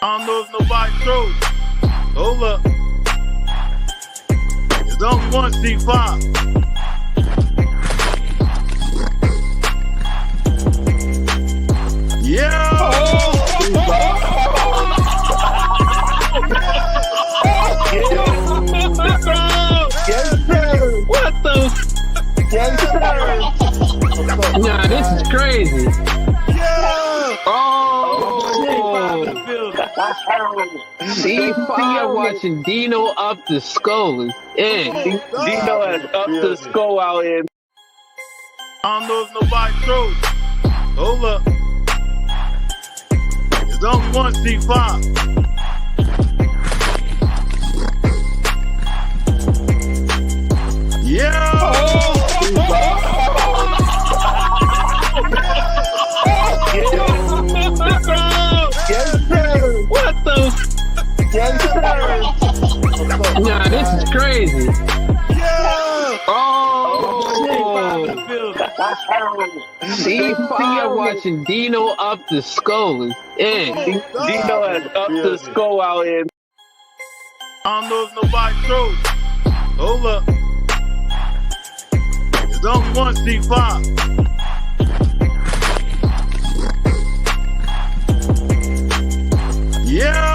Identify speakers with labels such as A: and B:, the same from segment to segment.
A: I don't know if nobody told you. Hold up. It's only one C5. Yeah!
B: Yes, sir.
C: What the?
B: Yes, sir.
C: Nah, this is crazy.
A: Yeah!
C: Oh, C5 watching Dino up the skull. Yeah.
B: Dino has up the skull out here.
A: I don't know if nobody told you. Hold up. It's only one C5. Yeah!
B: Yes, sir.
C: What the?
B: Yes, sir.
C: Nah, this is crazy.
A: Yeah!
C: Oh, C5 watching Dino up the skull. Yeah.
B: Dino has up the skull out here.
A: I don't know if nobody told you. Hold up. It's only one C5. Yeah!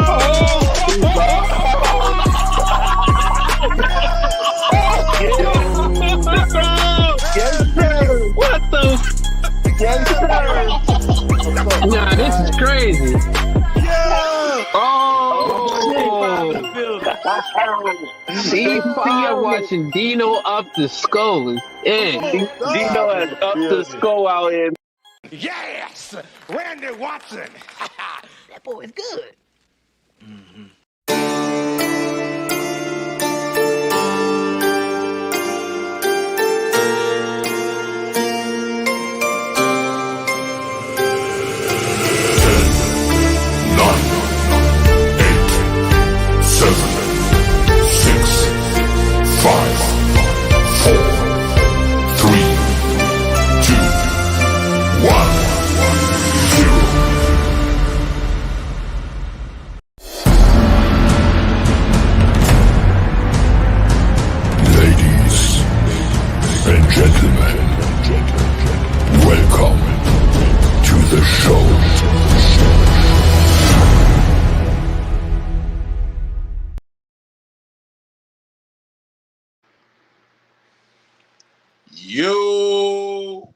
B: Yes, sir.
C: What the?
B: Yes, sir.
C: Nah, this is crazy.
A: Yeah!
C: Oh, C5 watching Dino up the skull. Yeah.
B: Dino has up the skull out here.
D: Yes! Randy Watson! That boy is good.
E: Gentlemen, welcome to the show.
A: Yo.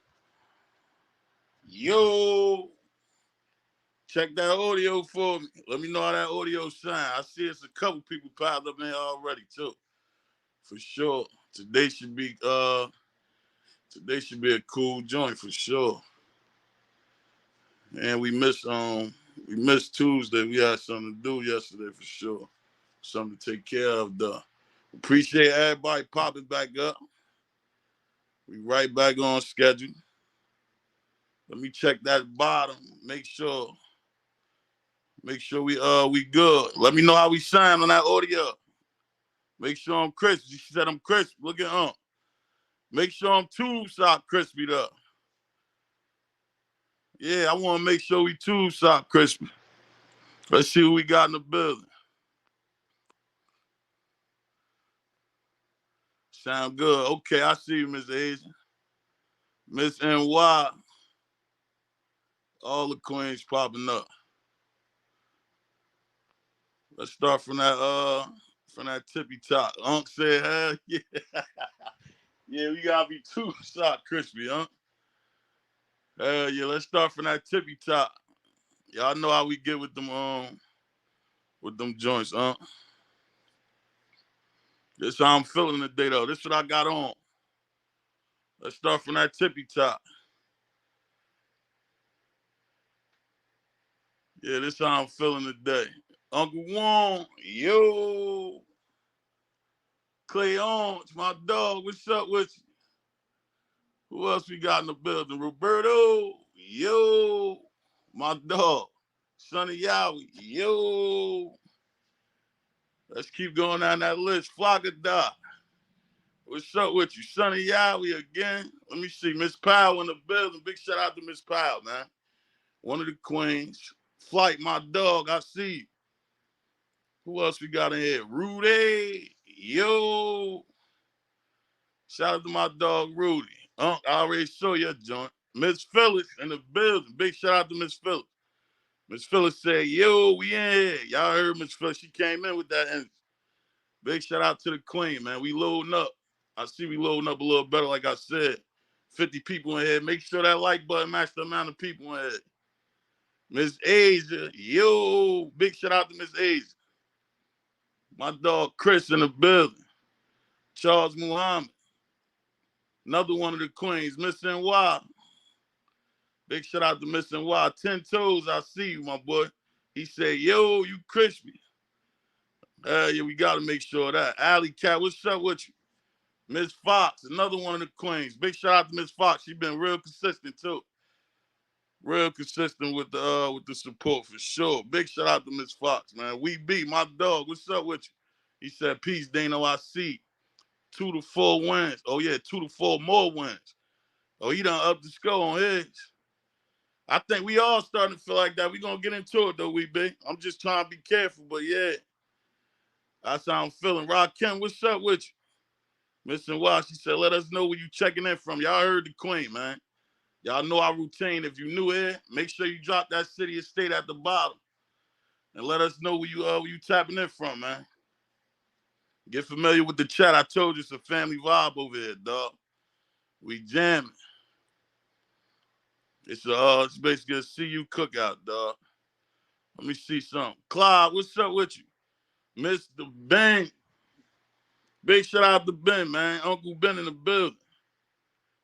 A: Check that audio for me. Let me know how that audio sound. I see it's a couple people piled up in here already too. For sure. Today should be a cool joint for sure. And we missed Tuesday. We had something to do yesterday for sure. Something to take care of though. Appreciate everybody popping back up. We right back on schedule. Let me check that bottom. Make sure we good. Let me know how we sound on that audio. Make sure I'm crisp. You said I'm crisp. Look at Make sure I'm tube sock crispy though. Yeah, I want to make sure we tube sock crispy. Let's see who we got in the building. Sound good. Okay, I see you, Miss Asian. Miss NY. All the queens popping up. Let's start from that tippy top. Unc said, hell yeah. Yeah, we gotta be tube sock crispy, huh? Hell yeah, let's start from that tippy top. Y'all know how we get with them joints, huh? This how I'm feeling today, though. This what I got on. Let's start from that tippy top. Yeah, this how I'm feeling today. Uncle Wong, yo. Clay Owens, my dog, what's up with you? Who else we got in the building? Roberto, yo. My dog, Sonny Yowie, yo. Let's keep going down that list. Flocka Doc. What's up with you? Sonny Yowie again. Let me see. Miss Powell in the building. Big shout out to Miss Powell, man. One of the queens. Flight, my dog. I see you. Who else we got in here? Rudy. Yo. Shout out to my dog Rudy. I already saw your joint. Miss Phyllis in the building. Big shout out to Miss Phyllis. Miss Phyllis said, yo, we in here. Y'all heard Miss Phyllis. She came in with that energy. Big shout out to the queen, man. We loading up. I see we loading up a little better, like I said. 50 people in here. Make sure that like button match the amount of people in here. Miss Asia. Yo, big shout out to Miss Asia. My dog Chris in the building. Charles Muhammad. Another one of the queens, Miss NY. Big shout out to Miss NY. 10 toes, I see you, my boy. He said, yo, you crispy. Yeah, we got to make sure of that. Alley Cat, what's up with you? Miss Fox, another one of the queens. Big shout out to Miss Fox. She been real consistent, too. Real consistent with the support, for sure. Big shout out to Miss Fox, man. We beat my dog. What's up with you? He said, peace, Dano, I see. 2 to 4 wins. Oh, yeah, 2 to 4 more wins. Oh, he done up the score on his. I think we all starting to feel like that. We going to get into it, though, we be. I'm just trying to be careful, but yeah. That's how I'm feeling. Rakim, what's up with you? Miss NY, she said, let us know where you checking in from. Y'all heard the queen, man. Y'all know our routine. If you new here, make sure you drop that city or state at the bottom. And let us know where you tapping in from, man. Get familiar with the chat. I told you it's a family vibe over here, dog. We jamming. It's basically a CU cookout, dog. Let me see something. Clyde, what's up with you? Mr. Ben. Big shout out to Ben, man. Uncle Ben in the building.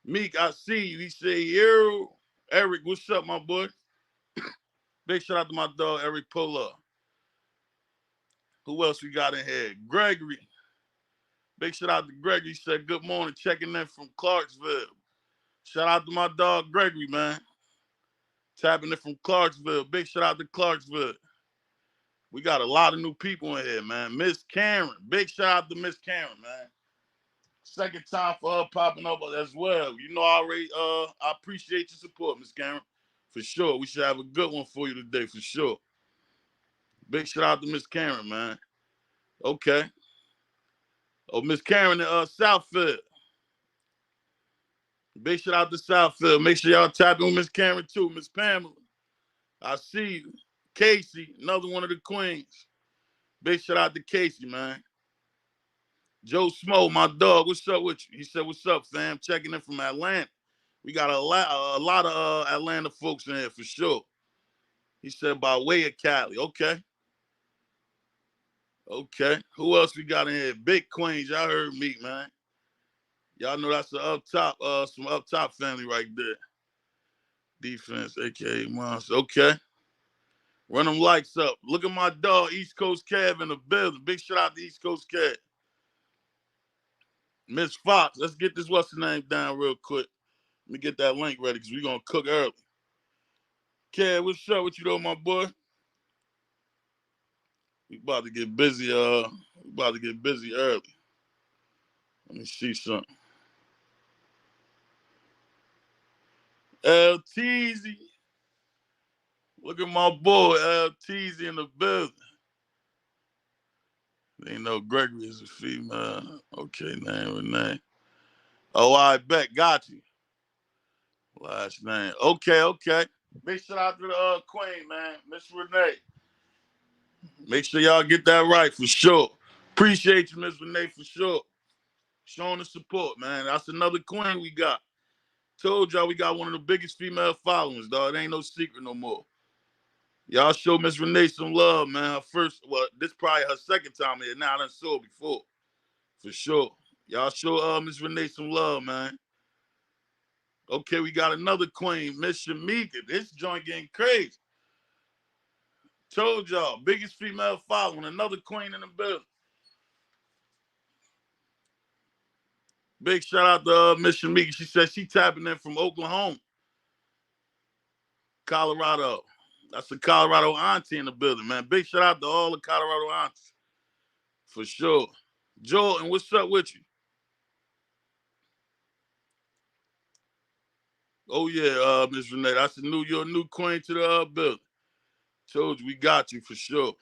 A: Meek, I see you. He said, yo. Eric, what's up, my boy? Big shout out to my dog, Eric Polar. Who else we got in here? Gregory. Big shout out to Gregory. He said, good morning, checking in from Clarksville. Shout out to my dog, Gregory, man. Tapping in from Clarksville. Big shout out to Clarksville. We got a lot of new people in here, man. Miss Karen. Big shout out to Miss Karen, man. Second time for her popping up as well. You know, I appreciate your support, Miss Karen. For sure. We should have a good one for you today, for sure. Big shout out to Miss Karen, man. Okay. Oh, Miss Karen in Southfield. Big shout out to Southfield. Make sure y'all tap in with Miss Karen too. Miss Pamela. I see you. Casey, another one of the queens. Big shout out to Casey, man. Joe Smo, my dog, what's up with you? He said, what's up, fam? Checking in from Atlanta. We got a lot of Atlanta folks in here for sure. He said, by way of Cali. Okay. Okay. Who else we got in here? Big Queens. Y'all heard me, man. Y'all know that's some up top family right there. Defense, aka Monster. Okay. Run them lights up. Look at my dog, East Coast Cav in the building. Big shout out to East Coast Cav. Miss Fox, let's get this what's the name down real quick. Let me get that link ready because we're gonna cook early. Cav, what's up with you though, my boy? We about to get busy, early. Let me see something. LTZ. Look at my boy, LTZ in the building. They know Gregory is a female. Okay, name. Oh, I bet. Got you. Last name. Okay. Big shout out to the queen, man. Miss Renee. Make sure y'all get that right for sure. Appreciate you, Miss Renee, for sure. Showing the support, man. That's another queen we got. Told y'all we got one of the biggest female followings, dog. It ain't no secret no more. Y'all show Miss Renee some love, man. This probably her second time here. Now I done saw her before. For sure. Y'all show Miss Renee some love, man. Okay, we got another queen, Miss Shamika. This joint getting crazy. Told y'all, biggest female following, another queen in the building. Big shout out to Miss Shamika. She said she tapping in from Oklahoma, Colorado. That's a Colorado auntie in the building, man. Big shout out to all the Colorado aunties. For sure. Jordan, what's up with you? Oh, yeah, Miss Renee. That's your new queen to the building. Told you, we got you for sure.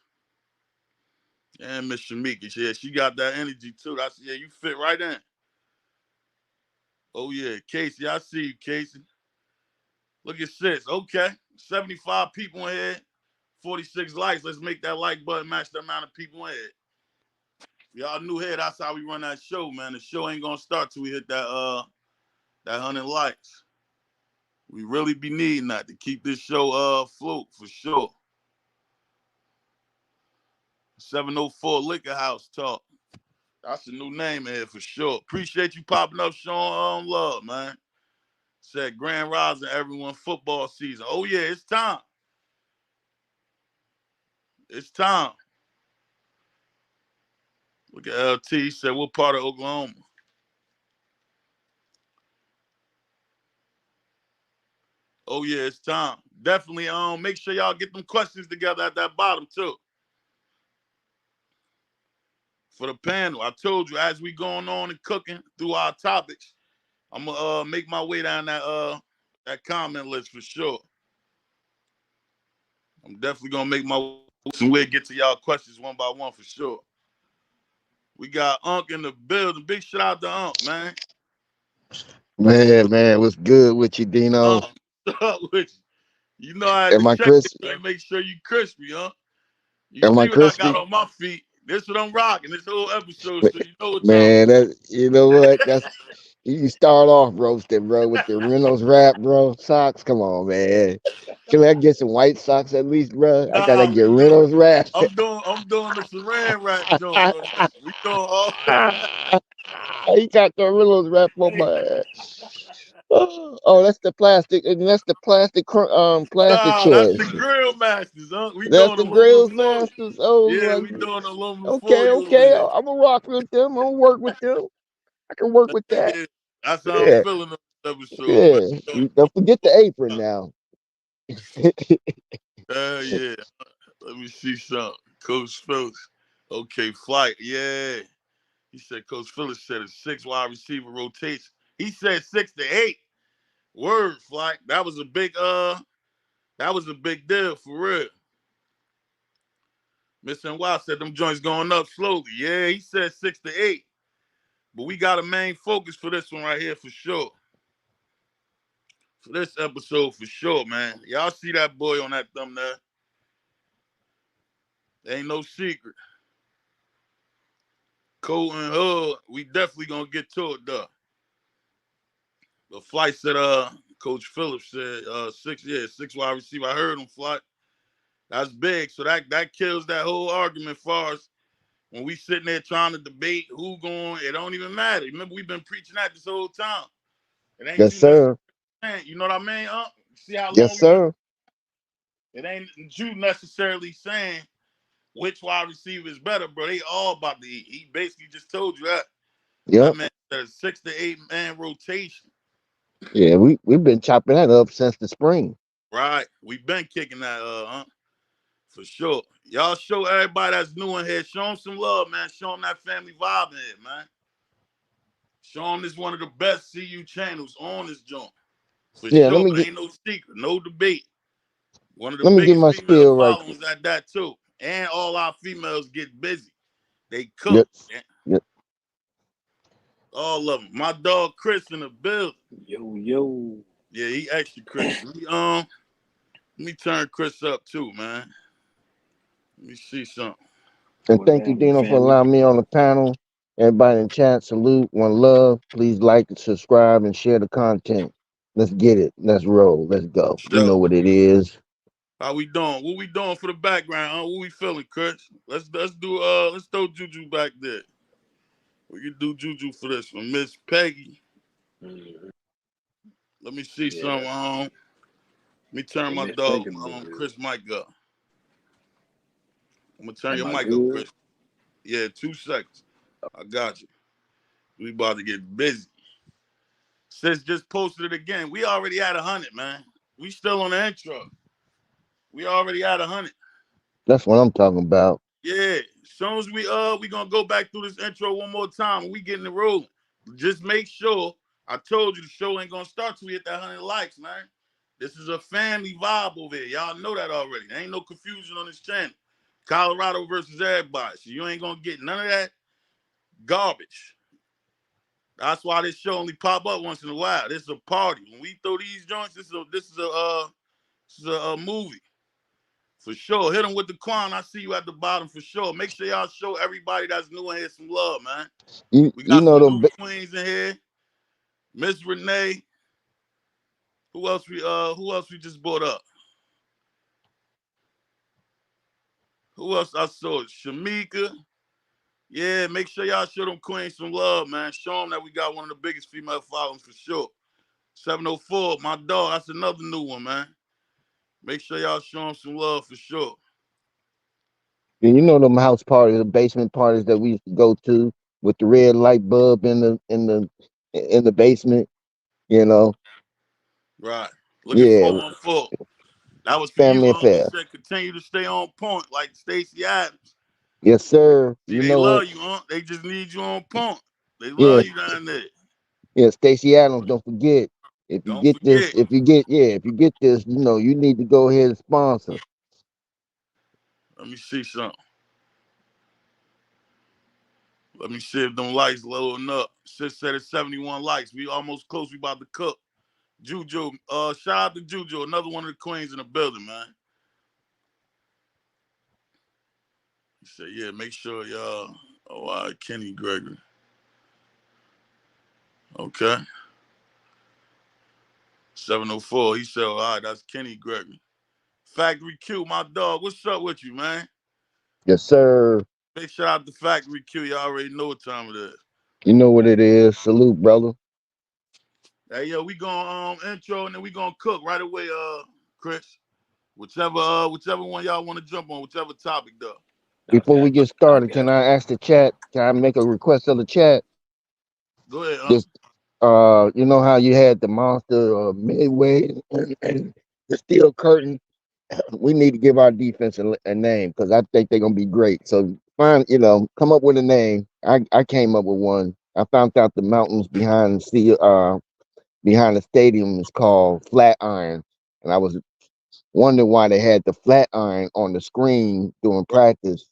A: And Miss Shamika, yeah, she got that energy too. I said, yeah, you fit right in. Oh yeah, Casey, I see you, Casey. Look at sis. Okay, 75 people in here, 46 likes. Let's make that like button match the amount of people in here. Y'all new here, that's how we run that show, man. The show ain't gonna start till we hit that 100 likes. We really be needing that to keep this show afloat for sure. 704 Liquor House Talk. That's a new name here for sure. Appreciate you popping up, showing love, man. Said Grand Rising, everyone, football season. Oh yeah, it's time. It's time. Look at LT. He said, what part of Oklahoma? Oh yeah, it's time. Definitely make sure y'all get them questions together at that bottom too. For the panel. I told you as we going on and cooking through our topics, I'm gonna make my way down that comment list for sure. I'm definitely gonna make my way and we'll get to y'all questions one by one for sure. We got Unc in the building. Big shout out to Unc, man.
F: Man, what's good with you, Dino?
A: Unc, what's up with you? You know I had to
F: Am I
A: check it
F: crispy?
A: and make sure you crispy, huh? You
F: Am I
A: see what I got
F: crispy?
A: on my feet. This what I'm rocking this whole episode, so you know what time
F: Man, that you know what? That's you start off roasting, bro, with the Reynolds wrap, bro. Socks. Come on, man. Can I get some white socks at least, bro? I gotta
A: Nah,
F: get Reynolds wrap.
A: I'm doing the saran wrap joint on this. We doing all
F: He got the Reynolds wrap on my head. Oh, that's the plastic, and that's the plastic
A: Nah, that's the
F: chest.
A: grill masters, huh? We
F: That's
A: doing
F: the
A: aluminum
F: grills
A: foil.
F: masters. Oh
A: Yeah,
F: my.
A: we doing aluminum
F: Okay,
A: foil over
F: okay.
A: here.
F: I'm gonna rock with them. I'm gonna work with them. I can work with that.
A: Yeah, that's how I'm
F: Yeah,
A: feeling this episode, man.
F: yeah. You don't forget the apron now.
A: Yeah. Let me see something. Coach Phillips. Okay, flight. Yeah. He said Coach Phillips said a 6 wide receiver rotation. He said 6 to 8. Word, flight. That was a big deal for real. Miss NY said them joints going up slowly. Yeah, he said 6 to 8. But we got a main focus for this one right here for sure. For this episode for sure, man. Y'all see that boy on that thumbnail. Ain't no secret. Colton Hood, we definitely gonna get to it though. The flight said Coach Phillips said 6 wide receiver. I heard him flight. That's big. So that kills that whole argument for us. When we sitting there trying to debate who going, it don't even matter. Remember, we've been preaching that this whole time. It ain't
F: Yes,
A: you necessarily
F: sir.
A: saying, you know what I mean? See how
F: Yes,
A: long we've been.
F: sir.
A: It ain't you necessarily saying which wide receiver is better, bro. They all about to eat. He basically just told you that. That
F: Yep.
A: man said a 6 to 8 man rotation.
F: Yeah, we've been chopping that up since the spring.
A: Right. We've been kicking that for sure. Y'all show everybody that's new in here. Show them some love, man. Show them that family vibe in here, man. Show them this one of the best CU channels on this joint. For
F: Yeah,
A: sure. Ain't no secret. No debate. One of the
F: let me get
A: biggest
F: my
A: female
F: spiel right quick.
A: followings at that too. And all our females get busy. They cook.
F: Yep. Yep.
A: All of them. My dog Chris in the building.
B: Yo.
A: Yeah, he extra Chris. Let me turn Chris up too, man. Let me see something.
F: And thank you, Dino, for allowing me on the panel. Everybody in chat, salute, one love. Please like and subscribe and share the content. Let's get it. Let's roll. Let's go. You
A: So,
F: know what it is.
A: how we doing? What we doing for the background? What we feeling, Chris? Let's throw Juju back there. We can do Juju for this one. Miss Peggy. Let me see something. Let me turn my dog Chris mic up. I'm gonna turn your mic up, Chris. Yeah, 2 seconds. I got you. We about to get busy. Sis just posted it again. We already had 100, man. We still on the intro. We already had 100.
F: That's what I'm talking about.
A: Yeah. As soon as we gonna go back through this intro one more time and we getting it rolling. Just make sure I told you the show ain't gonna start till we hit that 100 likes, man. This is a family vibe over here. Y'all know that already. There ain't no confusion on this channel. Colorado versus everybody. So you ain't gonna get none of that garbage. That's why this show only pop up once in a while. This is a party. When we throw these joints, this is a movie. For sure. Hit them with the Quan. I see you at the bottom for sure. Make sure y'all show everybody that's new in here some love, man. We
F: You
A: got
F: know
A: some
F: them.
A: new queens in here. Miss Renee. Who else we just brought up? Who else I saw? Shamika. Yeah, make sure y'all show them queens some love, man. Show them that we got one of the biggest female followers for sure. 704, my dog. That's another new one, man. Make sure y'all show them some love for sure.
F: You know them house parties, the basement parties that we used to go to with the red light bulb in the basement. You know,
A: Right. Look at
F: yeah,
A: 414. That was for you,
F: family
A: Unc. He
F: affair.
A: said continue to stay on point like Stacey Adams.
F: Yes, sir.
A: See,
F: You
A: they
F: know it.
A: love you, Unc. They just need you on point. They love
F: Yes,
A: you down there.
F: yeah. Stacey Adams. Don't forget. If you
A: Don't
F: get this,
A: forget.
F: if you get this, you know, you need to go ahead and sponsor.
A: Let me see something. Let me see if them lights loading up. Sis said it's 71 likes. We almost close. We about to cook. Juju, shout out to Juju, another one of the queens in the building, man. He said, yeah, make sure y'all. Oh, all right, Kenny Gregory. Okay. 704. He said, all right, that's Kenny Gregory. Factory Q, my dog. What's up with you, man?
F: Yes, sir.
A: Big shout out to Factory Q. Y'all already know what time it is.
F: You know what it is. Salute, brother.
A: Hey, yo, we gonna intro and then we gonna cook right away, Chris. Whichever one y'all want to jump on, whichever topic though.
F: Before we
C: Okay.
F: get started,
C: Okay.
F: can I ask the chat? Can I make a request of the chat?
A: Go ahead,
F: This, you know how you had the monster midway and the steel curtain. We need to give our defense a name because I think they're gonna be great. So find, come up with a name. I came up with one. I found out the mountains behind the stadium is called Flatiron, and I was wondering why they had the Flatiron on the screen during practice,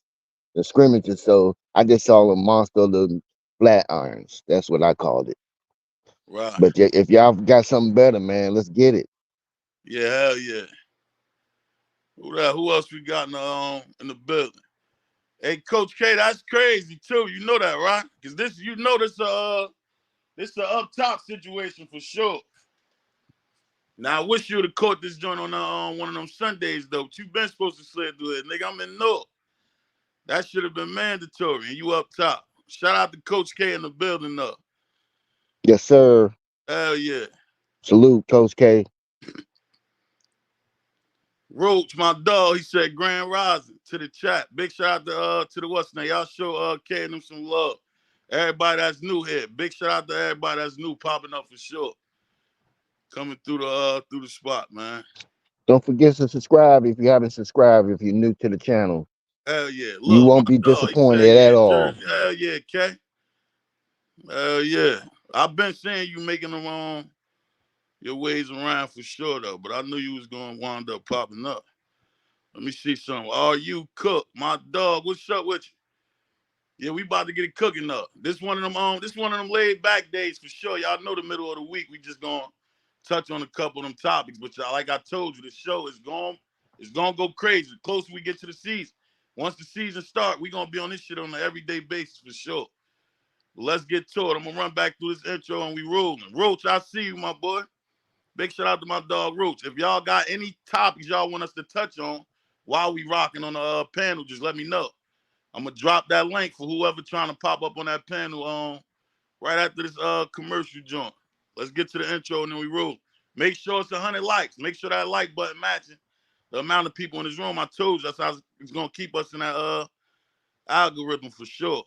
F: the scrimmages. So I just saw a monster of the Flatirons. That's what I called it.
A: right.
F: But if y'all got something better, man, let's get it.
A: Yeah, hell yeah. Who else we got in the building? Hey, Coach K, that's crazy too. You know that, right? Because this a up top situation for sure. Now I wish you would have caught this joint on one of them Sundays though. But you been supposed to slid through it, nigga. I'm in North. That should have been mandatory, and you up top. Shout out to Coach K in the building though.
F: Yes, sir.
A: Hell yeah.
F: Salute, Coach K.
A: Roach, my dog, he said Grand Rising to the chat. Big shout out to the what's name. Y'all show K and them some love. Everybody that's new here. Big shout out to everybody that's new popping up for sure. Coming through the spot, man.
F: Don't forget to subscribe if you haven't subscribed. If you're new to the channel,
A: Hell yeah.
F: you
A: Look, my
F: won't be
A: dog, he said,
F: disappointed
A: yeah,
F: at all.
A: Jersey. Hell yeah, K. Hell yeah. I've been saying you making them your ways around for sure though, but I knew you was gonna wind up popping up. Let me see something. Are you cook? My dog, what's up with you? Yeah, we about to get it cooking up. This one of them laid back days for sure. Y'all know the middle of the week. We just gonna touch on a couple of them topics. But y'all, like I told you, the show is gonna go crazy. The closer we get to the season. Once the season start, we gonna be on this shit on an everyday basis for sure. But let's get to it. I'm gonna run back through this intro and we rolling. Roach, I see you, my boy. Big shout out to my dog Roach. If y'all got any topics y'all want us to touch on while we rocking on the panel, just let me know. I'm gonna drop that link for whoever trying to pop up on that panel right after this commercial joint. Let's get to the intro and then we roll. Make sure it's 100 likes. Make sure that like button matching the amount of people in this room. I told you that's how it's gonna keep us in that algorithm for sure.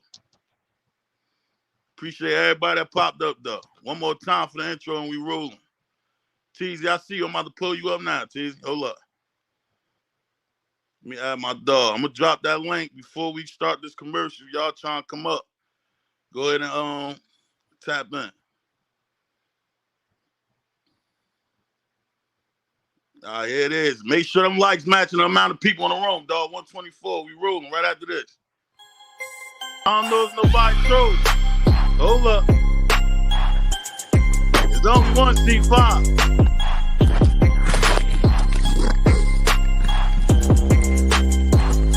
A: Appreciate everybody that popped up though. One more time for the intro and we rolling. Teasy, I see you. I'm about to pull you up now, Teasy. Hold up. Let me add my dog. I'm gonna drop that link before we start this commercial. Y'all trying to come up. Go ahead and tap in. Here it is. Make sure them likes matching the amount of people in the room, dog. 124. We rolling right after this. I don't know if nobody trolls. Hold up. It's only one C5.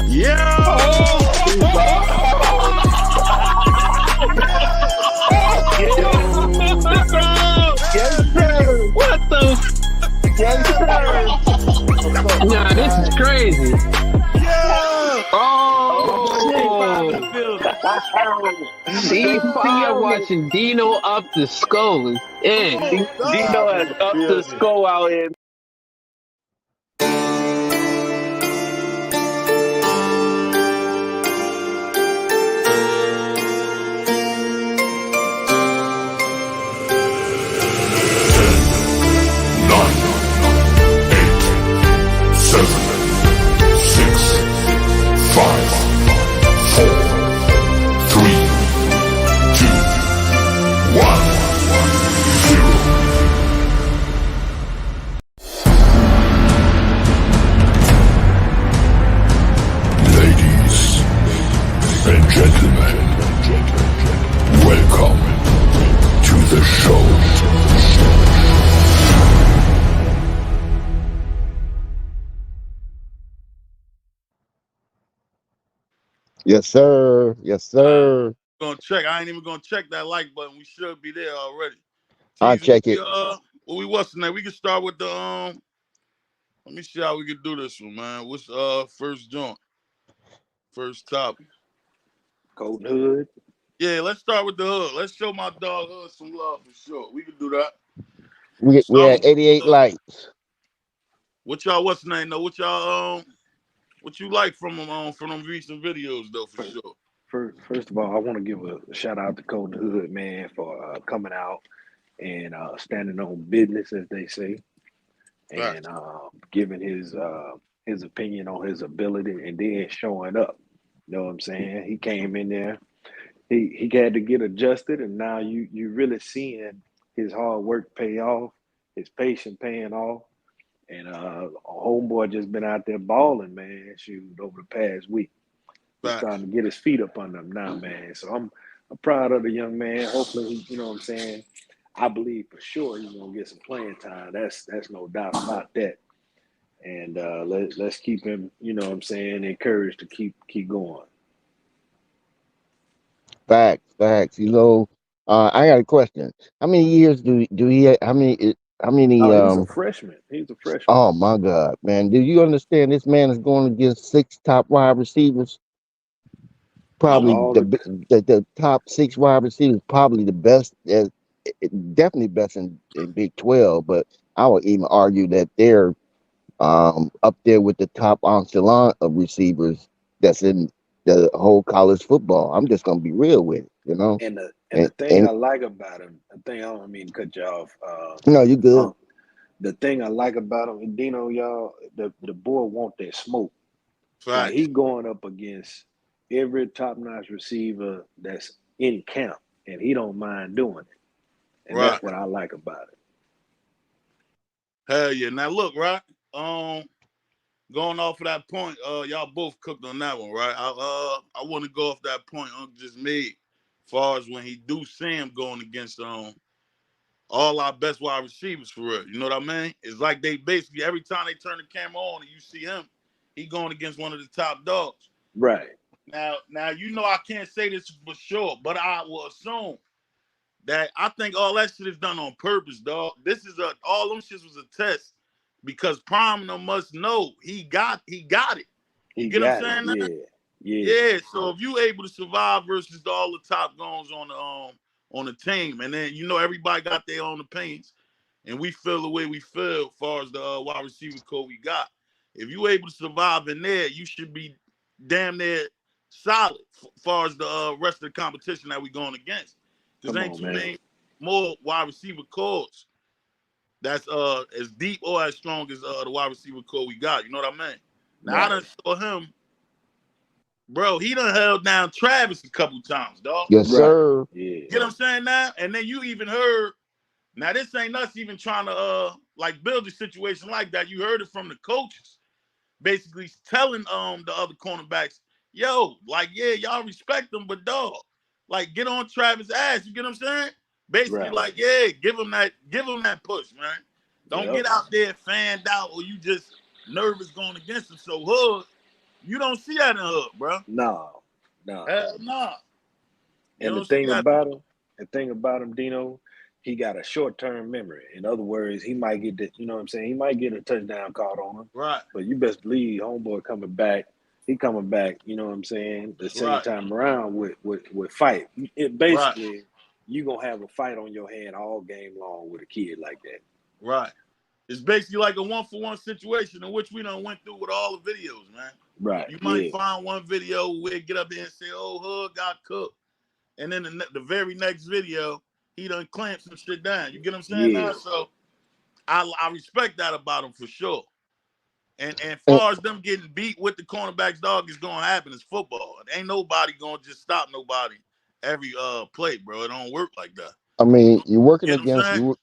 A: Yeah.
B: Yes, sir.
C: What the?
B: Yes, sir.
C: Nah, this is crazy.
A: Yeah.
C: C5 watching Dino up the Scully. Yeah.
B: Dino has up the skull out here.
F: Yes, sir. Yes, sir.
A: Gonna check. I ain't even gonna check that like button. We should be there already.
F: I'll check it.
A: What's the name? We can start with the Let me see how we can do this one, man. What's first joint? First topic.
G: Colton Hood.
A: Yeah, let's start with the hood. Let's show my dog Hood some love for sure. We can do that.
F: We had 88 likes.
A: What y'all? What's the name though? What y'all what you like from them recent videos though for sure?
G: First of all, I want to give a shout out to Colton Hood, man, for coming out and standing on business, as they say, and giving his opinion on his ability, and then showing up. You know what I'm saying? He came in there. He had to get adjusted, and now you really seeing his hard work pay off, his patience paying off, and a homeboy just been out there balling, man. Shoot, over the past week, he's starting to get his feet up under him now, man. So I'm proud of the young man. Hopefully, you know what I'm saying. I believe for sure he's gonna get some playing time. That's no doubt about that. And let's keep him, you know what I'm saying, encouraged to keep going.
F: Facts. You know, I got a question. How many years do he? How many?
G: He's a freshman.
F: Oh my God, man! Do you understand? This man is going against 6 top wide receivers. Probably the top 6 wide receivers. Probably the best. Definitely best in Big 12. But I would even argue that they're up there with the top echelon of receivers that's in the whole college football. I'm just gonna be real with it, you know.
G: And the thing I like about him, I don't mean to cut you off.
F: No, you good.
G: The thing I like about him, Dino, y'all, the boy want that smoke.
A: Right.
G: Like he going up against every top-notch receiver that's in camp, and he don't mind doing it. And that's what I like about it.
A: Hell yeah. Now look, right? Going off of that point, y'all both cooked on that one, right? I want to go off that point Uncle just made, as far as when he do see him going against all our best wide receivers for real. You know what I mean? It's like they basically every time they turn the camera on and you see him, he going against one of the top dogs.
G: Right.
A: Now you know I can't say this for sure, but I will assume that I think all that shit is done on purpose, dog. This is all them shits was a test because Prime must know he got it. You get what I'm saying? Yeah. So if you able to survive versus all the top guns on the team, and then you know everybody got their own opinions, and we feel the way we feel as far as the wide receiver core we got. If you able to survive in there, you should be damn near solid as far as the rest of the competition that we going against. Because ain't too many more wide receiver cores that's as deep or as strong as the wide receiver core we got. You know what I mean? Now I done saw him, bro. He done held down Travis a couple times, dog.
F: Yes, sir.
G: Yeah.
A: You know what I'm saying now? And then you even heard Now this ain't us even trying to like build a situation like that. You heard it from the coaches, basically telling the other cornerbacks, yo, like yeah, y'all respect them, but dog, like get on Travis' ass. You get what I'm saying? Basically,
G: Right.
A: like yeah, give him that push, man. Don't
G: Yep.
A: get out there fanned out or you just nervous going against him. So Hood, you don't see that in Hood, bro.
G: No.
A: Hell nah. You
G: And the
A: don't see
G: thing
A: that.
G: about him, Dino, he got a short-term memory. In other words, he might get you know what I'm saying? He might get a touchdown called on him.
A: Right.
G: But you best believe homeboy coming back. He coming back, you know what I'm saying, the second
A: Right.
G: time around with fight. It
A: Right.
G: basically you gonna have a fight on your hand all game long with a kid like that.
A: Right. It's basically like a 1-for-1 situation in which we done went through with all the videos, man.
G: Right.
A: You might find one video where get up there and say, "Oh, Hood got cooked," and then the very next video, he done clamped some shit down. You get what I'm saying?
G: Yeah.
A: Now, so I respect that about him for sure. And
F: And,
A: far as them getting beat with the cornerbacks, dog, is gonna happen. It's football. Ain't nobody gonna just stop nobody every play, bro. It don't work like that.
F: I mean, you're working
A: You know what I'm
F: against
A: saying?
F: you,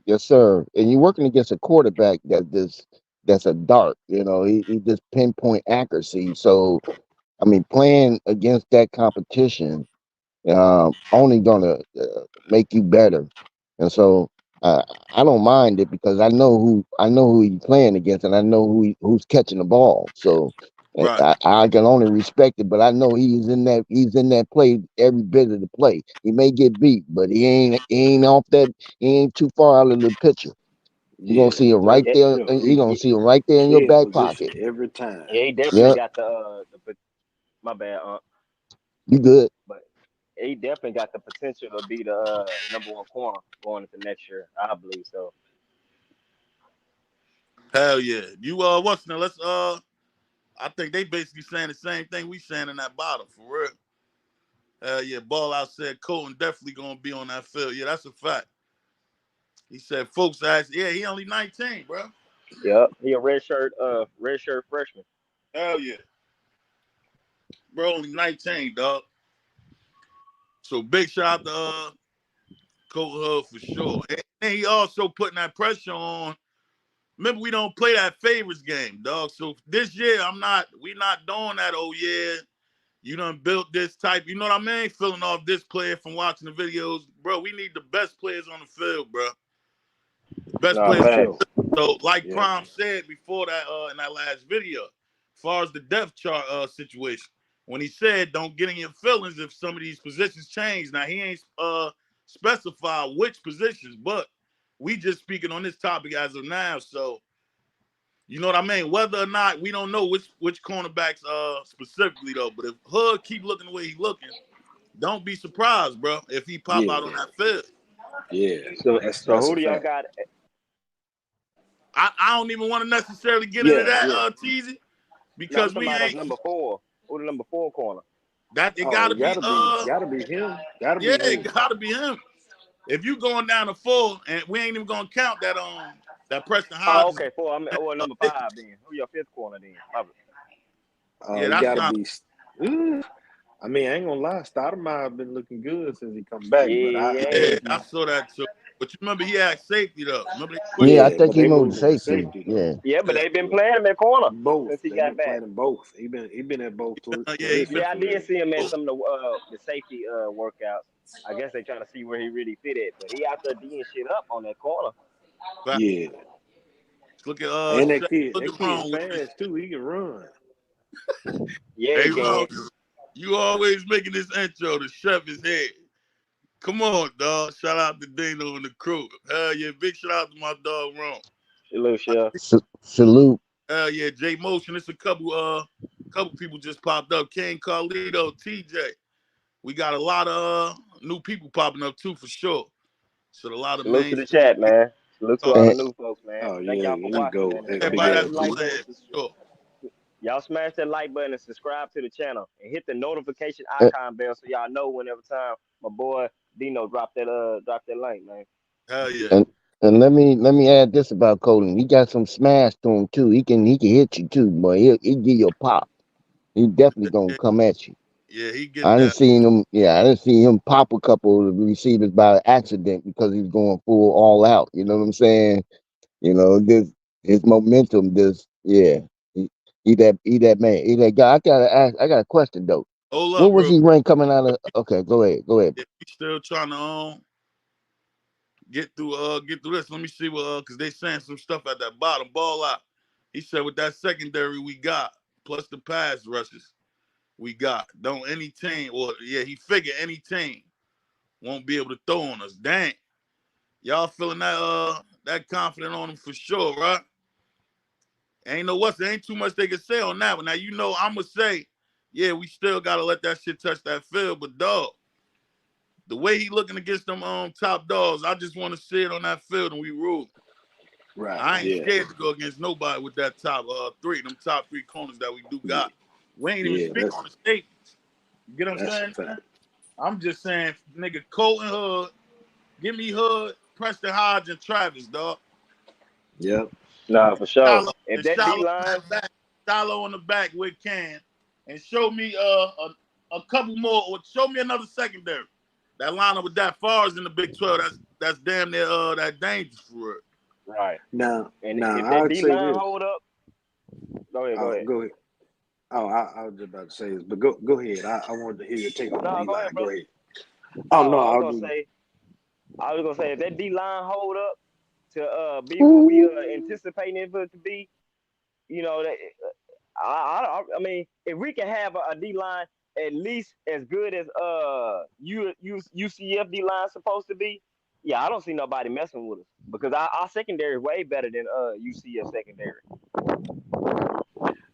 F: yes, sir, and you're working against a quarterback that's a dart. You know, he just pinpoint accuracy. So, I mean, playing against that competition only gonna make you better. And so I don't mind it because I know who he's playing against, and I know who's catching the ball. So
A: Right.
F: I can only respect it, but I know he's in that play every bit of the play. He may get beat, but he ain't off that. He ain't too far out of the picture. You're
G: Yeah.
F: gonna see it right
G: That,
F: there.
G: you know,
F: You're gonna see it right there in your
G: head
F: back
G: position
F: pocket.
G: every time.
B: Yeah, he definitely
F: Yep,
B: got the my bad,
F: you good.
B: but he definitely got the potential to be the number one corner going into next year. I believe so.
A: Hell yeah. You what's now? Let's I think they basically saying the same thing we saying in that bottom for real. Hell yeah, ball out said Colton definitely gonna be on that field. Yeah, that's a fact. He said folks asked, yeah, he only 19, bro.
B: Yep, he a red shirt freshman.
A: Hell yeah. Bro, only 19, dog. So big shout out to Coach Hub for sure. And he also putting that pressure on. Remember, we don't play that favorites game, dog. So this year, we not doing that, oh yeah, you done built this type. You know what I mean? Filling off this player from watching the videos. Bro, we need the best players on the field, bro. The best
B: Nah,
A: players.
G: For sure.
B: facts.
A: So, like
G: Yeah.
A: Prime said before that in that last video, as far as the depth chart situation, when he said don't get in your feelings if some of these positions change. Now he ain't specify which positions, but we just speaking on this topic as of now. So you know what I mean? Whether or not we don't know which cornerbacks specifically though, but if Hood keep looking the way he looking, don't be surprised, bro, if he pop out on
G: Yeah.
A: that field.
G: Yeah.
B: So
G: That's
B: who
G: a
B: do y'all
G: fact.
B: got?
A: I don't even want to necessarily get into
G: Yeah.
A: that, Teasy,
B: No, I'm
A: because
B: talking
A: we
B: about as
A: ain't
B: number 4. Who the number 4 corner?
A: that. It
G: Oh,
A: gotta
G: it
A: be
G: gotta be him. Gotta
A: yeah,
G: be
A: it
G: him.
A: gotta be him. If you going down to 4, and we ain't even gonna count that Preston
B: Oh,
A: Hodges.
B: okay, 4. I'm number 5 then. Who your 5th corner then?
A: Yeah,
G: It
A: that's
G: gotta
A: kind
G: be. I mean, I ain't gonna lie. Stoudemire been looking good since he come back, but
B: Yeah,
A: of
G: I
A: yeah.
G: think
A: I
G: he.
A: saw that too. But you remember he had safety though. Remember they switched.
F: Yeah, I
G: Yeah,
F: think
G: but
F: he
G: they
F: moved to
G: moved him to
F: safety.
G: safety though.
F: Yeah.
B: yeah, but
A: Yeah,
B: they've been playing him at corner
G: Both.
B: since he
G: They've
B: got
G: been
B: back.
G: playing them both. He been at both
A: yeah, he been
B: Yeah,
G: positions
B: I
G: for
B: did
G: real.
B: see him at
A: for
B: some of the safety workouts. I guess they trying to see where he really fit at, but he out there D'ing shit up on that corner.
A: fact.
G: Yeah,
A: Look at
G: and
A: look
G: that
A: at
G: kid
A: wrong with this.
G: fast too. He can run.
B: Yeah,
A: Hey
B: he can.
A: Ron, you always making this intro to shove his head. Come on, dog. Shout out to Dino and the crew. Hell yeah, big shout out to my dog Ron.
B: Little chef.
F: Salute.
A: Hell yeah, J Motion. It's a couple people just popped up. King Carlito, TJ. We got a lot of new people popping up too for sure. So a lot of
B: Salute to the
A: mainstream
B: chat,
A: people
B: man. Salute to all
A: talking.
B: the
F: And,
B: new folks, man.
G: Oh
B: Thank
G: yeah,
B: y'all for
G: let me
B: watching,
G: go.
B: man.
G: Big
A: Everybody
B: Smash
G: up
B: the
A: that's
G: to
B: like
G: you.
A: listening,
B: button.
A: for sure.
B: Y'all smash that like button and subscribe to the channel and hit the notification
F: and
B: icon bell so y'all know whenever time my boy Dino drop that link, man.
A: Hell yeah.
F: and and let me add this about Colin. He got some smash to him too. He can hit you too, boy. He'll give you a pop. He definitely gonna come at you.
A: Yeah, he get
F: I didn't
A: that.
F: see him. Yeah, I didn't see him pop a couple of receivers by accident because he's going full all out. You know what I'm saying? You know, this his momentum. This, yeah. He, he that man. He that guy. I gotta ask. I got a question though.
A: Hold up,
F: What was
A: real
F: he
A: quick.
F: ranked coming out of? Okay, go ahead. Go ahead.
A: Yeah, we still trying to get through this. Let me see what because they saying some stuff at that bottom. Ball out. He said with that secondary we got, plus the pass rushes we got. Don't any team, or yeah, he figured any team won't be able to throw on us. Dang. Y'all feeling that confident on him for sure, right? Ain't no what's there ain't too much they can say on that one. Now you know I'ma say, yeah, we still gotta let that shit touch that field, but dog, the way he looking against them top dogs, I just want to see it on that field and we rule.
G: Right.
A: I ain't
G: Yeah.
A: scared to go against nobody with that top top three corners that we do got. We ain't even
G: Yeah.
A: speak on the statements. You get what I'm
G: That's a
A: saying?
G: fact.
A: I'm just saying, nigga, Colton Hood, give me Hood, Preston Hodge, and Travis, dog.
G: Yep.
B: Nah, for sure.
A: Shiloh
B: If
A: and
B: that D
A: Shiloh on
B: line,
A: that back, Shiloh on the back with Cam, and show me a couple more, or show me another secondary. That lineup with that Fars in the Big 12, that's damn near that dangerous for it.
B: right?
G: Now,
B: And if that
G: I'd
B: D
G: say
B: line
G: this.
B: hold up, go ahead, go
G: Oh,
B: ahead.
G: go ahead. Oh, I was just about to say this, but go ahead. I wanted to hear your take on the
B: No,
G: D
B: go
G: line.
B: ahead,
G: Go
B: brother.
G: ahead. Oh
B: Oh,
G: no,
B: I was
G: I'll
B: gonna
G: do.
B: say, if that D line hold up to be what we
F: Ooh.
B: anticipating it to be, you know that. I mean, if we can have a D line at least as good as UCF D line supposed to be, yeah, I don't see nobody messing with us because our secondary is way better than UCF secondary,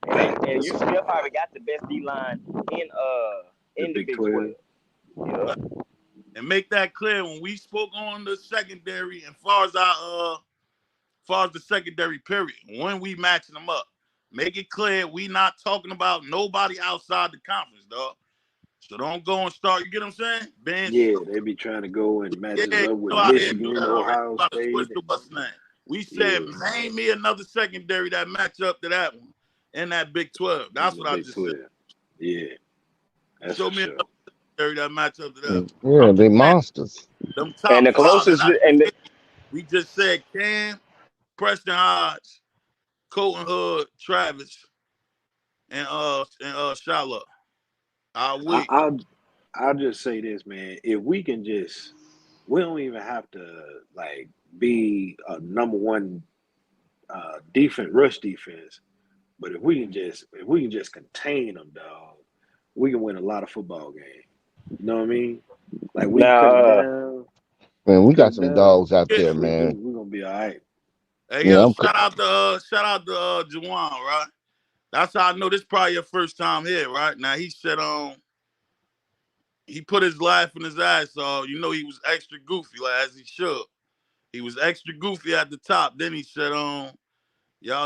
B: and
G: Facts.
B: UCF probably got the best D line in
G: The
B: in the
G: Big
B: Big 12.
G: 12.
B: Yeah,
A: And make that clear when we spoke on the secondary, and far as the secondary period, when we matching them up, make it clear we not talking about nobody outside the conference, dog. So don't go and start. You get what I'm saying? Ben,
G: Yeah, they be trying to go and match
A: yeah,
G: us
A: you
G: up
A: know
G: with
A: how they do
G: Michigan,
A: that already.
G: Ohio
A: About to switch
G: State.
A: to what's name. We said,
G: Yeah,
A: name me another secondary that match up to that one in that Big 12.
G: in
A: That's
G: the
A: what I
G: Big
A: just said.
G: 12. Yeah, that's
A: Show
G: for
A: me
G: sure.
A: another secondary that match up to that one.
F: Yeah,
A: I'm just
F: they
A: saying,
F: monsters.
A: them
B: and
A: top
B: the
A: five that
B: closest
A: I
B: and
A: just gave, we just said Cam, Preston Hodge, Colton Hood, Travis, and Shiloh.
G: I,
A: We.
G: I'll I'll just say this, man. If we can just, we don't even have to like be a number one rush defense. But if we can just contain them, dog, we can win a lot of football games. You know what I mean? Like we can
B: now
F: Man, we
G: cut
F: got
G: them
F: some
G: down.
F: dogs out
A: Yeah.
F: there,
G: We
F: man.
G: we gonna be all right.
A: Hey
F: Yeah,
A: yo,
F: I'm.
A: shout out to Jawan, right? That's how I know this probably your first time here, right? Now he said he put his laugh in his eyes, so you know he was extra goofy, like as he should. He was extra goofy at the top. Then he said, y'all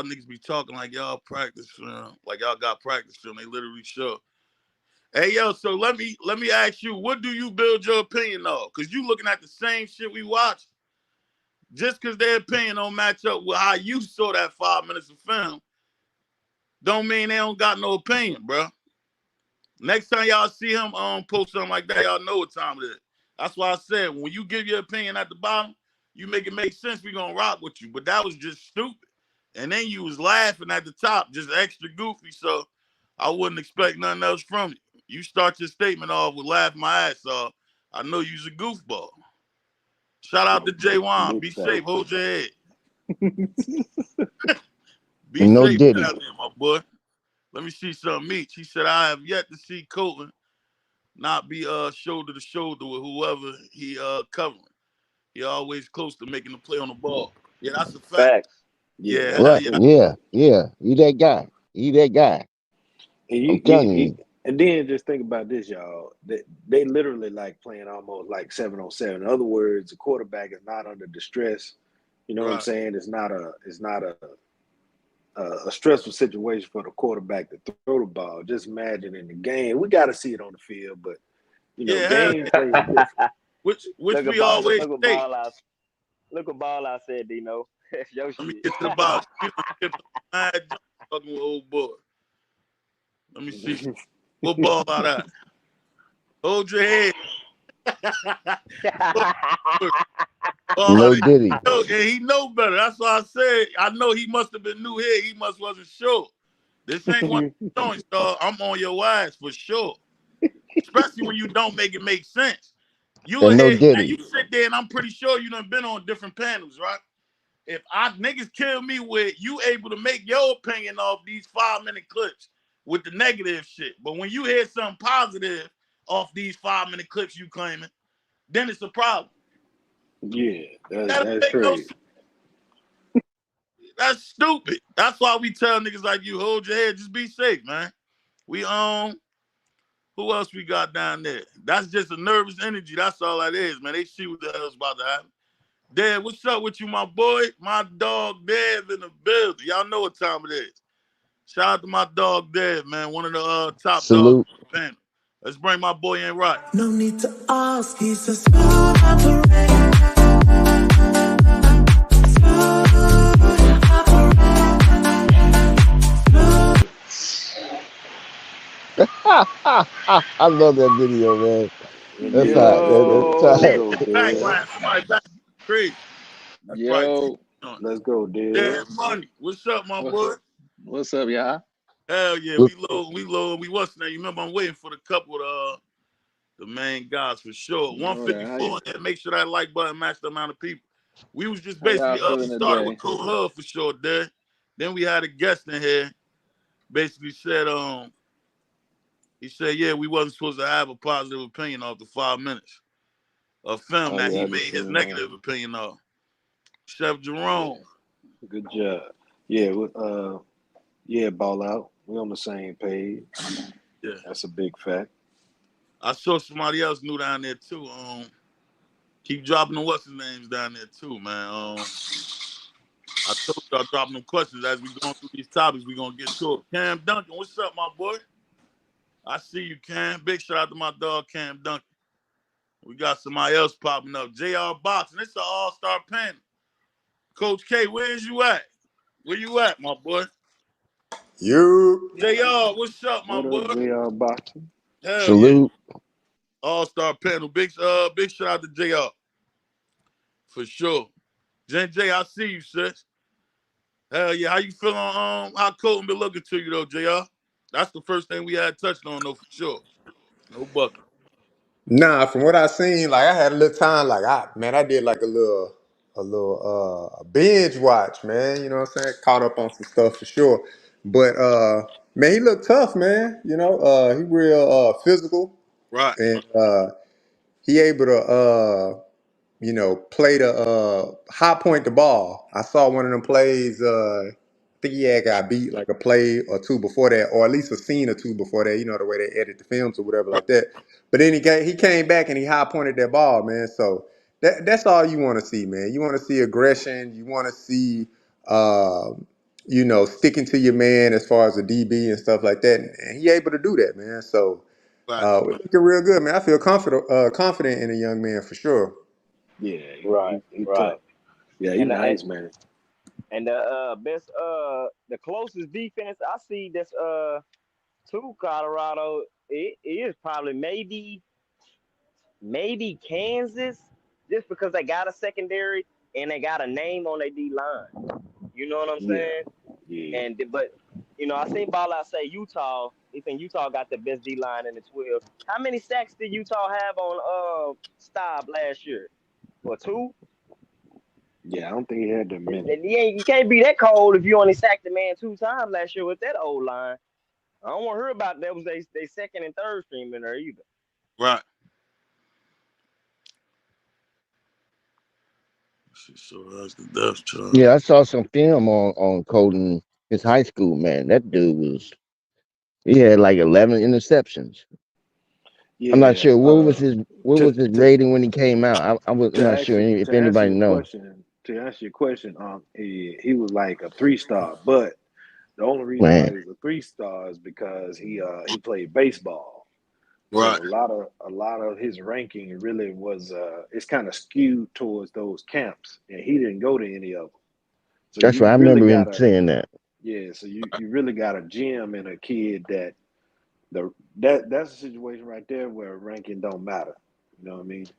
A: niggas be talking like y'all practice film, like y'all got practice film. They literally should. Hey yo, so let me ask you, what do you build your opinion of? Cause you looking at the same shit we watch. Just cause their opinion don't match up with how you saw that 5 minutes of film, don't mean they don't got no opinion, bro. Next time y'all see him post something like that, y'all know what time it is. That's why I said when you give your opinion at the bottom, you make it make sense. We gonna rock with you. But that was just stupid. And then you was laughing at the top, just extra goofy. So I wouldn't expect nothing else from you. You start your statement off with laugh my ass off. I know you's a goofball. Shout out to J1.
G: Big
A: Be
G: fact.
A: safe. Hold your head. Be
F: No
A: safe
F: Diddy.
A: down there, my boy. Let me see some meat. He said, I have yet to see Colton not be shoulder to shoulder with whoever he covering. He always close to making the play on the ball. Yeah, that's a fact.
B: facts.
G: Yeah,
A: Yeah,
G: that's
A: hell
G: a
F: Right.
A: yeah.
G: fact.
F: Yeah. Yeah. He that guy. He that guy.
G: And
F: I'm telling you.
G: and then just think about this, y'all. They literally like playing almost like 7-on-7. In other words, the quarterback is not under distress. You know what I'm
A: Right.
G: saying? It's not a stressful situation for the quarterback to throw the ball. Just imagine in the game. We got to see it on the field, but
A: Yeah, hell yeah.
G: gameplay is different.
A: Which we always say.
B: Look what ball I said, Dino. That's your
A: Let me
B: shit.
A: get to the ball. You done skipped mad jump talking with old boy. Let me see. What ball out that? Hold your head.
F: No Diddy.
A: And he know better. That's why I said I know he must have been new here. He must wasn't sure. This ain't one of the joints, dog. I'm on your ass for sure. Especially when you don't make it make sense. You
F: And no
A: ahead,
F: Diddy.
A: you sit there, and I'm pretty sure you done been on different panels, right? If niggas kill me with you able to make your opinion off these 5-minute clips with the negative shit, but when you hear something positive off these 5-minute clips you claiming, then it's a problem.
G: Yeah,
A: That
G: that's
A: make no
G: crazy.
A: sense. That's stupid. That's why we tell niggas like you, hold your head, just be safe, man. We who else we got down there? That's just a nervous energy. That's all that is, man. They see what the hell's about to happen. Dad, what's up with you, my boy? My dog Dad in the building. Y'all know what time it is. Shout out to my dog Dad, man. One of the top
F: Salute.
A: dogs in the panel. Let's bring my boy in right.
H: No need to ask, he's a smooth operator.
F: I love that video, man. That's hot. That's hot.
A: Somebody back crazy. That's
I: Yo,
G: let's go, dude.
A: Dad Money. What's up, my boy?
I: What's up, y'all?
A: Hell yeah, we low. We what's now? You remember I'm waiting for the couple of the main guys for sure. 154 and make sure that like button match the amount of people. We was just basically started with Cold Hub for sure, Dad. Then we had a guest in here. Basically said he said, yeah, we wasn't supposed to have a positive opinion off the 5 minutes of film that he made his negative opinion of. Chef Jerome.
G: Good job. Yeah, ball out. We on the same page.
A: Yeah.
G: That's a big fact.
A: I saw somebody else new down there too. Keep dropping the what's his names down there too, man. I told y'all dropping them questions as we going through these topics. We gonna get to it. Cam Duncan, what's up, my boy? I see you, Cam. Big shout out to my dog, Cam Duncan. We got somebody else popping up. JR Boxing. It's an all-star panel. Coach K, where's you at? Where you at, my boy?
J: You.
A: JR, what's up, my boy?
G: JR Boxing.
A: Hell
F: Salute.
A: Yeah. All-star panel. Big shout out to JR. For sure. J, I see you, sis. Hell yeah. How you feeling how Colton been looking to you though, JR? That's the first thing we had touched on though, for sure. No bucket.
J: Nah, from what I seen, like I had a little time, like I did like a little binge watch, man. You know what I'm saying? Caught up on some stuff for sure. But man, he looked tough, man. You know, he real physical.
A: Right.
J: And he able to play the high point the ball. I saw one of them plays, I think he had got beat like a play or two before that, or at least a scene or two before that, you know, the way they edit the films or whatever like that. But then he came back and he high pointed that ball, man. So that's all you want to see, man. You want to see aggression. You want to see, sticking to your man as far as the DB and stuff like that. And he able to do that, man. So we're looking real good, man. I feel confident in a young man for sure.
G: Yeah,
B: right.
G: Tough. Yeah, he's nice, man.
B: And the closest defense I see that's to Colorado, it is probably maybe Kansas, just because they got a secondary and they got a name on their D line. You know what I'm saying?
G: Yeah.
B: But I seen Ball Out say Utah. He think Utah got the best D line in the 12. How many sacks did Utah have on Staub last year? Or 2?
G: Yeah, I don't think he had the many.
B: You can't be that cold if you only sacked the man 2 times last year with that old line. I don't want to hear about that. Was they second and third string in there either.
A: Right. So that's the death chart.
F: Yeah, I saw some film on Colton, his high school, man. That dude he had like 11 interceptions.
G: Yeah,
F: I'm not sure what was his rating when he came out. I'm not sure if anybody knows.
G: To answer your question, he was like a 3-star, but the only reason why he was a 3-star is because he played baseball.
A: Right.
G: So a lot of his ranking really was it's kind of skewed towards those camps, and he didn't go to any of them. So
F: that's right. I remember him saying that.
G: Yeah, so you really got a gem in a kid that that's a situation right there where ranking don't matter. You know what I mean?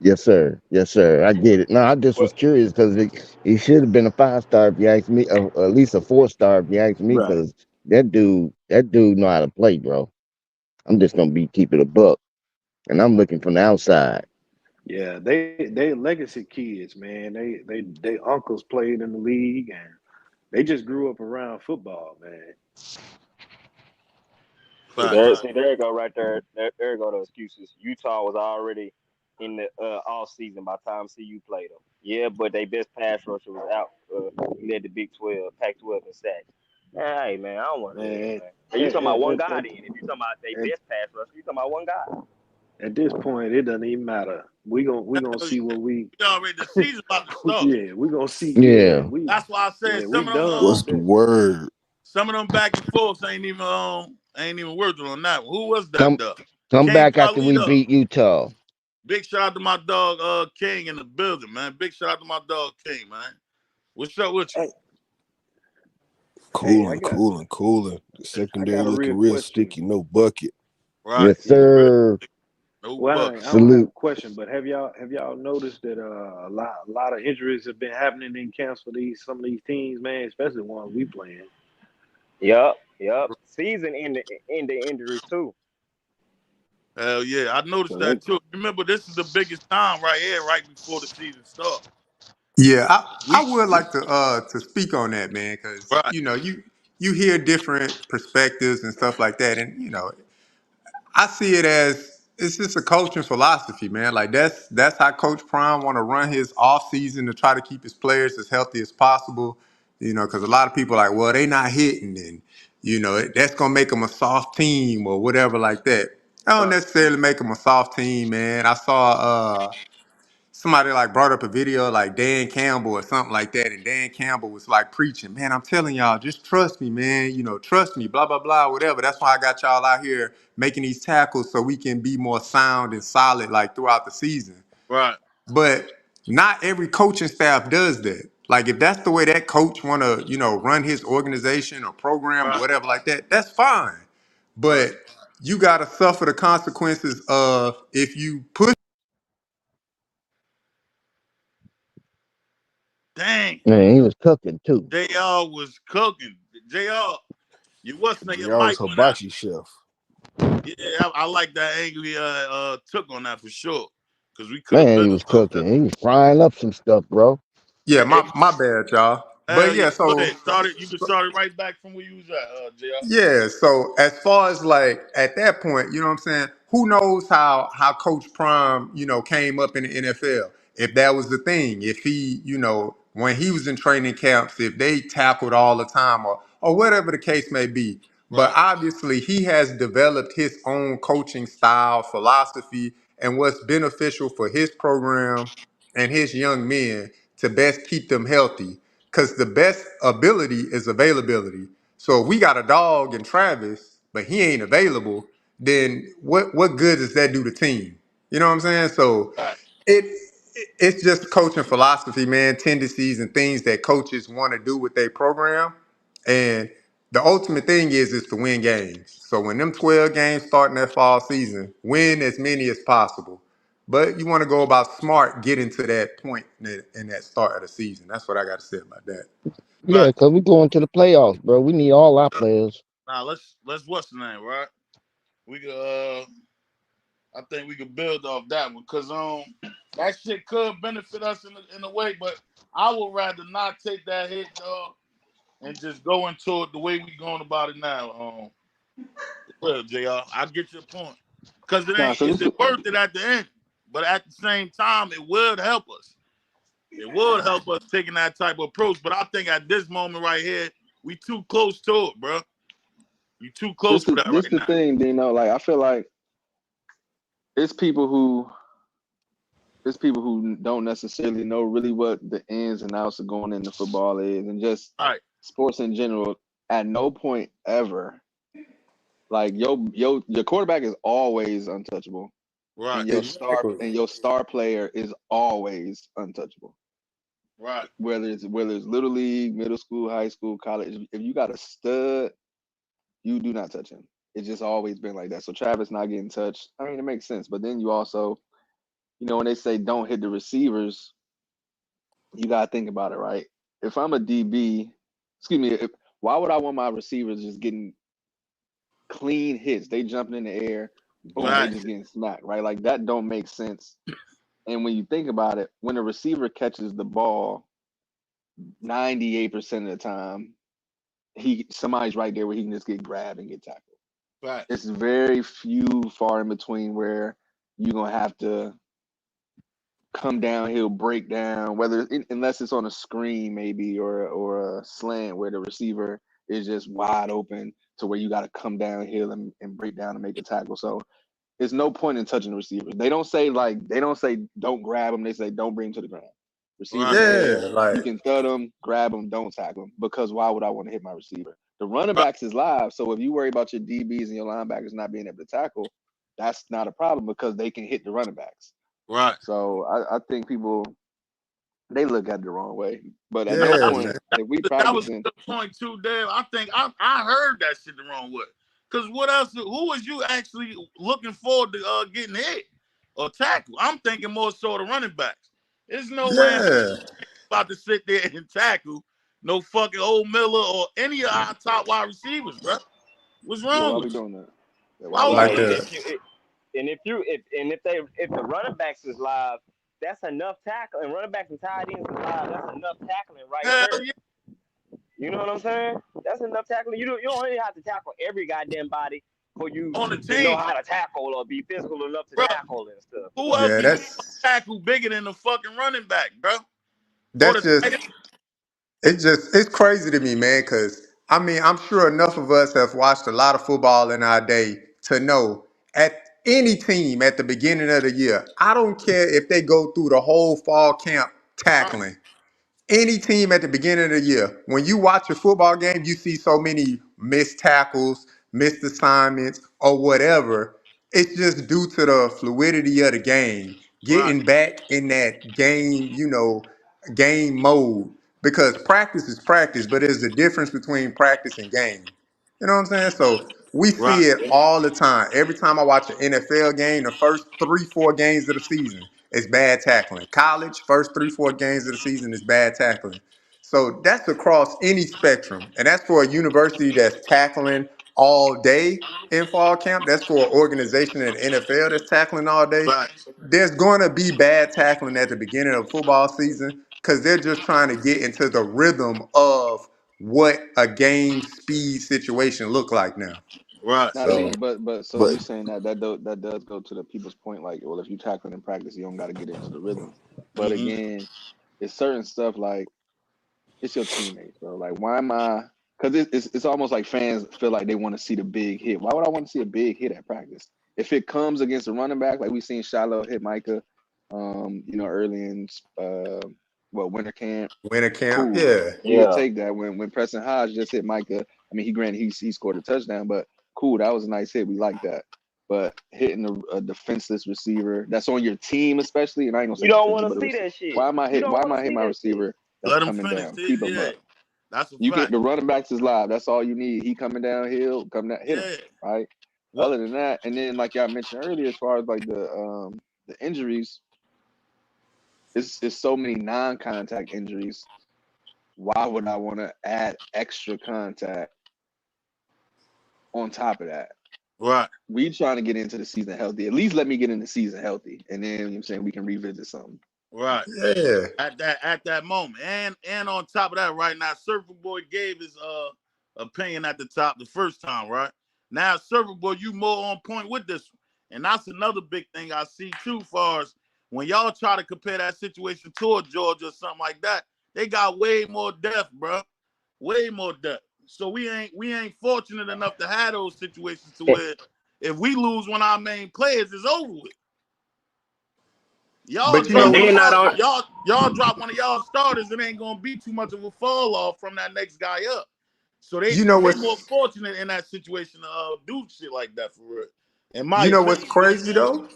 F: Yes, sir. Yes, sir. I get it. No, I just
B: Well,
F: was curious because he should have been a 5-star if you ask me, at least a 4-star if you ask me,
G: Right.
F: because that dude know how to play, bro. I'm just gonna be keeping a buck, and I'm looking from the outside.
G: Yeah, they legacy kids, man. They uncles played in the league and they just grew up around football, man.
A: Facts.
B: there you go right there. There you go the excuses. Utah was already in the off season by the time CU played them. Yeah, but they best pass rusher was out. He led the Big 12, Pac-12 in sacks. Hey man, I don't want to hear it,
G: Man,
B: man. And you
G: at,
B: talking about one
G: at,
B: guy
G: at,
B: then? If you talking about they
G: at,
B: best pass rusher, you talking about one guy.
G: at this point, it doesn't even matter. We gonna
A: Hell
G: see
A: yeah.
G: what we.
A: We already the season about to start.
G: Yeah, we gonna see. Yeah,
F: Yeah.
G: we
A: That's why I said
G: yeah we
A: some of them
G: done
I: What's
G: with
I: the
G: that.
I: word?
A: some of them back and forths ain't even worth it on that one. Who was that
F: Come
A: though?
F: come
A: King
F: back after we
A: Khalida.
F: beat Utah.
A: Big shout out to my dog King in the building, man. Big shout out to my dog King, man. What's up with you?
G: Hey, hey,
I: Cooling, cooling, cooling. The
G: I
I: secondary
G: got a
I: looking
G: real
I: real
G: question.
I: sticky, no bucket.
A: Right.
F: Yes,
G: Yeah.
F: sir.
A: No
G: Well,
A: buck.
G: I don't have a
F: Salute.
G: question, but have y'all noticed that a lot of injuries have been happening in camps for some of these teams, man, especially the ones we playing.
B: Yep. Season in the injuries too.
A: Hell yeah. I noticed
G: So
A: that
G: they
A: too. Remember, this is the biggest time right here, right before the season starts.
J: Yeah, I
A: We
J: would like to speak on that, man, because
A: right,
J: you hear different perspectives and stuff like that, and I see it as it's just a coaching philosophy, man. Like that's how Coach Prime want to run his off season to try to keep his players as healthy as possible. Because a lot of people are like, well, they not hitting, and that's gonna make them a soft team or whatever like that. I don't
A: right,
J: necessarily make them a soft team, man. I saw somebody like brought up a video like Dan Campbell or something like that, and Dan Campbell was like preaching, man, I'm telling y'all, just trust me, man, trust me, blah, blah, blah, whatever. That's why I got y'all out here making these tackles so we can be more sound and solid like throughout the season.
A: right,
J: But not every coaching staff does that. Like if that's the way that coach wanna, run his organization or program or
A: right,
J: whatever like that, that's fine.
A: right.
J: But you gotta suffer the consequences of if you push.
A: Dang.
F: Man, he was cooking too.
A: JR was cooking. JR, you what's name? Your
I: JR was
A: mic went out.
I: hibachi chef.
A: Yeah, I like that angle he took on that for sure. Cause we could have
F: Man,
A: been
F: he was
A: off that.
F: cooking. He was frying up some stuff, bro.
J: Yeah,
A: Hey,
J: my bad, y'all. But
A: hell yeah.
J: yeah,
A: Go
J: so
A: ahead. You can start it right back from where you was at, JR.
J: yeah, so as far as like at that point, you know what I'm saying? Who knows how Coach Prime, came up in the NFL? If that was the thing, if he, when he was in training camps, if they tackled all the time or whatever the case may be. But
A: Right,
J: obviously he has developed his own coaching style, philosophy, and what's beneficial for his program and his young men to best keep them healthy. Because the best ability is availability. So if we got a dog in Travis, but he ain't available, then what good does that do the team? You know what I'm saying? So
A: right,
J: it it's just coaching philosophy, man, tendencies and things that coaches want to do with their program. And the ultimate thing is to win games. So when them 12 games start in that fall season, win as many as possible. But you want to go about smart getting to that point in that start of the season. That's what I got to say about that.
F: Yeah,
A: right.
F: because we going to the playoffs, bro. We need all our players.
A: Now let's what's the name, right? We could I think we could build off that one because that shit could benefit us in a way, but I would rather not take that hit, dog, and just go into it the way we going about it now. Well, Jr. I get your point because it
B: Nah,
A: ain't
B: so
A: is
B: this
A: it worth it at the end, but at the same time, it would help us. It would help us taking that type of approach, but I think at this moment right here, we too close to it, bro. We too close for that
K: this
A: right
K: the
A: now.
K: thing, Dino. Like I feel like it's people who don't necessarily know really what the ins and outs of going into football is, and just
A: All right,
K: sports in general. At no point ever, like your quarterback is always untouchable,
A: right,
K: and
J: Exactly.
K: your star player is always untouchable.
A: right,
K: Whether it's little league, middle school, high school, college, if you got a stud, you do not touch him. It's just always been like that. So Travis not getting touched, I mean, it makes sense. But then you also, when they say don't hit the receivers, you gotta think about it, right? If I'm a DB, excuse me, why would I want my receivers just getting clean hits? They jumping in the air, boom, they
A: Right.
K: just getting smacked, right? Like that don't make sense. And when you think about it, when a receiver catches the ball, 98% of the time, somebody's right there where he can just get grabbed and get tackled.
A: Right.
K: It's very few far in between where you're gonna have to come downhill, break down, unless it's on a screen maybe or a slant where the receiver is just wide open to where you got to come downhill and break down and make a tackle. So there's no point in touching the receivers. They don't say don't grab them. They say don't bring them to the ground. Receivers
A: Right.
K: there,
J: Yeah, like
K: you can thud them, grab them, don't tackle them. Because why would I want to hit my receiver? The running backs is live. So if you worry about your DBs and your linebackers not being able to tackle, that's not a problem because they can hit the running backs.
A: Right.
K: So I think people they look at it the wrong way. But at no
J: yeah,
K: point
J: man.
K: if we
A: That was
K: practicing,
A: the point too, Dave. I think I heard that shit the wrong way. Cause what else? Who was you actually looking forward to getting hit or tackle? I'm thinking more so the running backs. There's no way
J: Yeah.
A: about to sit there and tackle no fucking old Miller or any of our top wide receivers, bro. What's
K: yeah,
A: wrong
K: why
A: with
K: we
A: you?
K: doing that? Yeah, why
A: Why
K: we
A: would
J: Like
K: doing
A: we?
K: that?
J: the
B: if the running backs is live, that's enough tackle. And running backs and tight ends is live. That's enough tackling right
A: Hell
B: there.
A: yeah.
B: You know what I'm saying? That's enough tackling. You don't really have to tackle every goddamn body for you
A: On the
B: to know
A: team,
B: how to tackle or be physical enough to
A: bro.
B: tackle and stuff.
A: Who else
J: yeah,
A: do you
J: that's
A: tackle bigger than the fucking running back, bro? Or
J: that's
A: the
J: just
A: tight end?
J: it's crazy to me, man, because I mean, I'm sure enough of us have watched a lot of football in our day to know at any team at the beginning of the year, I don't care if they go through the whole fall camp
A: Right.
J: tackling. Any team at the beginning of the year, when you watch a football game, you see so many missed tackles, missed assignments, or whatever. It's just due to the fluidity of the game,
A: Right.
J: getting back in that game, game mode. Because practice is practice, but there's a difference between practice and game. You know what I'm saying? So we
A: Right.
J: see it all the time. Every time I watch an NFL game, the first 3, 4 games of the season, it's bad tackling. College, first 3, 4 games of the season is bad tackling. So that's across any spectrum. And that's for a university that's tackling all day in fall camp. That's for an organization in the NFL that's tackling all day.
A: Right.
J: There's going to be bad tackling at the beginning of football season because they're just trying to get into the rhythm of what a game speed situation look like now.
A: Right.
K: Now see,
J: So,
K: but so
J: but
K: you saying that does go to the people's point, like, well, if you tackling in practice, you don't got to get into the rhythm. But
A: Mm-hmm.
K: again, it's certain stuff like it's your teammates, bro. Like, why am I? Because it's almost like fans feel like they want to see the big hit. Why would I want to see a big hit at practice? If it comes against a running back, like we seen Shiloh hit Micah, early in winter camp,
J: winter camp,
K: cool.
J: yeah.
K: We'll
B: Yeah.
K: take that. When Preston Hodge just hit Micah, I mean, he scored a touchdown, but cool, that was a nice hit. We like that. But hitting a defenseless receiver that's on your team, especially, and I ain't gonna
B: You
K: say
B: don't
K: defensive,
B: want
K: but
B: to see that shit.
K: why am I
B: You don't want to
K: hitting
B: see
K: my
B: that shit.
K: receiver that's
A: Let him
K: coming
A: finish.
K: down? Keep a
A: Yeah.
K: buck.
A: That's a
K: You can
A: fact.
K: the running backs is live. That's all you need. He coming downhill, hit him,
A: Yeah.
K: right?
A: What?
K: Other than that, and then like y'all mentioned earlier, as far as like the injuries, it's so many non-contact injuries. Why would I want to add extra contact on top of that?
A: Right.
K: We trying to get into the season healthy. At least let me get in the season healthy, and then I'm saying we can revisit something.
A: Right.
J: Yeah.
A: At that moment. And on top of that, right now, Surfer Boy gave his opinion at the top the first time, right? Now, Surfer Boy, you more on point with this one. And that's another big thing I see too, far as when y'all try to compare that situation toward Georgia or something like that, they got way more depth, bro. Way more depth. So we ain't fortunate enough to have those situations to where if we lose one of our main players, it's over with. Y'all
J: But you know
B: And
A: drop one of
J: what?
B: then not on.
A: y'all drop one of y'all starters, it ain't gonna be too much of a fall off from that next guy up. So
J: You know
A: they more
J: what's
A: fortunate in that situation to do shit like that for real. In my
J: you know what's
A: opinion, you know
J: crazy
A: what I'm saying?
J: though?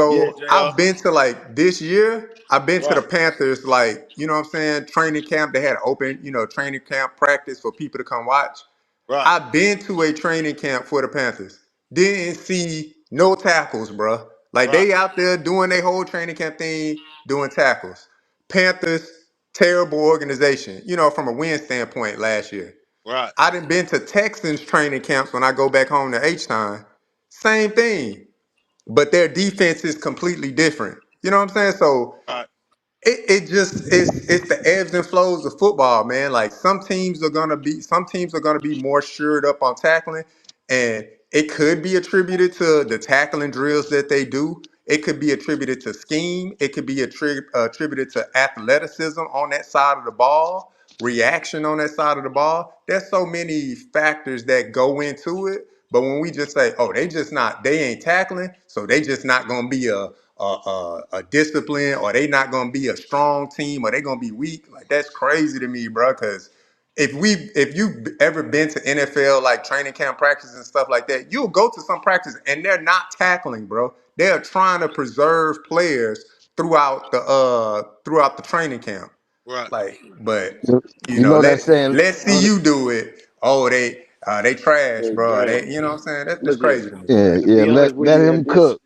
A: Yeah,
J: So I've
A: JR.
J: been to like this year, I've been to the
A: Right,
J: Panthers, like, you know what I'm saying, training camp. They had open, training camp practice for people to come watch.
A: Right.
J: I've been to a training camp for the Panthers. Didn't see no tackles, bro. Like
A: Right.
J: they out there doing their whole training camp thing, doing tackles. Panthers, terrible organization, from a win standpoint last year.
A: Right.
J: I done been to Texans training camps when I go back home to H-Town. Same thing. But their defense is completely different. You know what I'm saying? So
A: Right.
J: it just it's the ebbs and flows of football, man. Like some teams are gonna be more shored up on tackling, and it could be attributed to the tackling drills that they do. It could be attributed to scheme. It could be attributed to athleticism on that side of the ball, reaction on that side of the ball. There's so many factors that go into it. But when we just say, "Oh, they ain't tackling, so they just not gonna be a discipline, or they not gonna be a strong team, or they gonna be weak," like that's crazy to me, bro. Because if you've ever been to NFL like training camp practices and stuff like that, you'll go to some practice and they're not tackling, bro. They are trying to preserve players throughout the training camp.
A: Right.
J: Like, but
F: You know that saying.
J: let's see you do it. Oh, they trash, bro.
G: Exactly.
J: You know what I'm saying? That's
G: Look here.
J: crazy to me.
F: Yeah,
G: To
F: yeah.
G: be honest with
F: Let
G: you,
F: him cook.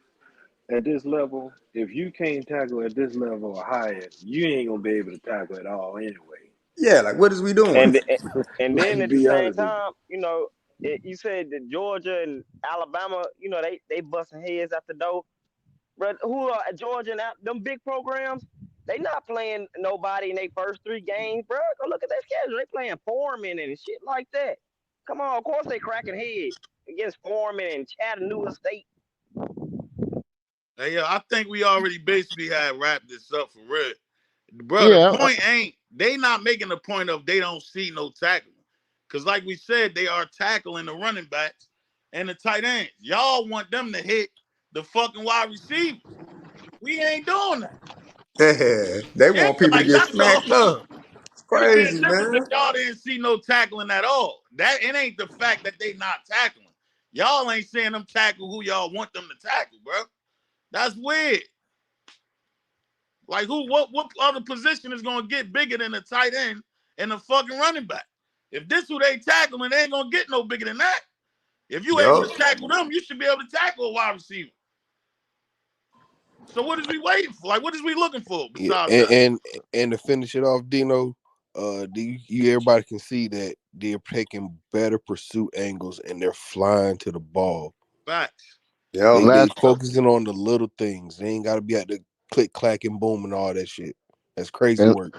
G: at this level, if you can't tackle at this level or higher, you ain't gonna be able to tackle at all anyway.
J: Yeah, like what is we doing?
B: And
G: Like
B: then
G: to
B: at the
G: be
B: same
G: honest with
B: time, you said that Georgia and Alabama, they busting heads at the door. But who are Georgia and them big programs? They not playing nobody in their first 3 games, bro. Go look at their schedule. They playing Foreman and shit like that. Come on, of course they cracking heads against Foreman and Chattanooga State.
A: Hey, yeah, I think we already basically had wrapped this up for real. Bro, the
F: Yeah,
A: point ain't they not making the point of they don't see no tackling. Cause like we said, they are tackling the running backs and the tight ends. Y'all want them to hit the fucking wide receivers. We ain't doing that.
J: Yeah, they
A: Yeah,
J: want people to
A: like
J: get
A: that's all.
J: smacked up. It's
A: It'd be a
J: crazy,
A: difference if
J: man.
A: y'all didn't see no tackling at all. That it ain't the fact that they not tackling. Y'all ain't seeing them tackle who y'all want them to tackle, bro. That's weird. Like what other position is gonna get bigger than a tight end and a fucking running back? If this who they tackling, they ain't gonna get no bigger than that. If you able
J: Yup.
A: to tackle them, you should be able to tackle a wide receiver. So what is we waiting for? Like what is we looking for
I: Yeah,
A: besides that?
I: and to finish it off, Dino, everybody can see that they're taking better pursuit angles and they're flying to the ball.
A: Facts.
J: Yup.
I: They
F: last
I: focusing on the little things. They ain't got to be at the click, clack, and boom and all that shit. That's crazy
F: and,
I: work.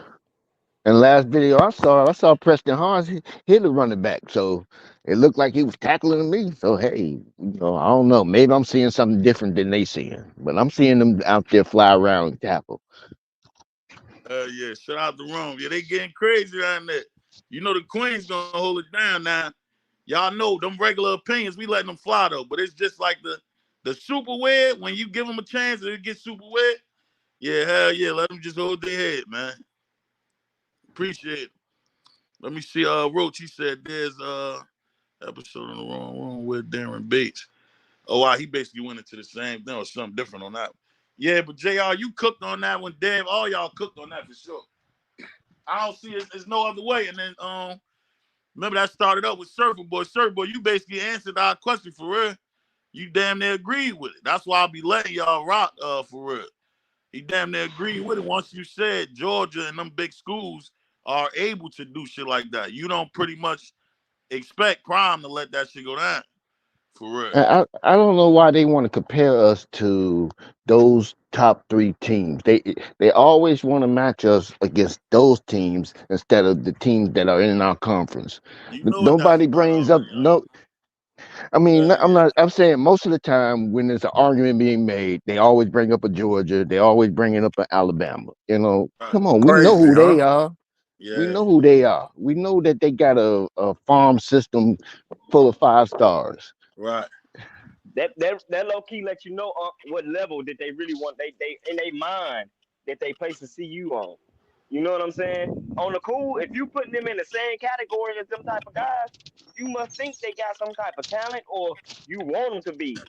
F: and last video I saw Preston Harns hit the running back, so it looked like he was tackling me. So hey, I don't know. Maybe I'm seeing something different than they seeing, but I'm seeing them out there fly around and tackle.
A: Yeah, shout out to Rome. Yeah, they getting crazy around there. You know the Queen's gonna hold it down now. Y'all know them regular opinions, we letting them fly though. But it's just like the super weird, when you give them a chance and it gets super weird. Yeah, hell yeah, let them just hold their head, man. Appreciate it. Let me see. Roach, he said there's episode in the wrong room with Darren Bates. Oh wow, he basically went into the same thing or something different on that. Yeah, but JR, you cooked on that one. Dave, all y'all cooked on that for sure. I don't see it. There's no other way. And then remember that started up with Surfer Boy. Surfer Boy, you basically answered our question for real. You damn near agreed with it. That's why I'll be letting y'all rock for real. He damn near agreed with it once you said Georgia and them big schools are able to do shit like that. You don't pretty much expect Prime to let that shit go down. For real.
F: I don't know why they want to compare us to those top 3 teams. They always want to match us against those teams instead of the teams that are in our conference.
A: You know what that's
F: Nobody
A: about
F: brings up
A: already,
F: no. I mean,
A: huh?
F: I'm
A: Yeah.
F: not. I'm saying most of the time when there's an argument being made, they always bring up a Georgia. They always bring it up an Alabama.
A: Right.
F: Come on, we know
J: Crazy,
F: who
J: huh?
F: they are. We
A: Yeah.
F: know who they are. We know that they got a farm system full of 5 stars.
A: Right.
B: That low key let you know what level that they really want. They in their mind that they place to see you on. You know what I'm saying? On the cool, if you putting them in the same category as them type of guys, you must think they got some type of talent, or you want them to be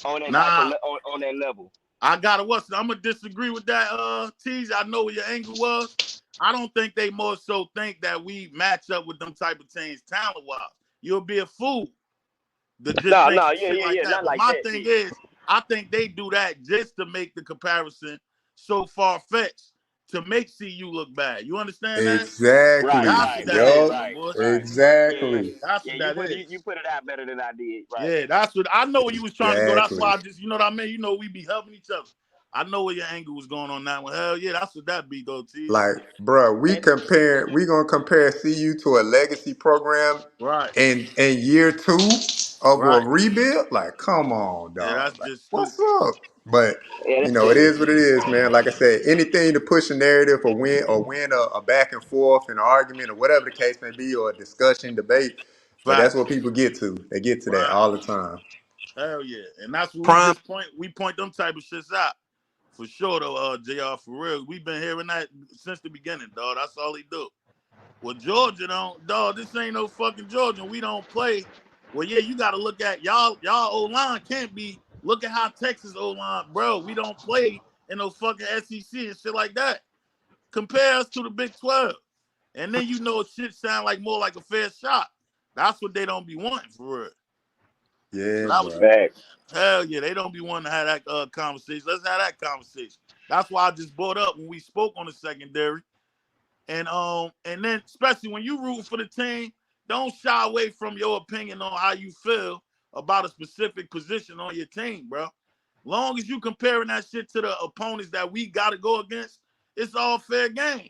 B: on that type of
A: Nah,
B: on that level.
A: I gotta what's I'm gonna disagree with that, Tease. I know what your angle was. I don't think they more so think that we match up with them type of teams talent wise. you'll be a fool to just
B: No,
A: make
B: no,
A: some
B: yeah,
A: shit
B: yeah,
A: like
B: yeah,
A: that.
B: not
A: But
B: like
A: my
B: that.
A: thing
B: Yeah.
A: is, I think they do that just to make the comparison so far-fetched to make CU look bad. You understand that?
B: Right,
J: Exactly.
A: That's
B: right,
A: what that
B: right,
A: is,
J: Yup.
A: my
B: right,
A: boy.
B: right. Yeah,
J: Exactly.
A: That's
B: yeah.
A: what
B: You
A: that
B: put
A: is.
B: you put it out better than I did. Right.
A: Yeah, that's what I know where you was trying to go. That's why
J: Exactly.
A: I just, you know what I mean? You know, we be helping each other. I know where your angle was going on that one. Hell yeah, that's what that be though, T.
J: Like, bro,
B: And
J: we gonna compare CU to a legacy program
A: Right,
J: in year 2 of a
A: right.
J: rebuild. Like, come on,
A: Yeah,
J: dog.
A: that's
J: Like,
A: just
J: what's
A: stupid.
J: up? But
B: yeah,
J: it is what it is, man. Like I said, anything to push a narrative or win a back and forth, an argument, or whatever the case may be, or a discussion, debate. But that's what
A: Facts.
J: people get to. They get to that
A: Right.
J: all the time.
A: Hell yeah. And that's what we
J: Prime.
A: just point them type of shits out. For sure though, JR, for real. We've been hearing that since the beginning, dog. That's all he do. Well, Georgia don't, dog, this ain't no fucking Georgia. We don't play. Well, yeah, you gotta look at y'all O-line can't be look at how Texas O-line, bro. We don't play in no fucking SEC and shit like that. Compare us to the Big 12. And then you know shit sound like more like a fair shot. That's what they don't be wanting for real. So
J: Yeah,
A: that was
J: bro.
B: facts.
A: hell yeah, they don't be wanting to have that conversation. Let's have that conversation. That's why I just brought up when we spoke on the secondary. And then especially when you root for the team, don't shy away from your opinion on how you feel about a specific position on your team, bro. Long as you comparing that shit to the opponents that we gotta go against, it's all fair game.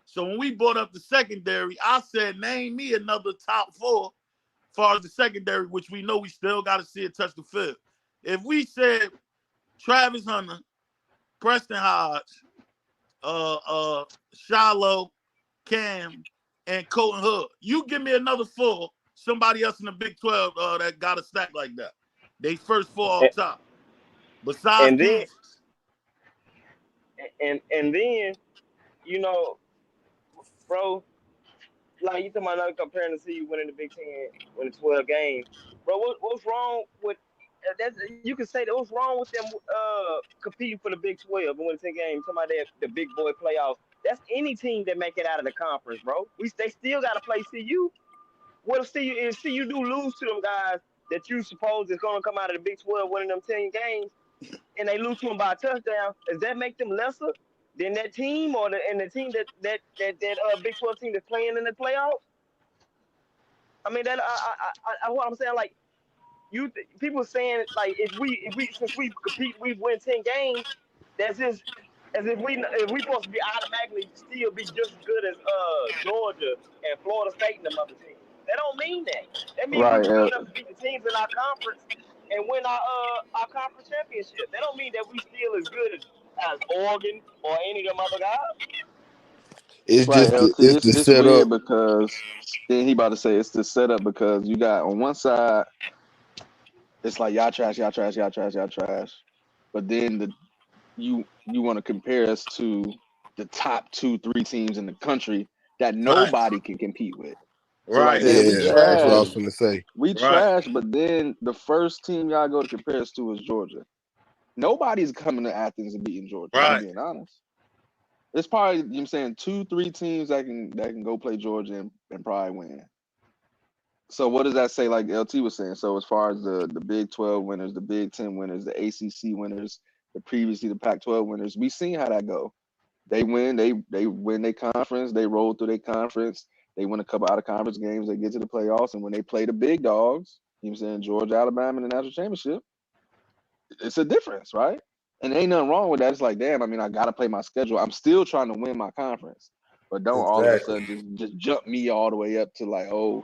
A: So when we brought up the secondary, I said, name me another top 4 as far as the secondary, which we know we still got to see it touch the field. If we said Travis Hunter, Preston Hodge, Shiloh, Cam, and Colton Hood, you give me another 4, somebody else in the Big 12 that got a stack like that. They first 4 off top, besides
B: And then
A: Kansas.
B: and then you know, bro, like you talking about not comparing to see you winning the Big Ten, winning 12 games, bro. What's wrong with that's you can say that what's wrong with them competing for the Big 12 and winning 10 games? Somebody that the big boy playoffs. That's any team that make it out of the conference, bro. They still got to play CU. What if CU do lose to them guys that you suppose is going to come out of the Big 12 winning them 10 games, and they lose to them by a touchdown? Does that make them lesser than that team or the team that Big 12 team that's playing in the playoffs? I mean, what I'm saying, like people saying like if we since we compete we win 10 games, that's just as if we supposed to be automatically still be just as good as Georgia and Florida State and them other teams. That don't mean that. That means we
K: Right.
B: good enough to beat the teams in our conference and win our conference championship. That don't mean that we still as good as Oregon or any of them other guys.
I: It's
K: Right,
I: just
K: LT.
I: it's the
K: It's
I: setup.
K: weird because then he about to say it's the setup because you got on one side it's like y'all trash, y'all trash, y'all trash, y'all trash, but then you want to compare us to the top 2-3 teams in the country that
A: Right,
K: nobody can compete with. So like,
A: right,
K: damn, we
I: Yeah, that's what I was
K: trash,
J: Exactly.
I: gonna say.
A: right,
K: but then the first team y'all go to compare us to is Georgia. Nobody's coming to Athens and beating Georgia, if I'm
A: right.
K: being honest. It's probably, you know what I'm saying, 2-3 teams that can go play Georgia and probably win. So what does that say? Like LT was saying. So as far as the Big 12 winners, the Big 10 winners, the ACC winners, the Pac-12 winners, we seen how that go. They win, they win their conference, they roll through their conference, they win a couple out of conference games, they get to the playoffs, and when they play the big dogs, you know what I'm saying, Georgia, Alabama in the national championship, it's a difference, right? And ain't nothing wrong with that. It's like, damn, I mean, I gotta play my schedule. I'm still trying to win my conference. But don't all of a
J: Exactly.
K: sudden just jump me all the way up to like, oh,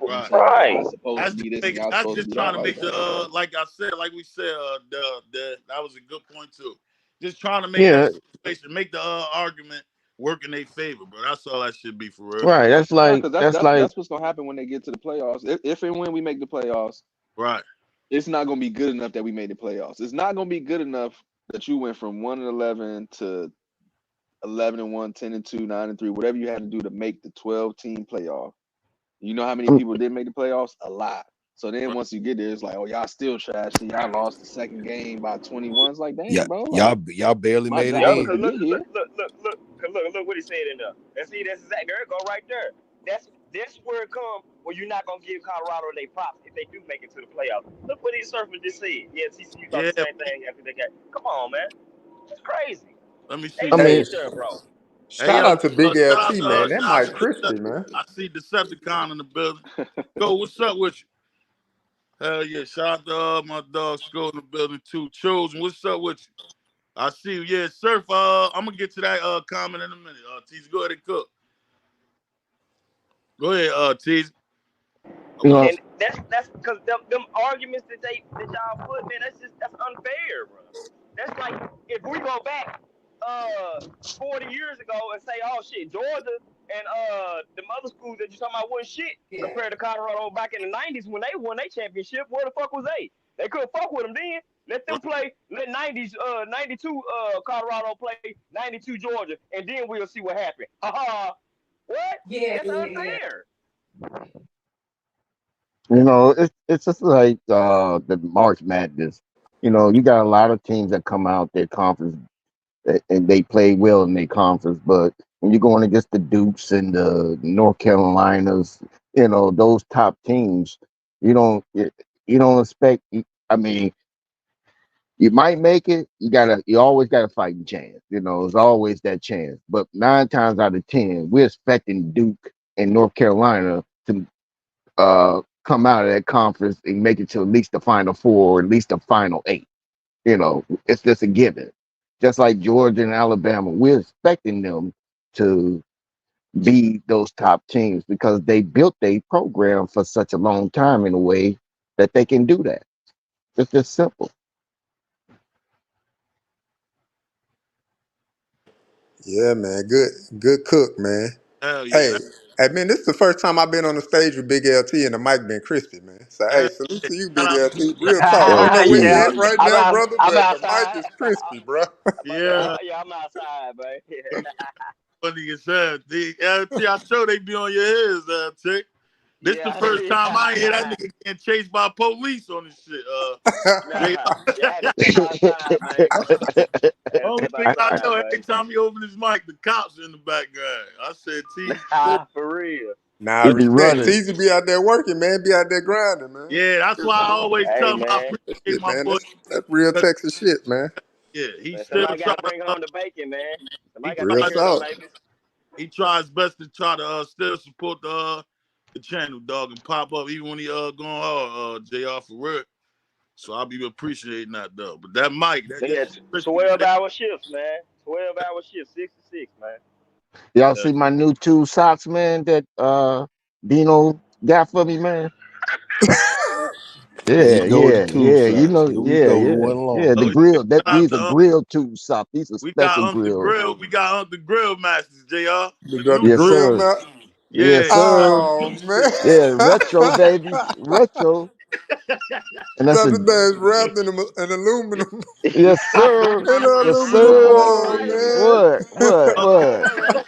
K: you know what I'm
A: Right.
K: saying,
B: Right.
K: y'all supposed to be this and y'all
A: That's
K: supposed to
A: just
K: be
A: trying
K: that.
A: to
K: Like,
A: make the
K: damn, bro.
A: like I said, like we said, that was a good point too. Just trying to make that
C: Yeah,
A: situation, make the argument work in their favor, bro. That's all that should be for real.
C: right.
K: No, because that's what's gonna happen when they get to the playoffs. If and when we make the playoffs,
A: Right.
K: it's not gonna be good enough that we made the playoffs. It's not gonna be good enough that you went from 1-11 to 11-1, 10-2, 9-3, whatever you had to do to make the 12-team playoff. You know how many people didn't make the playoffs? A lot. So then
A: Right.
K: once you get there, it's like, oh, y'all still trash. See, y'all lost the second game by 21. It's like,
I: Yeah,
K: damn, bro. Like,
I: y'all barely
K: my
I: made it
K: job
B: Yo,
K: was
I: in.
K: to
B: cause
K: get here.
B: look what he said in there. And see, that's exactly there. It go right there. That's where it comes where you're not gonna give Colorado their props if they do make it to the playoffs. Look what these surfers just said. Yeah, TCU thought the same thing after they got. Come on, man, it's crazy.
A: Let me
B: They
A: see.
F: I
A: Hey,
F: mean,
B: stayed there, bro.
A: hey,
J: Shout out to Big
A: shout
J: LT,
A: out,
J: man. That
A: shout out
J: mic
A: to
J: crispy, man.
A: I see Decepticon in the building. Go, what's up with you? Hell yeah, shout out to my dog Skull in the building too. Chosen, what's up with you? I see you. Yeah, Surf. I'm gonna get to that comment in a minute. Tease, go ahead and cook. Go ahead, Tease.
F: you know,
B: And that's because them arguments that y'all put, man, that's unfair, bro. That's like if we go back 40 years ago and say, oh shit, Georgia and the other schools that you talking about wasn't shit compared to Colorado back in the 90s when they won their championship. Where the fuck was they? They couldn't fuck with them then. Let them play. Let 92 Colorado play 92 Georgia, and then we'll see what happened. What? That's unfair.
F: it's just like the March Madness. You got a lot of teams that come out their conference and they play well in their conference, but when you're going against the Dukes and the North Carolinas, those top teams, you don't expect. I mean, you might make it. You always got a fighting chance. There's always that chance. But 9 times out of 10, we're expecting Duke and North Carolina to come out of that conference and make it to at least the Final Four or at least the Final 8. It's just a given. Just like Georgia and Alabama, we're expecting them to be those top teams because they built their program for such a long time in a way that they can do that. It's just simple.
J: Yeah, man. Good cook, man.
A: Hell yeah.
J: Hey, hey, man, this is the first time I've been on the stage with Big LT and the mic been crispy, man. So, hey,
A: Hell
J: salute
A: yeah.
J: to you,
A: Shout
J: Big
A: out to
J: LT.
A: that.
J: Real talk. I don't know where you
B: Yeah,
J: at right
B: I'm
J: now,
B: out.
J: brother,
B: I'm
J: but the mic
B: outside.
J: is crispy, bro.
A: Yeah.
B: Yeah, I'm outside, man.
A: Funny as hell. LT, I sure they be on your heads, LT. This the
B: Yeah,
A: first time I ain't hear that
B: yeah.
A: nigga getting chased by police on this shit. They,
B: Nah, yeah, I had to step outside, man. I had to
A: only
B: step
A: thing I
B: outside,
A: know, every
B: man.
A: time he opened his mic, the cops in the background. I said, T.
B: For real.
J: Nah,
F: It be
J: respect.
F: running.
J: Teasy be out there working, man. Be out there grinding, man.
A: Yeah, that's why I always
B: Hey,
A: tell him I
B: man.
A: appreciate
J: Shit,
A: my
J: man.
A: boy.
J: That's real
A: 'Cause,
J: Texas shit, man.
A: yeah, he
B: Man,
A: still
B: somebody got
A: try
B: to bring home the bacon, man.
A: he
B: Somebody got to
J: Real
B: take
A: tries
B: care of them
J: talk.
B: babies.
A: he tries best to try to still support the channel, dog, and pop up even when he going hard, JR for real. So I'll be appreciating that though. But that mic, that
B: They
A: yeah,
B: had
A: crispy
B: 12-hour shifts, man. 12-hour shifts, 6 to 6, man.
F: Y'all
A: today.
F: see my new 2 socks, man, that Dino got for me, man?
I: There you
F: Yeah,
I: go with the
F: yeah,
I: tube
F: yeah.
I: socks. Here we
F: Yeah,
I: go with
F: yeah,
I: one
F: yeah. The
A: Oh
I: longer.
A: yeah,
F: grill. That
A: shout out
F: these
A: to
F: are grill 2 socks. These are
A: we got
F: special
A: the
F: grills.
A: grill. We got the grill masters, JR.
J: You
A: The
J: got
A: new
J: the
F: Yes,
A: grill.
J: grill
F: sir.
J: now?
F: Yes,
A: Yeah,
F: sir.
J: Oh, man.
A: shit.
F: Yeah, retro, baby. Retro. And that's
J: So
F: a
J: the thing's wrapped in aluminum.
F: yes, sir.
J: In
F: Yes,
J: aluminum
F: sir.
J: foil,
B: Right.
J: man.
F: What?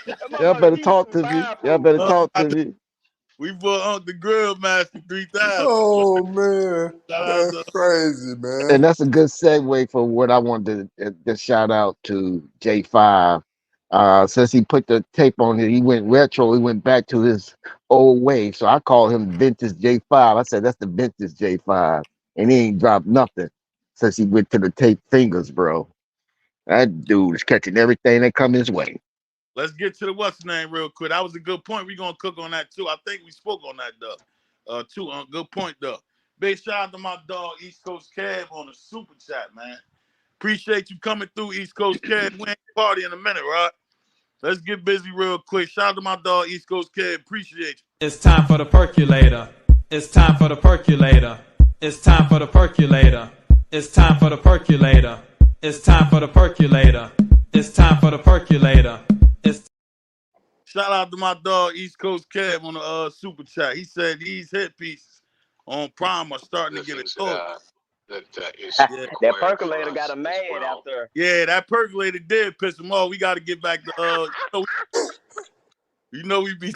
B: That
F: Y'all
B: motherfucker
F: better
B: heated
F: talk
B: from
F: to me. Y'all
B: fireproof.
F: better talk to me.
A: we bought the grill master 3000.
J: Oh, man.
A: Shout out
J: That's
A: to
J: crazy,
F: And
J: man.
F: that's a good segue for what I wanted to shout out to J5. Since he put the tape on it, he went retro. He went back to his old way. So I call him Vintage J5. I said that's the Vintage J5, and he ain't dropped nothing since he went to the tape fingers, bro. That dude is catching everything that come his way.
A: let's get to the what's the name real quick. That was a good point. We're gonna cook on that too. I think we spoke on that though. Too good point though. Big shout out to my dog East Coast Cab on the super chat, man. Appreciate you coming through East Coast Cab. We ain't party in a minute, right? Let's get busy real quick. Shout out to my dog East Coast Cab. Appreciate you.
L: It's time for the percolator. It's time for the percolator. It's time for the percolator. It's time for the percolator. It's time for the percolator. It's time for the percolator. It's
A: Shout out to my dog East Coast Cab on the super chat. He said these hit pieces on Prime are starting to get it. Oh,
M: that is
A: yeah.
B: That
M: required for
B: percolator got
M: us
B: a
M: as
B: mad out
M: well.
B: there.
A: Yeah, that percolator did piss him off. We got to get back to we be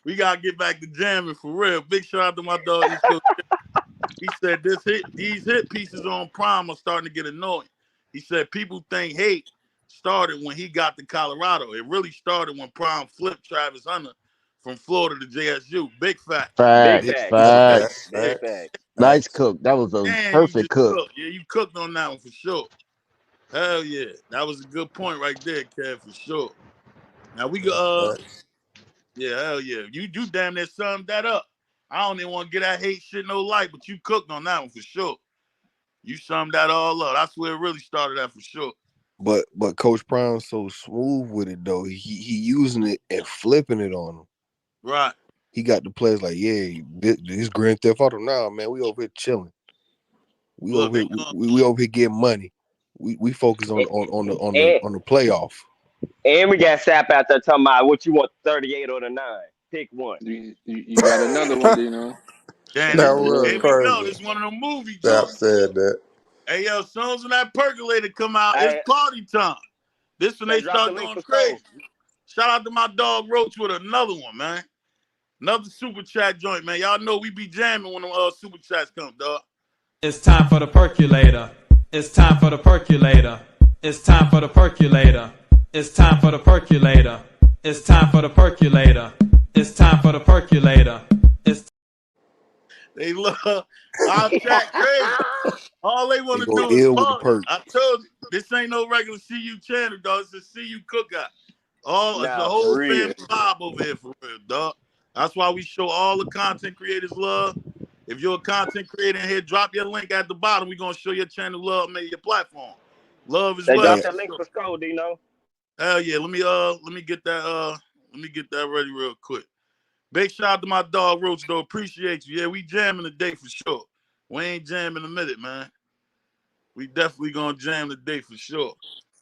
A: we gotta get back to jamming for real. Big shout out to my dog East Coast. He said these hit pieces on Prime are starting to get annoying. He said people think hate started when he got to Colorado. It really started when Prime flipped Travis Hunter from Florida to JSU. Big facts.
B: Big
F: Facts,
B: facts.
F: facts.
B: Big facts.
F: Nice cook. That was a
A: And you
F: perfect
A: just
F: cook.
A: cooked. Yeah, you cooked on that one for sure. Hell yeah. That was a good point right there, Kev, for sure. Now we go yeah, hell yeah. You damn near summed that up. I don't even want to get that hate shit no light, but you cooked on that one for sure. You summed that all up. That's where it really started at for sure.
I: But Coach Brown's so smooth with it though. He using it and flipping it on them.
A: Right.
I: He got the players like, yeah, this Grand Theft Auto. Nah, man, we over here chilling. We
A: Look,
I: over here, we over here getting money. We focus on the playoff.
B: And we got Sap out there talking about what you want, 38 or the 9. Pick one.
K: You got another one, Dino.
A: Damn,
J: That
A: here
J: was
A: we go.
J: crazy.
A: This one of them movie
J: Sap
A: joints.
J: said that.
A: Hey, yo, as soon as that percolator come out,
B: Hey,
A: it's party time. This when they
B: drop the
A: start
B: link
A: going
B: for
A: crazy.
B: Stove.
A: Shout out to my dog Roach with another one, man. Another super chat joint, man. Y'all know we be jamming when the super chats come, dog.
L: It's time for the percolator. It's time for the percolator. It's time for the percolator. It's time for the percolator. It's time for the percolator. It's time for the percolator.
A: They love our chat crazy. All they want to
I: go
A: do is
I: ill with the
A: party.
I: perk.
A: I told you, this ain't no regular CU channel, dog. It's a CU cookout. It's a
B: Nah,
A: whole
B: for real.
A: family vibe over here for real, dog. That's why we show all the content creators love. If you're a content creator in here, drop your link at the bottom. We're gonna show your channel love, maybe your platform. Love as
B: They
A: well.
B: dropped that link for Stove, Dino.
A: Hell yeah. Let me get that ready real quick. Big shout out to my dog Roach, though. Appreciate you. Yeah, we jamming today for sure. We ain't jamming a minute, man. We definitely gonna jam today for sure.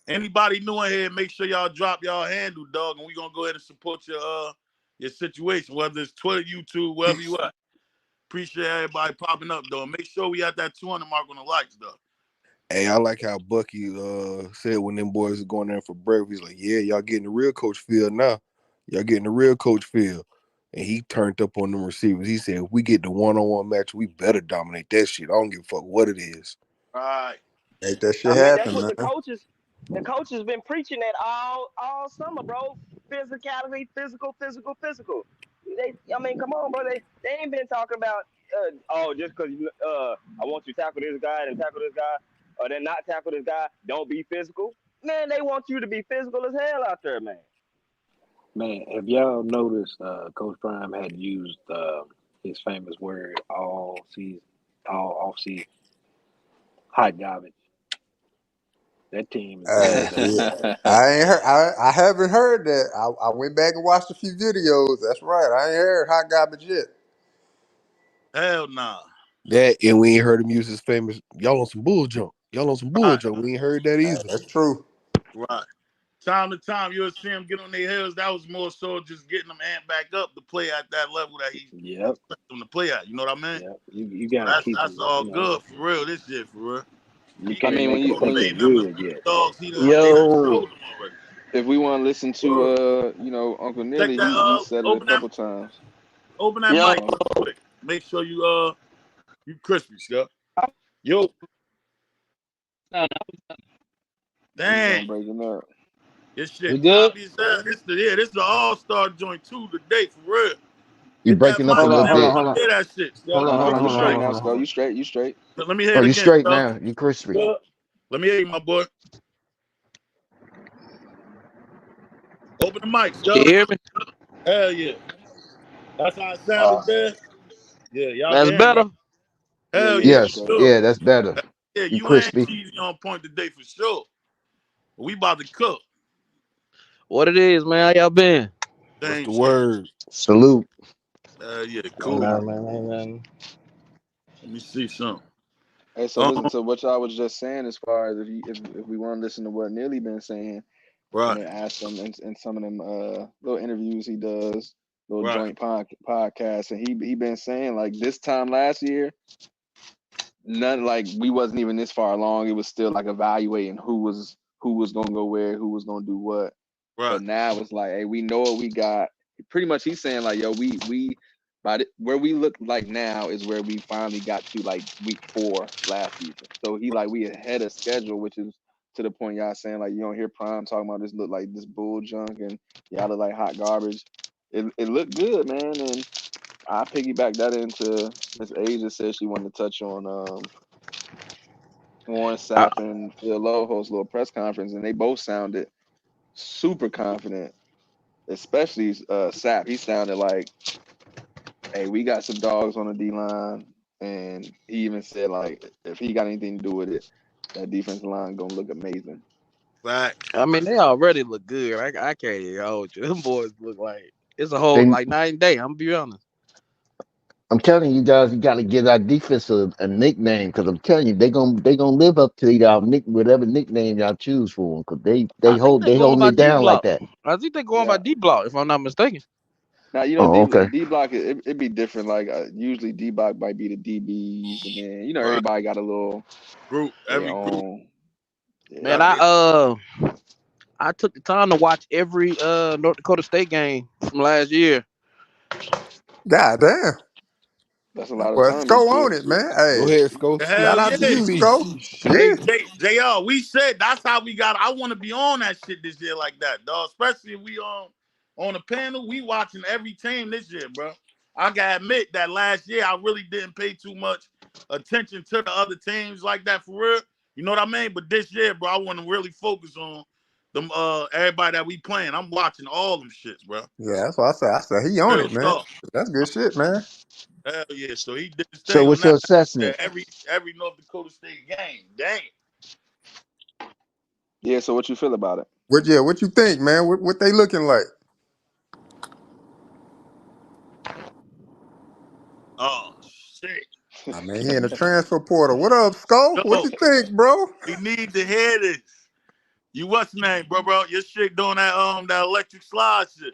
A: Anybody new in here, make sure y'all drop y'all handle, dog, and we gonna go ahead and support your situation, whether it's Twitter, YouTube, wherever you at. Appreciate everybody popping up, though. Make sure we at that 200 mark on the likes, though.
I: Hey, I like how Bucky said when them boys are going there for breakfast. He's like, yeah, y'all getting the real coach feel now. Y'all getting the real coach feel. And he turned up on them receivers. He said, if we get the one-on-one match, we better dominate that shit. I don't give a fuck what it is.
A: All right.
J: Make that shit
B: I mean, that's
J: happen,
B: what
J: man.
B: the coaches been preaching that all summer, bro. Physicality, physical. I mean, come on, bro. They ain't been talking about just because I want you to tackle this guy and tackle this guy, or then not tackle this guy. Don't be physical, man. They want you to be physical as hell out there, man.
G: Man, have y'all noticed Coach Prime had used his famous word all off season? Hot garbage. That team is bad though.
J: Yeah. I ain't heard. I haven't heard that. I went back and watched a few videos. That's right. I ain't heard hot garbage yet.
A: Hell nah.
I: That, and we ain't heard him use his famous, y'all on some bull jump. Y'all on some bull jump. We ain't heard that either.
J: That's true.
A: Right. Time to time, you'll see them get on their heels. That was more so just getting them amped back up to play at that level that he expects them to play at. You know what I mean?
G: Yep. You gotta
A: That's
G: keep them.
A: all good for real. This shit for real.
G: You
K: I
G: can't
K: mean,
G: make them think they
A: Made numbers
G: good
A: with
G: yet.
A: the dogs. They done
C: Yo,
A: showed them already.
K: if we want to listen to Uncle
A: Check
K: Nearly,
A: that.
K: he said it a
A: Open that.
K: couple times.
A: Open that
C: yo,
A: mic real quick. Make sure you crispy, Scott. Yo, dang,
K: Breaking up.
A: this
C: we
A: shit
C: good?
A: choppy as hell. This the all-star joint too today for real.
F: You
A: Get that
F: breaking up a
A: mic,
C: Hold
F: little
C: on,
A: man.
C: hold
A: We
C: on,
F: bit.
C: hold
A: want
C: on,
A: to hear that shit, Scott.
C: hold on, hold on,
K: You
C: hold on,
K: straight
C: hold
K: now,
C: on, hold
K: Skull.
C: on.
K: You straight. You straight.
A: Let me hear
F: Oh,
A: it
F: you
A: again,
F: straight
A: Scott.
F: now? You crispy?
A: Let me hear you, my boy. Open the mic,
C: Can you
A: Scott.
C: hear me?
A: Hell yeah. That's how it sounded there. Yeah, y'all can
C: That's
A: hear me, right?
C: better.
A: Hell
K: Yeah,
A: yeah,
K: you
A: for
F: Yes.
K: straight.
A: sure.
F: Yeah, that's better.
A: Yeah,
F: You
A: you and
F: crispy?
A: Cheesy on point today for sure. We about to cook.
C: What it is, man? How y'all been?
I: What's
A: Same
I: the
A: shit.
I: word?
F: Salute.
A: Yeah,
C: Ain't
A: cool.
C: nothing, man. Ain't nothing.
A: Let me see something.
K: Hey, so listen to what y'all was just saying as far as if we want to listen to what Nearly been saying
A: Right,
K: and ask him in some of them little interviews he does, little
A: right,
K: joint podcasts, and he been saying like this time last year, none like we wasn't even this far along. It was still like evaluating who was gonna go where, who was gonna do what.
A: right,
K: But now it's like, hey, we know what we got. Pretty much, he's saying like, yo, we where we look like now is where we finally got to like week 4 last season. So we ahead of schedule, which is to the point y'all saying like you don't hear Prime talking about this look like this bull junk and y'all look like hot garbage. it looked good, man. And I piggyback that into Miss Asia said she wanted to touch on Warren
C: I,
K: Sapp and Phil Loho's little press conference, and they both sounded super confident, especially Sapp. He sounded like, "Hey, we got some dogs on the D line," and he even said like, if he got anything to do with it, that defensive line gonna look amazing.
A: Facts.
C: I mean, they already look good. I can't even hold you. Them boys look like it's a whole
F: They,
C: like night and day. I'm gonna be honest.
F: I'm telling you guys, you got to give our defense a nickname because I'm telling you, they gonna live up to y'all whatever nickname y'all choose for them because
C: I think they're
F: they
C: going
F: holding
C: by
F: it
C: D
F: down like
C: block.
F: that.
C: I think they're going by
K: Yeah.
C: D block, if I'm not mistaken.
K: Now
F: Oh, okay.
K: D block it be different. Like usually D block might be the DBs, and then
A: Right.
K: everybody got a little
A: Group.
K: their
A: Every group.
K: own.
C: Man,
K: Yeah,
C: I took the time to watch every North Dakota State game from last year.
J: God damn.
K: that's a lot of
J: Well,
K: time
J: Sco
K: into
J: on
K: it.
J: it, man.
I: Go
J: Hey,
I: ahead, Sco.
J: shout
A: Hell
J: out to
A: yeah.
J: you,
I: Speak.
J: Sco.
A: Hey,
J: Shit.
A: JR, we said that's how we got. I want to be on that shit this year like that, dog. Especially if we on the panel. We watching every team this year, bro. I gotta admit that last year I really didn't pay too much attention to the other teams like that for real. You know what I mean? But this year, bro, I want to really focus on them. Everybody that we playing. I'm watching all them shits, bro.
J: Yeah, that's what I said. I said he on
A: Real
J: it, man.
A: stuff.
J: That's good shit, man.
A: Hell yeah. So he did his
F: So,
A: thing on
F: what's your
A: that. Yeah,
F: assessment?
A: every North Dakota State game. Dang.
K: Yeah. So what you feel about it?
J: What you think, man? What they looking like?
A: Oh shit.
J: I mean, he in the transfer portal. What up, Sco? What
A: Yo,
J: you think, bro?
A: we need to hear this. You what's the name, bro? Your shit doing that electric slide shit.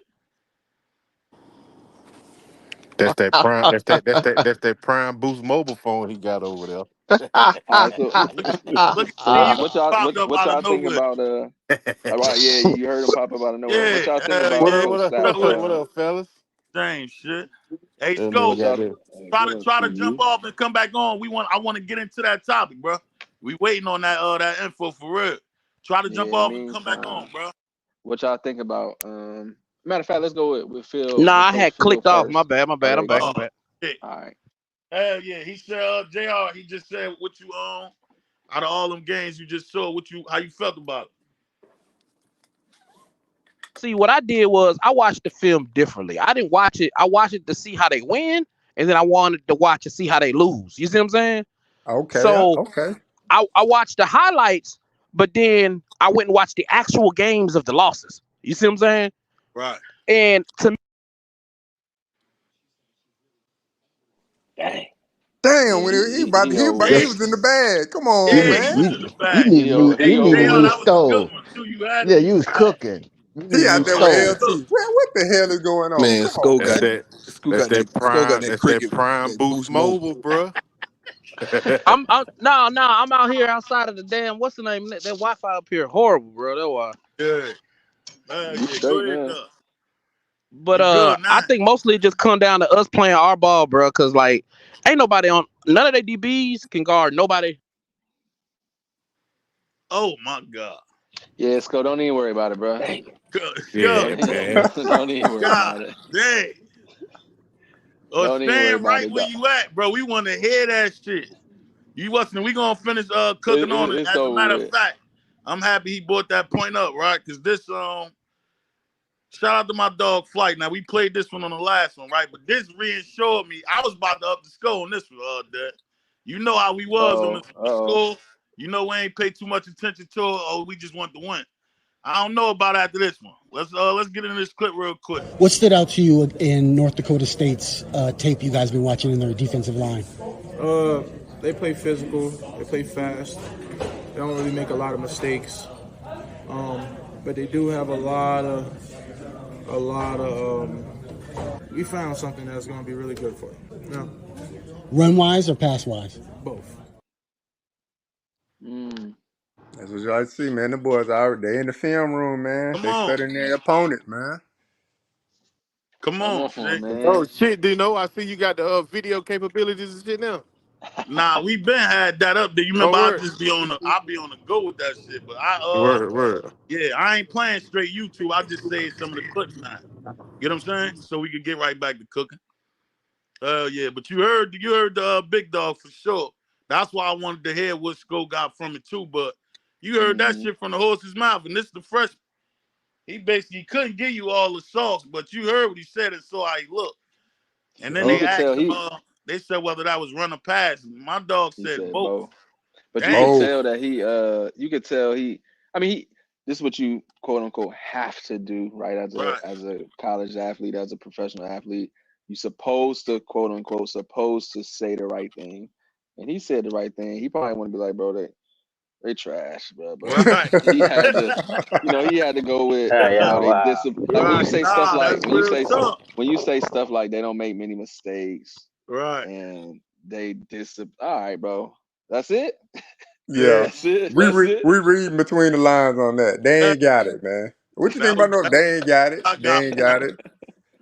E: That's that prime boost mobile phone he got over there.
K: All right. So
A: Look at
K: so
A: you
K: what y'all
A: popped up
K: what
A: out of
K: y'all think
A: nowhere.
K: about all right, yeah, you heard him pop up out of nowhere. What
A: Yeah,
K: y'all think
A: hell
K: about
A: yeah.
E: What
K: Coach
E: up?
K: Sapp?
E: What up, fellas?
A: Same shit. Hey,
E: That man
A: Scope,
K: What
E: got
K: y'all
E: this.
A: try to jump off and come back on. I want to get into that topic, bro. We waiting on that info for real. Try to
K: yeah,
A: jump
K: in the
A: off and come back
K: meantime,
A: on, bro.
K: what y'all think about matter of fact, let's go with Phil
C: Nah,
K: with
C: I
K: Coach
C: had
K: Phil
C: clicked off. My
K: first.
C: bad.
K: Oh, there
C: I'm
K: you
C: back.
K: go.
C: I'm
A: Oh
C: back.
A: shit.
K: All right.
A: Hell yeah. He said, JR, he just said what you out of all them games you just saw, how you felt about it.
C: See, what I did was I watched the film differently. I didn't watch it. I watched it to see how they win, and then I wanted to watch and see how they lose. You see what I'm saying?
J: Okay,
C: So
J: okay.
C: I watched the highlights, but then I went and watched the actual games of the losses. You see what I'm saying?
A: Right.
C: And to me,
K: Dang.
J: Damn,
K: Yeah,
J: when he
A: Hey,
J: was in the bag. Come on,
A: yeah,
F: You
A: he
J: man.
A: was
F: you
A: in the
F: you
A: bag.
F: need to mute
A: Hey,
F: you need to
A: JR,
F: mute
A: that was a good
F: stove.
A: one too. You had to
F: Yeah, you
A: mute
F: was
A: that.
F: cooking. You need
J: He
F: to
J: out
F: mute
J: there
A: That was
J: with
F: stove.
A: good.
J: LT. What the hell is going on?
I: Man,
J: Come on,
E: That's
J: man.
E: that. That's that
I: Sco got
E: prime.
I: that
E: That's that
I: cricket,
E: prime
I: that
E: boost
I: boost mobile.
E: mobile, bro.
C: I'm no, I'm out here outside of the damn what's the name? That Wi-Fi up here horrible, bro. That why.
A: Yeah.
K: you
A: Yeah. Go
K: straight
A: ahead,
K: now.
A: Doug.
C: But
A: You good
C: I
A: now?
C: think mostly it just come down to us playing our ball, bro. Cause like ain't nobody on none of the DBs can guard nobody.
A: Oh my God.
K: Yeah, Sco, don't even worry about it, bro.
A: Go.
E: Yeah, man.
K: Don't even worry
A: God.
K: about it.
A: Dang. Or
K: Don't even worry
A: stand
K: about
A: right
K: it.
A: where you at, bro. We want to hear that shit. You wasn't. We gonna finish cooking on it.
K: It's
A: As a
K: over
A: matter of
K: with.
A: fact, I'm happy he brought that point up, right? Because this shout out to my dog Flight. Now we played this one on the last one, right? But this reassured me. I was about to up the score on this one, Dad. You know how we was on the score. You know we ain't pay too much attention to it. Oh, we just want to win. I don't know about after this one. Let's get into this clip real quick.
M: What stood out to you in North Dakota State's tape you guys been watching in their defensive line?
N: They play physical. They play fast. They don't really make a lot of mistakes. But they do have a lot of. We found something that's going to be really good for them. Yeah.
M: Run wise or pass wise?
N: Both.
J: That's what y'all see, man. The boys they in the film room, man.
A: Come
J: They
A: on.
J: studying their opponent, man.
A: Come
K: Come
A: on,
K: on,
A: shit.
E: Oh
K: man.
E: shit, Dino! I see you got the video capabilities and shit now.
A: Nah, we been had that up there. You remember
E: Oh,
A: I
E: word.
A: just be on the go with that shit. But
E: Word.
A: yeah, I ain't playing straight YouTube. I just say some of the clips now. Get what I'm saying? So we could get right back to cooking. Yeah, but you heard the big dog for sure. That's why I wanted to hear what Sko got from it too. But you heard that shit from the horse's mouth, and this is the freshman. He basically couldn't give you all the sauce, but you heard what he said and saw how he looked. And then
K: You
A: they
K: could tell
A: asked him,
K: he
A: they said whether that was run or pass. My dog said
K: said
A: both.
K: both. But you could
A: Damn.
K: tell that you could tell I mean this is what you quote unquote have to do, right? As a college athlete, as a professional athlete, you're supposed to quote unquote supposed to say the right thing. And he said the right thing. He probably want to be like, bro, they trash, bro. But
A: Right.
K: he had to, he had to go with, they discipline. Like when you
A: Right.
K: say stuff
A: Nah,
K: like
A: that's real talk.
K: when you say stuff like they don't make many mistakes,
A: Right.
K: and they discipline. All right, bro. That's it.
J: Yeah,
K: That's it.
J: we
K: That's it.
J: reading between the lines on that. They ain't got it, man. What you think about no? They ain't got it.
A: I
J: They
A: got
J: ain't
A: for
J: got
A: him.
J: it.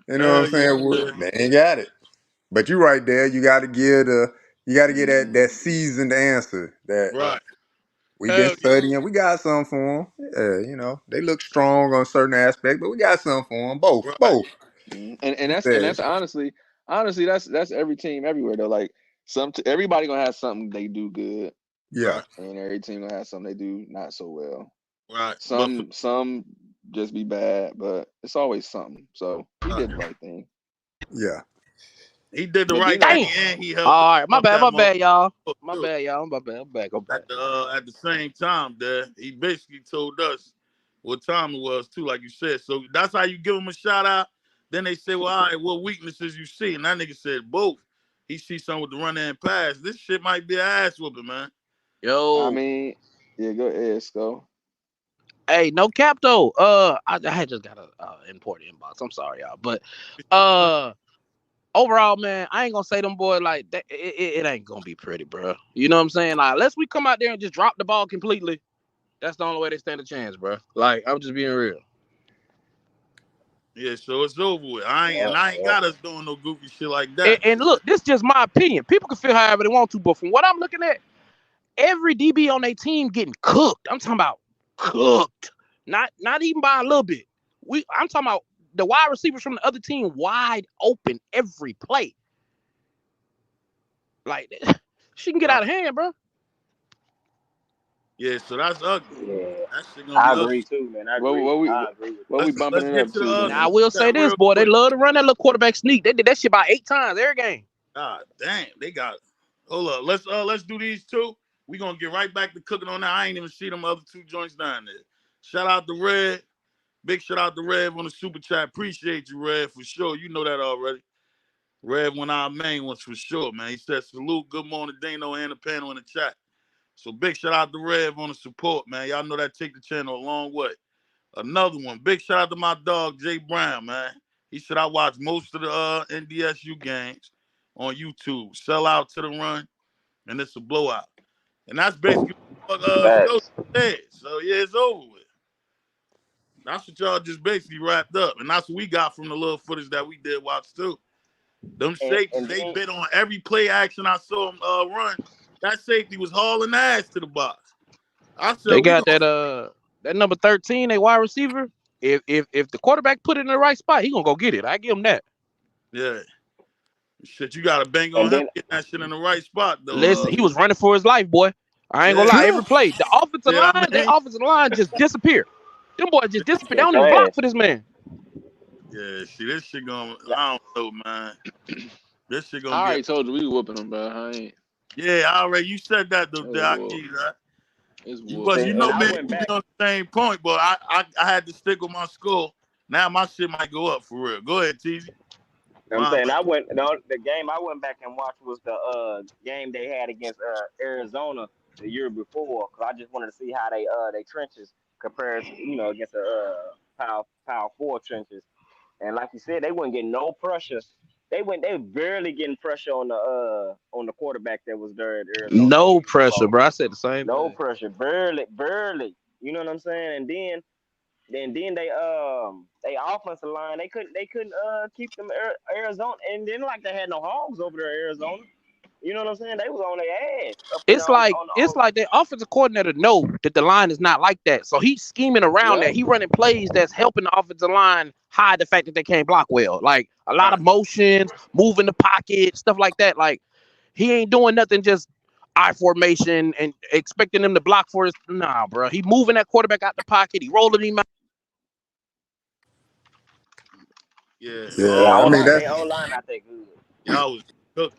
J: You know what I'm
A: Hell
J: saying?
A: yeah.
J: They ain't got it. But you right there. You got to give that seasoned answer that
A: Right.
J: we been
A: Hell yeah.
J: studying. We got something for them. Yeah, they look strong on certain aspects, but we got something for them. Both,
A: Right.
J: both.
K: And that's honestly that's every team everywhere though. Like everybody gonna have something they do good,
J: Yeah,
A: Right.
K: and every team gonna have something they do not so well.
A: Right. But
K: Some just be bad, but it's always something. So he
A: right.
K: did the right thing.
J: yeah,
A: He did the
K: But
A: right
K: Dino,
A: thing
C: Damn.
A: and he helped
C: All right, my
A: up
C: bad,
A: that
C: my
A: motherfucker
C: bad, y'all. My
A: too.
C: bad, y'all. My bad. I'm back. I'm back.
A: At the same time, there, he basically told us what time it was too, like you said. So that's how you give him a shout out. Then they say, well, all right, what weaknesses you see? And that nigga said both. He sees something with the run and pass. This shit might be an ass whooping, man.
K: I
C: Yo.
K: mean, yeah, go ahead, Sko.
C: Hey, no cap though. I had just got a important inbox. I'm sorry, y'all, but overall, man, I ain't gonna say them boys like that. It ain't gonna be pretty, bro. You know what I'm saying? Like, unless we come out there and just drop the ball completely, that's the only way they stand a chance, bro. Like, I'm just being real.
A: Yeah, so it's over with. I ain't got us doing no goofy shit like
C: And,
A: that.
C: and look, this is just my opinion. People can feel however they want to, but from what I'm looking at, every DB on their team getting cooked. I'm talking about cooked. Not even by a little bit. I'm talking about the wide receivers from the other team wide open every play. Like she can get out of hand, bro.
A: Yeah, so that's ugly.
B: Yeah,
A: That shit gonna be
B: I
A: ugly.
B: agree too, man. I
K: What
B: agree.
K: what we
B: I agree with
K: what
B: that.
K: we bumping
A: Let's
K: it
A: get
K: up
A: to
K: to,
C: Now I
K: man?
C: will say
A: that
C: this,
A: real
C: boy. They
A: quick.
C: love to run that little quarterback sneak. They did that shit about 8 times every game.
A: God damn, they got it. Hold up. Let's do these two. We gonna get right back to cooking on that. I ain't even see them other two joints down there. Shout out to Red. Big shout out to Red on the super chat. Appreciate you, Red, for sure. You know that already. Red one of our main ones for sure, man. He said salute, good morning, Dano, and the panel in the chat. So big shout out to Red on the support, man. Y'all know that take the channel a long way. Another one. Big shout out to my dog, Jay Brown, man. He said I watch most of the NDSU games on YouTube. Sell out to the run, and it's a blowout. And that's basically what Scope
B: Facts.
A: said. So yeah, it's over with. That's what y'all just basically wrapped up. And that's what we got from the little footage that we did watch too. Them safeties,
B: And
A: they
B: then
A: bit on every play action I saw them run. That safety was hauling ass to the box. I said,
C: They
A: we
C: got
A: gonna
C: that number 13, they wide receiver. If the quarterback put it in the right spot, he gonna go get it. I give him that.
A: yeah. Shit, you gotta bang
B: and
A: on him,
B: then
A: get that shit in the right spot though.
C: Listen, he was running for his life, boy. I ain't gonna
A: Yeah,
C: lie. Every play, the offensive
A: yeah,
C: line,
A: I
C: they
A: mean,
C: offensive line just disappear. Them boys just disappear. They
B: they
C: don't even block
B: trash.
C: for this man.
A: yeah, see this shit gonna I don't know, man. This shit gonna
K: I
A: get
K: already told you we whooping them, bro. I ain't.
A: yeah, I already you said that though,
K: It's
A: I
K: whoop.
A: give you that.
K: It's whoop.
A: But
B: See,
A: you
B: and
A: know,
B: I
A: man,
B: went
A: we be
B: back.
A: on the same point, but I had to stick with my score. Now my shit might go up for real. Go ahead, TZ.
B: I'm
A: My
B: saying
A: bad.
B: the game I went back and watched was the game they had against Arizona the year before, because I just wanted to see how they trenches compares, against the power four trenches. And like you said, they weren't getting no pressure. They were barely getting pressure on the quarterback that was there at Arizona the
C: No
B: year
C: pressure,
B: before.
C: bro. I said the same
B: No
C: thing.
B: pressure, barely. You know what I'm saying? And then they offensive line they couldn't keep them Arizona, and then like they had no hogs over there Arizona. You know what I'm saying? They was on their ass up there
C: It's like
B: on
C: the offensive coordinator know that the line is not like that, so he's scheming around that.
B: yeah.
C: He running plays that's helping the offensive line hide the fact that they can't block well, like a lot of motions, moving the pocket, stuff like that. Like he ain't doing nothing just I formation and expecting them to block for his. Nah, bro, he moving that quarterback out the pocket, he rolling him out.
A: Yeah.
J: Yeah,
B: Yeah,
J: I
A: Oh,
J: mean
B: they
J: that's
B: O line not that good.
A: y'all was cooking.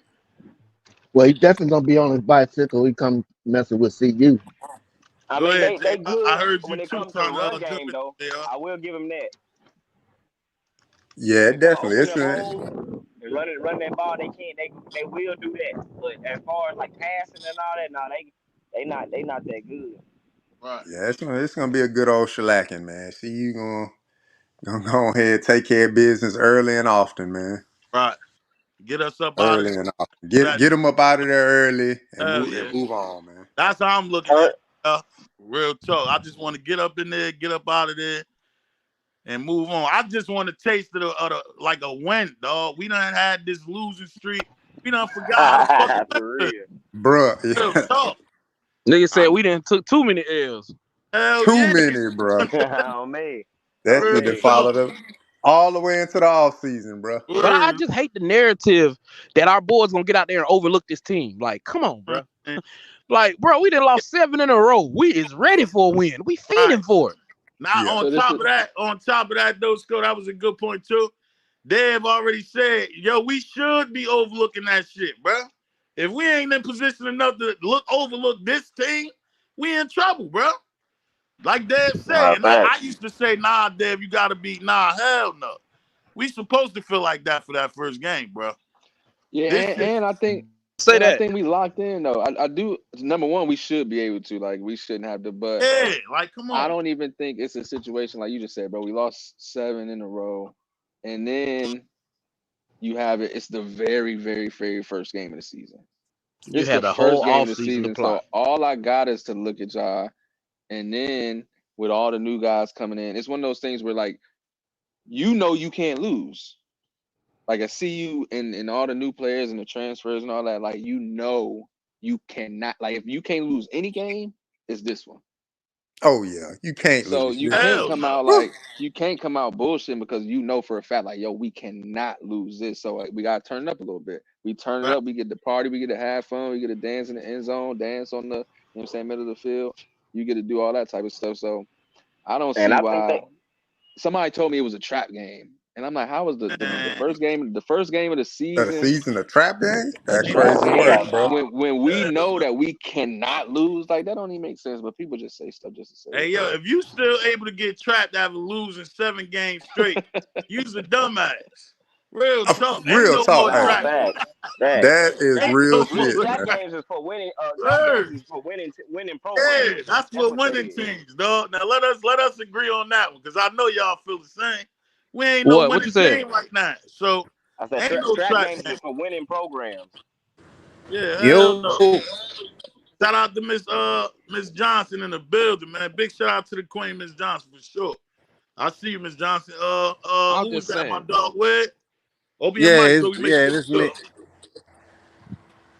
F: Well, he definitely gonna be on his bicycle. He come messing with CU.
B: I
A: Go
B: mean,
A: ahead,
B: they
A: Jay. I
B: good
A: heard you
B: when it
A: too
B: comes to the
A: trying to
B: run
A: jump
B: game
A: in
B: though.
A: there.
B: I will give him that.
J: yeah,
B: When it comes to
J: definitely.
B: opening
J: It's
B: up holes and running that ball, they will do that. But as far as like passing and all that, they not that good.
A: Right.
J: yeah, it's gonna be a good old shellacking, man. See you gonna go ahead, take care of business early and often, man.
A: Right. Get us up out of
J: Early
A: there.
J: and often.
A: That
J: Get them up out of there early
A: hell
J: and
A: yeah.
J: move on, man.
A: That's how I'm looking at it. Real talk. I just want to get up in there, get up out of there, and move on. I just want to taste of the like a win, dog. We done had this losing streak. We done forgot how to fucking
B: For
A: win.
B: real.
J: Bruh,
A: Real
J: yeah.
A: talk.
C: Nigga said
A: I'm
C: we didn't took too many L's.
A: hell
J: Too
A: yeah.
J: many, bruh.
B: Oh man.
J: That
B: Oh
A: Real
J: shit that
B: man.
J: followed
A: talk.
J: up all the way into the off season, bruh.
C: But I
A: Word.
C: just hate the narrative that our boys gonna get out there and overlook this team. Like, come on, bro.
A: Man.
C: Like, bro, we done lost 7 in a row. We is ready for a win. We
A: Right.
C: feeding for it.
A: Now
J: Yeah.
K: So
A: on top of that, though, Scott, that was a good point too. Dave already said, yo, we should be overlooking that shit, bro. If we ain't in position enough to overlook this team, we in trouble, bro. Like Dave said, and I
B: Facts.
A: used to say, nah, Dave, you gotta be, nah, hell no. We supposed to feel like that for that first game, bro.
K: yeah,
A: This shit,
C: Say
K: and I
C: that.
K: think we locked in though. I do. Number one, we should be able to, like, we shouldn't have to, but
A: yeah, like come
K: I
A: on.
K: don't even think it's a situation like you just said, bro. We lost 7 in a row, and then you have it. It's the very, very, very first game of the season.
C: You
K: It's the
C: had a whole
K: first game
C: off
K: of the
C: season to
K: season, so
C: plot.
K: all I got is to look at y'all, and then with all the new guys coming in, it's one of those things where, like, you can't lose. Like, I see you and all the new players and the transfers and all that. Like, you cannot. Like, if you can't lose any game, it's this one.
J: Oh yeah. You can't
K: So
J: lose.
K: you
J: Yeah.
K: can't
A: Hell
K: come
A: no.
K: out
J: Whew.
K: like you can't come out bullshitting because you know for a fact, like, yo, we cannot lose this. So, like, we gotta turn it up a little bit. We turn it
A: Right.
K: up, we get the party, we get to have fun, we get to dance in the end zone, dance on the, you know what I'm saying, middle of the field. You get to do all that type of stuff. So I don't
B: And
K: see
B: I think
K: why. Somebody told me it was a trap game. And I'm like, how was the
A: Man,
K: first game of the
J: That a
K: season
J: season, a trap game?
C: A
J: That
C: trap
J: crazy
C: game.
J: work,
B: hell
J: bro.
B: no.
K: when we
A: hell
K: know
A: no.
K: that we cannot lose? Like, that don't even make sense. But people just say stuff just to say
A: Hey,
K: it,
A: yo,
K: bro.
A: if you still able to get trapped after losing 7 games straight, you's a dumbass. Real talk. Ain't
J: Real
A: no
J: talk,
A: more
J: hey.
B: Nah,
A: trap.
B: facts. Facts.
J: That is
A: Ain't
J: real
A: no
B: Really,
J: shit,
A: more
B: trap
J: man.
A: trap.
B: games is for winning. Trap games
A: Word.
B: is for winning
A: Yeah,
B: programs.
A: that's
B: That's
A: what
B: what that
A: winning
B: is.
A: teams, dog. Now let us agree on that one, because I know y'all feel the same. We ain't no
C: What you
A: winning
C: said?
A: team right now. So
B: I said
A: ain't no
B: trap
A: trap
B: games
A: game.
B: is for winning programs.
A: Yeah, hell
I: Yo,
A: no. Shout out to Miss Johnson in the building, man. Big shout out to the Queen, Miss Johnson, for sure. I see you, Miss Johnson.
C: I'm
A: Who was
C: just
A: that? My
C: saying.
A: dog Wed? Open your
I: yeah,
A: mic so we make sure
I: this
A: you
I: me.
A: good.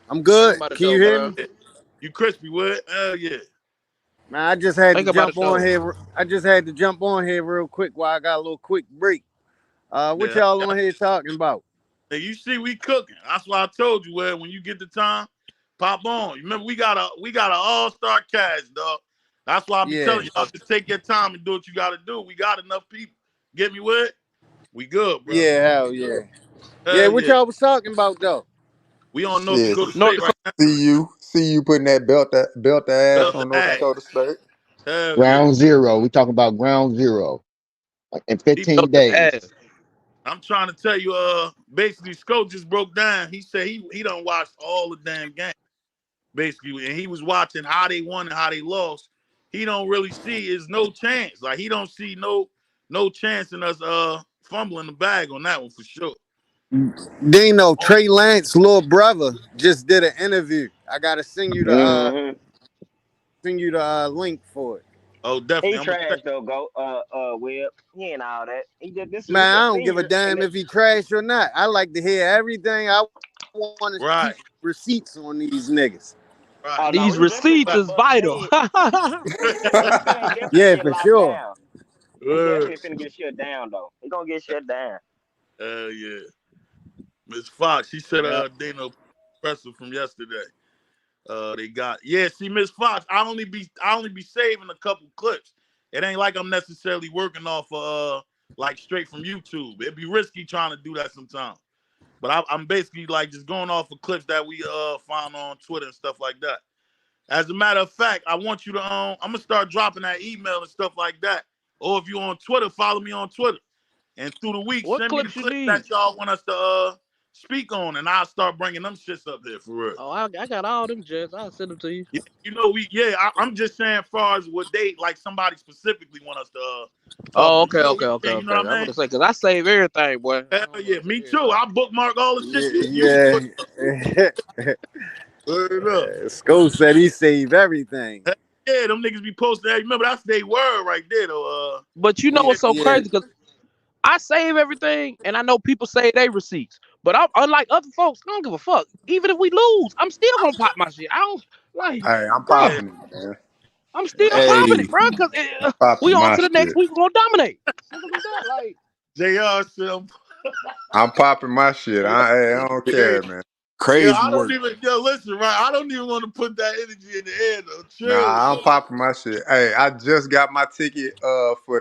I: I'm
C: Think
I: good.
C: about it
I: Can
C: though,
I: you hear
C: bro.
I: me?
A: You crispy, Wed? Hell yeah.
I: Man, I just had to
C: Think about
I: jump
C: it
I: on
C: though.
I: here. I just had to jump on here real quick while I got a little quick break. What
A: Yeah.
I: y'all on here talking about?
A: Hey, you see, we cooking. That's why I told you, Wed, when you get the time, pop on. You remember we got a all-star cast, dog. That's why I be
I: Yeah,
A: telling y'all, just take your time and do what you gotta do. We got enough people. Get me, Wed? We good, bro.
I: yeah, hell yeah. Yeah,
A: Hell
I: what
A: yeah.
I: y'all was talking about though?
A: We on North
J: Shit.
A: Dakota
C: North
A: State right
C: Dakota.
A: now.
J: See you putting that belt the ass
A: Belt the
J: on North
A: ass.
J: Dakota State.
A: Hell yeah.
F: Ground zero. We talking about ground zero. Like in
A: He,
F: 15
C: Belt them
F: days.
C: ass.
A: I'm trying to tell you, basically, Scope just broke down. He said he done watched all the damn games, basically, and he was watching how they won and how they lost. He don't really see is no chance. Like he don't see no chance in us fumbling the bag on that one for sure.
I: Dino, Trey Lance, little brother, just did an interview. I gotta
B: Mm-hmm.
I: send you the link for it.
A: Oh,
B: He
A: definitely. I'm gonna check.
B: trash though. Webb. He ain't all that.
I: Man,
B: He a
I: I don't give a
B: senior, and
I: damn if he trash or not. I like to hear everything. I want to see
A: Right.
O: receipts on these niggas.
A: Right.
B: Oh, no,
C: These
B: he definitely
C: receipts
B: finna
C: is
B: bust his
C: vital.
B: head. His game definitely
O: Yeah,
B: get
O: for
B: locked
O: sure.
B: down. He definitely finna get shut down, though. He gonna get shut down.
A: Yeah. Miss Fox, she said
C: Yeah.
A: Dano presser from yesterday. They got see Miss Fox. I only be saving a couple clips. It ain't like I'm necessarily working off like straight from YouTube. It'd be risky trying to do that sometimes. But I'm basically like just going off of clips that we find on Twitter and stuff like that. As a matter of fact, I want you to I'm gonna start dropping that email and stuff like that. Or if you're on Twitter, follow me on Twitter. And through the week,
C: What
A: send me the
C: clips you
A: clips
C: need?
A: that y'all want us to speak on, and I'll start bringing them shits up there for real.
C: Oh, I got all them jets. I'll send them to you.
A: Yeah, you know, I'm just saying, as far as what they like, somebody specifically want us to talk
C: Oh,
A: on.
C: okay.
A: You know what
C: I'm
A: I
C: gonna
A: mean?
C: say because I save everything, boy.
A: Hell yeah, me too. I bookmark all the shit you be
O: Yeah.
A: putting up. Word up.
O: Sko said he saved everything.
A: Hell yeah, them niggas be posting. Remember, that's their word right there, though.
C: But you know what's so
O: Yeah.
C: crazy? Because I save everything, and I know people save their receipts. But I'm unlike other folks. I don't give a fuck. Even if we lose, I'm still gonna pop my shit. I don't like,
J: Hey, I'm
C: bro.
J: popping it, man.
C: I'm still popping
I: Hey,
C: it, bro. Because
J: I'm
C: we
J: popping
C: on
J: my
C: to the next
J: shit.
C: week. We're gonna dominate. Simple as that. Like,
A: JR said,
J: I'm popping my shit. I don't
A: yeah,
J: care, man.
A: yeah,
I: crazy
A: I don't
I: work.
A: even, listen, right? I don't even want to put that energy in the air, though. Chill,
J: Nah, I'm
A: though.
J: popping my shit. Hey, I just got my ticket for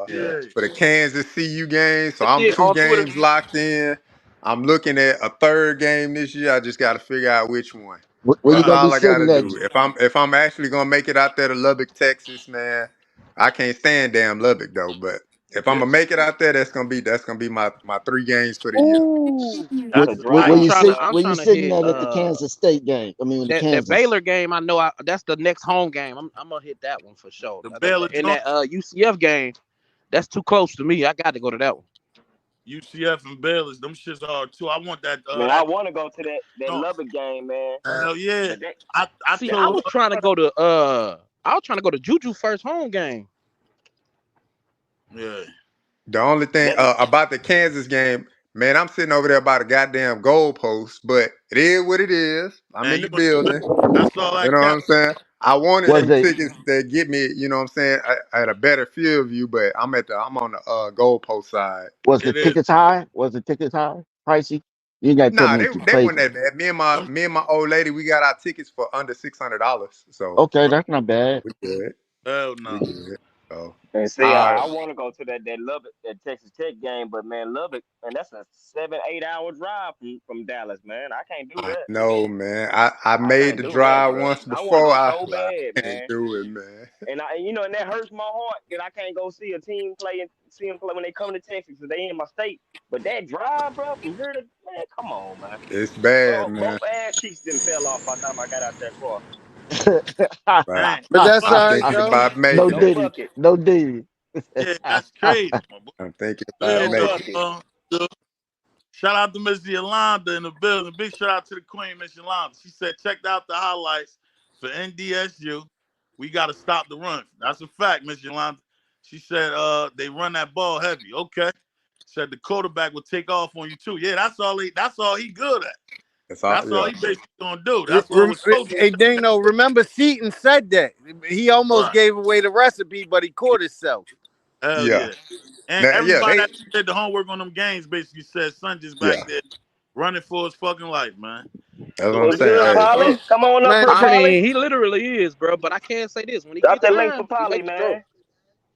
A: Yeah.
J: the Kansas CU game, so I'm
C: shit
J: 2
C: on Twitter.
J: games locked in. I'm looking at a 3rd game this year. I just got to figure out which one.
F: Where you
J: That's
A: Right.
F: gonna be
J: all I got to
F: sitting at?
J: do. If I'm actually gonna make it out there to Lubbock, Texas, man, I can't stand damn Lubbock though. But if I'm
A: Yeah.
J: gonna make it out there, that's gonna be my 3 games for the year.
C: Ooh,
B: That's
A: That's
B: a
A: a
F: Where,
A: fact.
F: where you
B: drive,
F: sit?
B: boy.
C: I'm
F: Where you
C: trying to
F: sitting
C: hit
F: at the Kansas State game? I mean, the
C: that
F: Kansas.
C: Baylor game. I know that's the next home game. I'm gonna hit that one for sure.
A: The Baylor
C: And
A: joint,
C: that UCF game, that's too close to me. I got to go to that one.
A: UCF and Baylor, them shits are too. I want that,
B: Man, I
A: that
B: want to go to that
A: joint.
B: Lubbock game, man.
A: Hell yeah.
B: But that
A: I
C: See, I
A: told,
C: was trying to go to Juju first home game.
A: yeah.
J: The only thing
B: that
J: about the Kansas game, man, I'm sitting over there by the goddamn goalpost, but it is what it is. I'm
A: Man,
J: in
A: you
J: the
A: know what?
J: building.
A: That's all
J: You
A: that
J: know what
A: cap.
J: I'm saying? I wanted
F: Was
J: some
F: it
J: tickets that get me, you know what I'm saying, at a better field view, but I'm on the goalpost side.
F: was the
A: It is.
F: tickets high? Was the tickets high? Pricey? You ain't got to tell
J: Nah,
F: me what you
J: they
F: paid
J: weren't
F: for.
J: that bad.
A: Them,
J: Me and my old lady, we got our tickets for under $600, so
F: Okay, that's not bad.
J: we good.
A: hell
J: We
A: no.
J: good. So,
B: and see,
J: uh,
B: I want to go to that Lubbock, that Texas Tech game, but man, Lubbock, man, that's a 7-8 hour drive from Dallas, man. I can't do
J: I
B: that.
J: know, man. I
B: I
J: made
B: can't
J: the
B: do that,
J: drive
B: bro.
J: once
B: I want to
J: before.
B: go
J: I
B: so bad,
J: can't
B: man.
J: do it, man.
B: And and that hurts my heart that I can't go see a team play and see them play when they come to Texas because they in my state. But that drive, bro, from here to man, come on, man.
J: It's bad,
B: Bro,
J: man.
B: both ass cheeks didn't fell off by the time I got out that car.
J: But
A: Dang.
O: But that's
J: I'm
O: all right,
J: thinking
O: though.
J: about
F: No
J: making
B: No
J: it.
F: Diddy.
B: bucket.
F: No Diddy.
A: Yeah, that's crazy, my boy.
J: I'm thinking about
A: Yeah,
B: No
J: making
B: bucket.
A: shout out to Miss Yolanda in the building. Big shout out to the Queen, Miss Yolanda. She said, checked out the highlights for NDSU. We got to stop the run. That's a fact, Miss Yolanda. She said they run that ball heavy. Okay. Said the quarterback will take off on you too. Yeah, that's all he good at.
J: That's all.
A: That's all
J: Yeah,
A: he basically gonna do. That's what was coach.
O: Hey, Dano, remember Seaton said that. He almost
A: Right.
O: gave away the recipe, but he caught himself.
A: Hell
J: yeah,
A: yeah. And
J: yeah.
A: everybody that did the homework on them games basically said son just back
J: Yeah.
A: there running for his fucking life, man.
J: That's what
A: So
J: I'm
B: What's
A: big
J: saying.
B: good,
A: shout
J: Hey,
A: out to
B: Polly?
A: her.
B: Come on up
O: Man,
B: here,
C: I
B: Polly.
C: mean, he literally is, bro. But I can't say this. When he
B: Drop
C: get
B: that link for
C: time, he
B: Polly,
C: make the throw.
B: man.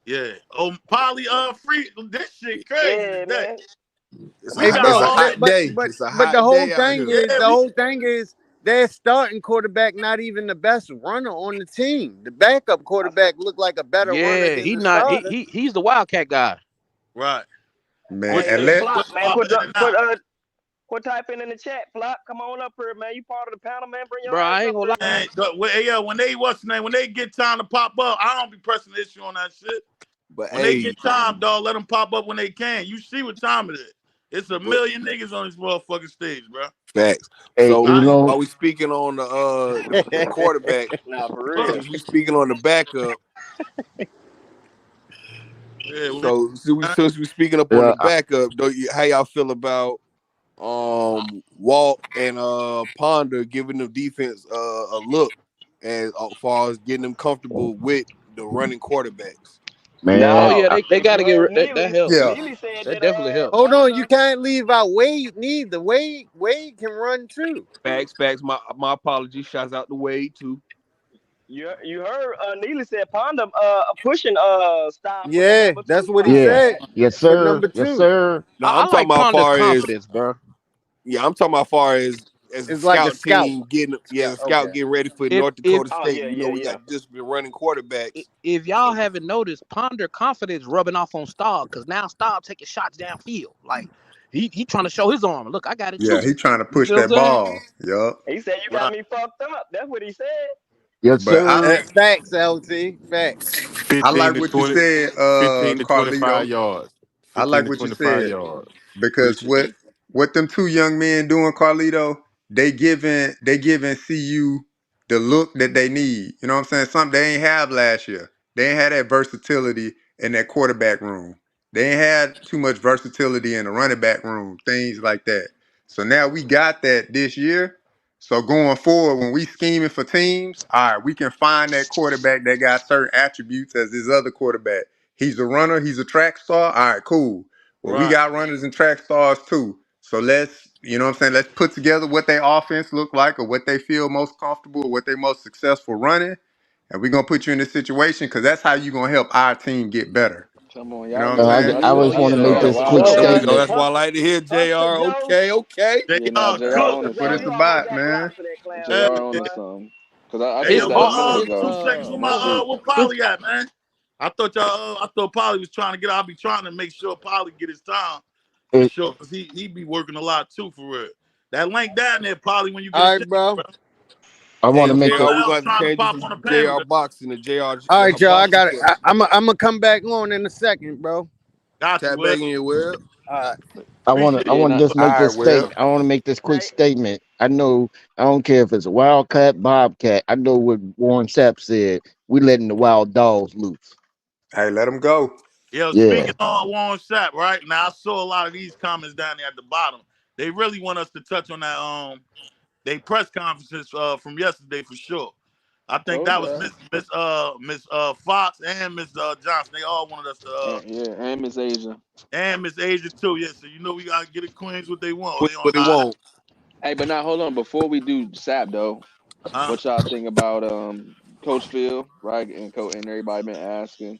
A: Yeah. Oh, Polly, free. This shit crazy
B: Yeah,
A: today.
B: man.
A: We
O: hey,
A: got
O: bro,
I: It's a
A: all.
I: hot day.
O: but
I: It's a
O: the
I: hot
O: whole
I: day out
O: thing
I: here.
O: is
A: Yeah, we.
O: their starting quarterback not even the best runner on the team. The backup quarterback looked like a better runner
C: Yeah,
O: than
C: he
O: the
C: not.
O: starter.
C: He's the Wildcat guy,
A: Right.
J: man,
A: Which
B: Hey,
J: and
A: makes
B: hey,
A: it
J: let
B: Flop,
A: flip
B: man.
A: flop in and out.
B: Quit typing in the chat, Flop. Come on up here, man. You part of the panel, man. Bring your
C: bro.
B: ass
C: I ain't
B: up
C: gonna
B: here,
C: lie.
B: man.
A: When they when they get time to pop up, I don't be pressing the issue on that shit.
I: But
A: When they
I: hey,
A: get time, dog, let them pop up when they can. You see what time it is. It's a
I: but
A: million niggas on this motherfucking stage, bro.
I: facts.
F: Hey,
I: So
F: you
A: I ain't.
I: while
F: know,
I: we speaking on the quarterback,
B: Nah, for real.
I: since we speaking on the backup,
A: Yeah,
I: so since we speaking up on the
F: uh,
I: backup, how y'all feel about Walt and Ponder giving the defense a look as far as getting them comfortable with the running quarterbacks.
C: Oh
F: Man,
C: yeah, they got to
B: Well,
C: get that helps.
J: Yeah.
B: Neely said
C: That
B: that
C: definitely helps.
O: Hold on, you
B: Ponder.
O: can't leave out Wade neither. Wade can run too.
I: Facts. My apologies. Shouts out to Wade too.
B: You heard Neely said Ponder pushing Star for that
O: Yeah,
B: number
O: that's
B: two
O: what he
B: spot.
F: yeah,
O: said
F: yes
O: for
F: sir,
O: number
F: yes
O: 2.
F: sir.
I: No,
C: I
I: I'm talking
C: like
I: about
C: Ponder's
I: far as
C: confidence, bro.
I: I'm talking about far as a
O: It's like a
I: scout
O: scout.
I: team getting
O: Scout.
I: a scout
O: Okay.
I: getting ready for
C: If
I: North
C: if
I: Dakota
B: Oh
I: State.
B: yeah,
I: You know,
B: yeah,
I: we
B: yeah.
I: got just been running quarterbacks.
C: if y'all haven't noticed, Ponder confidence rubbing off on Staub because now Staub taking shots downfield. Like he trying to show his arm. Look, I got it
J: Yeah,
C: too.
J: he trying to
C: You
J: push
C: see what I'm
J: that
C: saying?
J: ball. Yup.
B: He said you got
A: Right.
B: me fucked up. That's what he said.
F: Yes
J: But
F: sir.
O: Facts, LT. Facts.
J: I
E: 15
J: like
E: to
J: what you
E: 20,
J: said,
E: 15 to 25
J: Carlito.
E: yards.
J: I
E: 15
J: like
E: to
J: what you
E: 25
J: said.
E: yards.
J: Because
E: Appreciate
J: what them two young men doing, Carlito, they giving CU the look that they need. You know what I'm saying? Something they ain't have last year. They ain't had that versatility in that quarterback room. They ain't had too much versatility in the running back room, things like that. So now we got that this year. So going forward, when we scheming for teams, all right, we can find that quarterback that got certain attributes as his other quarterback. He's a runner, he's a track star. All right, cool. Well, we
A: Right.
J: got runners and track stars too. So let's, you know what I'm saying, let's put together what their offense look like or what they feel most comfortable or what they most successful running. And we're gonna put you in this situation because that's how you're gonna help our team get better.
K: Come on,
J: You know
K: y'all
J: what I'm
K: know
J: saying?
K: y'all
F: I
K: know
F: always
K: he
F: want to
K: y'all
F: make
K: gotta
B: Yeah,
F: this
K: watch
F: quick
K: out
I: There we
K: now.
I: go.
F: statement.
I: That's why I like to hear
B: Hustle
I: Jr.
B: Joe.
I: Okay.
K: Yeah, now
A: JR
K: Jr.
A: cook.
K: on
B: Hustle
K: to
J: That's what
B: Joe,
J: it's
B: you
K: something.
J: about,
B: almost got
J: man.
B: clapped for that clown
K: Jr.
A: Hey,
B: suit,
K: on to
B: boy.
K: something. Cause I
A: hey,
C: It's
K: said
A: yo,
K: that a
C: all
K: minute
A: what
C: it's
K: ago,
A: 2 seconds with
K: and
A: my
K: that shit.
A: what
C: it's
A: Polly at, man? I thought Polly was trying to get. I'll be trying to make sure Polly get his time for
F: It,
A: sure, cause he be working a lot too for real. That link down there, Polly, when you get a
O: All
A: chance,
O: right, bro.
A: bro.
F: I want
I: Hey,
F: to
A: Cause
F: make
I: JR,
F: a.
A: somebody
I: we're
A: else
I: gonna have to
A: trying to
I: change this
A: pop on
I: from
A: the panel.
I: JR boxing to JR
O: All right, y'all. I
I: boxing
O: got it.
I: question.
O: I'm gonna come back on in a second, bro.
A: Got you,
I: Tap
A: Will.
I: back in here, Will.
O: All right.
F: I
A: Appreciate
K: Yeah,
F: want
K: not
F: to just
J: All
F: make
J: right,
F: this
J: well.
F: statement. I want to make this quick
B: Hey,
F: statement. I know. I don't care if it's a wildcat, bobcat. I know what Warren Sapp said. We letting the wild dogs loose.
J: Hey, let them go.
A: it. Yo,
F: Yeah.
A: speaking on Warren Sapp, right now I saw a lot of these comments down there at the bottom. They really want us to touch on that they press conferences from yesterday for sure. I think
K: told
A: that was
K: y'all.
A: Miss Fox and Miss Johnson. They all wanted us to
K: And, yeah, and Miss Asia.
A: and Miss Asia too. Yeah, so you know we gotta get the Queens what they want.
I: Quick,
A: They
I: but
A: on
I: they
A: that.
I: won't.
K: Hey, but now hold on. Before we do SAP though,
A: Huh?
K: what y'all think about Coach Phil, right? And everybody been asking.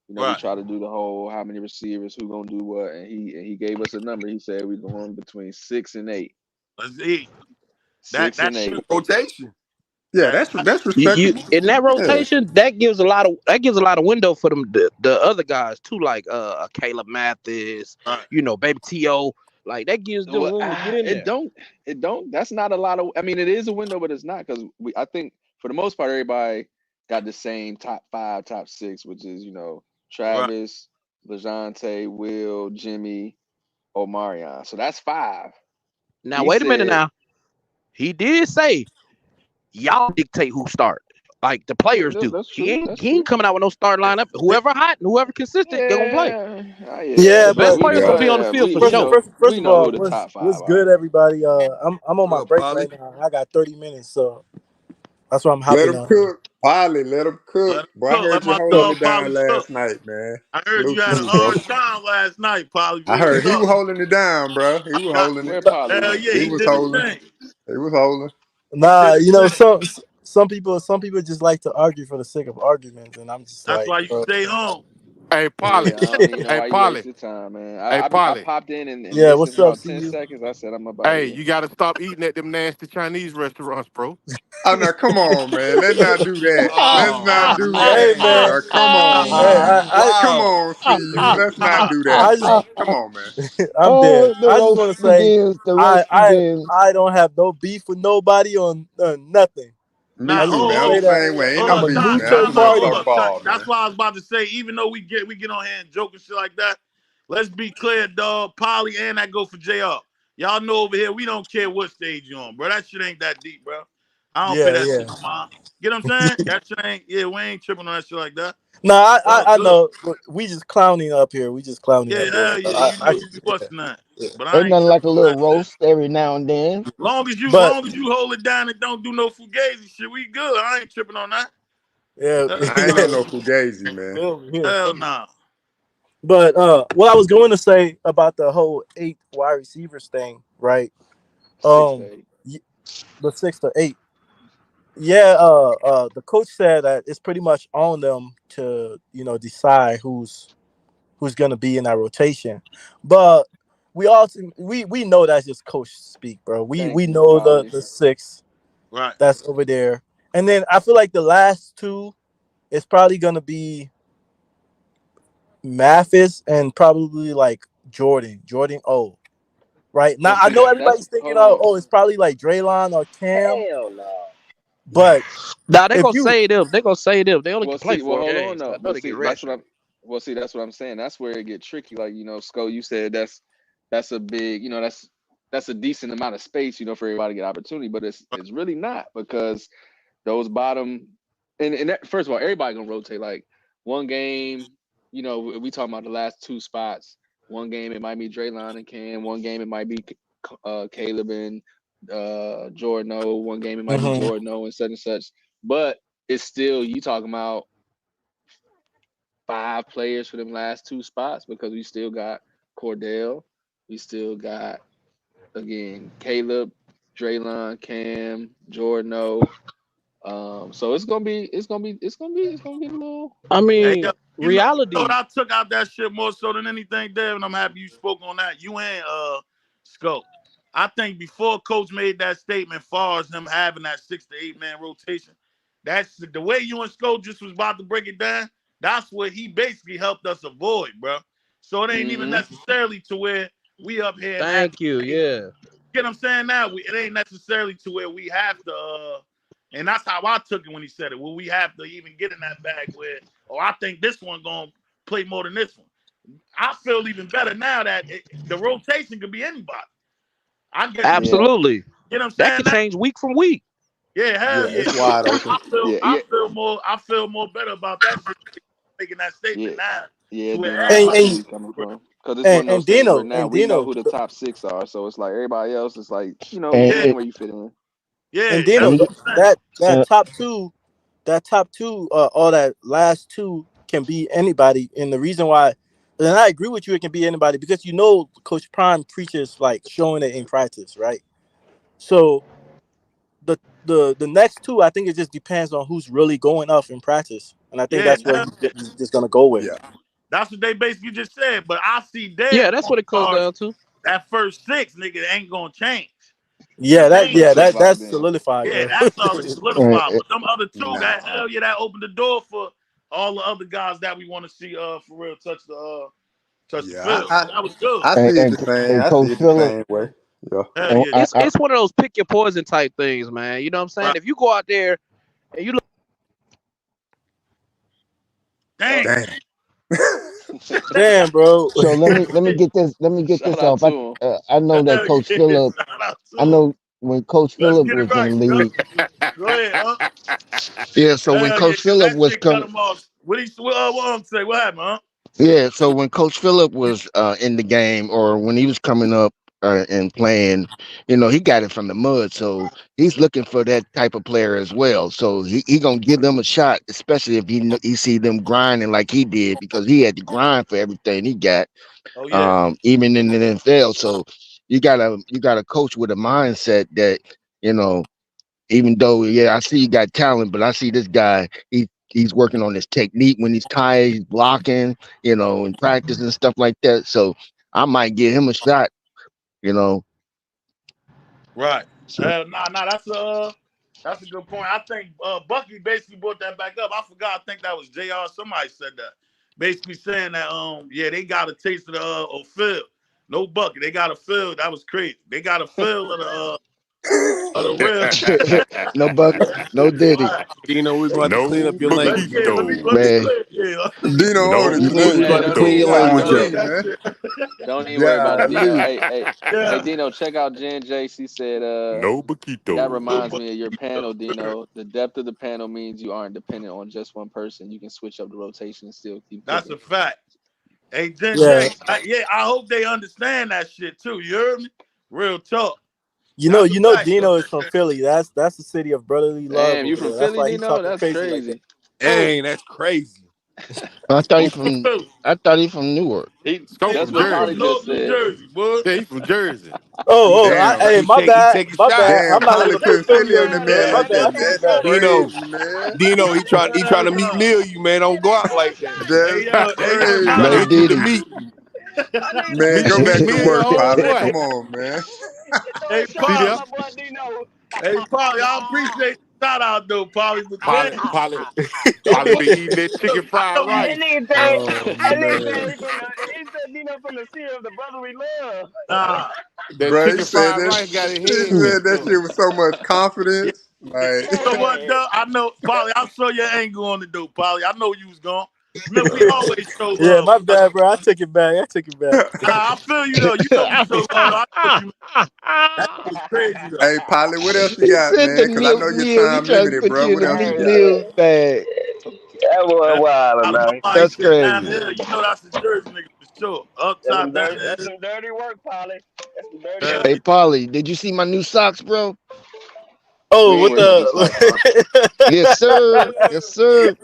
K: You know, we
A: Right.
K: try to do the whole how many receivers, who gonna do what, and he gave us a number. He said we going between 6 and 8.
A: Let's eat. That
K: Six
A: that
K: and
A: should
K: eight.
I: Rotation.
J: Yeah,
A: that
J: that's
C: you
J: respectable.
C: in that
J: Yeah.
C: rotation that gives a lot of window for them the other guys too, like Caleb Mathis,
A: right.
C: Baby T.O. Like that gives them
K: Well,
C: room to get in
K: it
C: there.
K: don't. It don't. That's not a lot of. I mean, it is a window, but it's not because I think for the most part, everybody got the same top 5, top 6, which is
A: Right.
K: Travis, Lejante, Will, Jimmy, Omarion. So that's 5.
C: Now
K: He
C: wait a minute
K: said,
C: now. He did say y'all dictate who start. Like the
K: yeah,
C: players do.
K: that's
C: He
K: true.
C: ain't
K: That's
C: he ain't
K: true.
C: coming out with no start lineup. Whoever hot and whoever consistent, they're gonna play.
K: Yeah,
P: Yeah,
C: The
K: but
C: best
P: but
C: players
J: Yeah.
C: gonna be on the field for
P: first,
C: sure.
P: first, first
K: we
P: of
K: know
P: all,
K: who the top 5
P: what's
K: are.
P: good, everybody? I'm on
I: What
P: my
I: up,
P: break right
I: Polly?
P: now. I got 30 minutes, so that's why I'm
J: Let
P: hopping
J: them
P: on here.
J: cook. Pilot, let them
A: Let
J: cook.
A: him
J: Boy, I
A: cook.
J: heard
A: Let
J: you
A: my
J: holding
A: dog
J: it
A: Polly
J: down
A: cook.
J: last night, man.
A: I heard you
J: Salute to
A: had a
J: you, bro.
A: hard time last night, Polly.
J: I
A: Real
J: heard he was
A: talk.
J: holding it down, bro. He
A: I
J: was
A: got
J: holding it.
K: Where Polly
A: hell
K: at?
A: yeah,
J: He
A: he
J: was
A: did his
J: holding.
A: thing.
J: He was holding.
A: He did
P: Nah,
A: his thing.
P: some people just like to argue for the sake of arguments, and I'm just
A: That's
P: like,
A: why you
P: bro.
A: stay home.
E: Hey, Polly.
K: Yeah, I don't even know
E: Hey,
K: why you
E: Polly.
K: wasted time, man.
E: Hey,
K: I
E: Polly.
K: popped in and
P: Yeah,
K: listened
P: what's
K: for
P: up?
K: about
P: See
K: 10
P: you.
K: seconds. I said I'm up out of
E: Hey,
K: here.
E: you got to stop eating at them nasty Chinese restaurants, bro.
J: Oh no, come on, man. Let's not do that. Let's not
A: Oh
J: do
P: Hey,
J: that,
A: man.
P: man.
J: bro. Come on,
P: Hey,
J: man. Come
P: I,
I: Wow.
J: on, CU. Let's not
A: Ah,
J: do that,
P: I
J: bro.
P: just,
J: Come on, man.
P: I'm dead.
F: Oh, the
P: I just want
F: roast
P: to say,
F: begins. The
P: I,
F: roast
P: I,
F: begins.
P: I don't have no beef with nobody on nothing.
J: Me
P: I
A: Now,
P: just
J: too,
P: want
J: man.
P: to
J: I'm
P: say
J: the
P: that
J: same way. Ain't
A: hold
J: no
P: I'm
A: on,
P: a
J: beef,
A: time,
J: man. I
P: neutral
A: time
J: just want
A: out.
J: to
A: Hold
P: party.
J: talk
A: up, time.
J: ball,
A: That's
J: man.
A: why I was about to say. Even though we get on here and joke and shit like that, let's be clear, dog. Polly and that go for Jr. Y'all know over here we don't care what stage you on, bro. That shit ain't that deep, bro. I don't pay
P: Yeah,
A: that shit
P: yeah.
A: no mind. Get what I'm saying? That shit ain't. Yeah, we ain't tripping on that shit like that.
P: No,
A: All
P: I
A: good.
P: know. We just clowning up here. We just clowning
A: Yeah,
P: up here.
A: hell yeah.
P: I,
A: You
P: I
A: know you be
P: yeah,
A: what's that.
P: yeah.
A: But I
F: Ain't
A: ain't
F: nothing like
A: tripping
F: a
A: on
F: little
A: that shit.
F: roast every now and then.
A: Long as
P: But
A: you hold it down and don't do no fugazi shit, we good. I ain't tripping on that.
P: yeah,
A: Hell
J: I ain't
A: nah.
J: on no fugazi, man.
P: yeah.
A: Hell nah.
P: But what I was going to say about the whole 8 wide receivers thing, right?
K: 6 to 8.
P: Y- the 6 to 8. Yeah, the coach said that it's pretty much on them to decide who's gonna be in that rotation. But we know that's just coach speak, bro. We
K: Thank you,
P: know
K: Polly.
P: the 6
A: Right.
P: that's over there, and then I feel like the last 2 is probably gonna be Mathis and probably like Jordan O. Right now,
K: Well,
P: I
K: see
P: know
K: that's
P: everybody's thinking,
K: hold on.
P: oh, it's probably like Draylon or Cam,
B: Hell no.
P: but
C: Nah, they
P: if
C: gonna
P: you,
C: say them. They gonna say them. They only
K: Well,
C: can play
K: see, well,
C: 4
K: hold on
C: games. I
K: though.
C: know
K: But
C: they
K: see,
C: get
K: that's what
C: rested.
K: I'm. Well, see, that's what I'm saying. That's where it get tricky. Like Sco, you said that's a big, that's a decent amount of space, for everybody to get opportunity. But it's really not because those bottom and that, first of all, everybody gonna rotate. Like one game, we talking about the last 2 spots. One game it might be Draylon and Cam. One game it might be Caleb and Jordan O. One game it might be
P: Mhm.
K: Jordan O. and such and such. But it's still you talking about 5 players for them last 2 spots because we still got Cordell, we still got again Caleb, Draylon, Cam, Jordan O. So it's gonna be a little.
C: I
A: Hey, yo,
C: mean,
A: you know what
C: reality.
A: I took out that shit more so than anything, Dave, and I'm happy you spoke on that. You and Scope. I think before Coach made that statement, far as him having that 6 to 8 man rotation, that's the way you and Scope just was about to break it down. That's what he basically helped us avoid, bro. So it ain't even
K: Mm-hmm.
A: necessarily to where we up here and have to
C: Thank you.
A: say,
C: Yeah.
A: get what I'm saying now? It ain't necessarily to where we have to, and that's how I took it when he said it. Well, we have to even get in that bag where, oh, I think this one gonna play more than this one. I feel even better now that the rotation could be anybody. I guess you
K: Yeah.
C: Absolutely.
A: get what I'm
C: That
A: saying
C: could
A: now.
C: change week from week.
A: Yeah,
J: Yeah,
A: hell yeah.
J: it's
A: So
J: wide open.
K: Yeah.
A: I
K: Yeah.
A: feel more better about that shit, making that statement
K: Yeah.
A: now
K: Yeah,
A: to where
K: Dino, I
P: and
K: see
A: everybody.
K: where
P: and
K: you're coming from. Because it's one
P: and,
K: of
P: and
K: those things where
P: Dino
K: now
P: and
K: we know
P: Dino
K: who the top 6 are. So it's like everybody else is like,
F: And
K: depending
F: it,
K: on where you fit in.
A: Yeah,
P: and
A: that's
P: Dino,
F: and,
A: what
F: you-
A: I'm saying.
P: that
F: and
P: top two, all that last 2 can be anybody. And the reason why, and I agree with you, it can be anybody because Coach Prime preaches like showing it in practice, right? So the next 2, I think it just depends on who's really going off in practice, and I think
A: Yeah,
P: that's what
A: hell yeah.
P: he's just gonna go with.
J: Yeah.
A: That's what they basically just said. But I see
C: Yeah,
A: Dave
C: that's
A: on
C: what it comes
A: cars
C: down to.
A: that first 6, nigga, ain't gonna change. The
P: Yeah,
A: main
K: That's
A: 6,
K: locked
P: that's
K: in.
P: solidified,
A: yeah,
P: bro.
A: that's already
F: and,
A: solidified. But them other 2,
J: Nah.
A: that hell yeah, that opened the door for all the other guys that we want to see for real touch the
J: Yeah,
A: field. So that was good.
J: I
F: and,
J: see it
F: and,
J: the same.
F: and
J: I see
F: Coach
J: it the
F: Phillip,
J: same way. Yeah.
A: Hell
F: and
A: yeah.
C: It's one of those pick your poison type things, man. You know what I'm saying?
A: Right.
C: If you go out there and you look,
A: Dang.
K: Oh,
J: Damn.
P: Damn, bro.
F: so let me get
K: shout
F: this
K: out
F: off.
K: to him.
F: I know that
A: Hell
F: Coach
A: yeah.
F: Phillip.
A: Shout out to
F: I
A: him.
F: know when Coach
A: Let's
F: Phillip
A: get it
F: was in
A: right,
F: the
A: bro.
F: league.
A: Go ahead, huh?
F: Yeah, so when
A: Hell yeah,
F: Coach
A: because
F: Phillip
A: that
F: was
A: shit cut
F: coming.
A: him off. What say? What happened, huh?
F: Yeah, so when Coach Phillip was in the game, or when he was coming up and playing, he got it from the mud. So he's looking for that type of player as well. So he gonna give them a shot, especially if he see them grinding like he did, because he had to grind for everything he got,
A: Oh yeah.
F: even in the NFL. So you gotta coach with a mindset that you know even though, yeah, I see you got talent, but I see this guy, he's working on his technique when he's tired, he's blocking, in practice and stuff like that. So I might give him a shot, you know.
A: Right.
F: So
A: That's a good point. I think Bucky basically brought that back up. I forgot. I think that was Jr. Somebody said that, basically saying that yeah, they got a taste of the of Phil. No Bucky, they got a feel. That was crazy. They got a feel of the For real.
F: No Buck, no Diddy.
I: Dino, we're gonna have to clean
E: No
I: up your
A: Let
I: language, man.
A: me
F: Man,
A: clear. Yeah.
J: Dino on
E: No
J: it
I: Dino, we're
J: today.
I: gonna
K: Hey,
I: have to
K: don't
I: clean
K: even
I: your
E: Buckito.
I: language
J: Golly,
I: up.
K: don't
J: man.
K: don't even worry about it, Dino.
J: Golly.
K: Hey, Dino, check out Jen J. She said,
E: No
K: that
E: Buckito.
K: reminds me of your panel, Dino. The depth of the panel means you aren't dependent on just one person. You can switch up the rotation and still keep
A: That's
K: cooking.
A: a fact. Hey, Jen
P: Yeah,
A: J, I hope they understand that shit too. You heard me? Real talk.
P: you
A: That's a
P: know,
A: fact, though.
P: Dino is from Philly. That's the city of brotherly love
K: Damn, you
P: over
K: from
P: there. That's
K: Philly,
P: why he's
K: Dino?
P: talking
K: That's
P: crazy like that.
K: crazy.
I: Dang, that's crazy.
F: I thought he
A: Who's from
F: from.
A: Philly?
F: I thought he from Newark.
E: Skunk
K: That's
E: from
K: what
A: I'm
K: Polly
A: from
E: Jersey.
K: just
A: North New
K: said.
A: Jersey, boy.
E: Yeah, he from Jersey.
J: Damn.
P: Hey, my
I: He
P: bad,
I: taking
P: my bad.
I: shots.
P: I'm
J: Damn,
P: not
J: Polly
P: looking for
J: put Philly on the
P: affiliated, man.
J: man
P: My
J: like
P: bad.
J: that.
P: My
J: That's
P: bad.
I: Dino,
J: crazy, man.
I: Dino, he trying to meet
A: Hell
I: meal you, man. Don't go out like that.
A: Hey,
J: That's
A: yo,
I: He
J: crazy.
I: trying to
F: No
I: get you to
F: Diddy.
I: meet you.
J: Man, go
I: Meet
J: back to
I: me and your
J: work, Polly.
I: homeboy.
J: Come on, man.
A: hey,
E: See
A: Polly.
E: there?
A: Hey, Polly, I appreciate the shout out though, Polly. But
E: Polly,
A: damn,
E: Polly,
A: don't
E: Polly
A: put
E: been eating that
A: look.
E: chicken
A: I
E: fried
A: know you.
E: rice.
P: Oh man.
A: Nah,
E: That
J: Bro, he
E: chicken
J: said
E: fried
J: that.
E: rice got his
J: He
E: head
J: said
E: messed
J: that
E: up.
J: shit with so much
A: yeah.
J: confidence. Like,
A: You know what, though? I know, Polly. I saw your angle on it, though, Polly. I know you was gone. Remember, we always show
P: Yeah,
A: love.
P: my bad, bro. I took it back.
A: Nah, I feel you though. You know we show love. Though. I know what you mean. That shit was crazy though.
J: hey, Polly, what else you
F: He
J: got,
F: said the
J: man? Because I
F: milk
J: know your
F: meal. He
J: time
F: trying to
J: limited,
F: put
J: bro.
F: you in
J: What
F: the
J: else you
F: meat
J: got?
F: meal bag.
B: That was
A: That
B: wild,
A: Alabama,
B: man.
A: he
F: That's
A: said down
F: crazy.
A: there. You know that's the Jersey nigga for sure. Up
B: That's
A: top
B: some
A: down
B: dirty.
A: there.
B: That's some dirty work, Polly. That's some dirty
A: Hell
B: work.
F: Hey,
A: yeah.
F: Polly, did you see my new socks, bro?
K: We
P: Oh,
K: ain't
P: what
K: worried about them socks, Pop.
P: the?
F: Yes, sir. Yes, sir.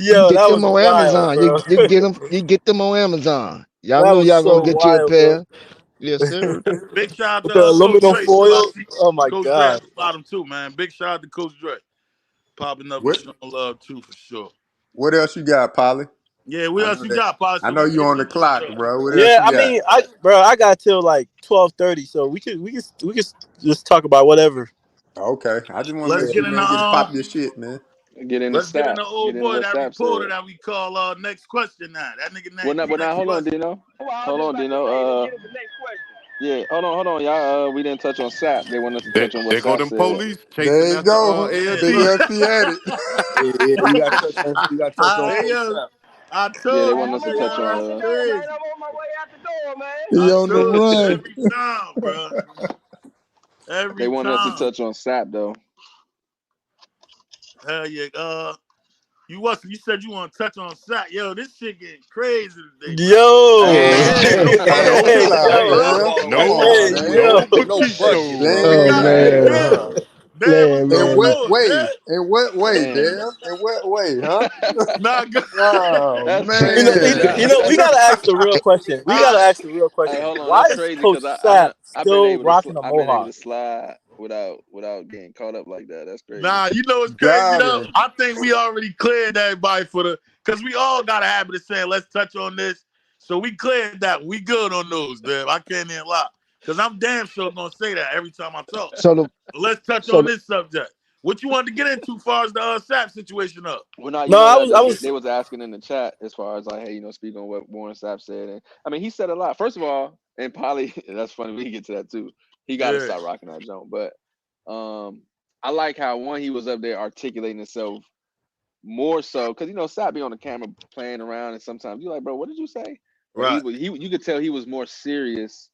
F: You
P: Yo,
F: get
P: that
F: them
P: was
F: on
P: wild,
F: Amazon.
P: bro.
F: You get them. You get them on Amazon. Y'all
P: That
F: know
P: was
F: y'all gonna
P: so
F: get you a
P: wild, bro.
F: pair. Yes, sir.
A: Big shout out
P: With
A: to
P: the
A: Coach
P: aluminum
A: Dre too. I
P: foil.
A: see
P: Oh my
A: Coach Dre at
P: god.
A: the bottom too, man. Big shout out to Coach Dre. Popping up and
J: What
A: showing love too for sure.
J: What else you got, Polly?
A: Yeah, what
J: I
A: else
J: know
A: you
J: that.
A: got, Polly?
J: I
A: So
J: know
A: we can
J: you
A: get
J: on
A: to
J: the
A: the next
J: clock,
A: show.
J: bro. What else
P: Yeah,
J: you
P: I
J: got?
P: mean, I got till like 12:30, so we could just talk about whatever.
J: Okay, I just want to
A: Let's
J: let
A: get
J: you,
A: in the
J: man, get to pop your shit, man.
K: Get in the
A: let's get in
K: sap.
A: the
K: Get
A: old
K: into
A: boy,
K: what
A: that
K: Sap
A: reporter
K: said.
A: that we call next question now. That nigga
K: Well,
A: named
K: now,
A: P
K: but now,
A: next
K: hold on,
A: question.
K: Dino. Hold on, Dino. Yeah, hold on, y'all. We didn't touch on Sap. They want us to touch on what
E: There go
K: Sap
E: them
K: said.
E: police chasing
J: There you
E: after
J: go,
A: Yeah,
J: Big
A: look.
E: LT.
J: LT at it.
I: Yeah, we got to touch on. We got to touch on
A: Hey
I: Coach
A: yo,
I: Sapp.
A: I
K: Yeah, they
A: told
K: want
A: you,
K: us to touch
A: yo,
K: on.
A: that's crazy.
J: He
A: I
J: on the
A: told you
J: run.
A: every time, bro.
K: They
A: Every
K: want us to
A: time.
K: touch on Sap though.
A: Hell yeah. You said you want to touch on Sack. Yo, this shit getting crazy today, man.
P: Yo.
K: Hey,
A: Damn,
J: Hey,
A: bro.
E: No,
P: Hey,
J: chill out,
P: yo.
A: Huh?
J: man.
I: Hold
J: Come
I: on,
E: no,
J: on,
P: Hey,
J: man.
P: yo.
E: no
I: no bucket.
E: Paquito.
J: Damn.
F: Oh
A: God
F: man.
A: damn.
J: Uh,
A: Damn, what's
F: Man,
J: in
A: going
F: man.
J: what
A: on,
J: way?
A: Dad?
J: In what way,
K: damn.
J: Dale? In what way, huh?
A: Nah, good.
J: Oh
K: That's
P: You know,
K: crazy.
P: you,
J: man.
P: you know, we gotta ask the real question. We
A: I,
P: gotta ask the real
K: Hey,
P: question.
K: hold on.
P: Why
K: That's
P: is
K: crazy
P: Coach
K: because
P: Sapp
K: I've been
P: still
K: able to
P: rocking a
K: I've been able to
P: mohawk?
K: slide without getting caught up like that. That's crazy.
A: nah, you know what's crazy
J: Got
A: though?
J: him.
A: I think we already cleared everybody because we all got a habit of saying, let's touch on this. So we cleared that. We good on those, man. I can't even lie. Because I'm damn sure gonna say that every time I talk.
F: So the
A: But let's touch
F: so
A: on
F: the,
A: this subject. What you wanted to get into as far as the SAP situation up?
K: Well, now you
P: No,
K: know
P: I
K: that
P: was, I was.
K: they was asking in the chat as far as like, hey, speak on what Warren Sapp said, and I mean he said a lot. First of all, and Polly, that's funny. We can get to that too. He got to
A: Yeah,
K: stop rocking that jump, but I like how he was up there articulating himself more so because Sapp be on the camera playing around, and sometimes you like, bro, what did you say? But
A: right,
K: you could tell he was more serious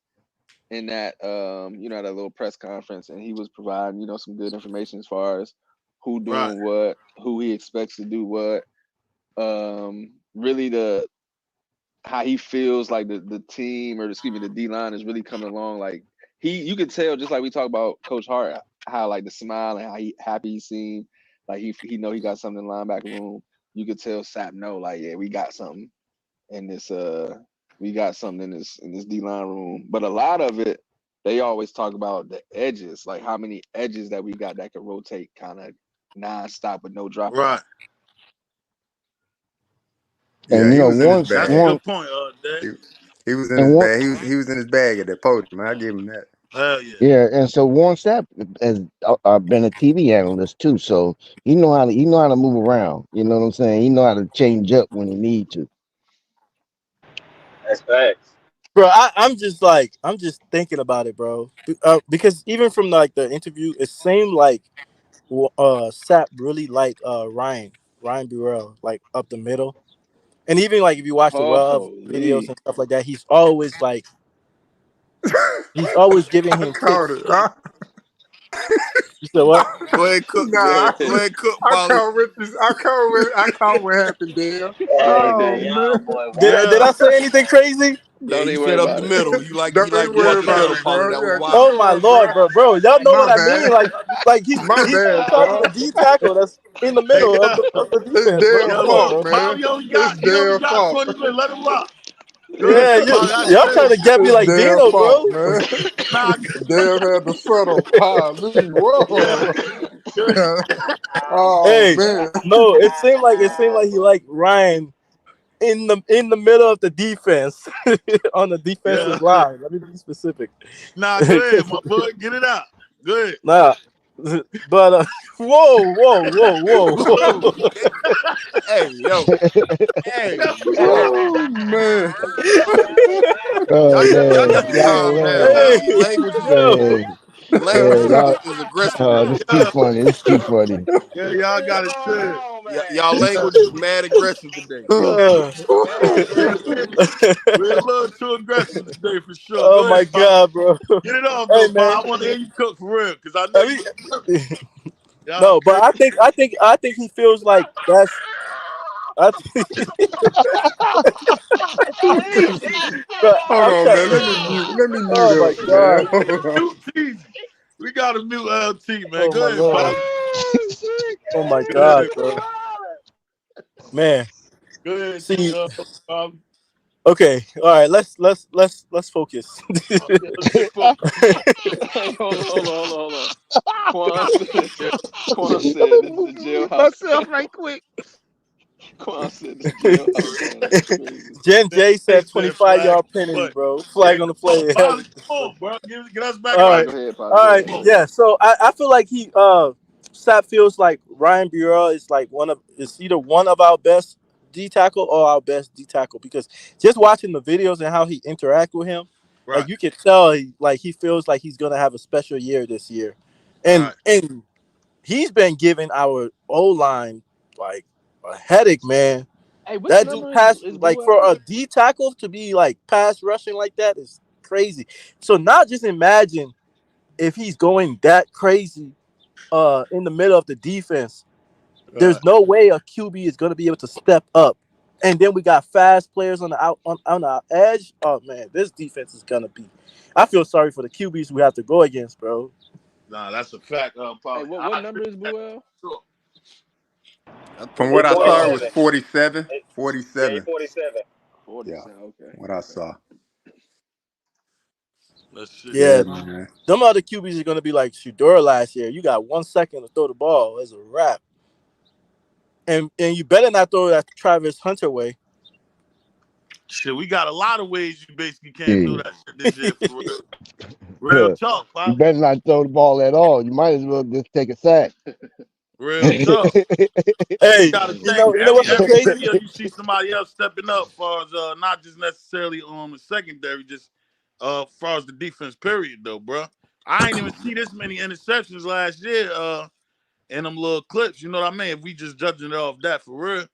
K: in that that little press conference, and he was providing some good information as far as who
A: right,
K: doing what, who he expects to do what, really the how he feels like the team or excuse me the D line is really coming along. Like you could tell just like we talk about Coach Hart how like the smile and how happy he seemed, like he know he got something in the linebacker room. You could tell Sapp know like yeah we got something in this in this D line room. But a lot of it they always talk about the edges, like how many edges that we got that could rotate kind of non-stop with no drop off.
A: right.
J: Yeah,
F: and
J: he was in his
F: one
A: That's a
J: bag.
F: one
A: good point, Dad.
J: He, he was in
F: and
J: his
F: one
J: bag. He was in his bag at that podium. I give him that.
A: Hell yeah.
F: yeah, and so Warren Sapp has been a TV analyst too, so he know how to move around. You know what I'm saying? He know how to change up when he need to.
B: That's facts.
P: bro. I'm just thinking about it, bro. Because even from like the interview, it seemed like Sap really like Ryan Burrell, like up the middle. And even like if you watch the Love videos
K: Holy.
P: and stuff like that, he's always giving
J: I
P: him
J: called
P: ticks.
J: it.
P: You said what?
I: Go ahead, cook.
J: Nah,
I: Go ahead, cook,
J: I
I: Polly.
J: called Richards. I called what happened, Dale.
B: Hey
J: Oh
B: man,
J: man,
B: y'all boy
P: Did
B: wild.
P: I say anything crazy?
I: Yeah,
K: Don't
I: you
K: even worry
I: said up the
K: about it.
I: middle. You like
J: don't even
I: going
J: worry
I: up the
J: about
I: middle,
J: it,
I: Polly.
J: bro.
I: That was
J: Yeah,
I: wild.
P: Oh
J: come
P: my
J: on, bro.
P: lord, bro! Y'all know what
J: My
P: I mean?
J: bad.
P: Like he's
J: My
P: he's
J: bad,
P: talking
J: bro.
P: the D tackle that's in the
A: Hey,
P: middle of the
J: It's
P: defense, bro.
J: Dale's
P: Come
A: yo,
P: on,
J: fault,
A: look,
P: bro.
A: Paul,
J: man. It's
A: he only
J: Dale's
A: got
J: fault.
A: 20 minutes. Let him rock. Go
P: Yeah,
A: ahead, Paul. That's
P: y'all trying to
A: it.
P: get me
J: It's
P: like
J: Dale's
P: Dino,
J: fault,
P: bro.
J: man.
A: Nah,
J: Dale had to settle. Golly,
A: yeah,
J: whoa.
A: good.
J: Oh
P: Hey,
J: man.
P: no, it seemed like he liked Ryan in the middle of the defense on the
A: Yeah.
P: defensive line. Let me be specific.
A: Nah, go ahead, my boy. Get it out. Go ahead.
P: Nah, but whoa.
I: Whoa. Hey, yo. Hey, yo.
J: Oh man.
F: Oh
I: Y'all
F: man,
I: need to calm
F: y'all,
I: down,
P: Hey,
I: man. Your language is
P: yo.
F: man,
I: your language
F: man, y'all.
I: is aggressive
F: Oh,
I: today.
F: this too funny. This too funny.
A: Yeah, y'all got it
B: What's going
A: too.
B: on,
I: Y'all
B: man?
I: language is mad aggressive today.
P: Uh,
A: We're a little too aggressive today for sure.
P: oh
A: Go
P: my
A: ahead, Paul.
P: god, bro.
A: Get it off
P: Hey
A: though, Paul.
P: man.
A: I want to hear you cook for real, cause I know
P: I
A: you.
P: mean,
A: Y'all
P: no, but
A: crazy.
P: I think he feels like that's. I think, but
J: Hold
P: I'm
J: on,
P: trying.
J: man. Let me mute
P: Oh my
J: up, man.
P: god.
J: Hold on.
A: Mute Teasy. We got to mute LT, man.
P: Oh
A: Go
P: my
A: ahead, Paul.
P: lord. Oh my
A: Go ahead.
P: god, bro. Man.
A: Go ahead,
P: See.
A: Paul.
P: Okay. All right. Let's focus.
A: Yeah, let's get focused.
K: Hey, hold on. Quan said, Quan said this is the
C: Mute
K: jailhouse.
C: myself right quick.
K: Quan said this jailhouse sound. That's crazy.
P: Jen
A: Hey,
P: J said
A: man,
P: 25
A: flag
P: yard
A: on the
P: penalty,
A: play.
P: bro. Flag on the play.
A: Paul, come on, bro. Get us back
P: All
K: All right,
A: right.
P: right.
K: go ahead, Polly.
P: All
K: Go
P: right.
K: ahead.
P: Yeah. So I feel like Sap feels like Ryan Burrell is like is either one of our best D tackle or our best D tackle because just watching the videos and how he interact with him, like
A: Right,
P: you can tell he feels like he's gonna have a special year this year, and
A: right.
P: he's been giving our O line like a headache, man.
K: Hey, which
P: That dude
K: number
P: pass
K: is
P: like
K: Blue
P: for
K: L?
P: a D tackle to be like pass rushing like that is crazy. So now just imagine if he's going that crazy in the middle of the defense.
A: Right.
P: There's no way a QB is gonna be able to step up. And then we got fast players on the on the edge. Oh man, this defense is gonna be. I feel sorry for the QBs we have to go against, bro.
A: Nah, that's a fact,
K: Hey,
A: Paul.
K: what
A: I agree
K: number is
A: with that.
K: Blue L?
A: Sure.
I: I
J: From
I: think
J: what
B: It's
J: I saw, it was
B: 47.
J: 47.
B: Yeah, he
J: 47.
B: 47.
J: Yeah,
K: 47. Okay.
J: what I saw.
A: Let's see.
P: Yeah,
J: Yeah, man.
P: them other QBs are gonna be like Shador last year. You got 1 second to throw the ball. It's a wrap. And you better not throw that Travis Hunter way.
A: Shit, we got a lot of ways you basically can't do
F: Yeah.
A: that shit this year for real. Real
F: You
A: talk, Pop.
F: better not throw the ball at all. You might as well just take a sack.
A: Real talk. You
P: Hey,
A: got to
P: you
A: think
P: know what's so
A: every
P: crazy?
A: year you see somebody else stepping up, far as not just necessarily on the secondary, just far as the defense. Period, though, bro. I ain't even see this many interceptions last year. In them little clips, you know what I mean? If we just judging it off that for real,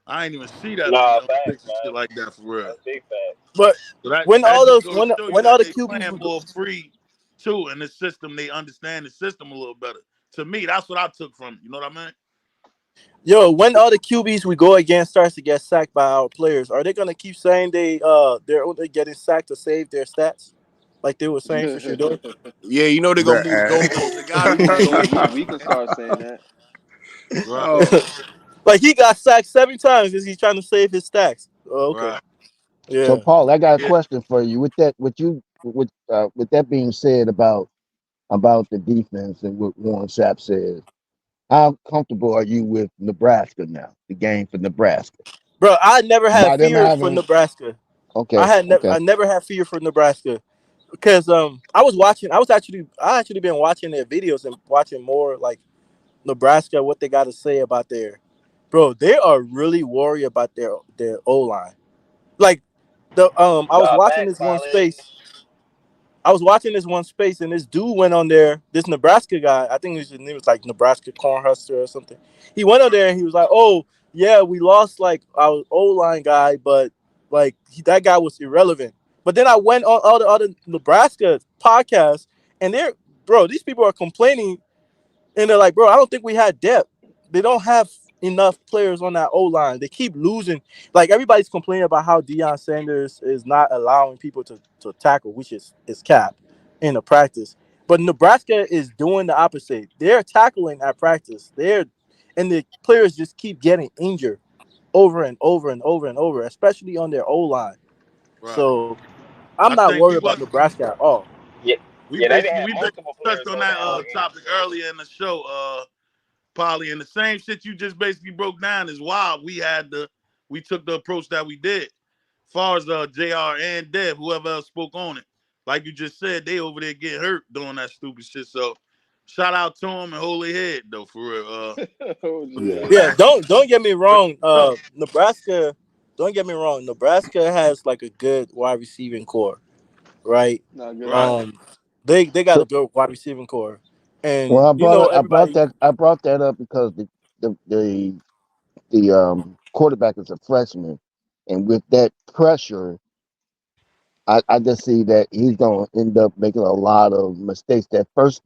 A: I ain't even see that many
B: Nah, facts,
A: picks and shit
B: man.
A: like that for real.
B: That's big facts.
P: But
A: So that
P: when
A: that
P: all
A: just
P: those
A: go to show you
P: when
A: that
P: all the
A: they
P: QBs
A: playing
P: would
A: more free too in the system. They understand the system a little better. To me, that's what I took from it. You know what I mean?
P: when all the QBs we go against starts to get sacked by our players, are they gonna keep saying they're only getting sacked to save their stats, like they were saying for Shador?
I: yeah, you know they're gonna move the goalposts. They gotta
K: we
I: move the
K: might we we
I: goalposts,
K: we can
I: man.
K: start saying that.
A: Right,
J: Oh,
P: Like he got sacked 7 times because he's trying to save his stacks. Oh, okay.
A: right.
F: So
P: Yeah.
F: Paul, I got a
A: Yeah,
F: question for you. With that being said about the defense and what Warren Sapp says, how comfortable are you with Nebraska now? The game for Nebraska.
P: Bro, I never had
F: By them
P: fear for
F: having
P: Nebraska.
F: okay, okay.
P: I never had fear for Nebraska because I actually been watching their videos and watching more like Nebraska, what they got to say about their, bro. They are really worried about their O line. Like I was watching
B: Facts,
P: this one
B: Polly.
P: space. I was watching this one space, and this dude went on there. This Nebraska guy, I think his name was like Nebraska Cornhusker or something. He went on there and he was like, "Oh yeah, we lost like our O line guy, but like that guy was irrelevant." But then I went on all the other Nebraska podcasts, and these people are complaining, and they're like, "Bro, I don't think we had depth. They don't have enough players on that O line. They keep losing. Like everybody's complaining about how Deion Sanders is not allowing people to tackle, which is cap in the practice. But Nebraska is doing the opposite. They're tackling at practice. And the players just keep getting injured over and over and over and over, especially on their O line.
A: Right.
P: So I'm
A: I
P: not
A: think
P: worried about Nebraska at all.
B: Yeah,
A: we
B: yeah, they
A: basically
B: had
A: we basically
B: multiple
A: touched
B: players
A: on
B: go
A: that
B: down with
A: topic
B: injury.
A: earlier in the show, Polly, and the same shit you just basically broke down is why we took the approach that we did. As far as JR and Dev, whoever else spoke on it. Like you just said, they over there get hurt doing that stupid shit. So shout out to them and hold their head though, for real.
K: Oh,
I: Yeah.
P: Yeah, don't get me wrong.
A: No.
P: Nebraska, don't get me wrong. Nebraska has like a good wide receiving core, right?
K: not good at
A: Right.
K: all.
P: They got
F: So,
P: a good wide receiving core, and
F: well, I brought
P: everybody.
F: that up because the quarterback is a freshman, and with that pressure, I just see that he's gonna end up making a lot of mistakes. That first,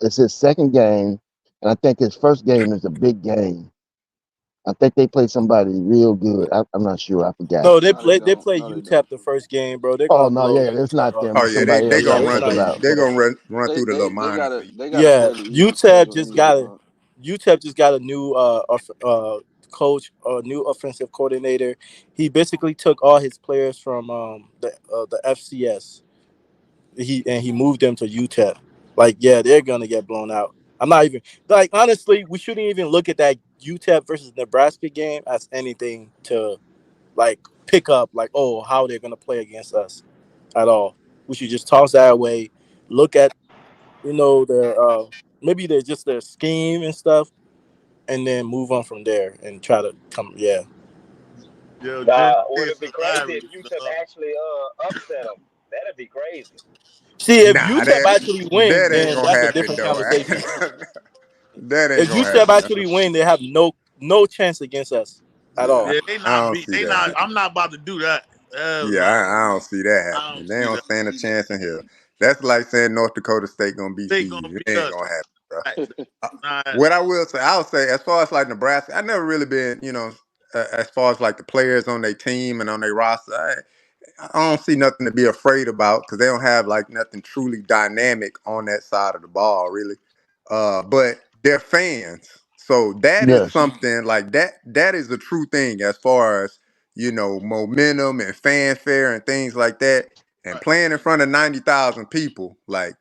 F: it's his second game, and I think his first game is a big game. I think they play somebody real good. I'm not sure. I forgot.
P: No,
K: No, they
P: they
K: don't.
P: play
K: No, they don't.
P: UTEP the first game, bro. They're
F: Oh
P: gonna
F: no,
P: blow
F: yeah, it's
P: UTEP
F: not
P: up.
F: them.
J: Oh
F: It's
J: yeah,
F: somebody
J: they
F: else
P: Yeah,
F: I'm
J: gonna
P: it's
J: run
F: thinking
P: not
J: through.
F: about.
J: They
P: UTEP.
J: gonna run through the little
K: They
J: minors.
K: got they got a
P: Yeah,
K: fairly young
P: UTEP
K: core. Don't
P: just
K: get me
P: got
K: wrong.
P: a new coach, new offensive coordinator. He basically took all his players from the FCS. He moved them to UTEP. Like, yeah, they're gonna get blown out. I'm not even like honestly, we shouldn't even look at that UTEP versus Nebraska game as anything to like pick up like, oh, how they're gonna play against us at all. We should just toss that away. Look at their maybe they're just their scheme and stuff, and then move on from there and try to come. Yeah.
A: Yo, Jen
B: Nah, would
A: is
B: it be crazy if
A: hilarious,
B: UTEP
A: dog.
B: actually upset them? That'd be crazy.
P: See, if
J: Nah,
P: UTEP actually win,
J: that ain't
P: then
J: gonna
P: that's a
J: happen
P: different
J: though.
P: conversation.
J: That ain't
P: If
J: gonna
P: UTEP
J: happen.
P: actually win, they have no chance against us at
J: Yeah,
P: all.
A: Yeah,
J: I don't see
A: they
J: that
A: not
J: happening.
A: I'm not about to do that. Hell
J: Yeah,
A: no.
J: I don't see that
A: I
J: happening.
A: don't
J: They
A: see
J: don't
A: that.
J: stand a chance in here. That's like saying North Dakota State gonna beat
A: They gonna
J: CU. It
A: beat
J: ain't
A: us.
J: gonna happen, bro.
A: Facts. Nah,
J: What I'll say, as far as like Nebraska, I never really been, as far as like the players on their team and on their roster. I don't see nothing to be afraid about because they don't have like nothing truly dynamic on that side of the ball, really. But they're fans, so that is
F: Yes.
J: something like that. That is a true thing as far as momentum and fanfare and things like that. And
A: right.
J: playing in front of 90,000 people, like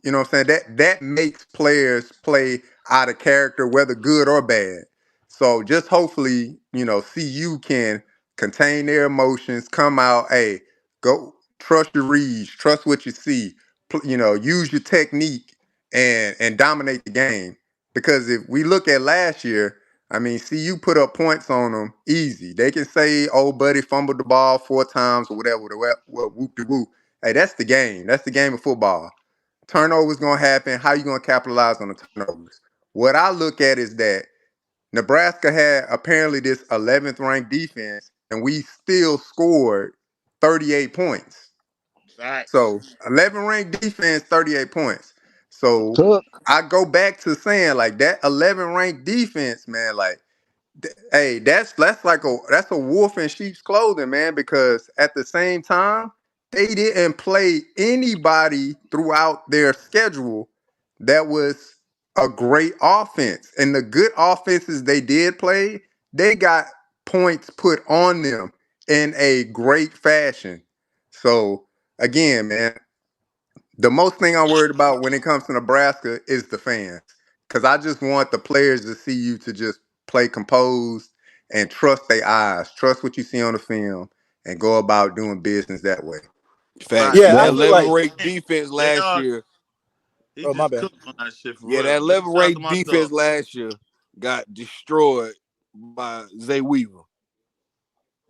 J: what I'm saying? That makes players play out of character, whether good or bad. So just hopefully, CU can contain their emotions, come out, hey, go trust your reads, trust what you see, use your technique and dominate the game. Because if we look at last year, I mean, CU put up points on them easy. They can say, "Oh, buddy, fumbled the ball 4 times or whatever." Whoop de whoop. Hey, that's the game. That's the game of football. Turnovers gonna happen. How you gonna capitalize on the turnovers? What I look at is that Nebraska had apparently this 11th ranked defense, and we still scored 38 points.
A: Facts.
J: So 11 ranked defense, 38 points. So
F: Took.
J: I go back to saying like that 11 ranked defense, man. Like hey, that's a wolf in sheep's clothing, man. Because at the same time, they didn't play anybody throughout their schedule that was a great offense. And the good offenses they did play, they got points put on them in a great fashion. So again, man, the most thing I'm worried about when it comes to Nebraska is the fans. Cause I just want the players to see you to just play composed and trust their eyes, trust what you see on the film, and go about doing business that way.
A: Right.
I: Facts.
P: Yeah,
I: That
P: I
F: Well,
P: feel
I: 11
P: like.
I: ranked defense last
A: JR,
I: year.
A: he
P: Oh, my
A: just
P: bad.
A: cooked on that shit for
I: Yeah, that
A: real. Big
I: 11
A: shout out to
I: ranked
A: my dog.
I: defense last year got destroyed by Zay Weaver.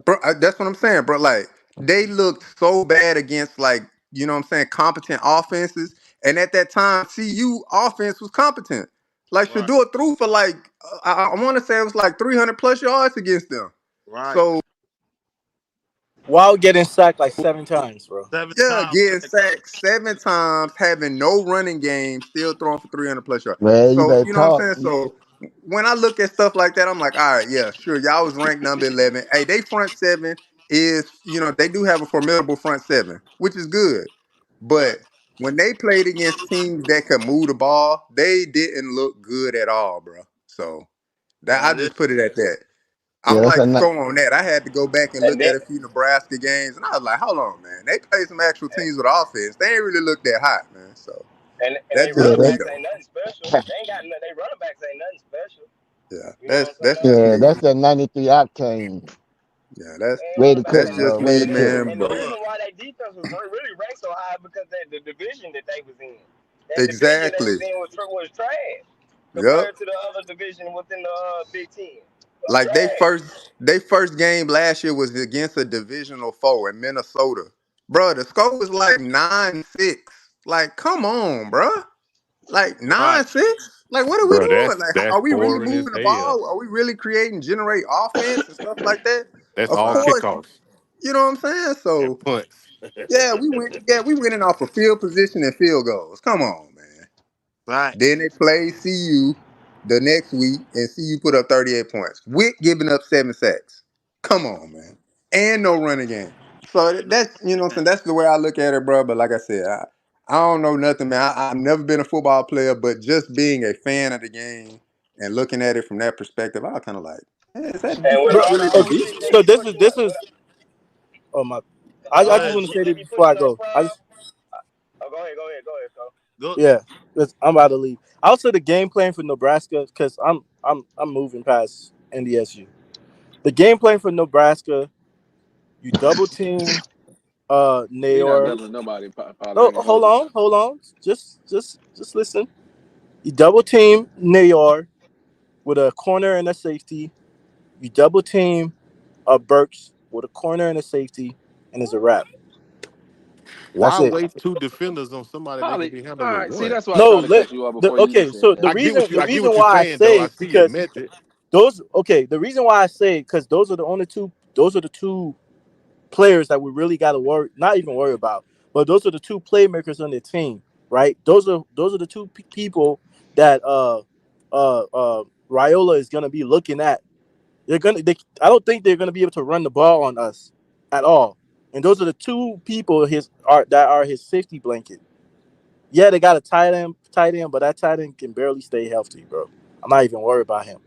J: Bro, that's what I'm saying, bro. Like they looked so bad against like, you know what I'm saying, competent offenses. And at that time, CU offense was competent. Like
C: Right.
J: Shador threw for like I want to say it was like 300 plus yards against them.
C: Right.
J: So
P: While getting sacked like 7 times, bro.
A: 7
J: yeah,
A: times.
J: getting sacked 7 times, having no running game, still throwing for 300 plus yards.
F: Man, you
J: So
F: better
J: you know what I'm
F: talk.
J: saying. So when I look at stuff like that, I'm like, all right, yeah, sure, y'all was ranked number 11. Hey, they front seven is, you know, they do have a formidable front seven, which is good.
C: Right.
J: But when they played against teams that could move the ball, they didn't look good at all, bro. So that I
A: Man,
J: just put it at that.
F: Yeah,
J: I'm
F: that's
J: like
F: a
J: so on that. I had to go back and
B: And
J: look
B: then
J: at a few Nebraska games, and I was like, hold on, man. They played some actual teams with offense. They ain't really look that hot, man. So
B: and they
J: that's
F: yeah,
J: just
B: running
J: me
F: that's
B: backs
J: though.
B: ain't nothing special. They ain't got nothing. They running backs ain't nothing special.
J: Yeah,
B: You know what I'm
J: that's
B: saying?
J: just
F: yeah,
J: me.
F: that's that 93 octane
J: Yeah,
B: And
F: ready to
B: running backs
F: cook,
J: that's
B: ain't nothing
J: just
F: bro.
J: me,
F: Ready to
B: special.
F: cook.
J: man.
B: And the
J: But
B: reason why their defense was really ranked so high because the division that they was in. That division they
J: exactly.
B: was in was trash
J: Yep.
B: compared to the other division within the Big Ten. It was
J: Like
B: trash.
J: they first game last year was against a divisional foe in Minnesota. Bro, the score was like 9-6. Like, come on, bro. Like
A: right.
J: 9-6? Like, what are we
E: Bro,
J: doing? Like,
E: that's
J: are we really
E: boring as
J: moving the
E: hell.
J: ball? Are we really creating, generate offense and stuff like that?
E: That's
J: Of
E: all
A: Right.
J: course.
E: kickoffs
J: You know what I'm saying?
E: and
J: So
E: punts.
J: yeah, we winning off of field position and field goals. Come on, man.
A: Right.
J: Then they play CU the next week, and CU put up 38 points with giving up 7 sacks. Come on, man. And no running game. So that's, you know what I'm saying? That's the way I look at it, bro. But like I said, I don't know nothing, man. I've never been a football player, but just being a fan of the game and looking at it from that perspective, I was kind of like, hey, is that
B: And with
P: Bro,
J: defense
B: all the
J: really
P: so,
J: that
B: other
J: good?
B: shit they
P: so
B: be
P: this is
B: pushing
P: this
B: up,
P: is oh my.
B: with
P: I
A: Go
B: all
P: just
B: the
A: ahead.
P: want to
B: shit
P: say
B: they
P: this
B: be
P: before I
B: pushing up
P: go. I
B: from.
P: just
B: Oh, go ahead, Cole.
A: Go.
P: yeah, 'cause I'm about to leave. I'll say the game plan for Nebraska because I'm moving past NDSU. The game plan for Nebraska, you double team
K: We not
P: Nayor.
K: doubling nobody, Polly. I
P: No,
K: ain't gonna hold you.
P: hold on. Just listen. You double team Nayor with a corner and a safety. You double team Burks with a corner and a safety, and it's a wrap. That's
E: Why
P: it.
E: waste two defenders on somebody that can
K: Polly,
E: be
K: all
E: handled with
K: right. See,
E: one?
K: that's why I
P: No,
K: tried to cut you off before you even
P: okay.
K: said
P: So
K: that.
P: the
E: I get
P: reason
E: what you're
P: why I
E: saying though.
P: say
E: I
P: it
E: see your
P: because
E: method.
P: the reason why I say it because those are the two players that we really got to worry, not even worry about, but those are the two playmakers on the team, right? Those are the two people that Raiola is gonna be looking at. I don't think they're gonna be able to run the ball on us at all. And those are the two people that are his safety blanket. Yeah, they got a tight end, but that tight end can barely stay healthy, bro. I'm not even worried about him.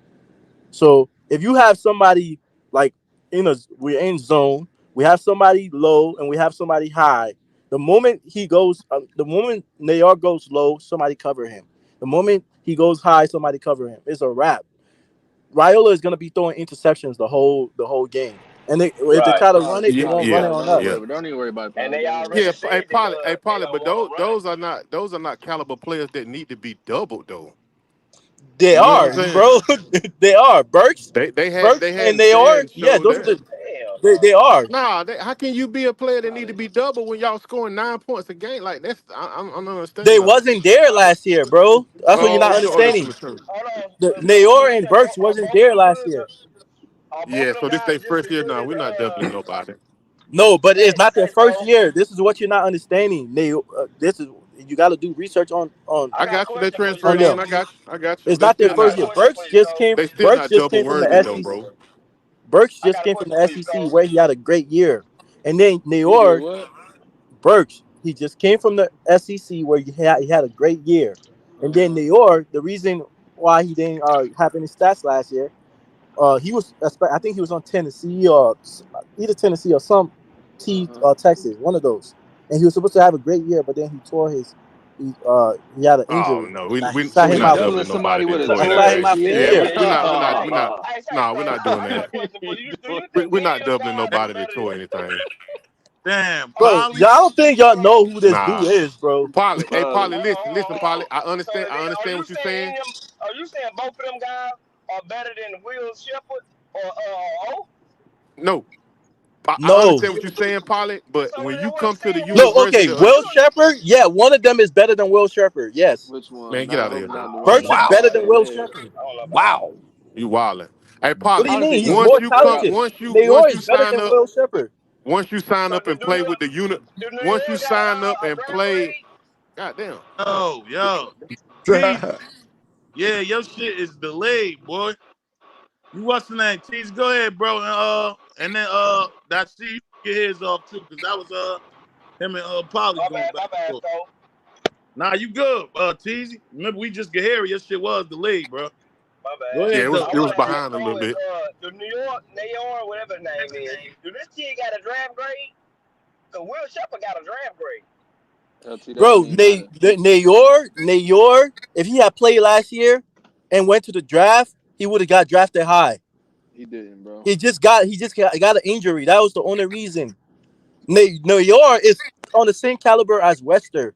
P: So if you have somebody like we're in zone, we have somebody low and we have somebody high. The moment Nayor goes low, somebody cover him. The moment he goes high, somebody cover him. It's a wrap. Raiola is gonna be throwing interceptions the whole game, and if they
B: Right.
P: try to run
K: Polly,
P: it, they're
E: Yeah,
P: gonna
K: Polly,
P: run it
E: yeah,
K: Polly.
P: on
K: Don't even
P: us.
K: worry.
E: yeah.
K: Don't even worry about it,
B: And
K: Polly.
B: they
K: Don't even worry
B: already
E: Yeah,
K: about it.
B: said that they
E: Polly,
B: gonna
E: but
B: go and run.
E: those are not caliber players that need to be doubled though.
P: They
E: You know what I'm
P: are,
E: saying?
P: bro. They are. Burks,
E: They
P: and
E: hadn't
P: they are. Yeah,
E: showed
P: those are
E: that.
B: Hell
P: they
B: no.
P: are.
E: Nah, how can you be a player that need to
K: Polly.
E: be doubled when y'all scoring 9 points a game? Like that's I'm not
P: They
E: understanding that.
P: wasn't there last year, bro. That's what you're
E: Oh,
P: not
E: you know, oh, that's
P: understanding.
E: true.
B: Hold on.
P: The
B: So
P: Nayor
B: you
P: and
B: say
P: Burks
B: are
P: wasn't
B: both of
P: there
B: them
P: last
B: good?
P: year.
B: Are both
E: Yeah,
B: of them
E: so this they
B: guys just
E: first
B: as
E: year
B: good
E: now.
B: as
E: We're not doubling nobody.
P: No, but it's not their
B: say
P: first
B: so?
P: year. This is what you're not understanding. This is you got to do research
B: I
E: I
B: got a
E: got you. They
B: question for you,
P: on
E: transferred in.
P: them.
B: Cole.
E: I got you. I got you.
P: It's not their
B: I got
P: first
B: a
P: year.
B: question for you, Cole.
E: They still
P: Burks
E: not
P: just
E: double
P: came from the
E: worthy though,
P: SEC.
E: bro.
P: Burks
B: I
P: just
B: got a
P: came from
B: question
P: the
B: for you,
P: SEC
B: Cole.
P: where he had a great year, and then
K: He did
P: Nayor
K: what?
P: Burks he just came from the SEC where he had a great year, and then Nayor the reason why he didn't have any stats last year. I think he was on Tennessee or either Tennessee or some Texas, one of those. And he was supposed to have a great year, but then he had an
E: Oh
P: injury
E: no,
P: that
E: so
P: sat
E: we're
K: You
P: him
E: not
P: out.
K: doubling
E: doubling nobody
K: somebody with
E: that
K: a
P: That
E: tore
K: torn
P: sat him
E: anything.
P: out for the
E: Yeah,
P: year.
E: we're not. No, we're not doing
B: I got a
E: that.
B: question for you. Do you think
E: We're
B: any
E: not
B: of them
E: doubling
B: guys are
E: nobody that
B: better
E: tore
B: than?
E: anything.
A: Damn,
P: Bro,
A: Polly.
P: y'all don't think y'all know who this dude
E: Nah,
P: is, bro.
E: Polly. Hey,
K: Polly.
E: Polly,
B: Hold on,
E: listen,
B: hold on,
E: listen,
B: hold
E: Polly.
B: on.
E: I
B: So
E: understand. I
B: are
E: understand
B: you
E: what you're
B: saying
E: saying.
B: any of them? Are you saying both of them guys are better than Will Shepherd or O?
E: No, I
P: No.
E: understand what you're saying, Polly, but when you come to the
P: No, okay.
E: University of
P: Will Shepherd, yeah, one of them is better than Will Shepherd. Yes.
K: Which one?
E: man, get
K: Nah, I
E: out of
K: hope
E: here,
K: not
E: bro.
K: the one
P: Birch
K: that
P: is
K: got
P: better
K: shot
P: than
K: in the
P: Will
K: head.
P: Shepherd.
C: Wow.
E: You wildin'. Hey,
P: What
E: Polly,
P: do you
K: Honestly,
P: mean? He's
E: once
P: more
E: you come,
P: talented.
E: once
P: Nayor
E: you
P: is better
E: sign
P: than
E: up,
P: Will Shepherd.
E: once you sign up and play with the unit, once you sign up and play, goddamn.
A: Yo, Teasy. Yeah, your shit is delayed, boy. You what's the name? Teasy, go ahead, bro. And then that see you get his off too, because that was him and Polly going back and forth. Nah, you good, Teasy. Remember we just get here. Your shit was delayed, bro. Go
E: Yeah,
A: ahead, though.
E: it was behind a little bit.
B: The New York, Nayor, whatever his name is. Do this kid got a draft grade? Cause Will Shepherd got a draft grade.
P: Bro, Nayor, if he had played last year and went to the draft, he would have got drafted high.
K: He didn't, bro.
P: He just got an injury. That was the only reason. Nayor is on the same caliber as Wester.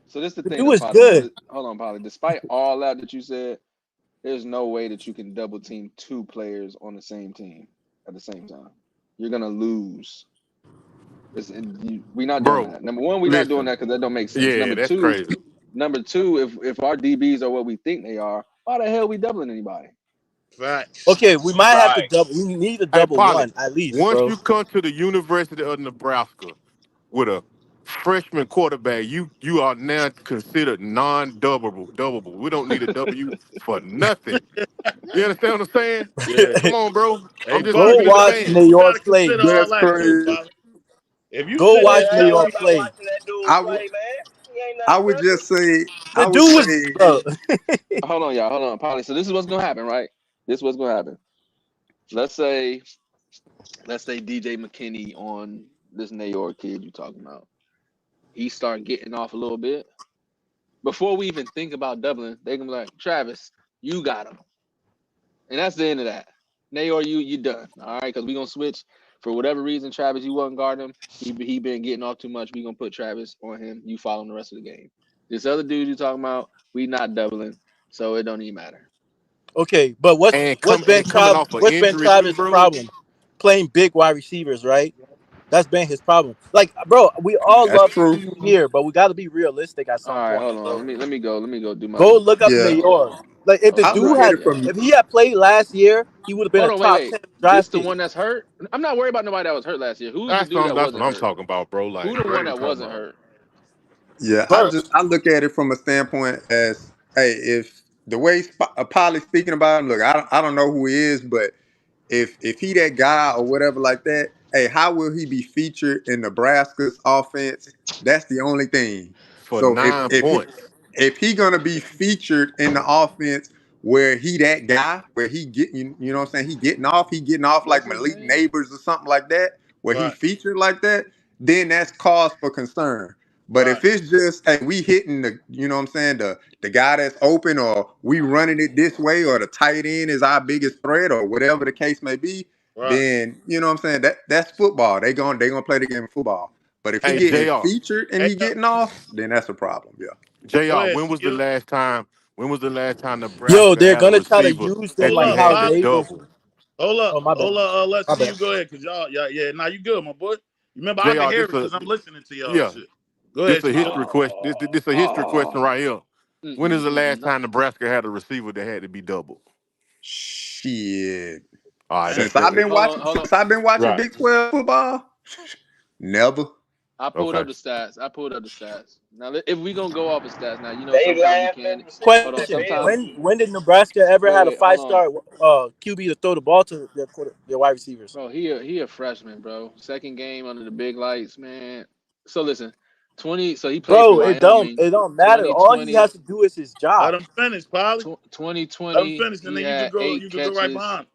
K: So this is the
P: The
K: thing,
P: dude
K: though,
P: is
K: Polly.
P: good.
K: Hold on, Polly. Despite all that you said, there's no way that you can double team two players on the same team at the same time. You're gonna lose. We're not doing
E: Bro,
K: that. Number one, we're not doing
E: listen.
K: that because that don't make sense.
E: Yeah, that's crazy.
K: Number two, if our DBs are what we think they are, why the hell are we doubling anybody?
A: Facts.
P: Okay, we might have to double. We need a double
E: Polly,
P: one at least,
E: once
P: bro.
E: you come to the University of Nebraska with a freshman quarterback, you are now considered non-doubleable. We don't need a W for nothing. You understand what I'm saying?
A: Yeah.
E: Come on, bro.
A: Hey,
E: I'm just
P: Go
A: Polly,
E: keeping it a
P: watch
E: band.
A: you
P: Nayor
A: gotta
P: play.
A: consider all
J: That's
A: that too,
J: crazy.
A: Polly. If you
P: Go
A: say
P: watch
A: that
P: Nayor
A: Nayor,
P: play.
J: I would just say,
P: The dude was, bro.
K: Hold on, y'all. Hold on, Polly. So this is what's gonna happen, right? This is what's gonna happen. Let's say DJ McKinney on this Nayor kid you talking about. He start getting off a little bit. Before we even think about doubling, they gonna be like, Travis, you got him. And that's the end of that. Nayor, you done. All right, because we gonna switch for whatever reason. Travis, you wasn't guarding him. He been getting off too much. We gonna put Travis on him. You follow him the rest of the game. This other dude you talking about, we not doubling, so it don't even matter.
P: Okay, but what's
E: coming off an
P: been
E: injury too,
P: Travis'
E: bro.
P: problem? Playing big wide receivers, right? That's been his problem. Like, bro, we all
J: that's
P: love
J: true.
P: you here, but we got to be realistic at
K: All
P: some
K: right,
P: point.
K: hold on.
P: Bro.
K: Let me go do my
P: Go look up
J: Yeah,
P: Nayor. Like, if the
J: I
P: dude
J: look at
P: had,
J: it from
P: if he had played last year, he would have been
K: Hold
P: a
K: on,
P: top
K: wait.
P: 10
K: This
P: draft
K: the
P: pick.
K: one that's hurt? I'm not worried about nobody that was hurt last year. Who's the dude that
E: That's what
K: wasn't
E: I'm
K: hurt?
E: talking about, bro. Like,
K: Who the
E: what are
K: one
E: you
K: that
E: talking
K: wasn't
E: about?
K: hurt?
J: yeah.
P: Birch.
J: I look at it from a standpoint as, hey, if the way Polly speaking about him, look, I don't know who he is, but if he that guy or whatever like that, hey, how will he be featured in Nebraska's offense? That's the only thing.
E: For
J: So
E: 9 points.
J: if he gonna be featured in the offense where he that guy, where he getting, you know what I'm saying, he getting off like
K: What's his
J: Malik
K: name?
J: Neighbors or something like that, where he
A: Right,
J: featured like that, then that's cause for concern. But
A: right,
J: if it's just, hey, we hitting the, you know what I'm saying, the guy that's open, or we running it this way, or the tight end is our biggest threat, or whatever the case may be,
A: right.
J: then you know what I'm saying, that's football. They gonna play the game of football. But if he
E: Hey,
J: getting
E: JR.
J: featured and
A: Hey,
J: he getting off, then that's a problem. Yeah.
A: go
E: JR,
A: ahead,
E: when was the
A: CU.
E: last time
P: Yo,
E: Nebraska
P: they're
E: had a
P: going to try to
E: receiver
P: use them
E: that
A: Hold
E: you
P: like
A: up,
P: how
E: had to
A: Polly.
P: Neighbors.
E: double?
P: Oh, my bad.
A: Let's
P: My
A: see
P: bad.
A: you go ahead, cause y'all, yeah. Now you good, my boy. Remember, I can
E: JR,
A: hear it because I'm listening to y'all
E: yeah,
A: shit. Go
E: this
A: ahead,
E: a
A: CU.
E: history question. This a history question right here. When is the last
K: No.
E: time Nebraska had a receiver that had to be doubled?
J: Shit.
E: All right,
J: Since
E: that's it
J: I've
E: then.
J: been watching,
K: Hold on.
E: Right.
J: Big 12 football, never.
K: I pulled
E: Okay.
K: up the stats. Now, if we gonna go off of stats, now
B: They
K: sometimes we
B: laughing
K: can.
B: and
K: Hold on.
P: Question:
K: Sometimes,
P: When did Nebraska ever had a
K: wait. Hold on,
P: 5-star QB to throw the ball to their wide receivers?
K: bro. He a freshman, bro. Second game under the big lights, man. So listen, 20. So he played for
P: Bro, it
K: Wyoming.
P: don't matter. All he
K: 2020,
P: has to do is his
A: Let
P: job.
A: him finish, Polly.
K: 2020.
A: Finish, and
K: He
A: then you
K: had
A: could go.
K: eight
A: You could go right
K: catches.
A: behind.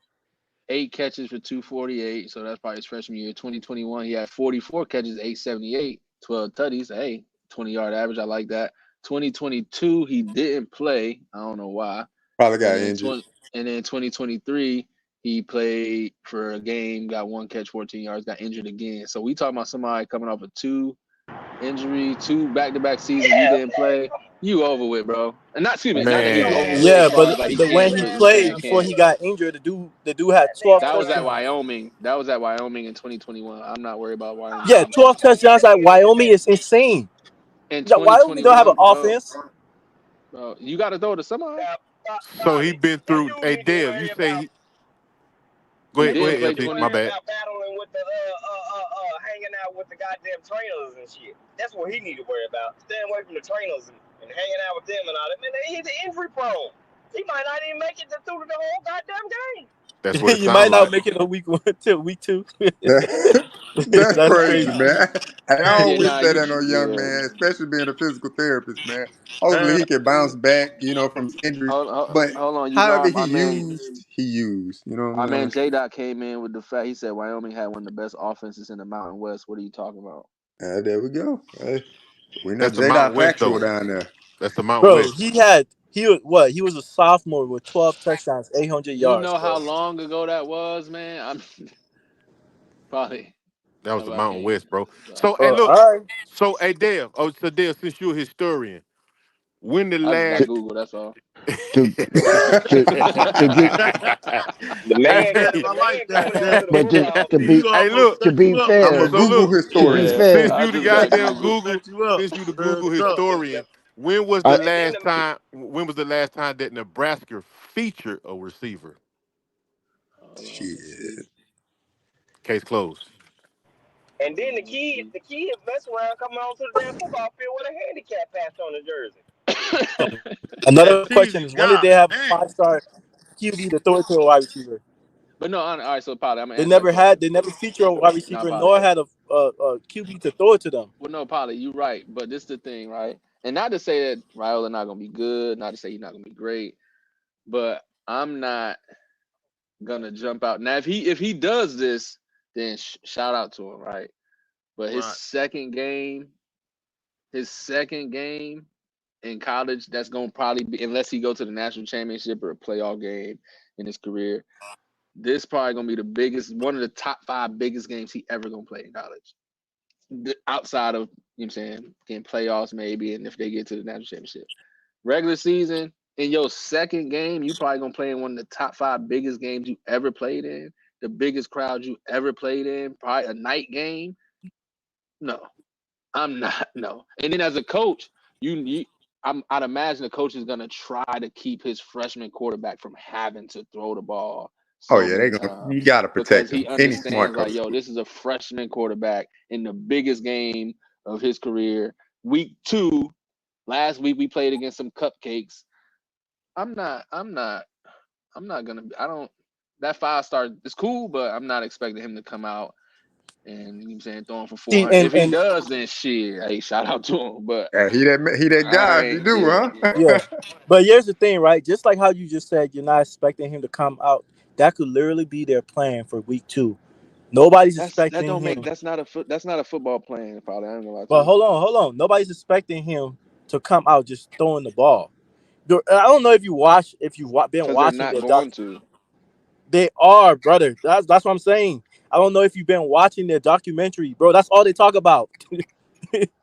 K: 8 catches for 248. So that's probably his freshman year. 2021, he had 44 catches, 878, 12 tutties. Hey, 20-yard average. I like that. 2022, he didn't play. I don't know why.
J: Probably
K: And
J: got
K: then
J: injured.
K: 2023, he played for a game, got 1 catch, 14 yards, got injured again. So we talking about somebody coming off of 2 injury, 2 back-to-back seasons you didn't play. You over with, bro. And not excuse me, not that he's over
E: Man,
K: with
P: Yeah,
K: as far as
P: but
K: like he
P: when
K: can't,
P: he
K: but you saying
P: played before
K: can't.
P: he got injured, the dude had 12
K: That was at
P: touchdowns.
K: Wyoming. That was at Wyoming in 2021. I'm not worried about Wyoming
P: Yeah,
K: no more.
P: 12 touchdowns at Wyoming is insane.
K: In
P: Wyoming don't have an
K: 2021, bro,
P: offense.
K: you got to throw to somebody.
E: so he been through. Hey, Dale, you say he, go
K: He
E: ahead,
K: didn't play
E: LT. My
K: 20.
E: bad.
B: battling with the hanging out with the goddamn trainers and shit. That's what he need to worry about. Staying away from the trainers and hanging out with them and all that. Man, he's injury prone. He might not even make it through the whole goddamn game.
E: That's what it
P: You might
E: sounds
P: not
E: like.
P: make it a week 1 till week 2.
J: That's
P: That's
J: crazy,
P: crazy.
J: man. And I
K: Yeah,
J: don't wish
K: nah,
J: that on no young
K: yeah.
J: man, especially being a physical therapist, man. Hopefully
A: And
J: he can bounce back, from his injury. But
K: Hold on. You know,
J: however he
K: our man,
J: used, he used. You know what
K: our man
J: I'm
K: J Dot came in with the fact he said Wyoming had one of the best offenses in the Mountain West. What are you talking about?
J: saying? There we go. Hey, we're
E: That's
J: not
E: the Mountain
J: J-Dot
E: West,
J: factual
E: though.
J: down there.
E: That's the Mountain
P: Bro,
E: West.
P: he was a sophomore with 12 touchdowns, 800
K: You
P: yards,
K: know how
P: bro.
K: long ago that was, man? I'm probably.
E: That was
K: No,
E: the
K: I
E: Mountain
K: can't.
E: West, bro.
K: Sorry.
E: So, hey, look.
P: All right.
E: So, hey, Dale. Oh, so Dale, since you're a historian, when the
K: I just got
E: last
K: Google. That's all.
F: to to to get
B: The man,
A: Dale,
E: hey,
A: I like
B: coming
A: that,
B: down
A: Dale.
B: to the
F: but
B: football
F: to
A: You
F: be
B: field.
A: know I'm
E: hey,
A: gonna
E: look.
F: to
A: set you
F: be
A: up,
J: I'm a
F: fair,
E: So,
J: Google
E: look.
F: to be
J: historian.
K: Yeah,
F: fair,
K: I
E: You the
K: just got
E: goddamn
A: I'm
K: Google.
A: gonna
E: Google.
A: set you up.
E: Since you the
A: Real
E: Google
A: talk.
E: historian, when was the
F: I
B: And then
E: last time? When was the last time that Nebraska featured a receiver?
K: Hold on, let's see.
J: Shit.
E: Case closed.
B: the kid mess around coming onto the damn football field with a handicap patch on the jersey.
P: Another
A: That
P: question
A: cheesy
P: is, when did
A: God
P: they have a
A: dang.
P: 5-star QB to throw it to a wide receiver?
K: But no, all right. So, Polly, I'm gonna
P: They
K: answer that
P: never
K: question.
P: featured a wide
K: Not
P: receiver,
K: Polly.
P: nor had a QB to throw it to them.
K: Well, no, Polly, you're right. But this is the thing, right? And not to say that Raiola not gonna be good, not to say he's not gonna be great, but I'm not gonna jump out now. If he does this, then shout out to him, right? But
A: Right.
K: his second game in college, that's gonna probably be, unless he go to the national championship or a playoff game in his career. This probably gonna be one of the top 5 biggest games he ever gonna play in college. Outside of, you know what I'm saying, getting playoffs maybe, and if they get to the national championship. Regular season, in your second game, you probably gonna play in one of the top 5 biggest games you ever played in, the biggest crowd you ever played in, probably a night game. No, I'm not. No. And then as a coach, I'd imagine the coach is gonna try to keep his freshman quarterback from having to throw the ball
J: Oh
K: so
J: yeah,
K: many
J: you
K: times
J: gotta
K: because
J: protect
K: he
J: him. Any smart
K: understands, like,
J: coach.
K: yo, this is a freshman quarterback in the biggest game of his career. Week 2, last week we played against some cupcakes. I'm not gonna. I don't. That 5-star is cool, but I'm not expecting him to come out and, you know what I'm saying, throwing for
P: See,
K: 400. If he does, then shit, hey, shout out to him. But
J: Yeah, he that
K: I
J: guy if you
K: ain't.
J: do,
K: Yeah,
J: huh?
P: yeah. But here's the thing, right? Just like how you just said, you're not expecting him to come out. That could literally be their plan for week 2. Nobody's
K: that
P: expecting
K: don't make.
P: him.
K: That's not a football plan, probably. I ain't gonna lie to
P: But
K: you.
P: hold on. Nobody's expecting him to come out just throwing the ball. I don't know if you've been
K: Because they're
P: watching
K: not
P: their
K: going to.
P: They are, brother. That's what I'm saying. I don't know if you've been watching their documentary, bro. That's all they talk about.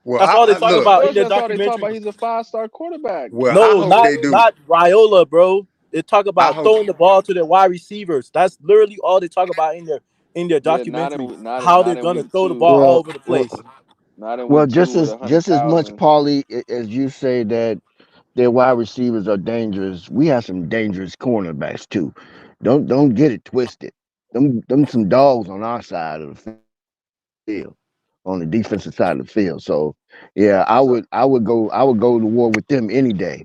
J: Well,
P: That's all they talk
K: Of
J: look.
P: about in
K: course,
P: their
K: that's all they talk
P: documentary.
K: about. He's a 5-star quarterback.
J: Well, I
P: No,
J: hope
P: not
J: they do.
P: not Raiola, bro. They talk
J: I
P: about
J: hope.
P: throwing the ball to their wide receivers. That's literally all they talk about in their
K: Yeah,
P: documentary. How they're
K: not in
P: gonna
K: week
P: throw the
K: 2.
P: ball all
F: well,
P: over the
F: well,
P: place.
K: Not in
F: well,
K: week 2 with
F: just as much,
K: 100,000.
F: Paulie, as you say that their wide receivers are dangerous. We have some dangerous cornerbacks too. Don't get it twisted. Them some dogs on our side of the field, on the defensive side of the field. So yeah,
K: So
F: I would go to war with them any day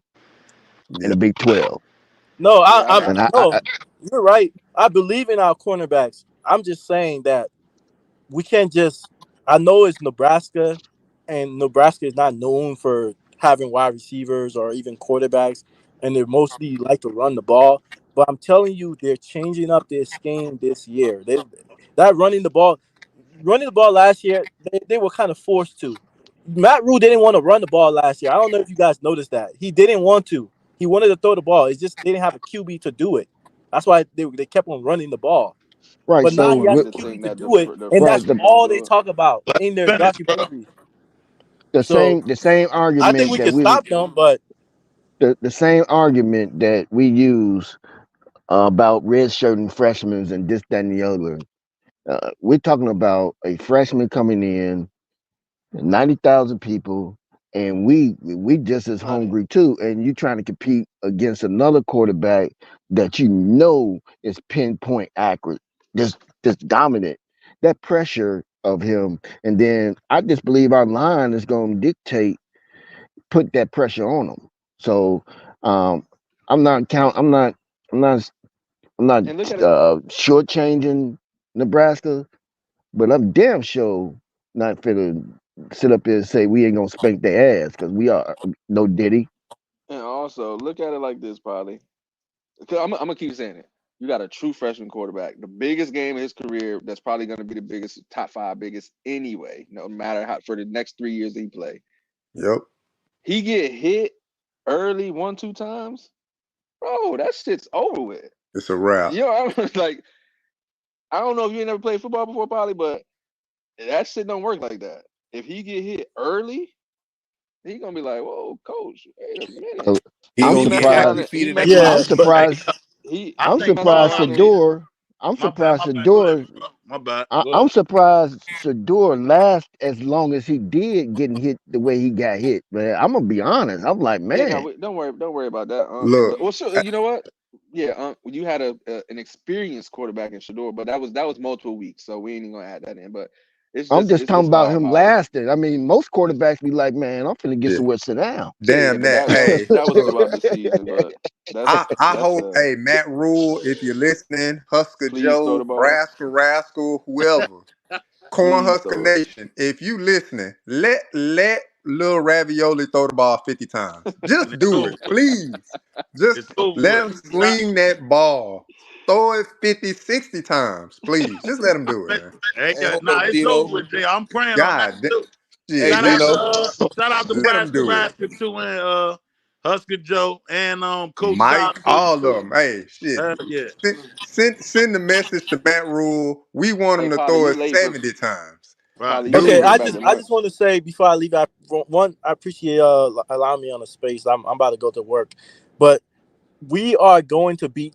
F: in
J: Yeah.
F: the Big 12.
P: No,
K: yeah,
F: And
P: no. You're right. I believe in our cornerbacks. I'm just saying that we can't just. I know it's Nebraska, and Nebraska is not known for having wide receivers or even quarterbacks, and they mostly like to run the ball. But I'm telling you, they're changing up their scheme this year. That running the ball last year, they were kind of forced to. Matt Rule didn't want to run the ball last year. I don't know if you guys noticed that. He didn't want to. He wanted to throw the ball. It's just they didn't have a QB to do it. That's why they kept on running the ball.
F: right,
P: But
K: because
P: now
K: he
F: so
P: he has
K: wanted
P: a
K: to
P: QB
K: think
P: to
K: that
P: do it, and
F: right,
P: that's
K: freshman gonna
P: all they
K: do it.
P: talk about in their
A: Finish, bro.
P: documentary. So
F: the same
P: I think
F: argument
P: we
F: that
P: can
F: we
P: stop them, but
F: the same argument that we use about redshirting freshmen and this, that, and the other. We're talking about a freshman coming in, 90,000 people, and we just as
K: Honey.
F: hungry too. And you trying to compete against another quarterback that you know is pinpoint accurate, just dominant. That pressure of him, and then I just believe our line is going to dictate, put that pressure on him. So um, I'm not count. I'm not. I'm not
K: And look at it.
F: shortchanging Nebraska, but I'm damn sure not finna sit up there and say we ain't gonna spank their ass because we are no Diddy.
K: And also look at it like this, probably. Cause I'm gonna keep saying it. You got a true freshman quarterback, the biggest game of his career. That's probably gonna be the biggest, top five biggest anyway. No matter how for the next 3 years that he play.
J: Yep.
K: He get hit early 1, 2 times, bro. That shit's over with.
J: It's a wrap.
K: You know, I'm like, I don't know if you ain't never played football before, probably, but that shit don't work like that. If he get hit early, he gonna be like, "Whoa, coach, wait a minute."
F: Uh,
I: He
K: Cause
F: I'm
K: he
I: gonna get
K: messing around.
I: happy
F: surprised.
K: And, he
I: feet in that
K: messing
P: yeah,
F: I'm
I: closet.
K: around.
P: but
A: Hey,
F: surprised.
A: I
F: I'm
K: He
A: think
K: messing
F: surprised
K: around and
F: Shador. I'm
A: my bad,
F: surprised
A: my bad. Go ahead,
F: Shador.
A: bro. My bad. Go
F: I'm
A: ahead.
F: surprised Shador last as long as he did, getting hit the way he got hit. Man, I'm gonna be honest. I'm like,
K: yeah. No,
F: man,
K: don't worry about that.
J: Look,
K: Well, sure. You know what? Yeah, you had an experienced quarterback in Shador, but that was multiple weeks, so we ain't even gonna add that in. But
F: I'm just
K: it's
F: talking
K: just
F: about
K: wild
F: him
K: how.
F: lasting. I mean, most quarterbs be like, man, I'm finna get
J: yeah,
F: somewhere to sit down.
K: Yeah,
J: damn
K: but
J: that.
K: that was
J: Hey,
K: that was
J: look,
K: throughout the season. But
J: I
K: that's
J: hope, hey, Matt Rule, if you're listening, Husker
K: please throw the
J: Joe,
K: ball.
J: Rascal, whoever,
K: Please
J: Cornhusker
K: throw it.
J: Nation, if you listening, let Lil Ravioli throw the ball 50 times.
A: And
J: Just
A: it's
J: do
A: over.
J: it, please. Just
A: It's over
J: let
A: with.
J: him sling that ball. Throw it 50, 60 times, please. Just let him do it, man.
A: Hey,
I: Hey, hold
A: nah,
I: up,
A: it's over
I: Dino.
A: with, Jay. I'm praying on that
J: God,
A: too.
I: Hey,
J: shit,
A: Shout out to
I: Dino.
J: let him
A: Nebraska,
J: do it.
A: Nebraska too, and Husker Joe and Coach
J: Mike,
A: Todd Boogie
J: all of
A: too.
J: them. Hey, shit.
A: Hell yeah.
J: Send the message to Matt Rule. We want
K: Hey,
J: him to
K: Polly,
J: throw
K: you
J: it
K: late for
J: 70 times.
A: Right.
K: Polly, you late
P: okay.
J: Do
K: for
J: it.
K: the
P: I
K: back
P: just
K: of
P: I
K: lunch.
P: just want to say before I leave, I appreciate allowing me on the space. I'm about to go to work, but we are going to beat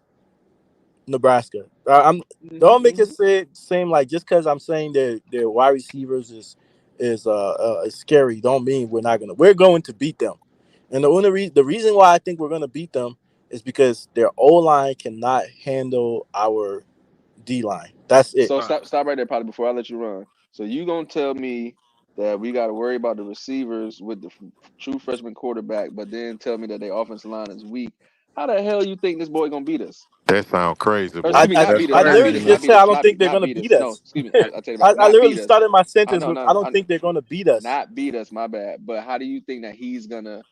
P: Nebraska. I'm Don't make it seem like just because I'm saying their wide receivers is scary. Don't mean we're not gonna. We're going to beat them, and the reason why I think we're gonna beat them is because their O line cannot handle our D line. That's it.
K: So
A: Right.
K: stop right there, Polly, before I let you run. So you gonna tell me that we got to worry about the receivers with the true freshman quarterback, but then tell me that their offensive line is weak? How the hell you think this boy gonna beat us?
E: That sound crazy,
K: Or
E: boy.
K: excuse
P: I
K: me,
P: I,
K: not
J: That's
K: beat us,
P: I
K: not beat
P: literally
K: us,
J: crazy.
K: not
P: just
K: beat
P: said
K: us,
P: I don't think they're
K: not
P: gonna
K: beat
P: beat
K: us. No,
P: us.
K: excuse me. I tell you about
P: I
K: not beat
P: literally
K: us.
P: started my
K: I
P: sentence
K: know,
P: with
K: no,
P: I
K: no,
P: don't think they're gonna beat us.
K: not beat us. My bad. But how do you think that he's gonna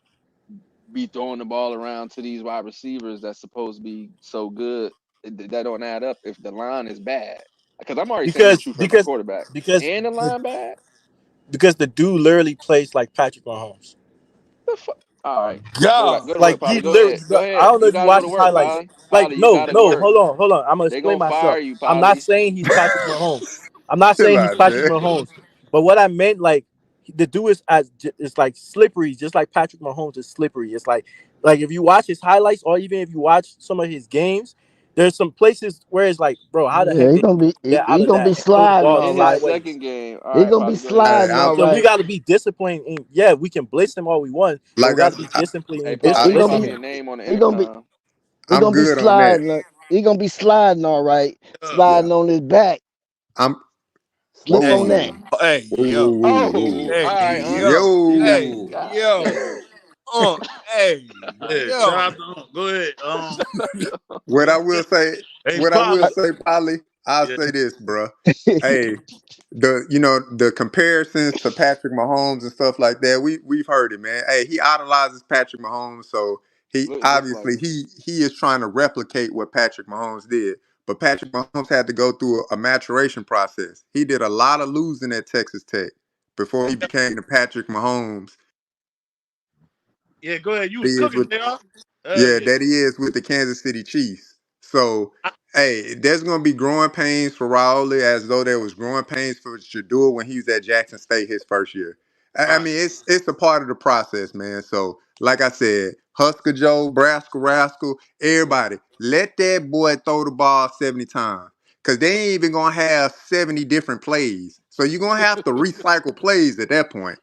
K: be throwing the ball around to these wide receivers that's supposed to be so good? That don't add up if the line is bad. Because I'm already saying he's a
P: because
K: true freshman
P: because
K: quarterback
P: because
K: and the
P: the,
K: line bad.
P: because the dude literally plays like Patrick Mahomes.
K: The fuck? All right,
I: God.
K: go to work,
P: Like he
K: Polly. Go
P: literally,
K: ahead, go
P: I
K: ahead.
P: don't know
K: You
P: if you
K: gotta go
P: watch
K: to
P: his
K: work,
P: highlights.
K: Polly.
P: Like
K: Polly, you
P: no,
K: gotta
P: no,
K: work.
P: hold on. I'm gonna
K: They
P: explain
K: gonna fire
P: myself.
K: you,
P: I'm not
K: Polly.
P: saying he's Patrick Mahomes. I'm not
J: Chill
P: saying he's
J: out,
P: Patrick
J: Jay.
P: Mahomes. But what I meant, like the dude is like slippery, just like Patrick Mahomes is slippery. It's like if you watch his highlights, or even if you watch some of his games, there's some places where it's like, bro, how the
F: Yeah,
P: heck
F: he
P: did
F: gonna be
P: he get out
F: he
P: of
F: gonna be
P: that and throw the
F: sliding
P: ball
F: all
K: In his
F: right.
P: sideways?
K: second game. All
F: He
K: right,
F: gonna be
K: Polly, go ahead.
J: Hey,
F: sliding all
P: So we
F: right.
P: got to be disciplined. And yeah, we can blitz him all we want, but we
J: like
P: got to be disciplined
K: Hey,
P: in
K: Polly,
F: He
K: they
F: gonna
P: displacing
K: call me
F: be
K: a
P: him.
K: name on the
F: he gonna be
K: intercom.
F: he
J: I'm
F: gonna be
J: good on that.
F: sliding. He gonna be sliding all right,
J: Yeah.
F: sliding on his back.
J: I'm
F: Slip
I: Hey,
F: on
J: whoa.
F: that.
K: Mm.
I: hey,
J: Whoa, whoa,
I: yo.
J: whoa,
K: Oh,
J: whoa.
I: Hey,
K: all right,
I: yo.
K: You got
I: Hey,
J: Yo.
K: God
I: yo.
K: damn.
I: Hey,
A: Yeah. Shout
I: yo.
A: out to Go ahead.
J: What I will say,
A: Hey
J: what I will
A: Polly.
J: say, Polly, I'll
A: Yeah.
J: say this, bro. Hey, the comparisons to Patrick Mahomes and stuff like that, we've heard it, man. Hey, he idolizes Patrick Mahomes, so he
K: Looks like
J: obviously
K: it.
J: he is trying to replicate what Patrick Mahomes did. But Patrick Mahomes had to go through a maturation process. He did a lot of losing at Texas Tech before he became the Patrick Mahomes
A: Yeah, go ahead. You
J: that
A: was
J: he is
A: cooking,
J: with
A: JR.
J: yeah,
A: Yeah.
J: that he is with the Kansas City Chiefs. So, hey, there's gonna be growing pains for Raul as though there was growing pains for Shador when he was at Jackson State his first year. I mean, it's a part of the process, man. So, like I said, Husker Joe, Brascal Rascal, everybody, let that boy throw the ball 70 times. Cause they ain't even gonna have 70 different plays. So you're gonna have to recycle plays at that point.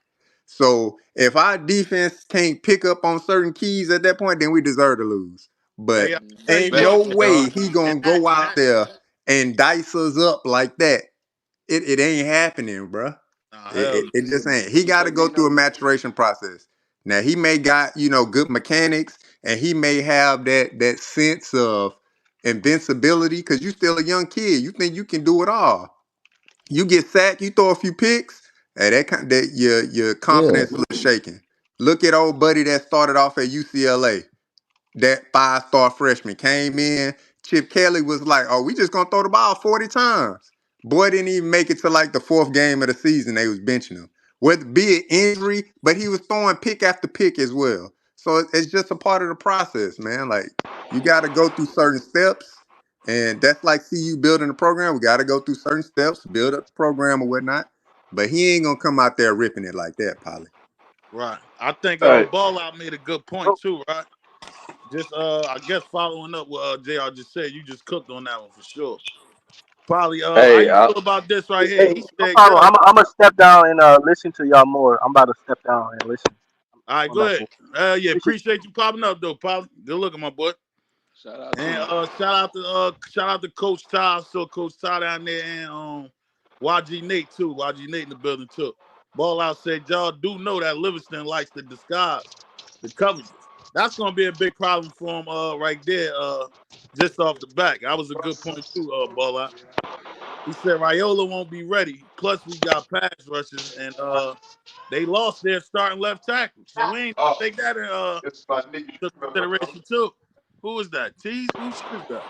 J: So if our defense can't pick up on certain keys at that point, then we deserve to lose. But
A: Hey, I'll tell you
J: ain't
A: this,
J: no
A: J.R.
J: way he gonna go out there and dice us up like that. It ain't happening, bruh.
A: Nah,
J: It,
A: hell
J: it,
A: no.
J: it just ain't. He got to go through a maturation process. Now he may got good mechanics, and he may have that sense of invincibility because you still a young kid. You think you can do it all. You get sacked, you throw a few picks, and that your
F: Yeah.
J: confidence is a little shaken. Look at old buddy that started off at UCLA. That 5-star freshman came in. Chip Kelly was like, "Oh, we just gonna throw the ball 40 times." Boy didn't even make it to like the fourth game of the season. They was benching him. Whether be it injury, but he was throwing pick after pick as well. So it's just a part of the process, man. Like you got to go through certain steps, and that's like CU building a program. We got to go through certain steps, build up the program or whatnot. But he ain't gonna come out there ripping it like that, Polly.
A: Right. I think
B: All right.
A: Ball Out made a good point too, right? Just I guess following up what JR just said, you just cooked on that one for sure. Probably how
B: Hey,
A: you feel about this right here?
P: Hey,
A: He
P: no
A: said,
P: problem.
A: yo,
P: I'm gonna step down and listen to y'all more. I'm about to step down and listen.
A: all right,
P: Going
A: go
P: back
A: ahead.
P: to
A: Yeah,
P: appreciate
A: appreciate you popping up though, Polly. Good looking, my boy.
K: Shout out to
A: And
K: you.
A: shout out to Coach Ty. So Coach Ty down there and YG Nate too. YG Nate in the building too. Ball Out said y'all do know that Livingston likes to disguise the coverages. That's gonna be a big problem for him right there, just off the back. That was a good point too, Ball Out. He said Raiola won't be ready. Plus we got pass rushes and they lost their starting left tackle. So we ain't take that into consideration too. Who is that? Tease? Who shit is that?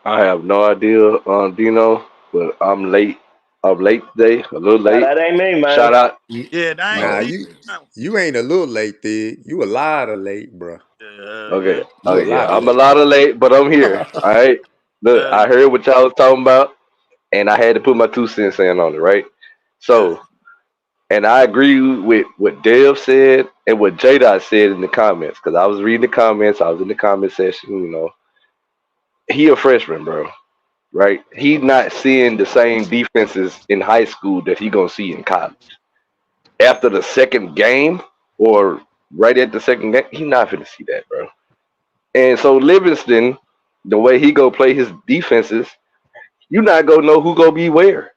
Q: I have no idea, Dino, but I'm late. I'm late today, a little
B: Nah,
Q: late.
B: that ain't me, man.
Q: Shout out.
A: Yeah, that ain't
J: Nah,
Q: Oh,
A: Tease.
J: you ain't a little late, Thig. You a lot of late, bro.
A: Yeah,
Q: okay.
A: yeah.
J: You a
Q: Okay, yeah,
J: lot of
Q: I'm a
J: late.
Q: lot of late, but I'm here. All right. Look,
A: Yeah,
Q: I heard what y'all was talking about, and I had to put my 2 cents in on it, right?
A: yeah.
Q: So, and I agree with what Dev said and what J Dot said in the comments, because I was reading the comments, I was in the comment section, He a freshman, bro, right? He's not seeing the same defenses in high school that he gonna see in college. After the second game or right at the second game, he's not gonna see that, bro. And so Livingston, the way he go play his defenses, you not gonna know who gonna be where.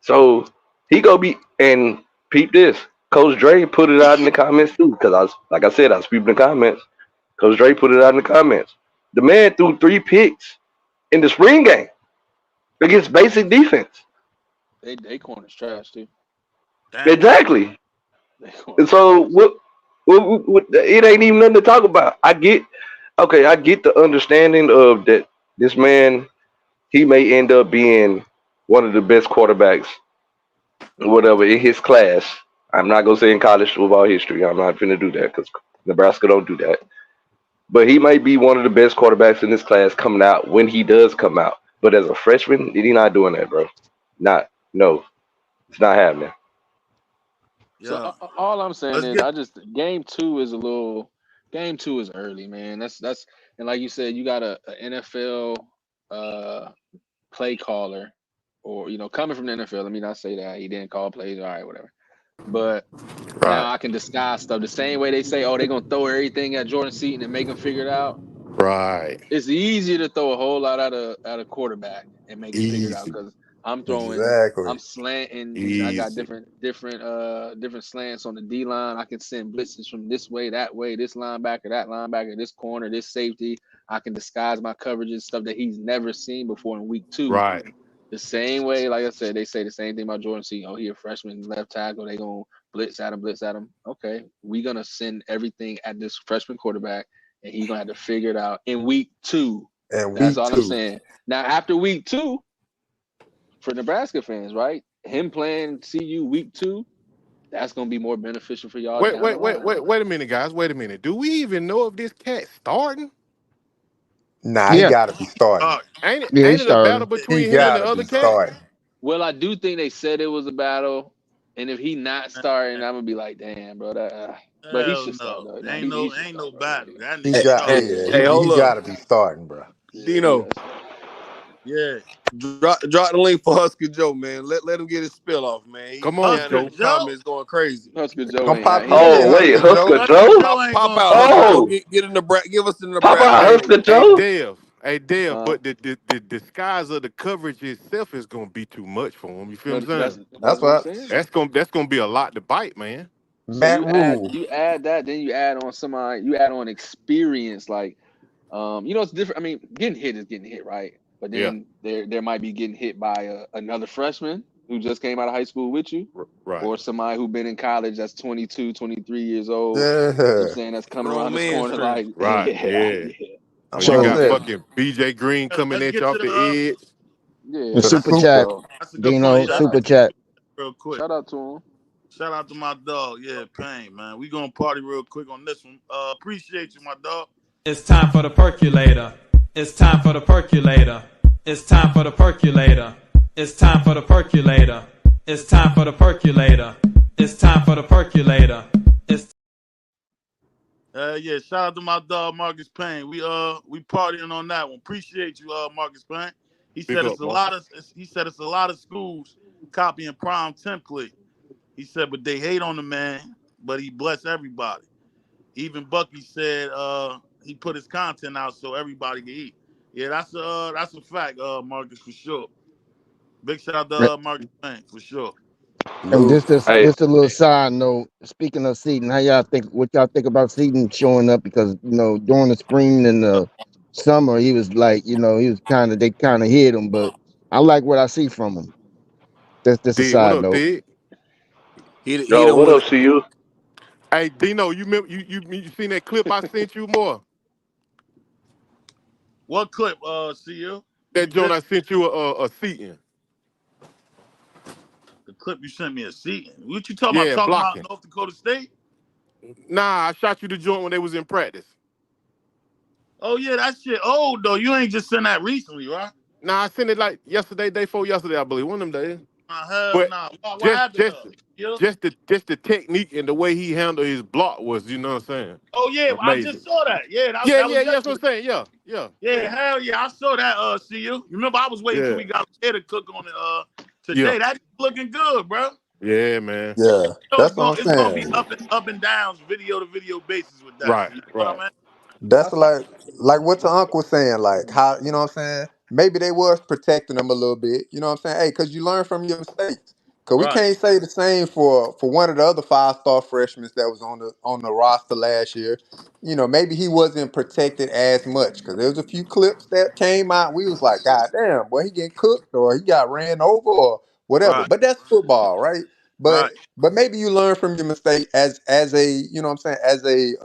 Q: So he gonna be and peep this. Coach Dre put it out in the comments too, because like I said, I was peeping the comments. Coach Dre put it out in the comments. The man threw 3 picks in the spring game against basic defense.
K: They corner's trash too.
A: Damn.
Q: Exactly.
K: They
Q: And
K: corner's
Q: so
K: trash.
Q: it ain't even nothing to talk about. I get the understanding of that this man, he may end up being one of the best quarterbacks, whatever, in his class. I'm not gonna say in college football history. I'm not gonna do that because Nebraska don't do that. But he might be one of the best quarterbacks in this class coming out when he does come out. But as a freshman, he not doing that, bro. Not no, it's not happening.
K: So
A: Yeah.
K: all I'm saying
A: Let's
K: is,
A: get
K: I just game two is early, man. That's and like you said, you got a NFL play caller, or coming from the NFL. Let me not say that he didn't call plays. All right, whatever. But now
E: Right.
K: I can disguise stuff the same way they say, oh, they're gonna throw everything at Jordan Seaton and make him figure it out.
E: Right.
K: It's easier to throw a whole lot at a quarterback and make him figure it out
E: Easy.
K: because I'm
J: Exactly.
K: slanting. I got
E: Easy.
K: different slants on the D line. I can send blitzes from this way, that way, this linebacker, this corner, this safety. I can disguise my coverages, stuff that he's never seen before in week two.
E: Right.
K: The same way, like I said, they say the same thing about Jordan Seaton. Oh, he a freshman left tackle. They gonna blitz at him. Okay, we gonna send everything at this freshman quarterback, and he gonna have to figure it out in week two.
J: And
K: That's
J: week
K: all I'm
J: two.
K: saying. Now, after week two, for Nebraska fans, right? Him playing CU week two, that's gonna be more beneficial for y'all
E: Wait,
K: down the
E: wait, wait,
K: line.
E: wait, wait a minute, guys. Wait a minute. Do we even know if this cat starting?
J: Nah, he
F: Yeah.
J: gotta be starting.
E: Ain't it?
F: Yeah, he
E: Ain't it a battle
F: started.
J: He
E: between him and the
J: gotta
E: other
J: be
E: cat?
J: starting.
K: Well, I do think they said it was a battle. And if he not starting, I'm gonna be like, damn, bro. But he
A: Hell
K: should start
A: no.
K: though. No,
A: Ain't
K: he
A: no
K: should
A: ain't no
K: start, bro.
A: battle. That
J: He
A: nigga
J: got
A: start.
I: Hey,
J: he
I: hold up,
J: got to be starting, bro.
K: Yeah, he
I: Dino.
K: got start.
A: Yeah.
I: Drop the link for Husker Joe, man. Let him get his spill off, man.
E: Come
I: He
E: on,
I: down there in
A: Husker
E: Joe.
I: the
A: Joe?
I: comments going crazy.
K: Husker Joe
J: Come
K: ain't
J: pop
K: got.
J: in
K: He
J: here,
Q: Oh wait,
J: Husker
Q: Husker
J: Joe.
A: Husker
Q: Joe.
A: Joe ain't
I: Pop
A: gonna
I: out,
A: start.
I: Husker Joe.
Q: Oh,
I: Get in the give us the
Q: Papa
I: Nebraska
E: Hey,
I: angle.
Q: Husker Joe.
E: Hey, Dev,
K: Huh?
E: but the disguise of the coverage itself is gonna be too much for him. You feel what
K: But
E: I'm saying?
J: That's
K: what I'm
J: what
K: saying.
E: That's gonna be a lot to bite, man.
K: So
J: Matt Rule.
K: you add that, then you add on you add on experience, like it's different. I mean, getting hit is getting hit, right? But
E: Yeah,
K: then there might be getting hit by another freshman who just came out of high school with you,
E: right.
K: or somebody who been in college that's 22, 23 years old. You know what I'm
J: Yeah.
K: saying, that's coming
I: Grown
K: around the
I: man
K: corner
I: strength.
K: like,
E: Right,
K: yeah,
E: yeah.
K: yeah,
J: That's
E: Or
J: what
E: you
J: I'm
F: So
E: got
J: saying.
E: fucking BJ Green coming
A: Let's
E: at you
A: get to
E: off
A: the
E: the edge.
F: the
K: yeah.
A: that's
F: super
A: a good
F: chat,
J: Super.
A: point. That's a good point.
F: Dino,
A: Yeah,
F: super chat.
A: real quick.
K: Shout out to him.
A: Shout out to my dog. Yeah, Pain, man. We gonna party real quick on this one. Appreciate you, my dog.
L: It's time for the percolator. It's time for the percolator. It's time for the percolator. It's time for the percolator. It's time for the percolator. It's time for the percolator. It's
A: Yeah, shout out to my dog Marcus Payne. We partying on that one. Appreciate you, Marcus Payne. He
E: Big
A: said
E: up, Marcus.
A: it's a lot of schools copying prime template. He said, but they hate on the man, but he bless everybody. Even Bucky said he put his content out so everybody can eat. Yeah, that's a fact, Marcus, for sure. Big shout out to Marcus Payne, for sure.
F: And
J: Lou.
Q: Hey,
F: just a little side note. Speaking of seating, what y'all think about Seaton showing up? Because during the spring and the summer, he was like, he was they kind of hid him, but I like what I see from him. That's a
E: Dig, what
F: side
E: up,
F: note.
E: Dig?
I: He
Q: yo,
I: done
Q: what
I: went.
Q: up, CU?
E: Hey, Dino, you remember you seen that clip I sent you more?
A: What clip, CL?
E: That
A: You
E: joint
A: did
E: I sent you a seating.
A: the clip you sent me a seat. What you talking about?
E: Yeah,
A: Talking about
E: blocking.
A: North Dakota State?
E: Nah, I shot you the joint when they was in practice.
A: Oh yeah, that shit old though. You ain't just sent that recently, right?
E: Nah, I sent it like yesterday, day before yesterday, I believe. One of them days.
A: Hell
E: But
A: nah. What
E: just
A: happened
E: just
A: though? Yeah.
E: just the technique and the way he handled his block was, you know what I'm saying?
A: Oh yeah, I just
E: Amazing.
A: saw that. Yeah,
E: Yeah,
A: that was
E: yeah, yeah. That's what
A: yesterday.
E: I'm saying. Yeah, yeah,
A: Yeah, hell yeah, I saw that. See you. You remember I was waiting till
E: yeah,
A: we got here to cook on it.
E: yeah,
A: Today that's looking good, bro.
E: yeah, man.
J: Yeah.
A: So
J: That's what I'm
A: it's gonna be
J: saying.
A: up and downs, video to video basis with that.
E: Right,
A: You know what I
E: right.
A: mean?
J: That's
A: That's what.
J: like what your uncle was saying, like how you know what I'm saying. Maybe they was protecting them a little bit. You know what I'm saying? Hey, because you learn from your mistakes. Cause we
A: Right,
J: can't say the same for one of the other 5-star freshmen that was on the roster last year. Maybe he wasn't protected as much because there was a few clips that came out. We was like, God damn, boy, he getting cooked or he got ran over or whatever.
A: right,
J: But that's football, right? But
A: right.
J: but maybe you learn from your mistake as a you know what I'm saying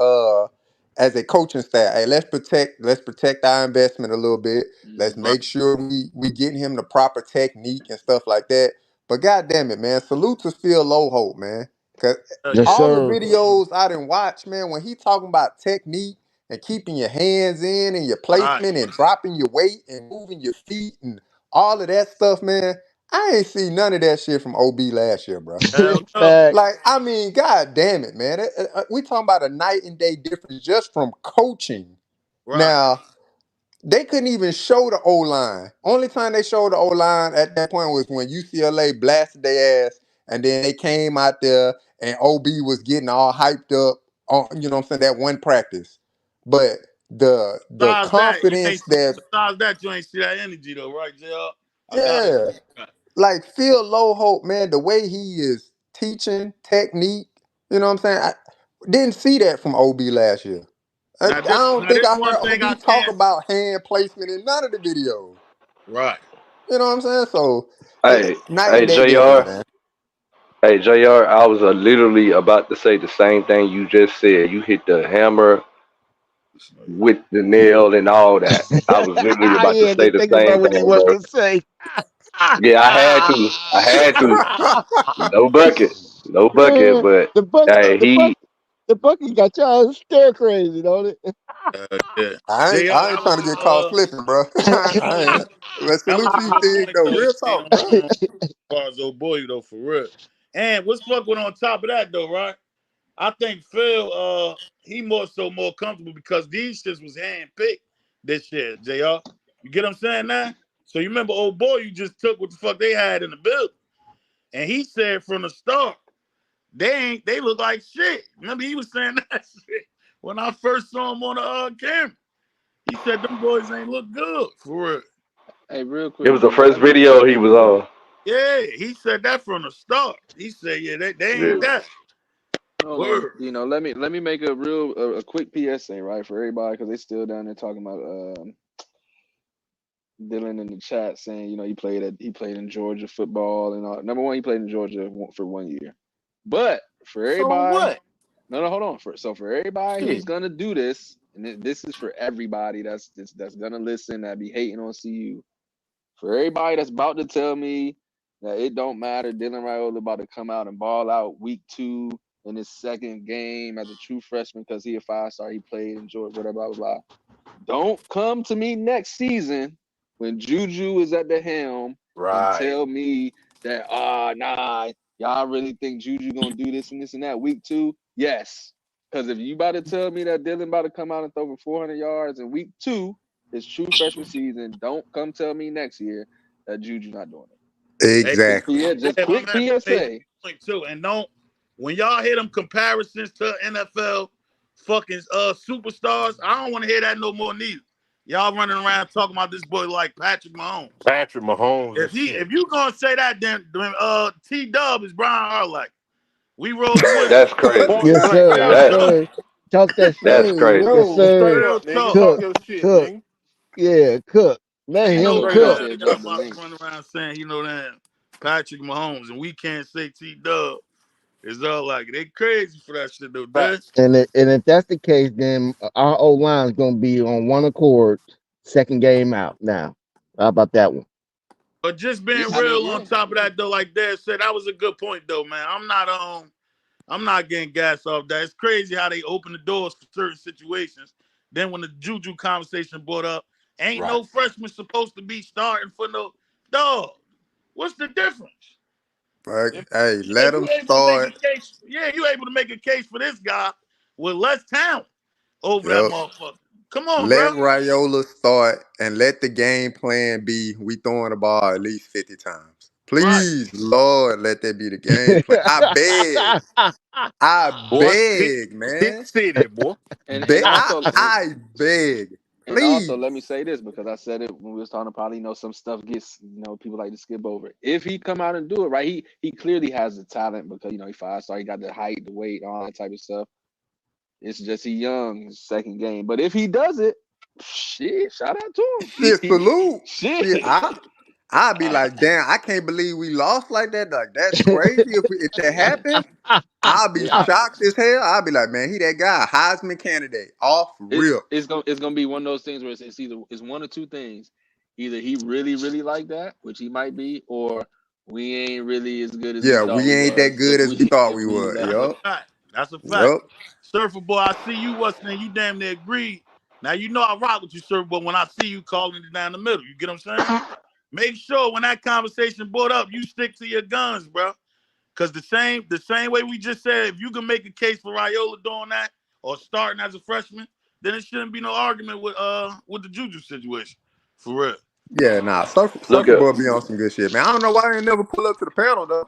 J: as a coaching staff. Hey, let's protect our investment a little bit. Let's
K: Mm-hmm.
A: Right.
J: make sure we getting him the proper technique and stuff like that. But god damn it, man, salute to Phil Low man. Cause
A: Hell
F: Yes,
A: yeah.
J: all the
F: sir.
J: videos I didn't watch, man, when he talking about technique and keeping your hands in and your
A: Right.
J: placement and dropping your weight and moving your feet and all of that stuff, man. I ain't see none of that shit from OB last year, bro.
A: Hell no.
J: Like,
F: Facts.
J: I mean, god damn it, man. We talking about a night and day difference just from coaching.
A: Right.
J: Now, they couldn't even show the O line. Only time they showed the O line at that point was when UCLA blasted their ass, and then they came out there and OB was getting all hyped up on, you know what I'm saying, that one practice. But the
A: Besides that, you ain't.
J: confidence that,
A: Besides that, you ain't see that energy though, right, JR? I gotta.
J: yeah, like Phil Low man, the way he is teaching technique, you know what I'm saying? I didn't see that from OB last year. I don't
A: Now
J: think
A: this
J: I
A: one
J: heard
A: thing I
J: OB talk
A: can't.
J: about hand placement in none of the videos.
A: Right.
J: You know what I'm saying? So,
Q: Hey,
J: night and
Q: hey,
J: day difference,
Q: Jr.
J: man.
Q: Hey, Jr. I was literally about to say the same thing you just said. You hit the hammer with the nail and all that. I was literally
F: I
Q: about to
F: had to
Q: say the
F: think
Q: same
F: about what he
Q: thing,
F: was
Q: bro.
F: to say.
Q: Yeah, I had to. I had to. No bucket. No bucket.
F: Man,
Q: But
F: the bucket,
Q: hey,
F: the bucket,
Q: he.
F: the bucket got y'all stir crazy, don't it?
A: Yeah.
J: I ain't
A: JR,
J: trying to get caught slipping, bro.
A: that was
J: Let's
A: that
J: salute
A: was
J: to
A: a
J: you,
A: good
J: Stig,
A: point
J: though.
A: though.
J: Real
A: Stay
J: talk, bro.
A: as far as old boy though, for real. And what's fucking on top of that though, right? I think Phil, he more comfortable because these shits was hand picked this year, JR. You get what I'm saying now? So you remember old boy, you just took what the fuck they had in the building. And he said from the start, they look like shit. Remember he was saying that shit when I first saw him on the camera. He said them boys ain't look good for real.
K: Hey, real quick.
Q: It was the first video he was on.
A: Yeah, he said that from the start. He said, yeah, they ain't
Q: Yeah.
A: that.
K: Hold on. You know, let me make a quick PSA, right, for everybody, because they still down there talking about Dylan in the chat saying, you know, he played in Georgia football and all. Number one, he played in Georgia for 1 year. But for everybody,
C: So what?
K: No, hold on. For everybody
C: Shit.
K: who's gonna do this, and this is for everybody that's gonna listen, that be hating on CU. For everybody that's about to tell me that it don't matter, Dylan Raiola about to come out and ball out week 2 in his second game as a true freshman because he a 5-star, he played in Georgia, whatever, blah, blah, blah. Don't come to me next season when Juju is at the helm and tell me that, nah, y'all really think Juju gonna do this and this and that week 2? Yes. Because if you about to tell me that Dylan about to come out and throw for 400 yards in week 2, his true freshman season, don't come tell me next year that Juju not doing it.
J: Exactly.
K: Yeah, just quick PSA.
A: Too. And don't, when y'all hear them comparisons to NFL fucking superstars, I don't want to hear that no more neither. Y'all running around talking about this boy like Patrick Mahomes.
E: Patrick Mahomes.
A: If you gonna say that, then T Dub is Brian Hartlack. We rolling with
Q: That's crazy.
F: Yes, sir. Yes, sir. Talk that shit.
Q: That's crazy.
F: Yes, sir.
E: Straight up, nigga.
F: Cook.
E: Talk your shit,
F: Cook.
E: nigga.
F: Yeah, Cook. Let
A: you
F: him
A: know,
F: cook.
A: y'all about to run around saying, you know, that Patrick Mahomes, and we can't say T Dub. It's all like they crazy for that shit though, dude.
F: And if that's the case, then our O line is gonna be on one accord, second game out. Now, how about that one?
A: But just being real on top of that though, like Dad said, that was a good point though, man. I'm not getting gas off that. It's crazy how they open the doors for certain situations. Then when the Juju conversation brought up, ain't no freshman supposed to be starting for no dog. What's the difference?
J: Hey, let them start.
A: You able to make a case for this guy with less talent over that motherfucker. Come on,
J: let
A: bro.
J: Raiola start and let the game plan be we throwing the ball at least 50 times. Please, Lord, let that be the game plan. I beg. I beg, man.
E: City, boy.
K: And also,
J: I beg. Please.
K: And also, let me say this, because I said it when we was talking, probably, you know, some stuff gets, you know, people like to skip over. If he come out and do it, right, he clearly has the talent because, you know, he 5-star, he got the height, the weight, all that type of stuff. It's just he young, his second game. But if he does it, shit, shout out to him.
J: Shit, salute.
K: Shit.
J: I'd be like, damn, I can't believe we lost like that. Like, that's crazy. If that happened, I'll be shocked as hell. I'll be like, man, he that guy, Heisman candidate, off real.
K: It's gonna be one of those things where it's one or two things. Either he really, really like that, which he might be, or we ain't really as good as we thought
J: we ain't that good as we thought we
A: were.
J: Yup.
A: That's a fact. Surfer boy, I see you what's name. You damn near agreed. Now you know I rock with you, Surfer boy. When I see you calling it down the middle, you get what I'm saying? Make sure when that conversation brought up, you stick to your guns, bro. Because the same way we just said, if you can make a case for Raiola doing that or starting as a freshman, then it shouldn't be no argument with the Juju situation. For real.
J: Yeah, nah. Surfer boy be on some good shit, man. I don't know why I ain't never pull up to the panel though.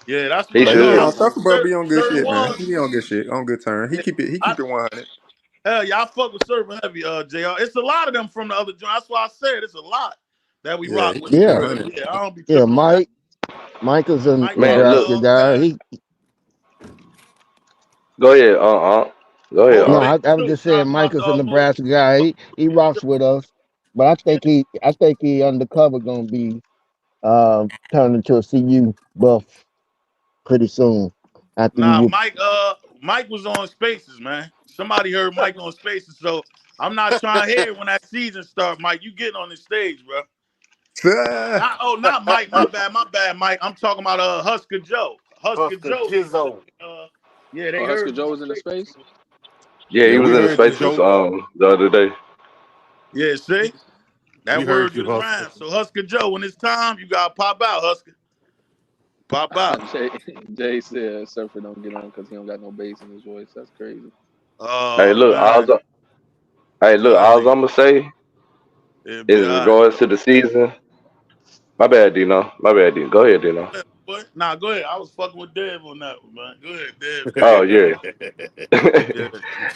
A: Yeah, that's
Q: what
J: Surfer boy be on good shit, man. He be on good shit, on good turn. He keep it 100.
A: Hell yeah, I fuck with Surfer heavy, JR. It's a lot of them from the other joint. That's why I said it's a lot that we rock with.
F: Yeah,
A: I don't be tripping.
F: Mike is a Nebraska guy.
Q: Go ahead, Go ahead.
F: No, I was just saying Mike is a Nebraska guy. He rocks with us, but I think he undercover gonna be turned into a CU buff pretty soon.
A: Mike was on Spaces, man. Somebody heard Mike on Spaces, so I'm not trying to hear when that season starts. Mike, you getting on the stage, bro? Not Mike. My bad, Mike. I'm talking about Husker Joe. Husker Joe. Yeah, they heard
K: Husker Joe was in the space.
Q: Yeah, he was in the spaces the other day.
A: Yeah, see, that word is around. So Husker Joe, when it's time, you gotta pop out, Husker. Pop out.
K: Jay said Surfer don't get on because he don't got no bass in his voice. That's crazy.
Q: Hey,
A: Oh
Q: look, I
A: man.
Q: was, hey, look,
A: Y'all
Q: all I'm
A: niggas,
Q: gonna say
A: it'll be
Q: is
A: alright.
Q: regards to the season. My bad, Dino. My bad, Dino. Go ahead, Dino.
A: What? Nah, go ahead. I was fucking with Dev on that one, man. Go ahead, Dev. Go
Q: Oh
A: ahead.
Q: yeah.
A: Yeah.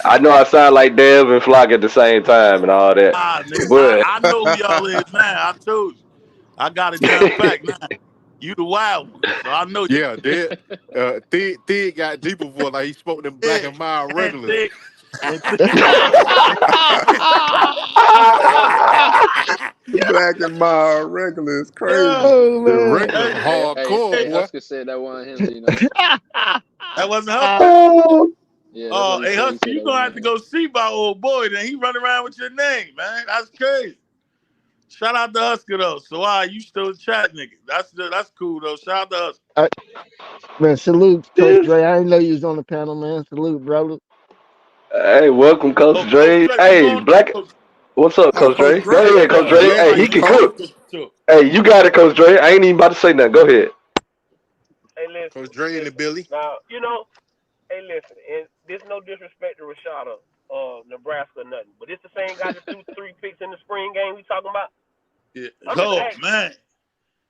Q: I know I sound like Dev and Flock at the same time and all that,
A: Ah, nigga,
Q: but
A: I know who y'all is now. I told you. I got it down packed now. You the wild one, so I know you.
E: Yeah, that Thig got deeper for like he spoke them black
A: Yeah,
E: and mild
A: and
E: regulars.
A: thick, and thick.
J: Black and mild regular is
A: Yeah,
J: crazy.
F: Oh
E: The
F: man.
E: regulars hardcore,
K: Hey,
E: boy.
K: Husker said that wasn't him, Dino.
A: that wasn't Husker.
K: Yeah, that's what he
A: Hey
K: said. He
A: Husker,
K: said
A: you
K: that
A: gonna have
K: wasn't
A: to
K: him.
A: go see my old boy. Then he running around with your name, man. That's crazy. Shout out to Husker though. So you still chat, nigga. That's cool though. Shout out to Husker.
F: Man, salute, Coach Dre. I didn't know you was on the panel, man. Salute, brother.
Q: hey, welcome, Coach
A: Oh, Coach
Q: Dre.
A: Dre, we
Q: Hey,
A: going
Q: Black,
A: Coach.
Q: what's up,
J: Oh,
Q: Coach
J: Coach
Q: Dre? Go
J: Dre,
Q: ahead, Coach Dre. Hey, he
J: legend
Q: can
J: coach.
Q: cook. Hey, you got it, Coach Dre. I ain't even about to say nothing. Go ahead.
R: Hey, listen,
E: Coach Dre and the
R: listen.
E: Billy.
R: Now, hey, listen, and there's no disrespect to Rashada, Nebraska or nothing, but it's the same guy that threw 3 picks in the spring game we talking about.
A: Yeah.
R: I'm just
A: Oh
R: asking.
A: man,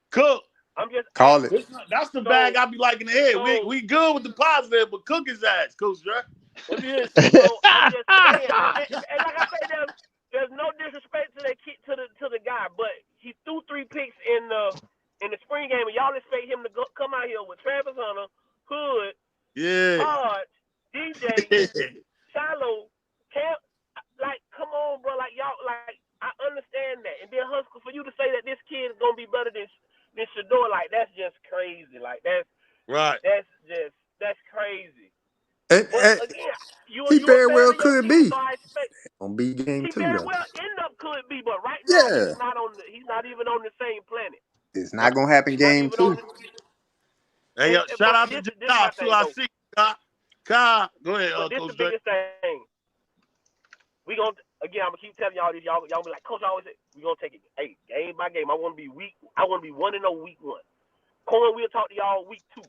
A: Cook.
R: I'm just
J: Call it.
R: asking.
A: That's the bag I be liking to hear.
R: So,
A: We good with the positive, but Cook his ass, Coach Dre. Let me hear some.
R: so I'm just saying, and like I say, there's no disrespect to the guy, but he threw 3 picks in the spring game, and y'all expect him to come out here with Travis Hunter, Hood,
A: Yeah.
R: Hodge, DJ, Shiloh, Cam. Like, come on, bro. Like y'all, like I understand that, and then Husker, for you to say that this kid is gonna be better than Shador, like that's just crazy. Like
A: right.
R: That's crazy.
J: And,
R: But again, you
J: he
R: a
J: very
R: fan
J: well
R: of your
J: could
R: team,
J: be
R: so I expect
J: on B game
R: he
J: too
R: very
J: though.
R: well end up could be, but right now
J: Yeah,
R: he's not even on the same planet.
J: it's
A: Right.
J: not gonna happen
R: Not
J: game
R: even on
J: two.
R: the.
A: Hey, shout
R: But
A: out to
R: this is
A: Jai
R: my
A: too.
R: thing
A: I
R: though.
A: see Kai. Go ahead,
R: But this
A: Coach
R: the
A: Dre.
R: biggest thing. We gonna again. I'm gonna keep telling y'all this. Y'all be like, Coach, I always say we gonna take it. Hey, game by game. I want to be 1-0 week 1. Corn, we'll talk to y'all week 2.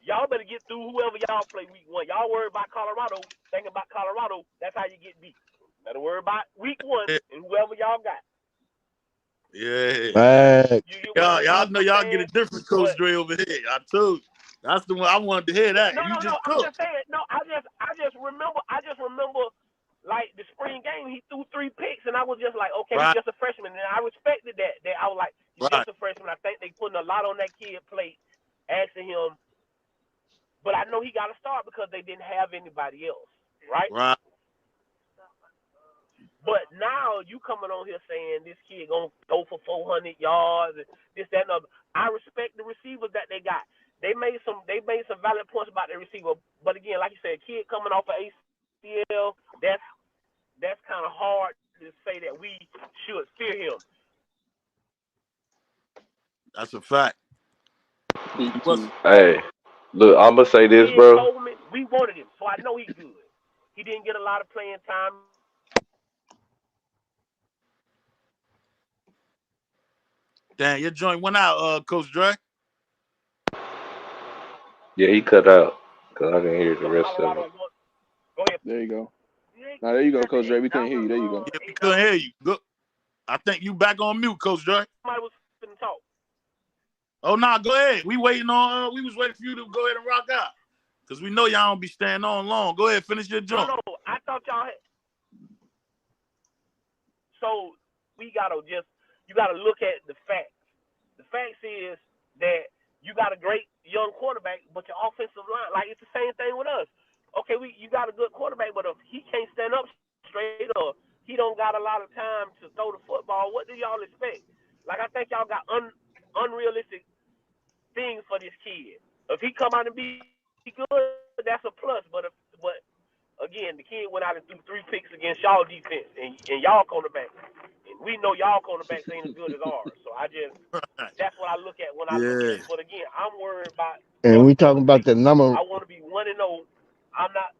R: Y'all better get through whoever y'all play week 1. Y'all worry about Colorado, thinking about Colorado. That's how you get beat. Better worry about week 1 and whoever y'all got.
A: Yeah.
F: Right.
R: You get what
A: Y'all know
R: I'm
A: y'all get a
R: saying?
A: different Coach
R: But
A: Dre over here. I told you. That's the one I wanted to hear that.
R: no.
A: You just
R: I'm
A: cooked.
R: just saying. No, I just remember. Like the spring game, he threw 3 picks, and I was just like, okay, he's
A: Right.
R: just a freshman, and I respected that. That I was like, he's
A: Right.
R: just a freshman. I think they putting a lot on that kid plate, asking him. But I know he got to start because they didn't have anybody else, right?
A: Right.
R: But now you coming on here saying this kid gonna go for 400 yards, and this, that, and other. I respect the receivers that they got. They made some valid points about their receiver. But again, like you said, kid coming off of ACL, that's kind of hard to say that we should fear him.
A: That's a fact.
Q: Hey, look, I'm gonna say this,
R: Kid
Q: bro.
R: Coleman, we wanted him, so I know he's good. He didn't get a lot of playing time.
A: Damn, your joint went out, Coach Dre.
Q: Yeah, he cut out because I didn't hear the rest of it.
R: Go ahead.
K: There you go. Now there you go, Coach Dre. We couldn't hear you. There you go.
A: Yeah, we couldn't hear you. Good. I think you back on mute, Coach Dre.
R: Somebody was finna talk.
A: Oh nah, go ahead. We was waiting for you to go ahead and rock out. Cause we know y'all don't be staying on long. Go ahead, finish your joint.
R: No, I thought y'all had. So you gotta look at the facts. The facts is that you got a great young quarterback, but your offensive line, like it's the same thing with us. Okay, you got a good quarterback, but if he can't stand up straight or he don't got a lot of time to throw the football, what do y'all expect? Like I think y'all got unrealistic things for this kid. If he come out and be good, that's a plus. But again, the kid went out and threw 3 picks against y'all defense and y'all cornerback. And we know y'all cornerbacks ain't as good as ours. So that's what I look at when I look at
A: Yeah.
R: it. But again, I'm worried about
F: And we talking about
R: picks.
F: the number.
R: I want to be 1-0. I'm not.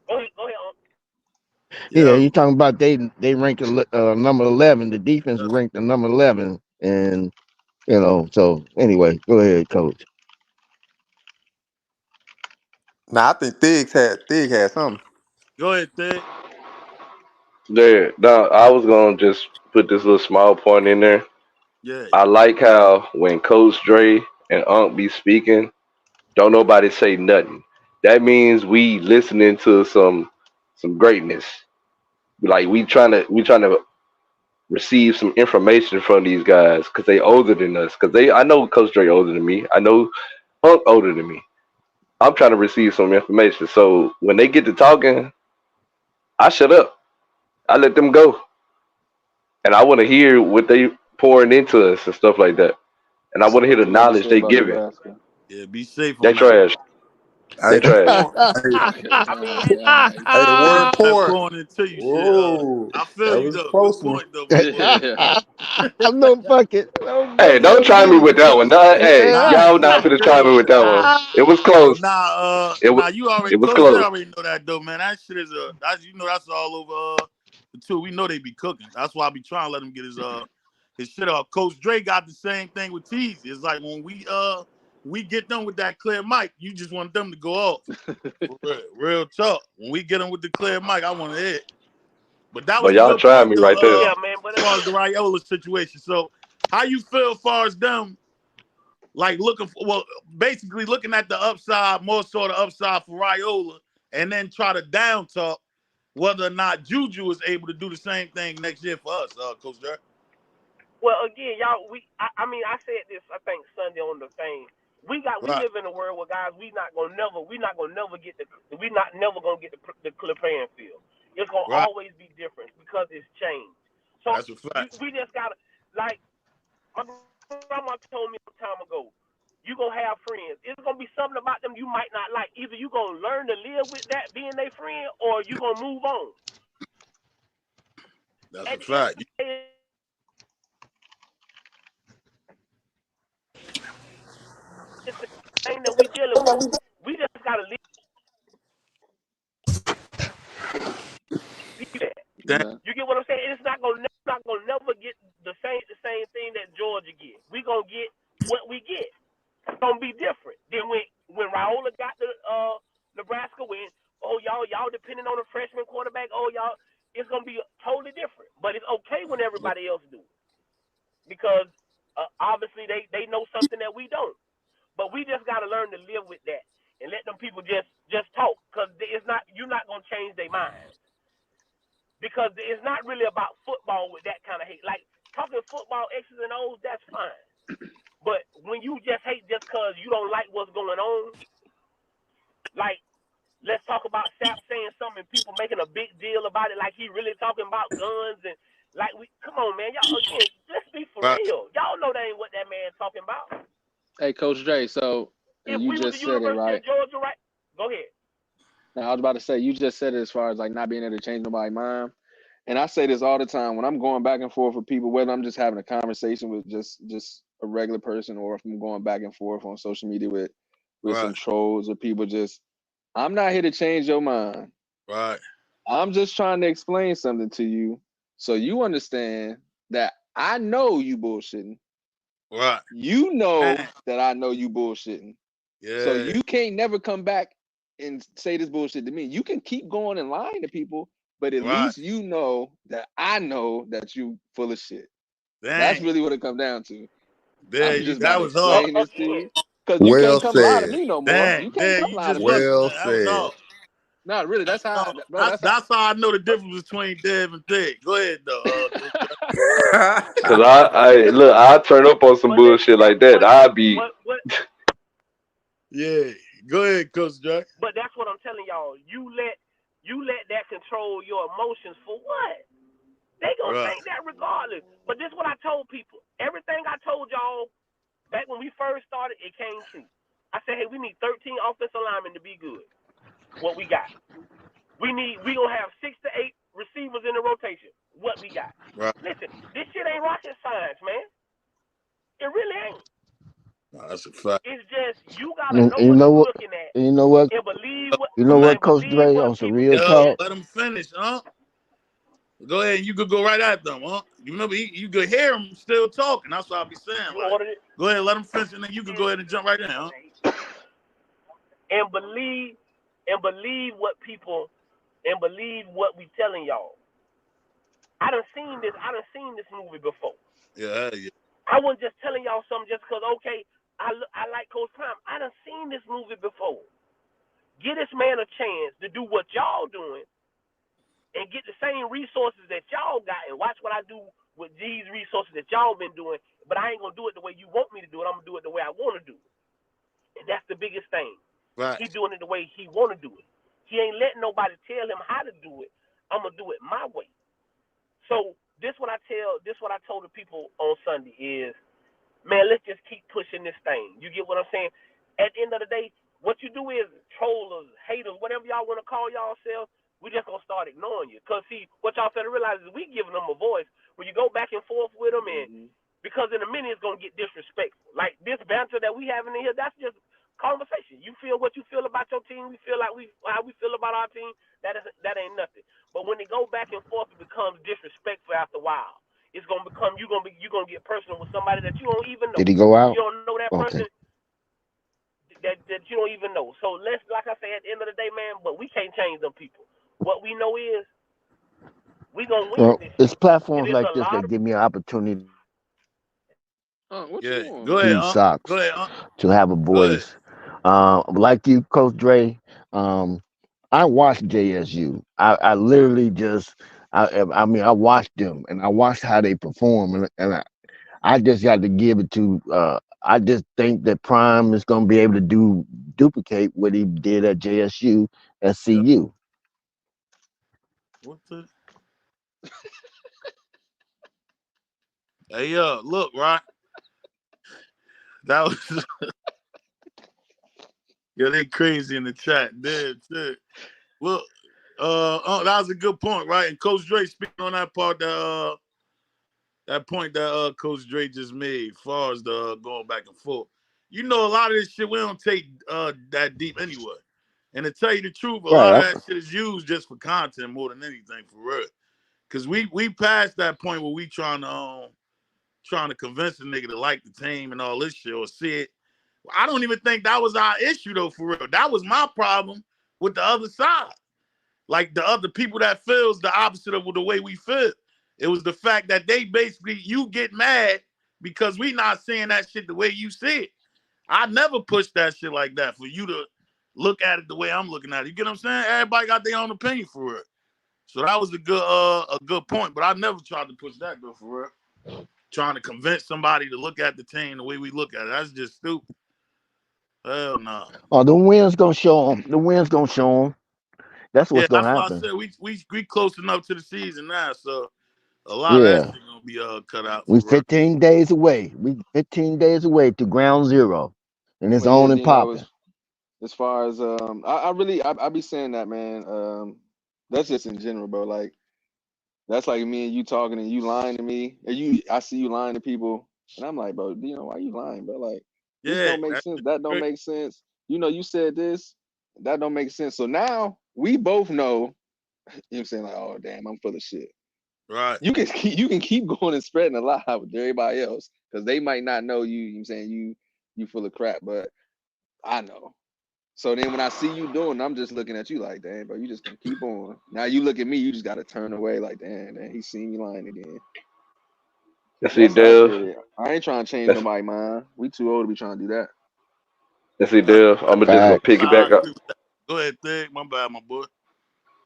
R: Go ahead.
F: Yeah, you talking about they ranked number 11. The defense ranked the number 11, and You know. So anyway, go ahead, coach.
J: Nah, I think Thig had something.
A: Go ahead, Ted.
Q: There. Now, I was gonna just put this little small point in there.
A: Yeah.
Q: I like how when Coach Dre and Unc be speaking, don't nobody say nothing. That means we listening to some greatness. Like we trying to receive some information from these guys because they older than us. Because I know Coach Dre older than me. I know Unc older than me. I'm trying to receive some information. So when they get to talking, I shut up. I let them go, and I want to hear what they pouring into us and stuff like that. And I want to hear the
K: What you
Q: knowledge
K: say
Q: they
K: about
Q: giving.
K: Nebraska?
A: Yeah, be safe
Q: They
A: on that.
Q: trash.
J: Hey,
Q: They trash.
J: hey,
R: I mean,
J: hey, the word
A: That
J: pour.
A: pouring into you shit.
J: Whoa,
A: I feel
J: that
A: you
J: was a
A: though. Good
J: close one.
A: point though, my boy.
F: No fucking no
Q: Hey,
F: no
Q: don't
F: no
Q: try me
F: diddy.
Q: with that one. Nah, hey,
A: Nah,
Q: y'all not
A: Coach
Q: finna try
A: Dre.
Q: me with that one. It was close. It was
A: You already
Q: it was
A: Coach Dre
Q: close.
A: already know that though, man. That shit is that's all over the two. We know they be cooking. That's why I be trying to let him get his shit off. Coach Dre got the same thing with Teasy. It's like when we get them with that clear mic, you just want them to go off. Real talk. When we get them with the clear mic, I want to hit. But that was
Q: But
A: a
Q: y'all
A: good
Q: tried
A: point
Q: me right there.
A: though,
R: yeah, man. But
A: as far as the Raiola situation. So how you feel as far as them like basically looking at the upside, more so the upside for Raiola, and then try to down talk whether or not Juju is able to do the same thing next year for us, Coach Dirk.
R: well, again, y'all, I mean, I said this, I think Sunday on the thing. We
A: Right.
R: live in a world where guys, we not gonna never get never gonna get the clear playing field. It's gonna
A: Right.
R: always be different because it's changed. So
A: That's a fact.
R: we just gotta, like my grandma told me a time ago. You gonna have friends. It's gonna be something about them you might not like. Either you gonna learn to live with that being their friend, or you gonna move on.
A: That's a
R: At the end of
A: fact.
R: the day, it's the thing that we dealing with. We just gotta live with that.
A: Damn.
R: You get what I'm saying? It's not gonna never get the same thing that Georgia get. We gonna get what we get. It's gonna be different. Then when Raiola got the Nebraska win, oh y'all depending on a freshman quarterback, oh y'all, it's gonna be totally different. But it's okay when everybody else do it because obviously they know something that we don't. But we just gotta learn to live with that and let them people just talk because it's not you're not gonna change their minds because it's not really about football with that kind of hate. Like talking football X's and O's, that's fine. But when you just hate just because you don't like what's going on, like let's talk about Sapp saying something and people making a big deal about it like he really talking about guns and like we come on man, y'all again, let's be for
A: Right.
R: real. Y'all know that ain't what that man talking about.
K: Hey, Coach Dre. So
R: If
K: you
R: we was the
K: just said it
R: University
K: right.
R: of Georgia, right? Go ahead.
K: Now, I was about to say you just said it as far as like not being able to change nobody's mind. And I say this all the time when I'm going back and forth with people, whether I'm just having a conversation with just a regular person or if I'm going back and forth on social media with
A: Right.
K: some trolls or people just I'm not here to change your mind.
A: Right.
K: I'm just trying to explain something to you so you understand that I know you bullshitting.
A: Right.
K: You know
A: Damn.
K: that I know you bullshitting. So
A: Yeah.
K: you can't never come back and say this bullshit to me. You can keep going and lying to people, but at
A: Right.
K: least you know that I know that you full of shit. That's
A: Dang.
K: really what it comes down to.
A: There
K: I'm
A: you
K: just about
A: that
K: to
A: was hard.
K: explain this to
R: Again,
K: you. Because you
J: Well
K: can't come lie to
J: said.
K: me no more. You
A: Dang,
K: can't
A: there
K: come
A: you
K: lie to
A: just
K: me.
A: wasn't
J: Well
A: that was
J: said.
A: hard.
K: Not really. That's how, bro.
A: That's how I know the difference between Dev and Thig. Go ahead though.
Q: Cause I look, I turn up on some
R: but
Q: bullshit
R: that's
Q: like that. I be
R: what
A: Yeah. Go ahead, Coach Jack.
R: but that's what I'm telling y'all. You let that control your emotions for what? They gonna
A: Right.
R: think that regardless. But this is what I told people. Everything I told y'all back when we first started, it came true. I said, hey, we need 13 offensive linemen to be good. What we got? We gonna have 6 to 8 receivers in the rotation. What we got?
A: Right.
R: Listen, this shit ain't rocket science, man. It really ain't.
A: No, that's a fact.
R: It's just you gotta
F: And
R: know
F: you
R: what
F: know
R: you
F: what?
R: looking at
F: And you know what?
R: and believe
F: You know what, Coach
R: believe
F: Dre?
R: what
F: On some
R: people
F: real
R: just
A: Yo,
F: talk.
R: said.
A: let him finish, huh? Go ahead, and you could go right at them, huh? You remember, you could hear him still talking. That's what I'll be saying.
R: You
A: Like,
R: ordered it?
A: go ahead, let him finish, and then you could go ahead and jump right in, huh?
R: And believe what people, and believe what we telling y'all. I done seen this movie before.
A: Yeah.
R: I wasn't just telling y'all something just because, okay, I like Coach Prime. I done seen this movie before. Give this man a chance to do what y'all doing and get the same resources that y'all got, and watch what I do with these resources that y'all been doing, but I ain't going to do it the way you want me to do it. I'm going to do it the way I want to do it. And that's the biggest thing.
A: Right.
R: He doing it the way he want to do it. He ain't letting nobody tell him how to do it. I'm going to do it my way. So this what I told the people on Sunday is, man, let's just keep pushing this thing. You get what I'm saying? At the end of the day, what you do is trollers, haters, whatever y'all want to call yourselves, we just going to start ignoring you. Because, see, what y'all fail to realize is we giving them a voice. When you go back and forth with them, and because in a minute it's going to get disrespectful. Like this banter that we having in here, that's just conversation. You feel what you feel about your team. We feel like how we feel about our team. That ain't nothing. But when they go back and forth, it becomes disrespectful after a while. It's gonna become you're gonna get personal with somebody that you don't even know.
F: Did he go out?
R: You don't know that person
F: Okay.
R: that you don't even know. So let's, like I say, at the end of the day, man. But we can't change them people. What we know is we gonna win
F: Well,
R: this
F: it's
R: year, and
F: platforms
R: there's
F: like
R: a
F: this
R: lot
F: that
R: of
F: give me an opportunity
K: What
A: Yeah.
K: you want,
A: Go
K: man?
A: ahead,
F: to
A: huh?
F: socks
A: Go ahead, huh?
F: to have a
A: Go ahead.
F: voice. Like you, Coach Dre. I watched JSU. I literally just, I mean, I watched them and I watched how they perform, I just got to give it to. I just think that Prime is going to be able to duplicate what he did at JSU at
A: Yeah.
F: CU.
A: What the? Hey, look, right? That was yeah, they crazy in the chat. Dead. Look, that was a good point, right? And Coach Dre speaking on that part that point that Coach Dre just made, as far as the going back and forth. You know, a lot of this shit we don't take that deep anyway. And to tell you the truth, a lot of
F: Right.
A: that shit is used just for content more than anything, for real. Cause we passed that point where we trying to convince a nigga to like the team and all this shit or see it. I don't even think that was our issue though, for real. That was my problem with the other side. Like the other people that feels the opposite of the way we feel. It was the fact that they basically, you get mad because we not seeing that shit the way you see it. I never pushed that shit like that for you to look at it the way I'm looking at it. You get what I'm saying? Everybody got their own opinion for it. So that was a good point. But I never tried to push that though, for real. Trying to convince somebody to look at the team the way we look at it. That's just stupid. Hell no.
F: Oh, the wind's gonna show them. The wind's gonna show them. That's what's
A: Yeah,
F: gonna
A: that's why I
F: happen.
A: said we close enough to the season now, so a lot of that
F: Yeah,
A: shit gonna be cut out
F: we
A: for real.
F: 15 days away. We 15 days away to ground zero, and it's
K: But yeah,
F: on and
K: Dino,
F: popping.
K: as far as I really I be saying that, man. That's just in general, bro. Like that's like me and you talking and you lying to me, and I see you lying to people, and I'm like, bro, Dino, why you lying, bro? Like this
A: Yeah,
K: don't make
A: that's
K: sense.
A: just
K: That don't
A: crazy.
K: make sense. You know, you said this. That don't make sense. So now we both know. You know what I'm saying? Like, oh damn, I'm full of shit.
A: Right.
K: You can keep going and spreading a lie with everybody else because they might not know you. You know what I'm saying you full of crap, but I know. So then when I see you doing, I'm just looking at you like, damn, bro, you just gonna keep on. Now you look at me, you just gotta turn away like, damn, he seen me lying again.
Q: Let's see,
K: That's how I
Q: Dev.
K: feel. I ain't trying to change
Q: Let's,
K: nobody's mind. We too old to be trying to do that.
Q: let's see,
A: Nah,
Q: Dev. I'm just gonna
F: Facts.
A: I
Q: piggyback up.
A: agree with that. Go ahead, Thig. My bad, my boy.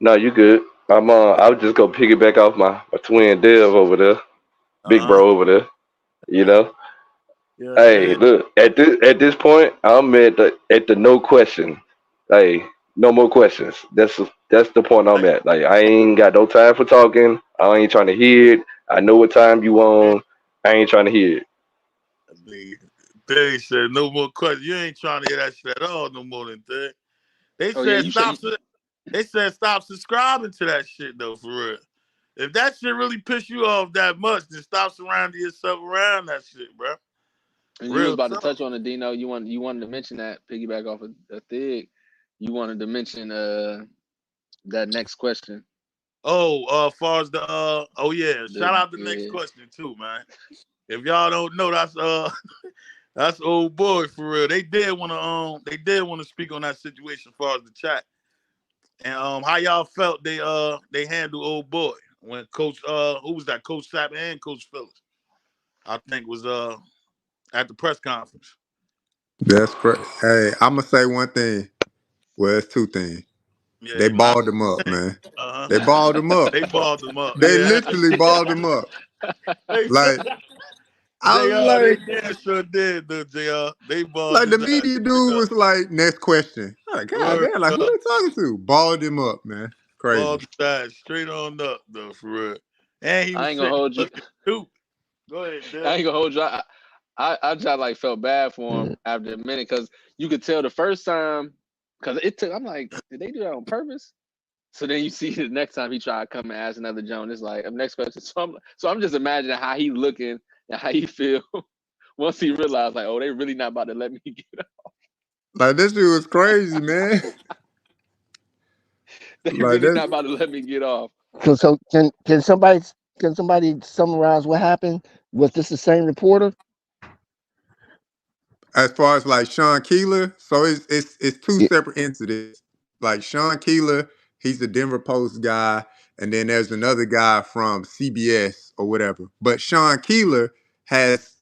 Q: No, you good. I was just gonna piggyback off my twin Dev over there, big
A: Uh-huh.
Q: bro over there. You know.
A: Yeah,
Q: Hey,
A: Thig.
Q: look, at this point, I'm at the no question. Hey, no more questions. That's the point I'm at. Like I ain't got no time for talking. I ain't trying to hear it. I know what time you on. I ain't trying to hear it.
A: Thig said no more questions. You ain't trying to hear that shit at all no more than Thig. They
K: Oh yeah,
A: said
K: you said
A: stop. They said stop subscribing to that shit though, for real. If that shit really piss you off that much, then stop surrounding yourself around that shit, bro.
K: and you was
A: Real
K: about to
A: talk.
K: touch on it, Dino. You wanted to mention that piggyback off of a Thig. You wanted to mention that next question.
A: As far as the shout out the next question too, man. If y'all don't know, that's that's old boy for real. They did want to speak on that situation as far as the chat. And how y'all felt they handled old boy when Coach who was that, Coach Sapp and Coach Phillips, I think was at the press conference.
J: That's great. Hey, I'm gonna say one thing. Well, it's two things.
A: Yeah,
J: They
A: you not
J: balled him up, man.
A: uh-huh.
J: They balled him up.
A: They balled them up.
J: They
A: Yeah.
J: literally balled him up.
A: They
J: Like I was
A: JR, they
J: like,
A: damn sure did, though, JR. They balled
J: like the
A: his ass
J: media
A: straight
J: dude
A: up.
J: was like, next question. I'm like, God
A: Word
J: damn, like who
A: up.
J: they talking to? Balled him up, man. Crazy.
A: Balled his ass straight on up, though, for real. And he
K: I
A: was
K: ain't gonna
A: sitting
K: hold you.
A: looking stupid. Go ahead,
K: I
A: Dale.
K: ain't gonna hold you. I just like felt bad for him after a minute because you could tell the first time because it took. I'm like, did they do that on purpose? So then you see the next time he tried to come and ask another Joan, it's like next question. So I'm just imagining how he looking and how he feel once he realized like, oh, they really not about to let me get up.
J: Like this dude was crazy, man.
K: They
J: Like
K: really
J: that's
K: not about to let me get off.
F: So can somebody summarize what happened? Was this the same reporter?
J: as far as like Sean Keeler. So it's two
F: Yeah.
J: separate incidents. Like Sean Keeler, he's the Denver Post guy, and then there's another guy from CBS or whatever. But Sean Keeler has,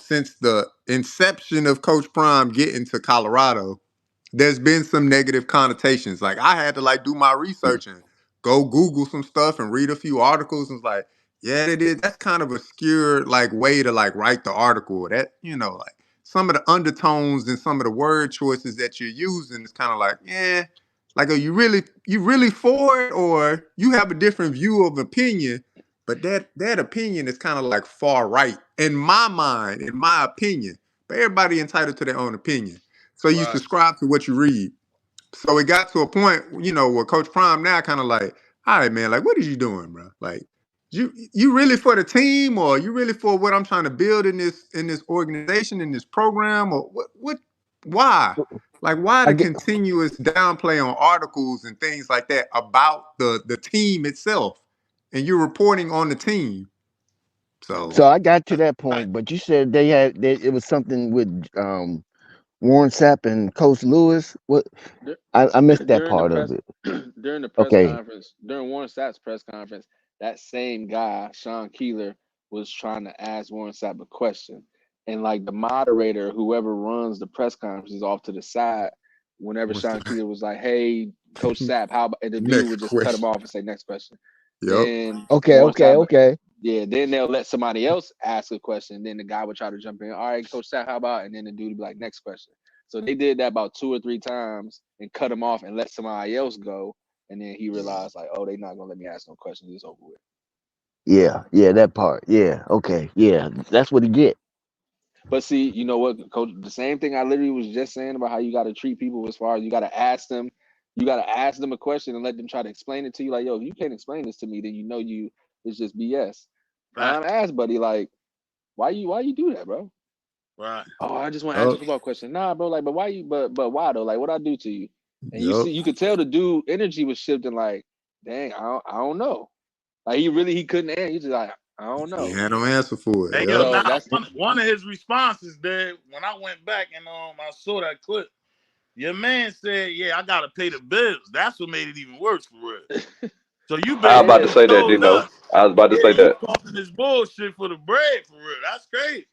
J: since the inception of Coach Prime getting to Colorado, there's been some negative connotations. Like I had to like do my research and go Google some stuff and read a few articles and was like, yeah, it is. That's kind of obscure like way to like write the article. That, like some of the undertones and some of the word choices that you're using is kind of like, like are you really for it, or you have a different view of opinion, but that opinion is kind of like far right in my mind, in my opinion. But everybody entitled to their own opinion. So you
A: Right.
J: subscribe to what you read. So it got to a point, where Coach Prime now kind of like, all right, man, like what are you doing, bro? Like you really for the team, or you really for what I'm trying to build in this organization, in this program, or what why? Like why
F: I
J: the
F: get
J: continuous downplay on articles and things like that about the team itself, and you're reporting on the team. So
F: so I got to that point, but you said it was something with Warren Sapp and Coach Lewis. What I missed that
K: During the
F: part of
K: press
F: it.
K: during the press
F: Okay.
K: conference, during Warren Sapp's press conference, that same guy, Sean Keeler, was trying to ask Warren Sapp a question. And like the moderator, whoever runs the press conference is off to the side whenever
J: what's
K: Sean
J: the
K: Keeler was like, hey, Coach Sapp, how about, and the dude
J: next
K: would just cut him
J: question?
K: off and say next question.
J: Yep.
K: Then
F: Okay.
K: Warren
F: Okay.
K: Sapp,
F: Okay.
K: then they'll let somebody else ask a question. Then the guy would try to jump in. All right, Coach Sapp, how about? And then the dude would be like, next question. So they did that about 2 or 3 times and cut him off and let somebody else go. And then he realized like, oh, they're not gonna let me ask no questions. It's over with.
F: Yeah. Yeah. That part. Yeah. Okay. Yeah. That's what he get.
K: But see, you know what, Coach? The same thing I literally was just saying about how you got to treat people as far as you got to ask them a question and let them try to explain it to you. Like, yo, if you can't explain this to me, then it's just BS.
A: Right.
K: Prime asked Buddy, like, why you do that, bro?
A: Right.
K: Oh, I just want to ask you
J: Yep.
K: a football question. Nah, bro, like, but why you but why though? Like, what I do to you? And
J: Yep.
K: you could tell the dude energy was shifting, like, dang, I don't know. Like he couldn't answer. He's just like, I don't
J: He
K: know.
J: had no answer for it.
A: Hey, yo,
J: Yep.
K: So
A: now
K: that's
A: one of his responses there, when I went back and I saw that clip, your man said, "Yeah, I gotta pay the bills." That's what made it even worse for real. So you
Q: I was about to
A: basically
K: yeah.
Q: say that,
A: told
Q: Dino.
A: us,
Q: I was about to
A: yeah,
Q: say
A: you
Q: that.
A: talking this bullshit for the bread for real. That's crazy.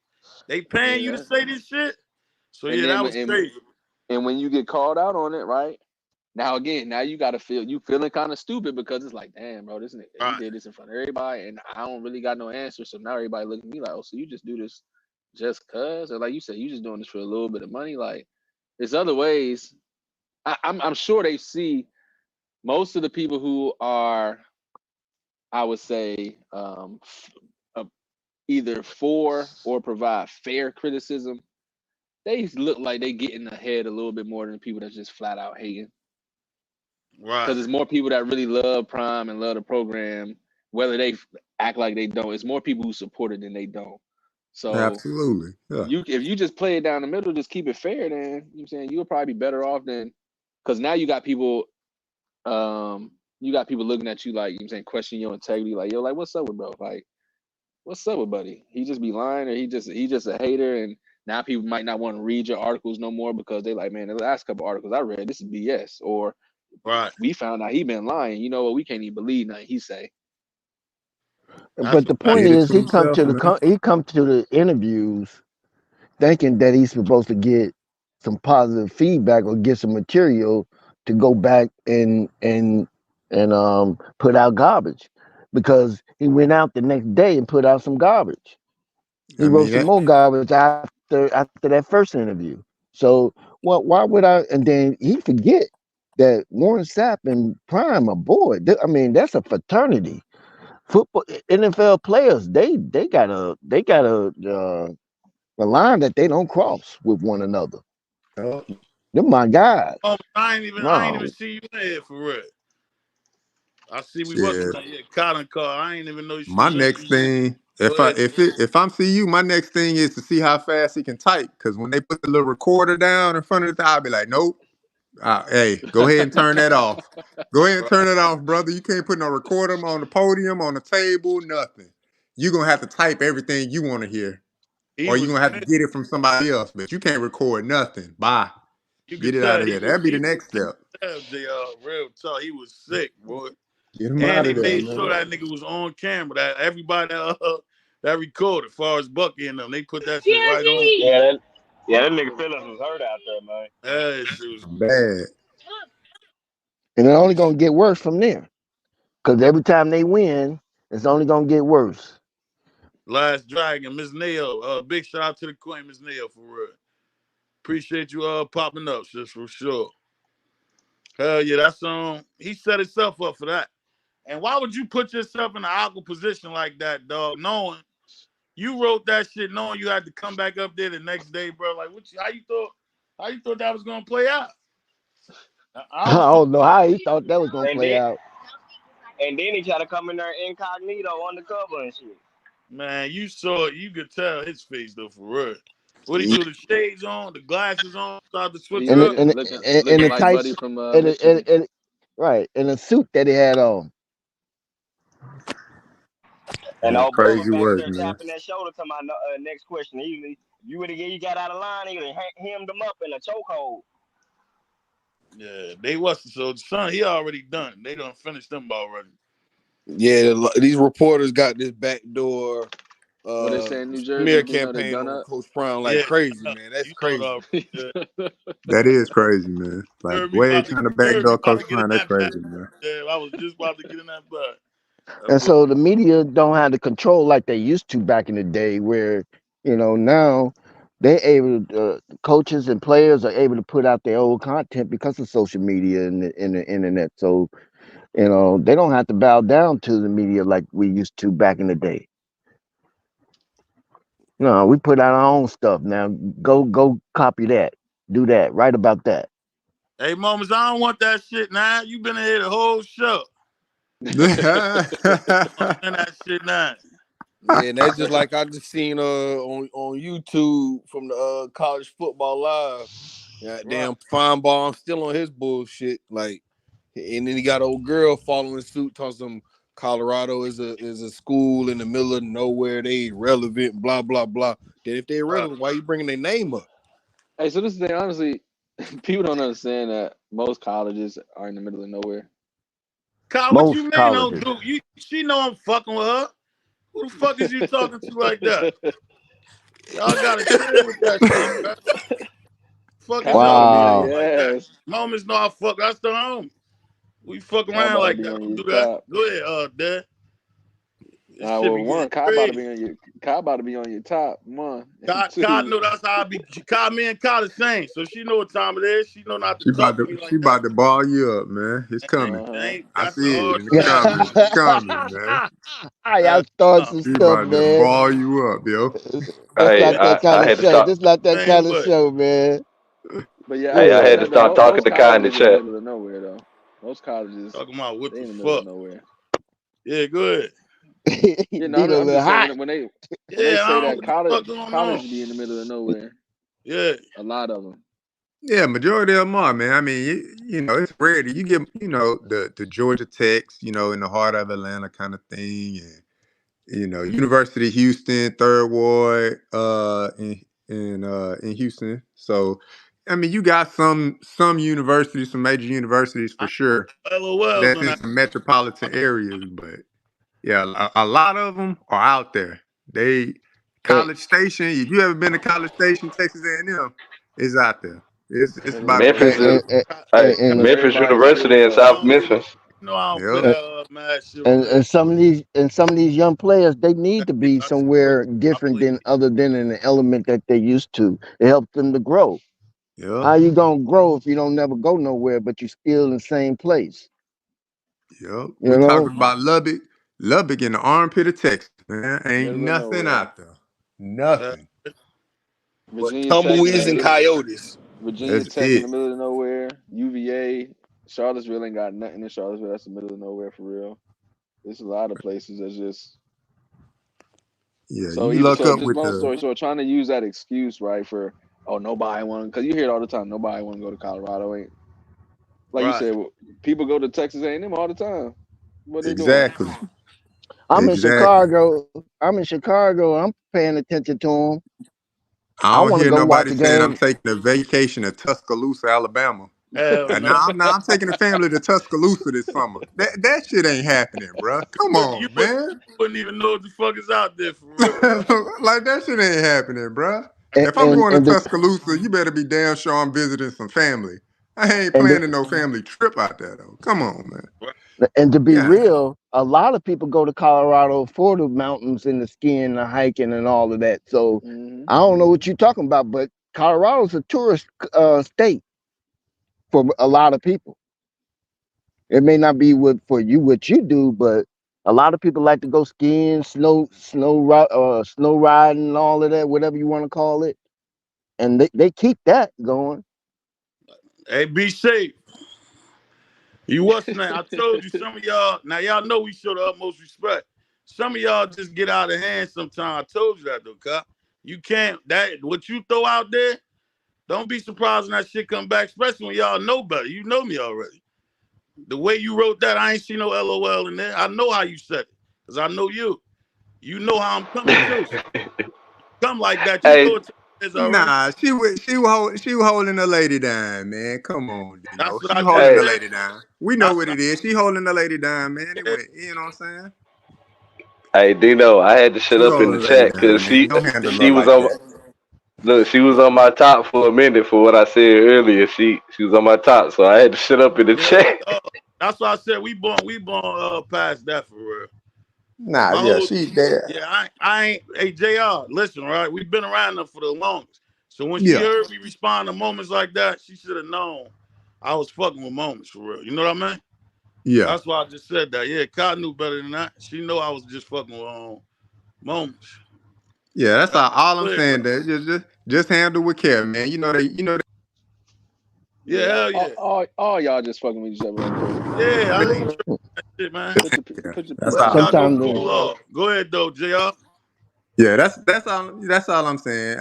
A: They paying you to
K: Yeah.
A: say this shit. So
K: And
A: yeah,
K: then
A: that was crazy.
K: and when you get called out on it, right? Now you gotta feeling kind of stupid because it's like, damn, bro, this nigga, he
A: Right.
K: did this in front of everybody, and I don't really got no answer. So now everybody looking at me like, oh, so you just do this just cause, or like you said, you just doing this for a little bit of money. Like, there's other ways. I'm sure they see most of the people who are, I would say, uh, either for or provide fair criticism. They look like they getting ahead a little bit more than people that's just flat out hating.
A: Right.
K: Because there's more people that really love Prime and love the program, whether they act like they don't. It's more people who support it than they don't. So
J: Absolutely. Yeah.
K: if you just play it down the middle, just keep it fair, then you know what I'm saying, you'll probably be better off than, because now you got people you got people looking at you like, you know what I'm saying, question your integrity, like, yo, like, what's up with bro? Like, what's up with buddy? He just be lying, or he just a hater, and now people might not want to read your articles no more because they like, man, the last couple articles I read, this is BS. Or we found out he been lying. You know what? We can't even believe nothing he say.
F: But the point is, he come to the interviews thinking that he's supposed to get some positive feedback or get some material to go back and put out garbage, because he went out the next day and put out some garbage. He wrote some more garbage after that first interview. So why would I? And then he forget that Warren Sapp and Prime are bored. I mean, that's a fraternity. Football NFL players, they got a line that they don't cross with one another. They're my guys.
A: Oh, I ain't even see you in here for real. I see we what's Cotton car. I ain't even know you.
J: My next thing, if I'm CU, my next thing is to see how fast he can type. Because when they put the little recorder down in front of the, I'll be like, nope. Hey, go ahead and turn that off. Go ahead and turn it off, brother. You can't put no recorder on the podium, on the table, nothing. You're gonna have to type everything you want to hear, or you're gonna have to get it from somebody else. But you can't record nothing. Bye. Get it out of there. That'd be the next step.
A: JR, real talk. He was sick, boy.
J: Get him
A: And
J: out
A: they
J: of there,
A: made
J: man.
A: sure that nigga was on camera. That everybody that recorded, as far as Bucky and them, they put that shit right on.
B: Yeah, that nigga feelings was hurt out there, man.
A: That shit was
J: bad.
F: And it's only gonna get worse from there. Because every time they win, it's only gonna get worse.
A: Last Dragon, Miss Nail. Big shout out to the Queen, Miss Nail, for real. Appreciate you popping up, sis, for sure. Hell yeah, that's he set himself up for that. And why would you put yourself in an awkward position like that, dog? Knowing you wrote that shit, knowing you had to come back up there the next day, bro. Like, how you thought that was gonna play out?
F: I don't know how he thought that was gonna play out.
B: And then he tried to come in there incognito undercover and shit.
A: Man, you saw it. You could tell his face though, for real. What he do? The shades on, the glasses on, start to switch up.
F: And the
K: like
F: tight
K: Buddy from Michigan.
F: Right, in a suit that he had on.
B: And old
J: crazy
B: Bubba back
J: work,
B: there
J: man.
B: tapping that shoulder to my next question. You would have got out of line, he would have hemmed them up in a chokehold.
A: Yeah, they wasn't. So son, he already done. They done finished them already.
I: Yeah, these reporters got this backdoor
K: what they say in New Jersey,
I: smear
K: they
I: campaign on
K: up.
I: Coach Brown like crazy, man. That's crazy.
J: That is crazy, man. Like the way they trying to backdoor Coach Brown, that's crazy, man.
A: Yeah, I was just about to get in that bag.
F: And so the media don't have the control like they used to back in the day, where now they able coaches and players are able to put out their old content because of social media and the internet. So they don't have to bow down to the media like we used to back in the day. No, we put out our own stuff now. Go copy that, do that, write about that.
A: Hey, Moments, I don't want that shit now. You been in here the whole show. That shit now.
I: Yeah, and that's just like I just seen on YouTube from the college football live. Damn Feinbaum, I'm still on his bullshit. Like, and then he got an old girl following suit, talking some Colorado is a school in the middle of nowhere. They irrelevant, blah blah blah. Then if they're irrelevant, why you bringing their name up?
K: Hey, so this is the thing. Honestly, people don't understand that most colleges are in the middle of nowhere.
A: Kyle, what you mean don't do? She know I'm fucking with her. Who the fuck is you talking to like that? Y'all gotta chill with that shit, bro. Fuck is y'all like that? Moments know I fuck. I still home. We fuck around like that. Don't do that. Go ahead, Dad.
K: One, Kyle about to be on your top. One.
A: Kyle know that's how I be. Kyle, me and Kyle the same. So she know what time it is. She know not to talk to me like
J: she
A: that.
J: about to ball you up, man. It's coming. I see it in the comments. It's coming, man.
F: Y'all start some
J: She
F: stuff,
J: about
F: man.
J: to ball you up, yo.
F: That's not that kind of show. This not that kind of show, man.
K: But yeah,
Q: I had to start talking to Kai in the chat.
K: In the middle of nowhere, though. Most colleges
A: talking about what the
K: in the
A: fuck.
K: Middle of nowhere.
A: Yeah, go ahead.
K: Yeah, no, I'm just saying when they say that college be in the middle of nowhere.
A: Yeah,
K: a lot of them.
J: Yeah, majority of them are, man. I mean, it's rare that you get, the Georgia Techs, in the heart of Atlanta kind of thing, and University of Houston, Third Ward, in Houston. So, I mean, you got some universities, some major universities for sure.
A: LOLs
J: That's
A: on
J: in
A: that.
J: some metropolitan areas, but yeah, a lot of them are out there. They
F: And,
J: College Station. If you ever been to College Station, Texas A&M, it's out there. It's about as
Q: Memphis,
J: bad as
F: and,
J: it
F: and,
J: gets.
Q: hey,
F: and,
Q: Memphis
K: Everybody
Q: University
K: still
Q: in
A: I
Q: South
A: don't do
Q: Memphis.
A: I don't put
J: Yep.
F: and,
A: that mad shit on
F: and
A: there.
F: some of these young players, they need to be
A: I just put
F: somewhere
A: I
F: different
A: believe.
F: than other than in the element that they used to. It helps them to grow.
J: Yep.
F: How you gonna grow if you don't never go nowhere, but you still in the same place?
J: Yep. We
F: You know.
J: talking about Lubbock. Lubbock in the armpit of Texas, man. Ain't
K: middle of
J: nothing
K: nowhere.
J: out there.
A: Uh,
J: Nothing.
K: Virginia Tech in the
I: Tumbleweeds and
K: middle.
I: coyotes.
K: Virginia
J: That's
K: Tech in the
J: it.
K: middle of nowhere. UVA, Charlottesville ain't got nothing in Charlottesville. That's the middle of nowhere for real. There's a lot of places that's just
J: Yeah,
K: so
J: you
K: either
J: look
K: so
J: up
K: just
J: with
K: long
J: the
K: story short, trying to use that excuse right for nobody want because you hear it all the time. Nobody want to go to Colorado. Ain't like you
A: right.
K: said. People go to Texas A&M all the time. What they doing?
J: exactly,
F: I'm in
J: exactly.
F: Chicago. I'm in Chicago. I'm paying attention to them.
J: I
F: I
J: don't
F: want to
J: hear
F: go watch
J: nobody
F: a
J: saying I'm
F: game.
J: taking a vacation to Tuscaloosa, Alabama.
A: Hell
J: And
A: no.
J: now I'm taking the family to Tuscaloosa this summer. That shit ain't happening, bro. Come
A: You
J: on,
A: would
J: man.
A: wouldn't even know what the fuck is out there for real, bro.
J: Like that shit ain't happening, bro.
F: And
J: If I'm
F: and,
J: going to
F: and the
J: Tuscaloosa, you better be damn sure I'm visiting some family. I ain't
F: and the,
J: planning no family trip out there though. Come on, man.
A: Right.
F: and to be
J: Yeah,
F: real, a lot of people go to Colorado for the mountains and the skiing, the hiking, and all of that. So
K: hmm
F: I don't know what you're talking about, but Colorado's a tourist state for a lot of people. It may not be for you what you do, but a lot of people like to go skiing, snow riding, and all of that, whatever you want to call it, and they keep that going.
A: Hey, be safe. You what's name? I told you some of y'all. Now y'all know we show the utmost respect. Some of y'all just get out of hand sometimes. I told you that though, cop. You can't that what you throw out there. Don't be surprised when that shit come back, especially when y'all know better. You know me already. The way you wrote that, I ain't see no LOL in there. I know how you said it, cause I know you. You know how I'm coming too. So come like that. You
Q: Hey,
A: know it is already.
J: nah, she was holding the lady down, man. Come on, Dino.
A: That's what
J: She
A: I
J: holding
A: just
J: the
Q: hey,
A: said.
J: lady down. We know
A: That's
J: what
A: what
J: it is. She holding the lady down, man. It
A: I
J: went, you know what I'm saying?
Q: hey, Dino, I had to shut
J: She
Q: up in
J: holding
Q: the
J: the lady
Q: chat because
J: down, man.
Q: she
J: Don't handle her
Q: she was
J: like
Q: on
J: that.
Q: look, she was on my top for a minute for what I said earlier. She was on my top, so I had to shut up in the
A: yeah.
Q: chat.
A: That's why I said we born past that for real.
J: Nah,
A: My
J: yeah,
A: whole
J: she there.
A: yeah, I ain't hey JR, listen, right? We've been around them for the longest. So when she
J: Yeah,
A: heard me respond to moments like that, she should have known I was fucking with moments for real. You know what I mean?
J: yeah.
A: That's why I just said that. Yeah, Kai knew better than that. She know I was just fucking with moments.
J: Yeah, that's
A: That's
J: all I'm
A: clear, bro.
J: saying. That just handle with care, man.
A: Yeah,
K: Yeah,
A: hell yeah.
K: all y'all just fucking with each other anyway.
A: Yeah, I ain't tripping that shit, man.
J: Just
K: Put your
J: yeah.
K: put your
J: That's
K: put
A: Let
K: your
J: all.
A: y'all go
K: put
F: Sometimes
A: cool
K: yeah.
A: off. Go ahead though, JR.
J: Yeah, that's all I'm saying.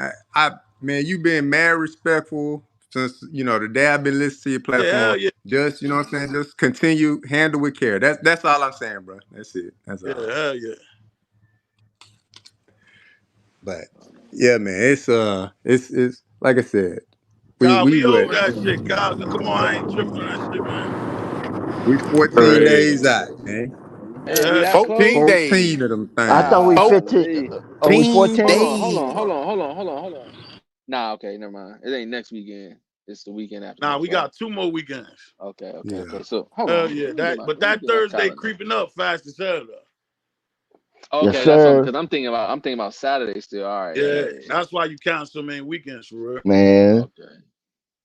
J: Man, you been mad respectful since the day I've been listening to your
A: Yeah, hell
J: platform.
A: yeah.
J: Just what I'm saying, just continue handle with care. That's all I'm saying, bro. That's it. That's
A: Yeah,
J: all.
A: hell yeah.
J: But yeah, man, it's like I said, we
A: Kyle,
J: we
A: we
J: what
A: over that shit, Kyle. Come on, I ain't tripping on that shit, man.
J: we 14
Q: Hey,
J: days out, man.
A: Yeah,
K: Damn, we that
I: 14
K: close?
J: 14 of
I: days.
J: them
F: I
J: things.
F: thought we 15.
K: Golly.
F: Are we
I: 14
K: Hold
F: 14?
K: on, hold on,
I: days.
K: hold on, hold on, hold on, hold on. Nah, okay, never mind. It ain't next weekend. It's the weekend after
A: nah,
K: next,
A: we
K: right?
A: got 2 more weekends.
K: Okay, okay,
J: Yeah,
K: okay. So hold
A: Hell
K: on.
A: yeah. But
K: Let me
A: that
K: get my
A: Thursday
K: calendar.
A: creeping up fast as hell though.
F: Yes,
K: Okay, that's what
F: sir.
K: because I'm thinking about Saturday still. All right,
A: Yeah,
K: yeah.
A: that's why you count so many weekends for real.
F: Man,
K: Okay.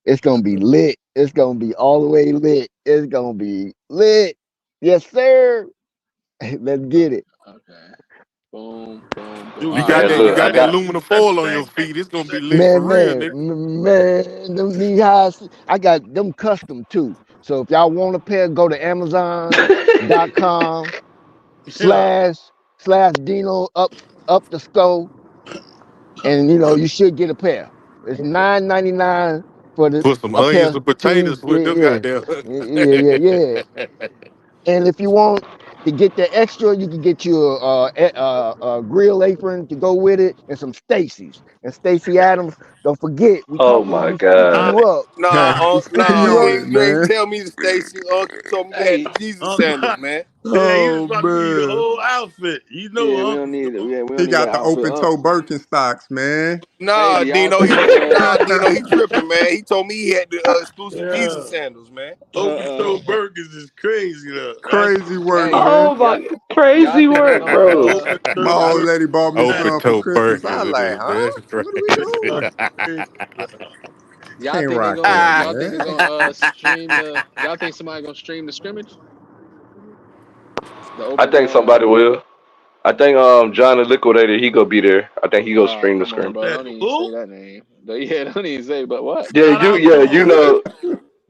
F: it's gonna be lit. It's gonna be all the way lit. It's gonna be lit. Yes, sir. Let's get it.
K: Okay. Boom, boom, boom.
A: Do
I: You
K: All right,
I: got
Q: man,
I: that. You
Q: look,
K: so
Q: I
I: got that
Q: got
I: aluminum foil on
A: everything
I: your feet. It's gonna be lit for
F: Man,
I: real,
F: man,
I: nigga.
F: man, them knee highs, I got them custom too. So if y'all want a pair, go to Amazon.com
A: yeah.
F: slash Dino up the score, and you should get a pair. It's $9.99 for the
E: Put some onions
F: opposing
E: and
F: team.
E: potatoes with them
F: Yeah,
E: goddamn.
F: yeah, yeah, yeah. And if you want to get the extra, you can get you a grill apron to go with it and some Stacy's. And Stacy Adams, don't forget,
Q: Oh my
F: we scooping
Q: God.
F: you up.
I: Nah,
F: We
I: nah,
F: scooping you
I: you
F: up.
O: Yo,
I: ain't, you ain't
O: man.
I: tell me, Stacy. Uncle told me we had
K: Hey,
I: the Jesus
A: Uncle,
I: sandals, man.
A: yeah, he was
O: Oh
A: about to give you the
O: man.
A: whole outfit. You
K: yeah,
A: know, Uncle.
K: we
O: He
K: don't need
O: got
K: that
O: the
K: outfit.
O: open toe Birkenstocks, man.
K: Hey,
I: Nah,
K: do y'all
I: Dino,
K: think
I: Dino, he tripping, man. He told me he had the exclusive
A: Yeah.
I: Jesus sandals, man.
A: Open toe burgers is crazy though. That's
O: Crazy work,
K: hey,
O: man.
Q: Oh
K: y'all
Q: my
K: y'all
Q: crazy
K: think it's
Q: work,
K: gonna
Q: bro.
A: open
O: My
A: toe
K: y'all
O: old
A: burgers.
O: lady bought me
A: That's
E: Open
O: some for
E: toe
O: Christmas. I
E: burgers.
O: was
E: It
O: like,
E: is.
O: huh?
E: That's
O: What are we doing?
A: crazy.
K: y'all
O: Can't
K: think they
O: rock
K: gonna
O: that,
K: y'all think
O: man.
K: it's gonna stream the y'all think somebody gonna stream the scrimmage? The
Q: I
K: open
Q: think somebody will. I think John the Liquidator, he gonna be there. I think he gonna
K: oh
Q: stream the
K: come on,
Q: scrimmage.
K: bro.
A: That
K: Don't even say
A: who?
K: that name. Yeah, don't even say but what?
Q: Yeah,
A: Shout out to
Q: you
A: him.
Q: know,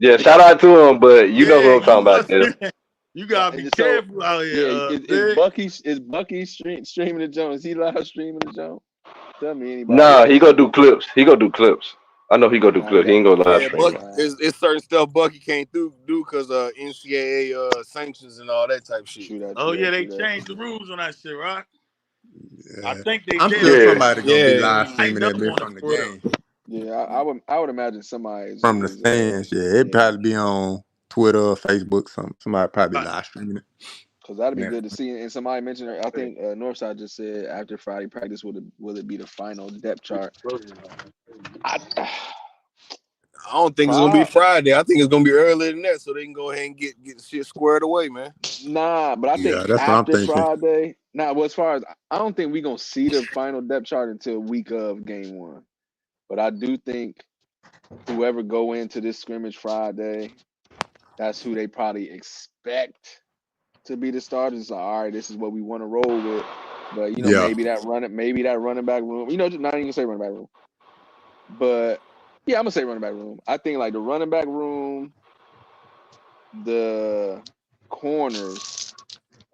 Q: yeah, shout out to him, but you know
A: Yeah,
Q: who I'm
A: you
Q: talking about,
A: must.
Q: Dale.
A: You gotta be
K: So
A: careful out here,
K: yeah,
A: Dick.
K: Is Bucky streaming the Jones? Is he live streaming the Jones? Tell me anybody
Q: Nah, he
K: else.
Q: gonna do clips. He gonna do clips. I know he gonna do
K: Nah, he
Q: clips. He
K: got
Q: ain't gonna live
I: Yeah,
Q: stream
K: all
Q: it.
I: Bucky,
K: right.
I: it's certain stuff Bucky can't do because NCAA sanctions and all that type shit.
K: True that,
A: Oh
K: true
A: yeah,
K: that,
A: they
K: true that.
A: changed the rules on that shit, right? I
O: Yeah.
A: think they
O: I'm
A: did.
O: sure
A: I
Q: Yeah.
A: think
O: somebody gonna be
I: Yeah,
O: live
A: they
O: streaming
A: tightened
O: that
A: up
O: bit
A: on it
O: from the
A: for real.
O: game.
K: Yeah, I would imagine somebody
O: From the
K: is
O: stands, yeah. It'd
K: yeah,
O: probably be on Twitter or Facebook, something. Somebody probably
A: Right.
O: live streaming it.
K: because that'd be
O: Yeah.
K: good to see. And somebody mentioned, I think Northside just said after Friday practice, will it be the final depth chart? I
I: I don't think it's gonna be
K: prob
I: Friday. I think it's gonna be earlier than that, so they can go ahead and get shit squared away, man.
K: nah, but I think
O: Yeah, that's what I'm
K: after
O: thinking.
K: Friday, nah. Well, as far as I don't think we're gonna see the final depth chart until week of game one. But I do think whoever go into this scrimmage Friday, that's who they probably expect to be the starters. Like, all right, this is what we want to roll with. But
O: Yeah.
K: maybe that running back room. Just not even gonna say running back room. But yeah, I'm gonna say running back room. I think like the running back room, the corners,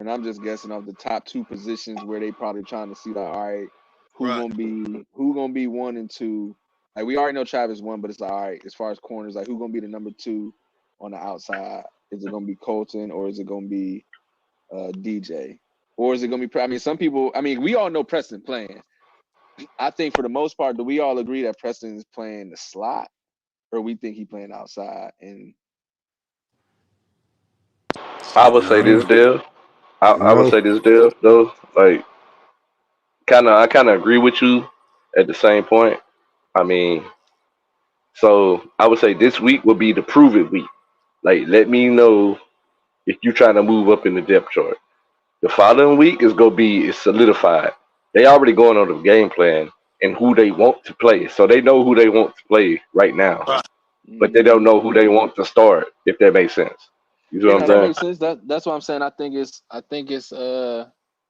K: and I'm just guessing off the top two positions where they probably trying to see like, all right,
A: Right.
K: who gonna be 1 and 2. Like we already know Travis won, but it's like, all right, as far as corners, like who gonna be the number 2 on the outside? Is it gonna be Colton or is it gonna be DJ? Or is it gonna be? I mean, some people. I mean, we all know Preston playing. I think for the most part, do we all agree that Preston is playing the slot, or we think he playing outside? And
Q: I would
O: Shit,
Q: say this, Dale.
O: I don't
Q: I would
O: know.
Q: say this, Dale. Though, like, I kind of agree with you at the same point. I mean, so I would say this week will be the prove it week. Like, let me know if you're trying to move up in the depth chart. The following week is gonna be it's solidified. They already going on the game plan and who they want to play. So they know who they want to play right now,
A: Right.
Q: but they don't know who they want to start, if that makes sense. You see
K: yeah,
Q: what I'm
K: no, that
Q: saying?
K: makes sense. That's what I'm saying.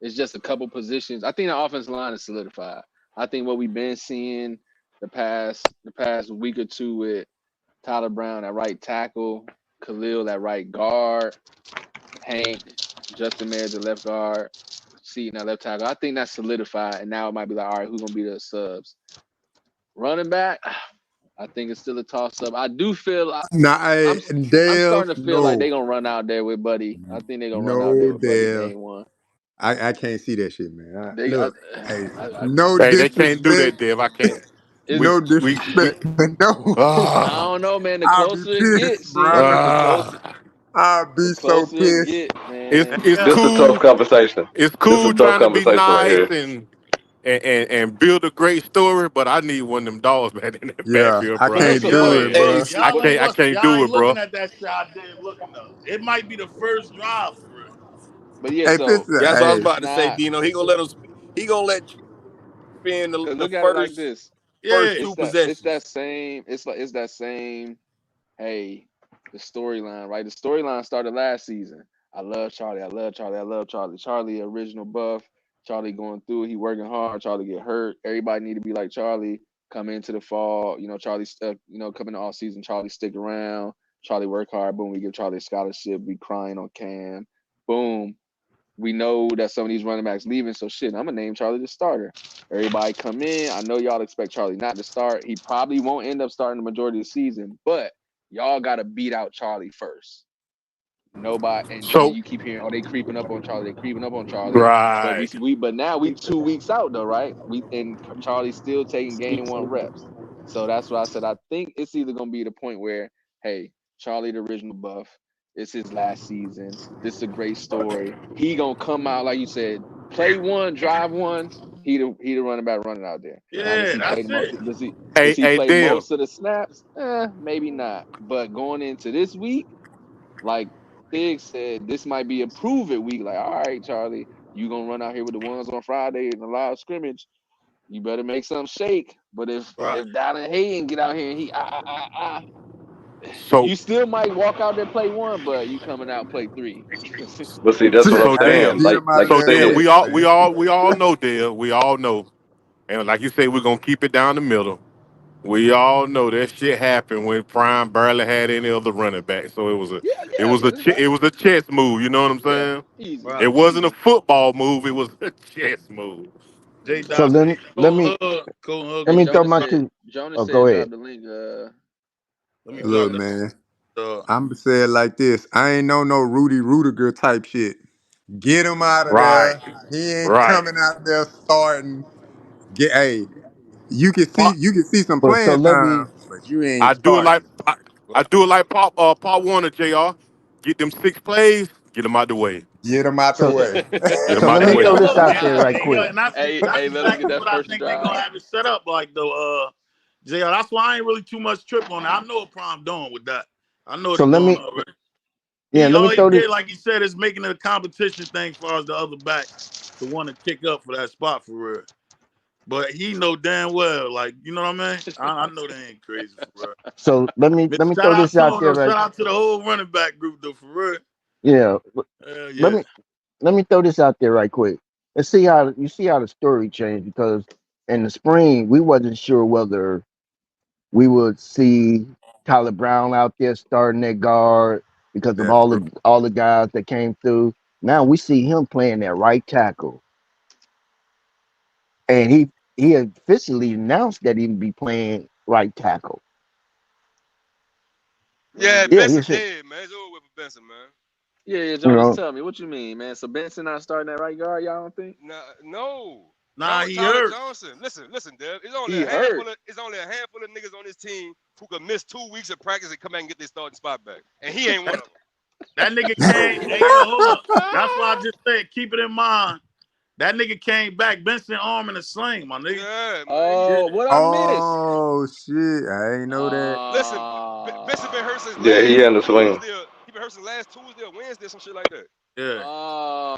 K: It's just a couple positions. I think the offensive line is solidified. I think what we've been seeing the past week or two with Tyler Brown at right tackle, Khalil at right guard, Hank, Justin Mayers at left guard, Seaton at left tackle. I think that's solidified, and now it might be like, all right, who's gonna be the subs? Running back, I think it's still a toss up. I do feel
O: Nah,
K: I'm
O: hey,
K: I'm
O: Dale,
K: starting to feel like
O: no.
K: they're gonna run out there with Buddy. I think they're gonna run out there
O: No,
K: with Buddy
O: Dale.
K: game one.
O: I can't see that shit, man.
K: They I,
O: Look, hey,
K: I
O: no
E: Hey, they can't do
O: disrespect.
E: that, Dev. I can't.
K: is
E: We
O: No
E: we
O: disrespect, but no.
K: I
E: ah
K: don't know, man. The
O: I'll be
K: closer it
O: pissed,
K: gets,
O: bro.
K: see,
E: ah.
O: I'll
K: the
O: be so
K: closer it
O: pissed.
K: get,
E: It's
K: man.
E: it's
A: Yeah.
Q: This a tough
E: cool.
Q: conversation.
E: It's
Q: This a
E: cool
Q: tough
E: trying to be
Q: conversation right
E: nice
Q: here.
E: and build a great story, but I need one of them dogs, man, in that
O: Yeah,
E: backfield,
O: I
E: bro.
K: But
E: I
K: here's
O: can't
E: ain't
K: the
E: gonna
O: do
K: but
O: it,
E: lie.
A: Hey,
O: bro.
K: but
E: I
A: y'all
K: but
A: ain't
E: can't I
A: look.
E: can't
A: Y'all
E: do
A: ain't
E: it,
A: looking
E: bro.
A: at that shit I did looking though. It might be the first drive for real.
K: but yeah,
O: Hey,
K: so
O: Piston,
I: That's what I was
O: hey,
I: about to say,
K: nah,
I: Dino. He gonna let us. He gonna let spend
K: cause
I: the
K: look at it like
I: first
K: this.
A: Yeah.
I: two
K: It's
I: possessions.
K: that same. It's that same. Hey, the storyline, right? The storyline started last season. I love Charlie. I love Charlie. I love Charlie. Charlie, original buff. Charlie going through it. He working hard. Charlie get hurt. Everybody need to be like Charlie. Come into the fall. Charlie stuck. Coming to all season. Charlie stick around. Charlie work hard. Boom. We give Charlie a scholarship. We crying on Cam. Boom. we know that some of these running backs leaving. So shit, I'm gonna name Charlie the starter. Everybody come in. I know y'all expect Charlie not to start. He probably won't end up starting the majority of the season, but y'all got to beat out Charlie first. Nobody, and then
E: So
K: you keep hearing, oh, they creeping up on Charlie. They creeping up on Charlie. But
E: right.
K: but now we 2 weeks out though, right? And Charlie's still taking game one reps. So that's why I said I think it's either gonna be the point where, hey, Charlie the original buff, it's his last season. This is a great story. He gonna come out like you said, play one, drive one. He the running back running out there. Now does
A: Yeah,
K: he play
A: that's
K: the
A: it.
K: does he
E: Hey,
K: play
E: Dale.
K: most of the snaps? Maybe not. But going into this week, like Thig said, this might be a prove it week. Like, all right, Charlie, you gonna run out here with the ones on Friday in the live scrimmage. You better make something shake. But if
A: Right.
K: Dallin Hayden get out here and
E: So
K: you still might walk out there play one, but you coming out play three.
Q: But see, that's what I'm
E: so Dale.
Q: saying.
J: Get him out
Q: Like you
E: So
J: there
E: Dale,
Q: said,
J: quick, man.
E: we all know Dale. We all know. And like you say, we're gonna keep it down the middle. We all know that shit happened when Prime barely had any other running back. So
K: yeah, but
E: it was a chess move. You know what I'm
K: yeah,
E: saying?
K: easy,
A: Right.
E: It wasn't a
K: easy.
E: football move. It was a chess move.
A: J.
F: So
A: Dot
F: let
A: said,
F: me let me
A: Colton Hug
F: let
K: And
F: me
A: gonna
F: throw
A: get
F: my
A: something.
F: two.
K: Jonas
F: Oh, go
K: said
F: ahead.
K: drop the link.
A: Let me drop
J: Look,
A: that.
J: man,
A: Uh,
J: I'm gonna say it like this. I ain't know no Rudy Rudiger type shit. Get him out of
E: Right,
J: there. He ain't
E: right.
J: coming out there starting. Hey,
E: Pop,
J: you can see some
F: But so
J: playing
F: let me
J: time, but you
E: I
J: ain't
E: do it like
J: starting.
E: I do it like Pop Warner, Jr. Get them 6 plays. Get them out the way.
J: Get him out the
F: so
J: way.
E: Get them
F: so
E: out
F: let
E: the
F: me
E: way.
F: throw this out
A: and,
F: there right
A: and, yeah,
F: quick.
A: and that's
K: Hey, let him get
A: exactly
K: that
A: what I
K: first
A: think they're gonna
K: drive.
A: have it set up like though. JR, that's why I ain't really too much trip on that. I know what Prime doing with that. I know what
F: So
A: he
F: let
A: doing
F: me
A: already.
F: let
A: All
F: me
A: he
F: throw this.
A: did, like he said, is making it a competition thing as far as the other backs to want to kick up for that spot for real. But he know damn well, like, you know what I mean? I know they ain't crazy for real.
F: So
A: But
F: let me
A: shout
F: throw
A: out
F: this
A: to
F: out
A: him
F: there
A: though.
F: right.
A: Shout out to the whole running back group though, for real.
F: Yeah.
A: Hell
F: Let
A: yeah.
F: me throw this out there right quick. Let's see how the story changed because in the spring we wasn't sure whether we would see Tyler Brown out there starting at guard because of
J: That's true.
F: all the guys that came through. Now we see him playing at right tackle, and he officially announced that he'd be playing right tackle.
K: Yeah,
F: Yeah, he said,
K: yeah.
F: you
K: Jonas,
F: know.
K: tell me what you mean, man. So Benson not starting at right guard, y'all don't think?
A: Nah, he hurt.
K: He hurt.
A: That, that nigga came, hey yo, hold up. That's why I just said keep it in mind. That nigga came back, Benson arm in a sling, my nigga. Yeah.
K: Oh, what I missed?
J: Oh shit, I ain't know that.
Q: yeah, he in the swing.
A: Yeah.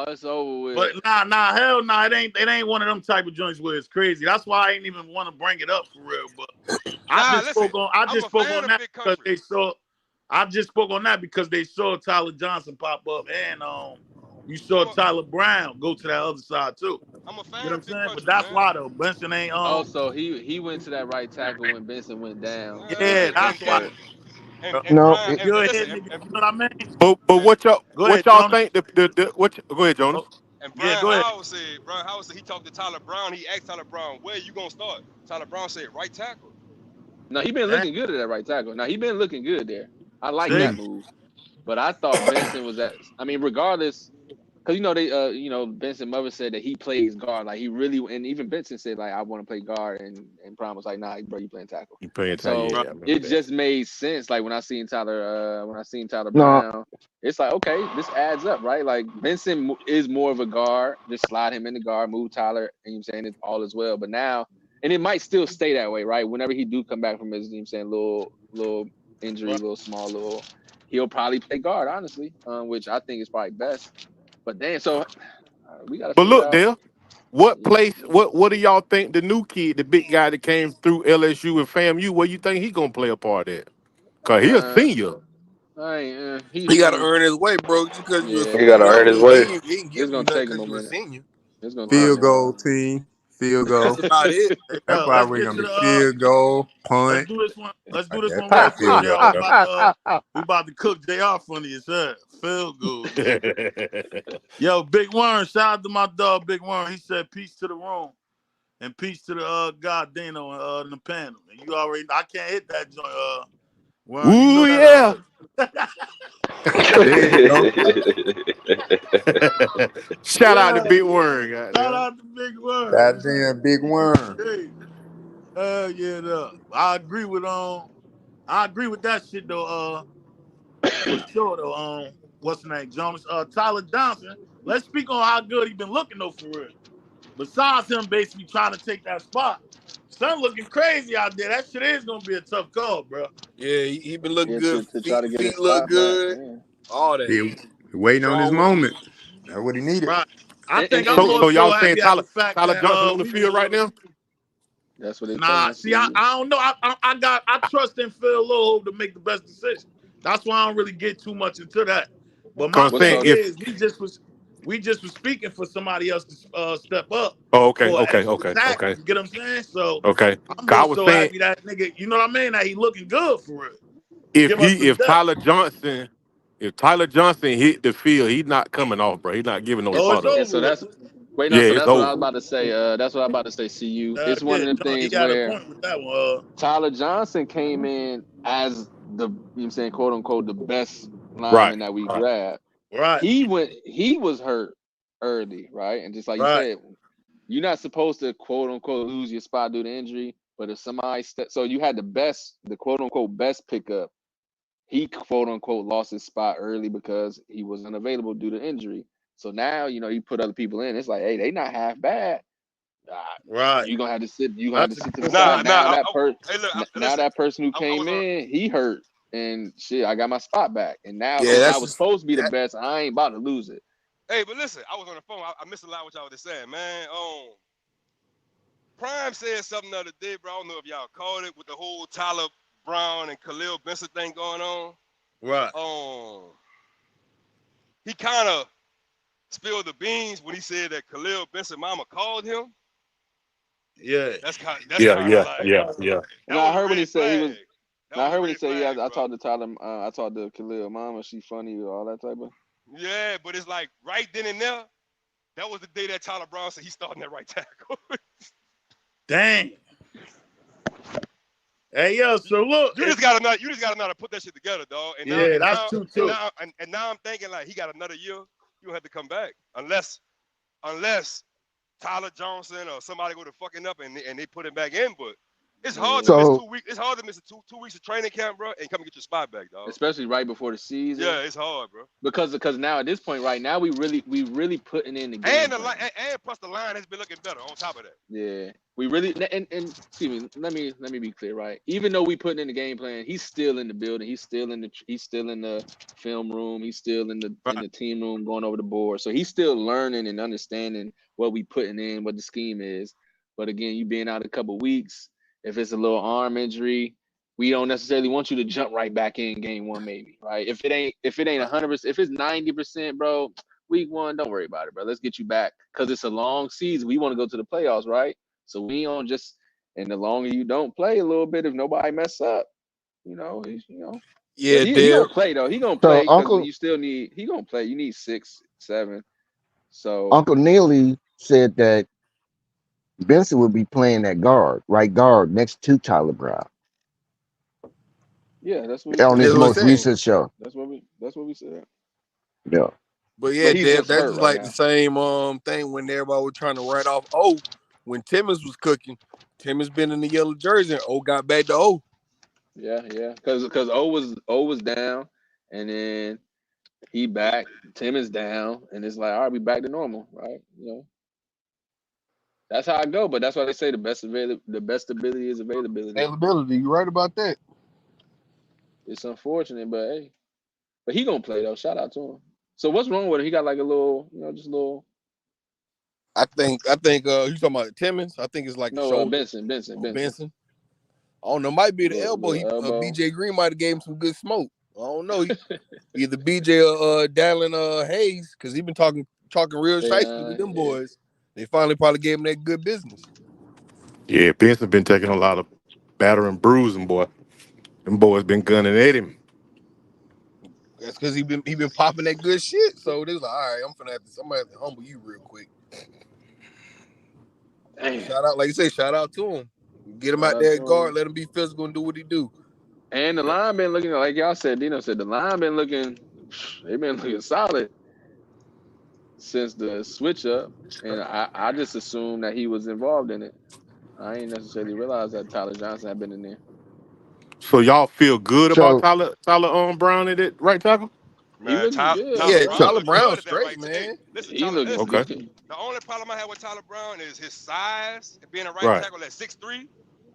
K: It's over
A: But
K: with.
A: hell nah. It ain't one of them type of joints where it's crazy. That's why I ain't even want to bring it up for real. But I just spoke on that because they saw I just spoke on that because they saw Tyler Johnson pop up and you saw Tyler Brown go to that other side too. You know what I'm saying? But that's why though. Benson ain't
K: Oh, so he went to that right tackle when Benson went down and
A: yeah,
K: Benson
A: that's
K: gets
A: why
K: hurt.
F: No,
A: you're a head nigga, you know what I mean?
E: But
A: Go
E: what
A: ahead,
E: y'all
A: Jonas.
E: think go ahead, Jonas.
A: Oh, yeah, go ahead.
K: No, he been
A: Damn.
K: looking good at that right tackle. Now he been looking good there. I like
A: See?
K: that move. But I thought Benson was at. I mean, regardless, because Benson Mother said that he plays guard. Like he really, and even Benson said like I want to play guard, and Prime was like, nah, bro, you playing tackle.
E: You paying time?
K: So
E: Yeah,
A: Right.
E: I remember
K: it
E: that.
K: just made sense. Like when I seen Tyler
F: no.
K: Brown, it's like okay, this adds up, right? Like Benson is more of a guard. Just slide him in the guard, move Tyler, and you're saying it all as well. But now, and it might still stay that way, right? Whenever he do come back from his, saying little injury,
A: Right.
K: little small, he'll probably play guard, honestly, which I think is probably best. But then, so we got to
E: But
K: figure
E: look,
K: out.
E: Dale, what
K: Yeah,
E: place? What do y'all think the new kid, the big guy that came through LSU and FAMU? Where you think he gonna play a part at? Cause he a
K: uh,
E: senior.
I: He got to earn his way, bro. Just because you're a
K: yeah,
Q: He
I: senior,
Q: got to
I: don't
Q: earn his
I: mean
Q: way.
I: he ain't
K: it's
I: giving you
K: gonna
I: nothing
K: take him
I: because
K: a
I: you're a
K: minute.
I: senior.
K: It's gonna take
A: Right.
J: Field
K: him a
J: goal
K: while.
J: team. Field goal.
I: That's about it.
J: That's
A: Let's
J: probably
A: get
J: gonna
A: to
J: be
A: the
J: field goal,
A: let's
J: punt.
A: do this one. Let's do this
J: That's
A: one real
J: probably
A: quick,
J: field
A: y'all.
J: goal though.
A: We about to cook JR funny as hell. Field goal. Yo, Big Worm, shout out to my dog Big Worm. He said peace to the room and peace to the God Dano in the panel. And you already I can't hit that joint, Worm. You know
I: Ooh,
A: that
I: yeah.
J: There you go.
E: Shout out to
A: Yeah.
E: Big Worm,
A: Shout
E: goddamn.
A: out to Big Worm.
J: Goddamn Big Worm.
A: Hey. Yeah, no. I agree with that shit though, for sure though. What's the name? Jonas Tyler Johnson. Let's speak on how good he been looking though for real. Besides him basically trying to take that spot. Son looking crazy out there. That shit is gonna be a tough call, bro.
I: Yeah, he been looking
K: Yeah,
I: good.
K: to try to get his
I: Feet look
K: spot back.
I: good.
K: Yeah.
I: All that.
J: He waiting on his
I: Strong with
J: moment. That's what he needed.
A: Right. I
K: And,
A: think I'm
K: and,
E: So,
K: and
A: more
E: so
A: so
E: y'all saying
A: happy at the fact
E: Tyler
A: that
E: Johnson on the
A: we
E: field right now?
K: that's what they
A: Nah,
K: telling us.
A: see, I don't know. I trust in Phil Lowe to make the best decision. That's why I don't really get too much into that. But my
E: Cause I'm
K: What's
E: saying
A: thing
K: so
E: if
A: is, we just was speaking for somebody else to step up
E: okay,
A: for an
E: okay,
A: extra
E: okay,
A: sack.
E: okay,
A: You get what I'm saying? So
E: okay.
A: I'm
E: 'Cause I
A: more
E: was
A: so
E: saying
A: happy that nigga, you know what I mean? That he looking good for it. Give us some
E: if
A: depth.
E: Tyler Johnson hit the field, he's not coming off, bro. He's not giving no
A: Oh,
E: spot
A: it's
E: up.
K: and so
A: over with.
K: that's wait no,
E: Yeah,
K: so
E: it's
K: that's what I
E: over.
K: was about to say. That's what I was about to say. CU. It's one
A: Yeah,
K: of them
A: John, he
K: things
A: got a
K: where
A: point with that one.
K: Tyler Johnson came in as the, you know what I'm saying, quote unquote, the best
E: Right,
K: lineman that we
E: right,
K: grabbed.
A: Right.
K: He was hurt early, right? And just like you
A: Right.
K: said, you're not supposed to quote unquote lose your spot due to injury, but if somebody so you had the quote unquote best pickup, he quote unquote lost his spot early because he was unavailable due to injury. So now, you know, you put other people in, it's like, hey, they not half bad.
A: Right.
K: You're gonna have to sit. You gonna have to
A: That's a
K: sit to the
A: good
K: side.
A: point.
K: Now
D: Listen,
K: that person who
D: I
K: came
D: was on.
K: in, he hurt, and shit, I got my spot back. And now,
I: Yeah,
K: since I
I: that's
K: was
I: just,
K: supposed to be the best, I ain't about to lose it.
D: Hey, but listen, I was on the phone. I missed a lot what y'all was just saying, man. Prime said something the other day, bro. I don't know if y'all caught it with the whole Tyler Brown and Khalil Benson thing going on.
A: Right.
D: He kind of spilled the beans when he said that Khalil Benson mama called him.
A: Yeah.
D: That's kind of
E: yeah.
K: And I heard when he said he was.
D: That
K: I
D: was a
K: heard when he
D: red
K: said, "Yeah,
D: flag,
K: I
D: bro.
K: talked to Tyler. I talked to Khalil mama. She funny or all that type of."
D: Yeah, but it's like right then and there. That was the day that Tyler Brown said he's starting that right tackle.
A: Dang. Hey yo, so look,
D: you just gotta know how to put that shit together, dog. And now
A: yeah,
D: and
A: that's
D: now
A: too.
D: and now I'm thinking like he got another year. You don't have to come back unless Tyler Johnson or somebody go to fucking up and they put him back in. But it's hard to miss 2 weeks. It's hard to miss two weeks of training camp, bro, and come and get your spot back, dog.
K: Especially right before the season.
D: Yeah, it's hard, bro.
K: Because now at this point, right now, we really putting in the game.
D: And plus the line has been looking better on top of that.
K: Yeah, we really and excuse me. Let me be clear, right? Even though we putting in the game plan, he's still in the building. He's still in the film room. He's still in the team room going over the board. So he's still learning and understanding what we putting in, what the scheme is. But again, you being out a couple weeks, if it's a little arm injury, we don't necessarily want you to jump right back in game one, maybe, right? If it ain't 100%, if it's 90%, bro, week one, don't worry about it, bro. Let's get you back because it's a long season. We want to go to the playoffs, right? So we don't just, and the longer you don't play a little bit, if nobody mess up,
I: yeah,
K: he
I: Dale.
K: gonna play though. He gonna
F: So
K: play because
F: Uncle
K: you still need. He gonna play. You need 6, 7. So
F: Uncle Neely said that Benson would be playing at right guard, next to Tyler Brown
K: yeah, that's what we
F: on
K: said.
F: his
I: That's what I'm
F: most
I: saying.
F: recent show.
K: That's what we said.
F: Yeah.
I: But yeah,
K: But he's
I: Deb,
K: just
I: that's
K: hurt
I: just
K: right
I: like
K: now.
I: the same thing when everybody was trying to write off when Timmons was cooking. Timmons been in the yellow jersey and got back to O.
K: Yeah, because O was down, and then he back. Tim is down, and it's like, all right, we back to normal, right? That's how I go. But that's why they say the best ability is availability.
I: Availability, you right about that.
K: It's unfortunate, but hey, but he gonna play though. Shout out to him. So what's wrong with him? He got like a little, just a little.
I: I think you talking about Timmons. I think it's like a shoulder.
K: Benson.
I: Benson. I don't know. Might be the elbow.
K: Elbow.
I: BJ Green might have gave him some good smoke. I don't know. Either BJ or Dallin Hayes, because he been talking real shiesty with them boys. They finally probably gave him that good business.
E: Yeah, Benson been taking a lot of battering, bruising, boy. Them boys been gunning at him.
I: That's because he been popping that good shit. So they was like, all right, somebody have to humble you real quick.
K: Damn.
I: Shout out, like you say, shout out to him. Get him out there at guard, let him be physical and do what he do.
K: And the line been looking, like y'all said, Dino said, the line been looking, they've been looking solid since the switch up. And I just assumed that he was involved in it. I ain't necessarily realized that Tyler Johnson had been in there.
E: So y'all feel good about
F: So
E: Tyler Brown at it, right tackle?
K: He
D: Man,
K: looking good.
I: Yeah,
D: Brown
I: Tyler
D: look
I: Brown
D: good at that
I: straight,
D: right.
I: man.
D: Hey, listen,
K: He
D: Tyler.
K: looking.
E: Okay.
D: The only problem I have with Tyler Brown is his size and being a right
E: Right.
D: tackle at 6'3",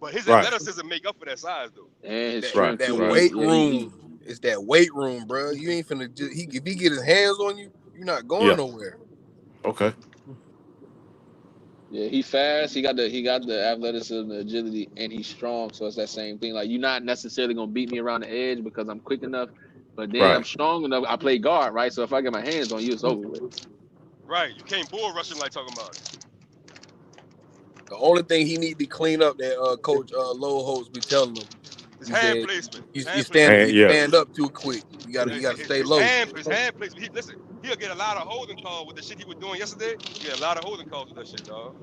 D: but his
E: Right.
D: athleticism make up for that size though.
K: And his
I: That,
K: strength
I: that
K: too.
I: weight room. It's that weight room, bro. You ain't finna just if he get his hands on you, you're not going
E: Yeah.
I: nowhere.
E: Okay.
K: Yeah, he fast. He got the athleticism, the agility, and he's strong. So it's that same thing. Like, you're not necessarily gonna beat me around the edge because I'm quick enough, but then I'm
E: Right.
K: strong enough. I play guard, right? So if I get my hands on you, it's over with.
D: Right, you can't bull rush him like talking about it.
I: The only thing he need to clean up that Coach Low Holtz be telling him.
D: His
I: He
D: hand
I: said
D: placement.
I: you
E: And yeah.
I: stand up too quick. You gotta stay
D: His
I: low.
D: hand placement. Listen, he'll get a lot of holding calls with the shit he was doing yesterday. He had a lot of holding calls with that shit, dog.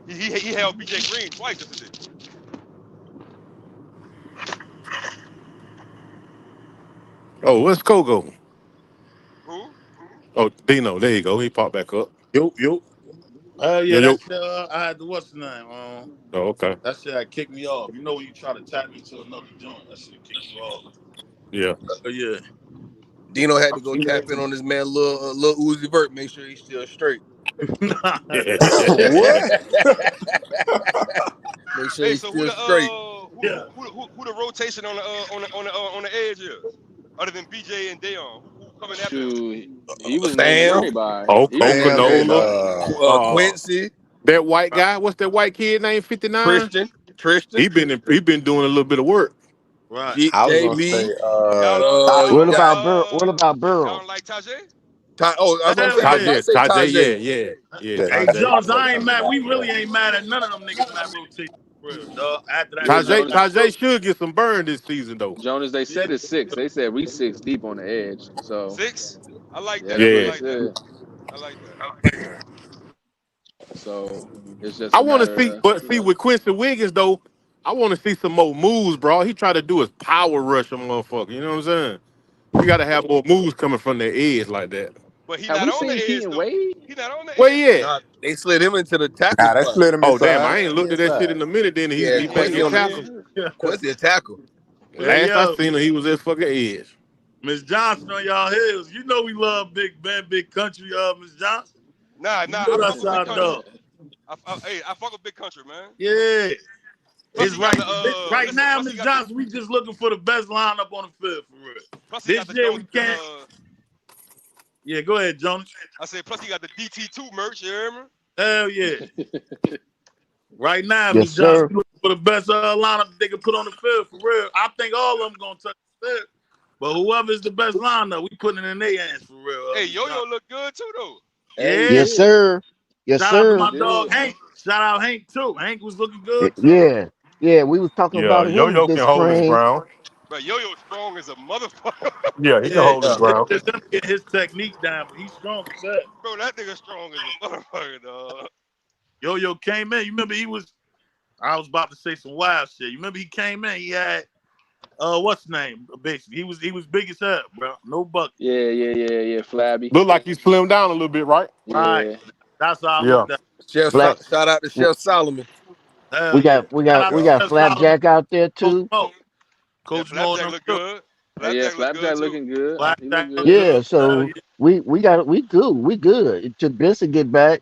D: He held BJ Green twice yesterday.
E: Oh, where's Kogo?
D: Who?
E: Oh, Dino. There you go. He popped back up.
A: Yo.
E: Yo,
A: Yeah,
E: yo.
A: that's I had to what's the name?
E: Oh, okay.
A: That shit had kicked me off. You know when you try to tap me to another joint, that shit kick you off.
E: Yeah.
A: Yeah.
I: Dino had to go tap in on this man, little Uzi Vert, make sure he's still straight.
G: What?
I: Make sure
D: Hey,
I: he's
D: so
I: still straight.
D: who the rotation on the edge is? Other than BJ and Dayon, who coming after him?
K: Shoot, he was named
I: Fam,
K: everybody. He was named
G: Bam and
K: everybody.
I: Quincy,
E: that white guy. What's that white kid named 59?
I: Tristan.
E: He been doing a little bit of work.
A: Right.
G: I was gonna
I: JB.
G: say
F: what
I: You got,
F: about
D: Y'all
F: Burrow?
D: don't like Tajay?
I: I was gonna
A: Hell
I: say, let's
A: yeah.
I: not say Tajay.
E: Yeah.
A: Hey
E: Tajay.
A: Jones, I ain't mad. We really ain't mad at none of them niggas in that rotation, for real, dog. After that
K: Yeah,
A: shit
K: Jonas.
E: Tajay should get some burn this season though.
K: Jonas, they said it's 6. They said we 6 deep on the edge. So
D: 6? I like
K: yeah,
D: that.
K: that's what
D: I
K: they
E: Yeah.
D: like that.
K: said.
D: I like that.
K: So it's just
E: I
K: a
E: want to
K: matter
E: see,
K: of,
E: but see with Quincy Wiggins though, I want to see some more moves, bro. He tried to do his power rush, a motherfucker. You know what I'm saying? We got to have more moves coming from the edge like that.
D: But he
K: have
D: not
K: we
D: on the
K: seen
D: edge
K: Keaton
D: though.
K: Wade?
D: He not on the
E: Where
D: edge
E: he
D: though.
E: at?
I: They slid him into the tackle
G: Nah, they
I: spot.
G: slid him
E: Oh damn,
G: inside.
E: I ain't
G: He
E: looked at that shit
G: inside.
E: in a minute. Then
I: Yeah,
E: he
K: Yeah,
E: played
I: Quincy
E: the
K: he
I: on the
E: tackle.
K: did.
I: Quincy a tackle.
A: Hey
E: Last I
A: yo,
E: seen him, he was at fucking edge.
A: Miss Johnson on y'all heels. You know we love Big Ben, Big Country, Miss Johnson.
D: Nah,
A: You
D: I
A: know
D: fuck
A: that's
D: with Big
A: our
D: Country.
A: dog.
D: I fuck with Big Country, man.
A: Yeah.
D: Plus
A: It's
D: he got
A: right.
D: the
A: Right
D: listen.
A: now,
D: Plus he
A: Miss
D: got the
A: Johnson, we just looking for the best lineup on the field for real.
D: plus he got
A: This
D: the
A: year
D: don't
A: we can't. Yeah, go ahead, Jonas.
D: I said plus he got the DT2 merch. You hear me?
A: Hell yeah. Right now,
F: Yes,
A: Miss Johnson,
F: sir.
A: we looking for the best lineup they can put on the field for real. I think all of them gonna touch the field, but whoever's the best lineup, we putting it in their hands for real.
D: Hey,
A: Miss
D: Yo-Yo
A: Johnson.
D: look good too though.
K: Hey, he
A: Yeah.
F: Yes,
K: did.
F: sir. Yes,
A: Shout out to
F: sir.
K: He
A: my dog
K: did.
A: Hank. Shout out Hank too. Hank was looking good too.
F: Yeah. We was talking
E: Yeah,
F: about him
E: Yo-Yo can
F: this
E: hold his
F: spring.
E: ground.
D: But Yo-Yo strong as a motherfucker.
E: Yeah, he can
A: Yeah,
E: hold his
A: it's
E: ground.
A: just him getting his technique down, but he's strong as hell.
D: Bro, that nigga strong as a motherfucker, dog.
A: Yo-Yo came in. You remember he was? I was about to say some wild shit. You remember he came in? He had what's his name? Basically, he was big as hell, bro. No bucket.
K: Yeah. Flabby.
E: Look like he slimmed down a little bit, right?
A: Right.
K: Yeah.
A: That's how I
E: Yeah.
A: looked at it.
F: Black.
I: Shout out to Chef Solomon.
A: Hell
F: We
A: yeah.
F: got we
A: Shout
F: got
A: out
F: we
A: to
F: got
A: Chef Solomon,
F: Flapjack out there
A: Coach
F: too.
A: Mo.
D: Yeah,
A: Coach Mo and
D: Flapjack
A: them
D: look
A: too.
D: good.
K: Yeah,
D: Flapjack look good
K: Flapjack
D: too.
K: looking good. He look
A: Flapjack
K: good.
A: look
F: Yeah,
A: good. Hell
F: so
A: yeah.
F: we good. We good. To Benson get back.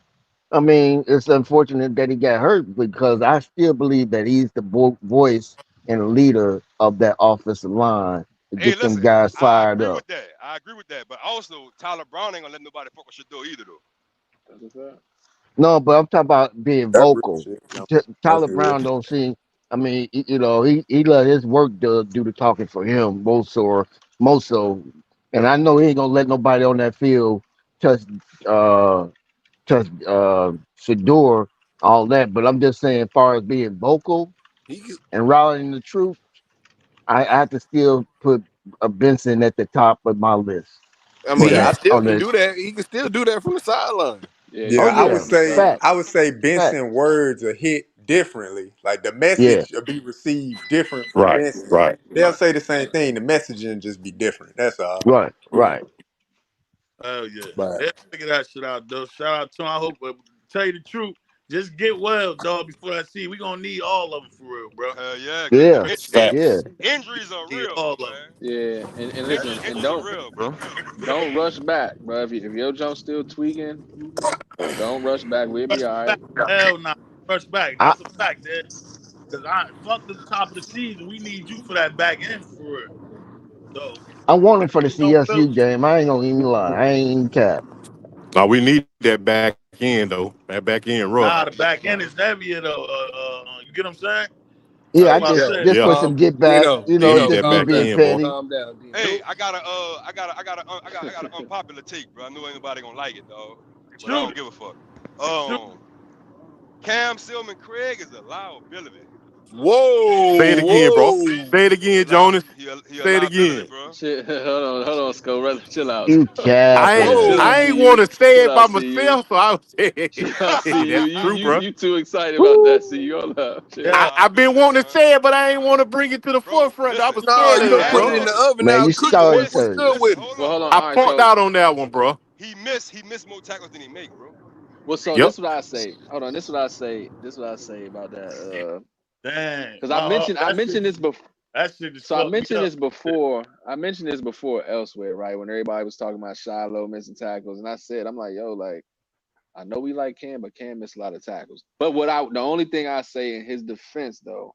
F: I mean, it's unfortunate that he got hurt because I still believe that he's the voice and leader of that offensive line to
D: Hey,
F: get them
D: listen,
F: guys
D: I
F: fired
D: agree
F: up.
D: with that. I agree with that. But also, Tyler Brown ain't gonna let nobody fuck with Shador either, though.
K: That's a fact.
F: No, but I'm talking about being
G: That's real
F: vocal.
G: shit. No, that's
F: Tyler
G: real
F: Brown
G: shit.
F: don't seem. I mean, he let his work do the talking for him most so, and I know he ain't gonna let nobody on that field touch uh trust Shador, all that. But I'm just saying, as far as being vocal and rallying the troops, I have to still put Benson at the top of my list
I: I
F: for
I: mean, he
O: Yeah,
F: that.
I: still
F: On
I: can
F: this,
I: do that. He can still do that from the sideline.
K: Yeah,
O: yeah.
F: oh
K: nah,
F: yeah,
K: from the side.
O: I
F: facts,
O: would say
F: facts.
O: Benson words are hit differently. Like the
F: Yeah,
O: message will be received different from
E: Right,
O: Benson.
E: right.
O: They'll say the same thing. The messaging just be different. That's all.
F: right, right.
A: Oh yeah.
O: But
A: They'll figure that shit out though. Shout out to him. I hope tell you the truth. Just get well, dog, before that season. We gonna need all of them for real, bro.
D: Yeah, because
F: Yeah, yeah.
E: Facts.
D: injuries are
A: Need
D: real,
A: all
D: though,
A: of them.
D: man.
K: Yeah, and listen, and
D: Injuries are real, bro.
K: don't rush back, bro. If your jump's still tweaking, don't rush back. We'll be
A: Rush
K: all
A: back.
K: right.
A: Hell nah. Rush back.
F: I
A: That's a fact, man. Cause I fuck the top of the season. We need you for that back end for real. So
F: I want him for the
A: you know,
F: CSU game. I ain't gonna even lie. I ain't even cap.
E: Now we need that back end though. That back end rough.
A: nah, the back end is heavier though. You get what I'm saying?
F: Yeah,
A: That's
F: I
A: why I
F: just
I: Yeah.
A: said
F: just
E: Yeah,
F: for some get back.
I: Dino,
F: You know,
E: need
I: Dino,
F: just
E: that
F: me
I: calm
E: back
F: being
I: down.
E: end, boy.
F: petty.
I: Calm down, Dino.
D: Hey, I got an unpopular take, bro. I know ain't nobody gonna like it, dog, but I
A: shoot
D: don't
A: it.
D: give a fuck.
A: Shoot.
D: Cam Silman Craig is a liability.
E: Say it
I: Whoa,
E: again, bro.
I: whoa.
E: Say it again, Jonas.
D: He a
E: Say it
D: liability,
E: again.
D: bro.
K: Shit, hold on, Sco. Chill out.
F: You
K: Chill
F: capping.
K: out,
E: I
K: see
E: ain't
K: you.
E: want to say
K: Chill
E: it by
K: out, see you.
E: myself, so I was saying
K: Chill out, see you.
E: that's true, bro.
K: You too excited about that. See
F: Woo.
K: you. Hold up.
D: He
K: Chill
D: a
A: Yeah.
K: out.
E: I've been
D: liability,
E: wanting to
D: man.
E: say it, but I ain't want to bring it to the
D: Bro,
E: forefront. I
D: listen,
E: was
I: Nah,
E: scared
I: you
E: of
I: done
E: it,
I: put
D: Cam,
I: it
E: bro.
I: in the
D: listen,
I: oven
F: Man,
I: now.
F: you
I: Cook it, boy.
F: started
I: What's
F: to.
I: good
D: listen,
I: with it?
D: hold
K: Well, hold
D: on.
K: on.
E: I
K: All right,
E: punked
K: so
E: out on that one, bro.
D: He missed more tackles than he make, bro.
K: so
E: Yep.
K: this is what I say. Hold on, this is what I say. This is what I say about that.
A: Dang.
K: Because
A: My
K: I mentioned this before.
A: that shit just
K: So I
A: fucked me
K: mentioned
A: up.
K: this before. I mentioned this before elsewhere, right? When everybody was talking about Shiloh missing tackles, and I said, I'm like, yo, like, I know we like Cam, but Cam missed a lot of tackles. But the only thing I say in his defense, though,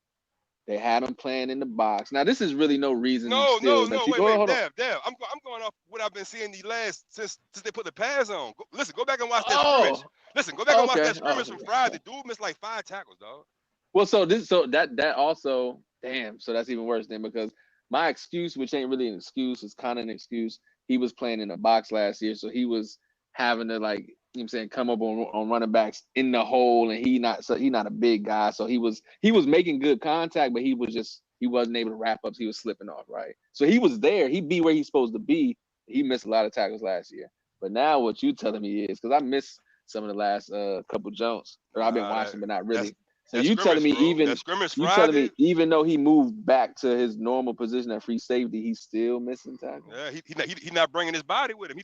K: they had him playing in the box. Now, this is really no reason still that
D: No.
K: you go.
D: Wait.
K: Hold on.
D: Dev. I'm going off what I've been seeing the last since they put the pads on. Listen, go back and watch that scrimmage.
K: Oh,
D: Listen, go back and watch
K: okay.
D: that scrimmage from Friday. Dude missed like 5 tackles, dog.
K: Well, so that also, damn. So that's even worse then, because my excuse, which ain't really an excuse, is kind of an excuse. He was playing in a box last year, so he was having to, like, you know what I'm saying, come up on running backs in the hole, and he not a big guy, so he was making good contact, but he wasn't able to wrap up. So he was slipping off, right? So he was there. He'd be where he's supposed to be. He missed a lot of tackles last year. But now what you telling me is, because I missed some of the last couple jumps, or I've been
D: Nah,
K: watching, but not
D: that's
K: really. So
D: that
K: you telling
D: scrimmage,
K: me
D: bro. That scrimmage Friday.
K: even though he moved back to his normal position at free safety, he's still missing tackles?
D: Yeah, he not bringing his body with him. He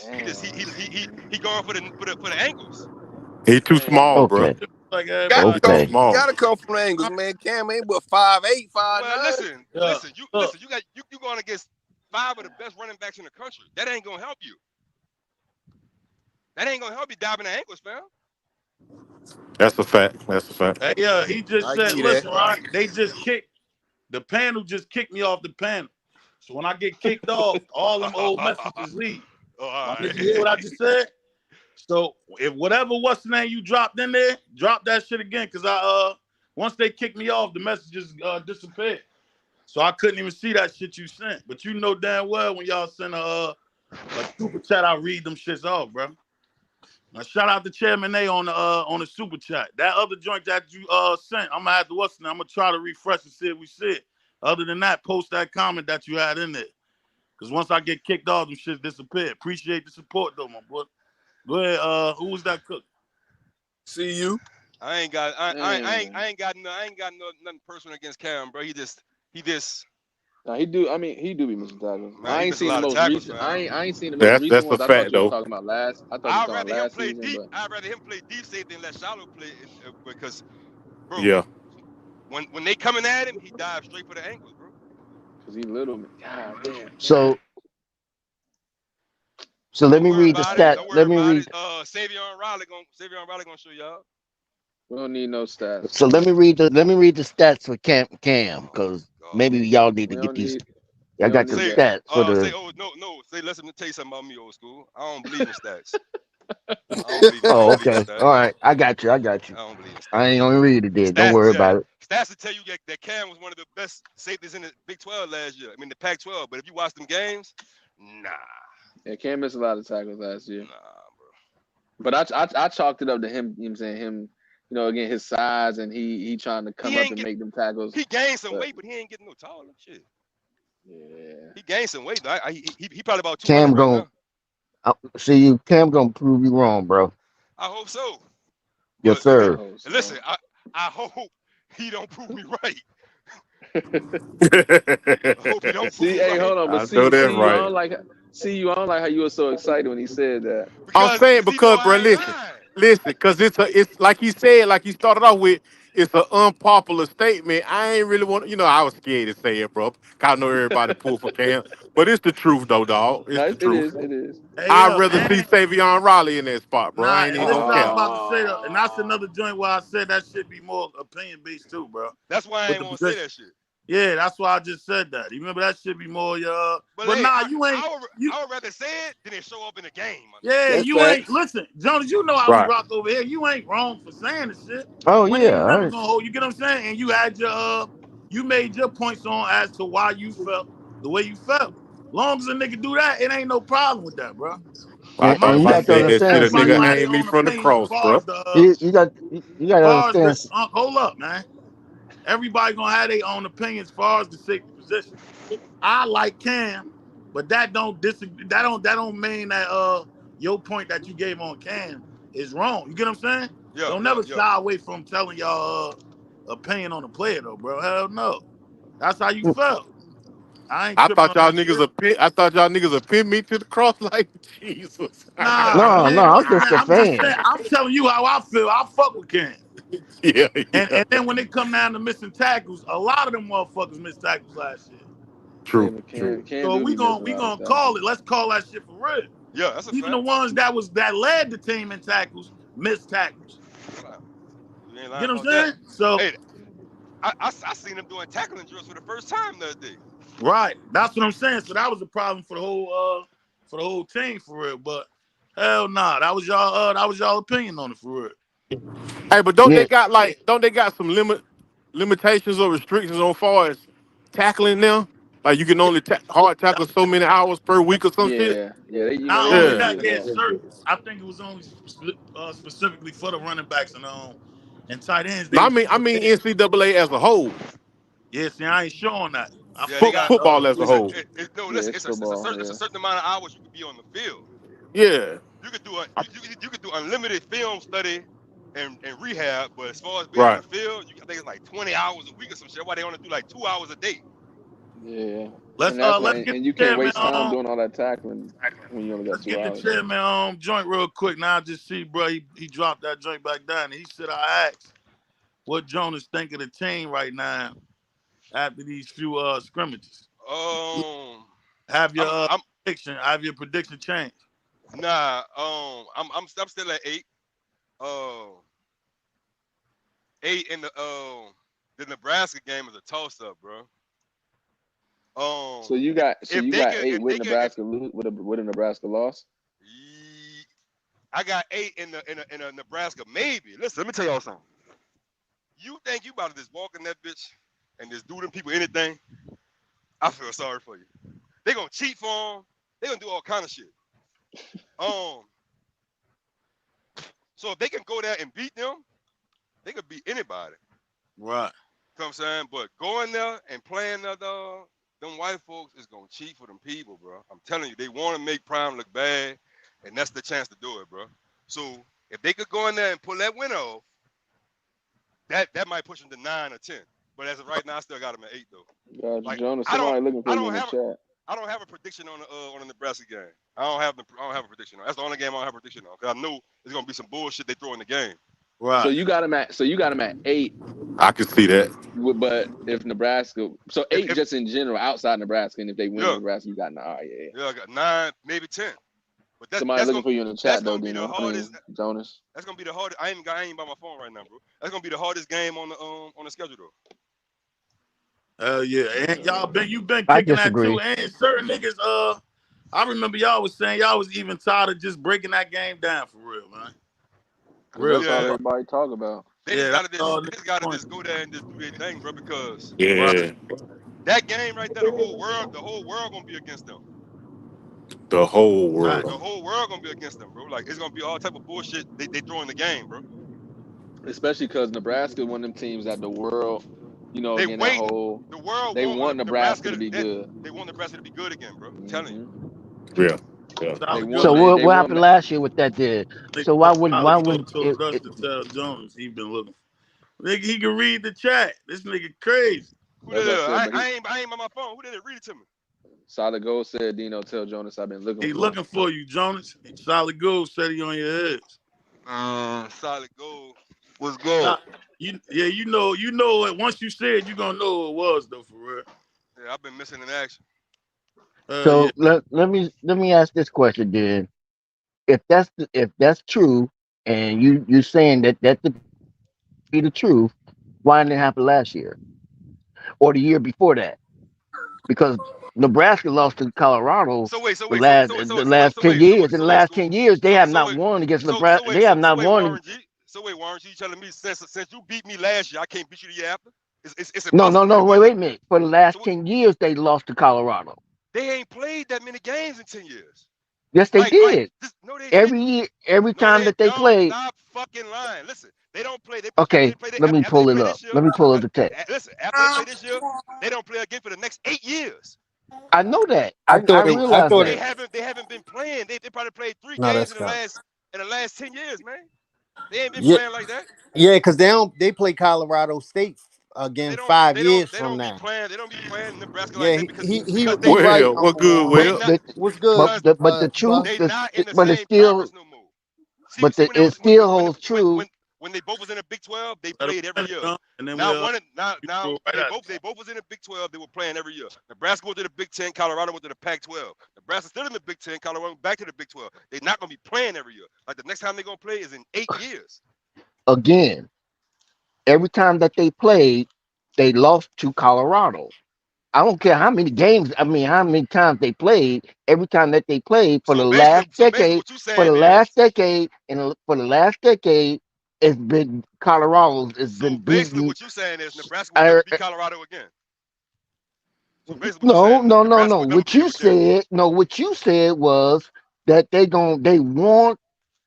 K: Damn.
D: going for the ankles.
E: He too small,
K: Damn.
E: bro.
F: Okay,
A: Like
I: Gotta
A: everybody.
I: come,
F: okay.
E: Small.
I: gotta come from the angles, man. Cam ain't but 5'8", 5'9".
D: Well, listen,
A: Yeah. Look,
D: you going against 5 of the best running backs in the country. That ain't gonna help you. That ain't gonna help you diving the ankles, fam.
E: That's a fact. That's a fact.
A: hey, yeah, he just
I: I give
A: said,
I: you that.
A: listen, right? They just kicked the panel just kicked me off the panel. So when I get kicked off, all them old messages leave.
D: All
A: My
D: right.
A: nigga, you hear what I just said? So if whatever what's the name you dropped in there, drop that shit again. Cause once they kicked me off, the messages disappeared. So I couldn't even see that shit you sent. But you know damn well when y'all send a super chat, I read them shits off, bro. Now shout out to Chairman A on the super chat. That other joint that you sent, I'm gonna have to I'm gonna try to refresh and see if we see it. Other than that, post that comment that you had in there. Cause once I get kicked off, them shits disappear. Appreciate the support though, my boy. Go ahead. Who was that cook?
I: See you.
D: I ain't got
K: Dang.
D: nothing personal against Cam, bro. He just
K: Nah, he do. I mean, he do be missing tackles.
D: man,
K: I
D: he
K: ain't
D: missed a
K: seen the
D: lot of
K: most
D: tackles,
K: recent.
D: fam.
K: I ain't seen the most recent
E: That's a
K: ones. I thought
E: fact
K: you was
E: though.
K: talking about last. I thought you was
D: I'd
K: talking
D: rather
K: about
D: him
K: last
D: play
K: season,
D: deep.
K: but
D: I'd rather him play deep safety and let Shallow play because, bro,
E: Yeah.
D: when they coming at him, he dives straight for the ankles, bro.
K: because he little. God damn.
F: So let
D: Don't
F: me
D: worry
F: read the
D: about it.
F: stat.
D: Don't worry
F: Let me
D: about it.
F: read.
D: Savion Riley gonna show y'all.
K: We don't need no stats.
F: So let me read the stats for Cam,
D: Oh my
F: because
D: God.
F: maybe y'all need
K: We
F: to get
K: don't
F: these.
K: need. We
F: I
K: don't
F: got the
K: need
D: Say
K: that.
F: stats for
D: say
F: the.
D: no. Say let me tell you something about me, old school. I don't believe in stats. I
F: Oh,
D: don't believe in
F: okay. All
D: stats.
F: right. I got you. I got you.
D: I don't believe in
F: I ain't
D: stats.
F: gonna read it then. Don't
D: Stats,
F: worry
D: yeah.
F: about it.
D: Stats will tell you that Cam was one of the best safeties in the Big 12 last year. I mean the Pac-12. But if you watch them games, nah,
K: Yeah, Cam missed a lot of tackles last year.
D: bro.
K: But I chalked it up to him. You know what I'm saying, him. You know, again, his size and he trying to come
D: He
K: up
D: ain't
K: and
D: get.
K: make them tackles.
D: He gained some
K: But
D: weight, but he ain't getting no taller. Shit.
K: yeah,
D: He gained some weight. He probably about 200
F: Cam
D: right
F: gonna
D: now.
F: see you. Cam gonna prove you wrong, bro.
D: I hope so.
F: Yes,
D: But
K: I
F: sir.
K: hope so.
D: listen, I hope he don't prove me right. I hope he don't prove
K: See,
D: me
K: hey,
D: right.
K: hold on, but
E: I know that's
K: see, you
E: right.
K: don't like, you don't like how you were so excited when he said that.
E: I'm
D: Because
E: saying
D: he know
E: because, bro,
D: I ain't
E: listen,
D: lying.
E: because it's like he said, like he started off with, it's an unpopular statement. I ain't really want, I was scared to say it, bro. 'Cause I know everybody pull for Cam, but it's the truth, though, dog. It's
K: No,
E: the
K: it
E: truth.
K: is, it is.
A: Hey
E: I'd
A: yo,
E: rather see
A: and
E: Savion Riley in that spot, bro. I
A: nah,
E: ain't
A: and
E: even
A: this is
E: gonna
A: what I was
E: count.
A: about to say though, and that's another joint where I said that should be more opinion based too, bro.
D: That's why I
A: With
D: ain't
A: the
D: want to say
A: position.
D: that shit.
A: Yeah, that's why I just said that. You remember that should be more your.
D: But
A: But
D: hey,
A: nah, you ain't. You
D: I would rather say it than it show up in the game, my nigga.
A: yeah,
K: That's
A: you ain't.
K: facts.
A: Listen, Jonas, you know how we
E: Right.
A: rock over here. You ain't wrong for saying the shit.
F: Oh
A: We ain't never
F: yeah.
A: gonna hold you. Get what I'm saying? And you had your you made your points on as to why you felt the way you felt. Long as a nigga do that, it ain't no problem with that, bro.
E: I
F: And,
E: thought
A: My
F: and
E: if
F: you
E: I
F: got to
E: said that shit,
F: understand.
E: a
F: See
A: everybody
E: nigga
A: gonna
F: you.
A: have their
E: hang me
A: own
E: from the
A: opinions as
E: cross,
A: far
E: bro.
A: as the
F: You got to
A: far as the
F: understand.
A: hold up, man. Everybody gonna have their own opinions as far as the safety position. I like Cam, but that don't disagree. That don't mean that your point that you gave on Cam is wrong. You get what I'm saying?
D: Yeah,
A: Don't
D: yeah,
A: never
D: yeah.
A: shy away from telling y'all opinion on the player though, bro. Hell no. That's how you felt. I ain't
E: I
A: tripping
E: thought
A: on
E: y'all
A: that
E: niggas
A: shit.
E: I thought y'all niggas would pin me to the cross like Jesus.
A: Nah,
F: No, no,
A: man.
F: I'm
A: Listen,
F: just a
A: I'm just saying.
F: fan.
A: I'm telling you how I feel. I fuck with Cam.
E: Yeah,
A: And
E: yeah.
A: then when it come down to missing tackles, a lot of them motherfuckers missed tackles last year.
K: Yeah,
E: True,
K: but
E: true.
K: can
A: So
K: do
A: we
K: be
A: gon'
K: missing a
A: we
K: lot of
A: gonna call
K: tackles.
A: it. Let's call that shit for real.
D: Yeah, that's a
A: Even the
D: fact.
A: ones that led the team in tackles missed tackles.
D: You ain't lying. You ain't
A: You
D: lying
A: get what I'm
D: about that.
A: saying? So
D: Hey, I seen them doing tackling drills for the first time the other day.
A: right, that's what I'm saying. So that was a problem for the whole team for real. But hell nah, that was y'all opinion on it for real.
E: Hey, but
F: Yeah.
E: don't they got some limitations or restrictions on far as tackling now? Like you can only hard tackle so many hours per week or some shit.
K: Yeah, yeah,
A: Not
K: they
A: only
K: made
E: Yeah.
K: it
A: that, yeah,
K: more.
A: certain. I think it was only specifically for the running backs and tight ends.
E: No,
A: They was
E: I mean NCAA as a whole.
A: yeah. See, I ain't showing that. I
D: Yeah, they got
A: forgot.
E: Football as a
D: it's a
E: whole.
D: no.
K: Yeah,
D: Listen,
K: it's football.
D: it's a
K: Yeah,
D: certain amount of hours you could be on the field.
E: Yeah.
D: You could do you could do unlimited film study and rehab, but as far as being on
E: Right.
D: the field, I think it's like 20 hours a week or some shit. That's why they only do like 2 hours a day.
K: yeah, and that's why,
A: Let's get
K: and you
A: the
K: can't
A: chairman
K: waste time doing all that tackling when you only got
A: let's
K: two
A: get the
K: hours.
A: chairman joint real quick. Now I just see, bro, he dropped that joint back down. And he said I asked what Jonas think of the team right now after these few scrimmages.
D: Um,
A: Have your
D: I'm
A: prediction. Have your prediction changed?
D: nah. I'm still at 8. 8 in the Nebraska game is a toss up, bro.
K: So you got
D: If they could,
K: 8
D: if
K: with
D: they could, if
K: Nebraska with a Nebraska loss.
D: I got 8 in a Nebraska maybe. Listen, let me tell y'all something. You think you about to just walk in that bitch and just do them people anything? I feel sorry for you. They gonna cheat for them. They gonna do all kind of shit. Um, so if they can go there and beat them, they could beat anybody.
A: Right.
D: You know what I'm saying? But going there and playing there, dog, them white folks is gonna cheat for them people, bro. I'm telling you, they want to make Prime look bad, and that's the chance to do it, bro. So if they could go in there and pull that win off, that might push them to 9 or 10. But as of right now, I still got them at 8 though.
K: Gotcha,
D: Like
K: Jonah.
D: I don't
K: Somebody looking for
D: I
K: you
D: don't
K: in the
D: have
K: chat.
D: I don't have a prediction on the Nebraska game. I don't have a prediction on. That's the only game I don't have a prediction on because I know there's gonna be some bullshit they throw in the game.
K: So
A: Right.
K: you got him at 8.
E: I can see that.
K: But if Nebraska, so 8
D: If
K: just in general outside Nebraska, and if they win
D: yeah
K: Nebraska, you got 9. Yeah.
D: yeah I got 9 maybe 10. But
K: Somebody looking for you in the
D: that's
K: chat though,
D: gonna be the
K: Dino. I
D: hardest.
K: mean Jonas.
D: That's gonna be the hardest. I ain't by my phone right now, bro. That's gonna be the hardest game on the schedule though.
A: Yeah. And you've been
F: I
A: kicking that too.
F: disagree.
A: And certain niggas I remember y'all was saying y'all was even tired of just breaking that game down for real, man.
K: Because
A: Real
K: that's all
D: Yeah,
A: talk.
K: everybody talk about.
A: Yeah, that's all
D: they
A: niggas
D: just gotta
A: doing.
D: just go there and just do their thing, bro. Because
A: Right.
E: Yeah.
D: that game right there, the whole world gonna be against them.
E: The whole
A: Right.
D: The
E: world.
D: whole world gonna be against them, bro. Like it's gonna be all type of bullshit they throw in the game, bro.
K: Especially because Nebraska, one of them teams that the world,
D: They
K: again that
D: wait.
K: whole
D: The world
K: they
D: want
K: want Nebraska
D: Nebraska.
K: to be good.
D: They want Nebraska to be good again, bro. I'm telling you.
K: Hmm
E: Yeah. Yeah.
K: They
A: Solid
K: want
A: gold.
P: So
K: they
P: what
K: they
P: what
K: want
P: happened last year with that? Then so why would
A: Solid
P: why
A: gold
P: would
A: told us to tell Jones he been looking. Nigga, he can read the chat. This nigga crazy.
D: Who
K: that's
D: did
K: what I
D: it?
K: said. But he
D: I ain't on my phone. Who did it? Read it to me.
K: Solid Gold said, Dino, tell Jonas I've been looking
A: He
K: for.
A: looking for you, Jonas. Solid gold said he on your head.
D: Solid gold. What's good?
A: You know it. Once you said, you gonna know who it was though, for real.
D: Yeah, I've been missing in action.
A: Yeah.
P: so let me ask this question then. If that's true, and you saying that to be the truth, why didn't it happen last year or the year before that? Because Nebraska lost to Colorado
D: So wait, so
P: the
D: wait, so wait,
P: last
D: so wait,
P: the
D: so wait,
P: last
D: so
P: 10
D: wait, so wait,
P: years. In
D: so
P: the
D: wait,
P: last
D: school.
P: 10 years, they
D: So
P: have
D: so
P: not
D: wait,
P: won against
D: so
P: Nebraska.
D: so
P: They
D: wait,
P: have
D: so so
P: not
D: wait,
P: won.
D: Warren G. So wait, Warren G. You telling me since you beat me last year, I can't beat you the year after? It's
P: No, no,
D: impossible for me
P: no.
D: to
P: Wait,
D: win
P: wait
D: you.
P: a minute. For the
D: So
P: last 10 years, they lost to Colorado.
D: they ain't played that many games in 10 years.
P: Yes, they
D: Like
P: did.
D: this, no, they
P: Every
D: didn't.
P: year, every
D: No,
P: time
D: they
P: that they
D: don't.
P: played.
D: Stop fucking lying. Listen, they don't play. After they
P: Okay,
D: play
P: let me
D: after they
P: pull it
D: play
P: up.
D: this year.
P: Let me pull up the text.
D: Listen, after they play this year, they don't play again for the next 8 years.
P: I know that.
O: I
P: I
O: thought it. I
P: realize
O: thought
D: They
O: it.
P: that.
D: haven't been playing. They probably played three
O: No,
D: games
O: that's not.
D: in the last 10 years, man. They ain't been
O: Yeah,
D: playing like that.
O: yeah, because they play Colorado State again 5 years
D: They
O: from
D: don't be
O: now.
D: playing. They don't be playing Nebraska like
O: Yeah,
D: that
O: he
D: because they
O: was right,
E: Well, what
O: Uncle
E: good,
O: Warren.
D: they
E: Will?
D: not
P: The,
O: What's good,
D: because
P: but the truth,
D: they
P: the,
D: not in the
P: but it's
D: same
P: still,
D: conference no more.
P: but
D: See when they
P: it
D: was
P: still holds true.
D: when they both was in the Big 12, they
A: Let him
D: played every
A: finish,
D: year.
A: huh? And then
D: Now
A: we'll
D: one
A: you
D: now
A: go right at it.
D: they both was in the Big 12. They were playing every year. Nebraska went to the Big 10. Colorado went to the Pac 12. Nebraska still in the Big 10. Colorado went back to the Big 12. They're not gonna be playing every year. Like the next time they're gonna play is in 8 years.
P: Again, every time that they played, they lost to Colorado. I don't care how many games, I mean, how many times they played. Every time that they played for the last
D: So basically,
P: decade,
D: what you saying
P: for the last decade, it's been Colorado's. It's been beaten.
D: what you saying is Nebraska will never
P: Uh,
D: beat Colorado again. So basically, what you
P: no,
D: saying is
P: no, no,
D: Nebraska
P: no.
D: will never
P: What
D: beat
P: you
D: them again.
P: said, no, what you said was that they want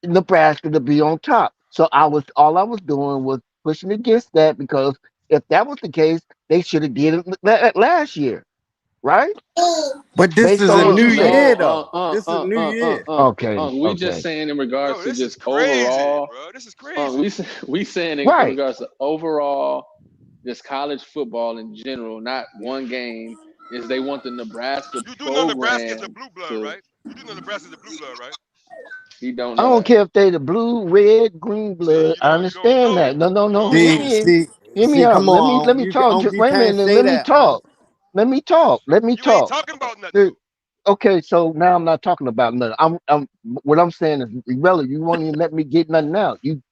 P: Nebraska to be on top. So all I was doing was pushing against that because if that was the case, they should have did it last year, right?
O: But this
P: Based
O: is
P: on
O: a
P: what
O: new
P: you said.
O: year,
K: No,
O: though. This is a new year.
P: Okay,
K: we just
P: okay,
K: saying in regards
D: Bro,
K: to
D: this is
K: just
D: crazy,
K: overall.
D: bro. This is crazy.
K: We saying in
P: right.
K: regards to overall, just college football in general, not one game. Is they want the Nebraska
D: You do know Nebraska is a
K: program
D: blue blood,
K: to?
D: right? You do know Nebraska is a blue blood, right?
K: He don't
P: I
K: know
P: don't
K: that.
P: care if they the blue, red, green
D: See,
P: blood. I
D: you don't
P: understand that.
D: know.
P: No, no,
D: You
P: no.
D: don't
P: Hear
O: See,
D: know.
P: me.
O: see,
P: Hear me
O: see.
P: out.
O: Come
P: Let
O: on,
P: me
O: you
P: talk.
O: you
P: Wait a
O: can't
P: minute.
O: say
P: Let me
O: that, Unc.
P: talk. Let me talk. Let me
D: You ain't
P: talk.
D: talking about nothing
P: The-
D: though.
P: Okay, so now I'm not talking about nothing. I'm what I'm saying is irrelevant. You won't even let me get nothing out. You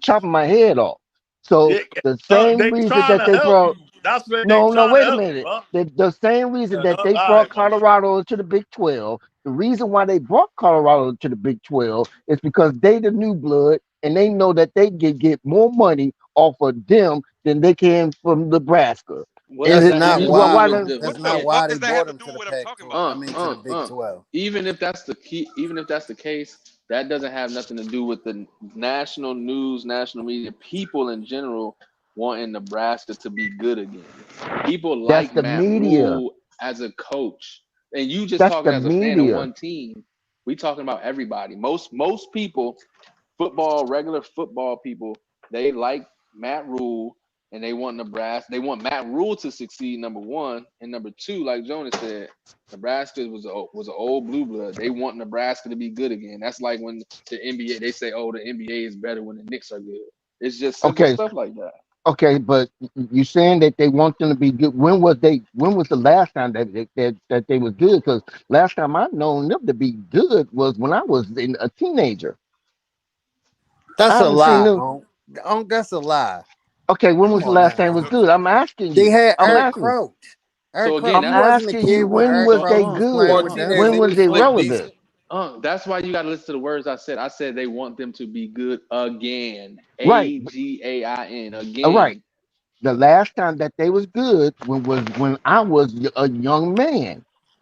P: chopping my head off. So
A: Yeah,
P: the
A: so
P: same
A: they
P: reason
A: trying
P: that
A: to
P: they
A: help
P: brought
A: you. That's where they
P: no, no,
A: trying to
P: wait a
A: help you,
P: minute.
A: huh?
P: The same reason that
A: All
P: they brought
A: right, my man.
P: Colorado to the Big 12, the reason why they brought Colorado to the Big 12 is because they the new blood and they know that they can get more money off of them than they can from Nebraska.
K: What
P: And
K: does
O: That's
K: that have
O: not
K: to
P: why,
K: do
O: why.
P: why
K: with
P: the,
K: the?
D: What
O: That's
D: the
O: not
D: fuck
O: why they
D: does that have
O: brought
D: to
O: him
D: do
O: to
D: with
O: the
D: what I'm
O: Pac
D: talking
O: 12.
D: about
O: I
D: though?
O: mean, to the Big 12.
K: Even if that's the key, even if that's the case, that doesn't have nothing to do with the national news, national media, people in general wanting Nebraska to be good again. People
P: that's
K: like
P: the
K: Matt
P: media.
K: Rule as a coach, and you just
P: That's
K: talking
P: the
K: as a fan of
P: media.
K: one team. We talking about everybody. Most people, regular football people, they like Matt Rule and they want Nebraska. They want Matt Rule to succeed. Number one, and number two, like Jonas said, Nebraska was an old blue blood. They want Nebraska to be good again. That's like when the NBA they say, "Oh, the NBA is better when the Knicks are good." It's just simple
P: Okay,
K: stuff like that.
P: okay, but you saying that they want them to be good. When was the last time that they was good? Because last time I known them to be good was when I was a teenager. I
O: That's a
P: haven't seen
O: lie,
P: them.
O: Unc. Unc, that's a lie.
P: Okay, when
O: Come
P: was the
O: on
P: last
O: now,
P: time it was
O: Unc.
P: good? I'm asking
O: They
P: you.
O: had
P: I'm
K: So
O: Eric
P: asking.
O: Crouch.
K: so
O: Eric
K: again,
O: Crouch.
P: I'm
O: You
K: that
O: wasn't a
P: asking
O: kid
P: you
O: when
P: when
O: Eric
P: was
O: Crouch
P: they
O: was playing
P: good?
O: with them.
P: When was they relevant?
K: that's why you got to listen to the words I said. I said they want them to be good again.
P: Right.
K: Again.
P: All right.
K: Again.
P: The last time that they was good when I was a young man.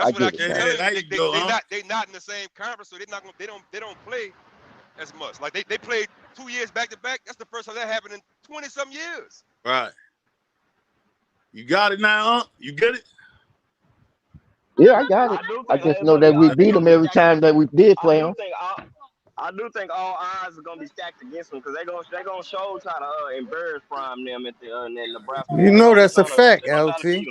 F: I
D: That's what I
F: get it
D: keep
F: now.
A: Yeah,
D: telling you.
A: there you go, huh?
D: They not in the same conference, so they don't play as much. Like they played 2 years back to back. That's the first time that happened in 20-some years.
A: Right. You got it now, huh? You get it?
F: Yeah, I got it.
B: I do
F: I
B: think.
F: just
B: Hey,
F: know
B: look,
F: that
B: y'all,
F: we
B: it's
F: beat
B: gonna
F: them
B: be
F: every
B: stacked.
F: time that we did
B: I
F: play
B: do
F: them.
B: think all. I do think all odds are gonna be stacked against them because they gonna show try to embarrass Prime them at the in Nebraska
O: You
B: game.
O: know that's a fact, LT.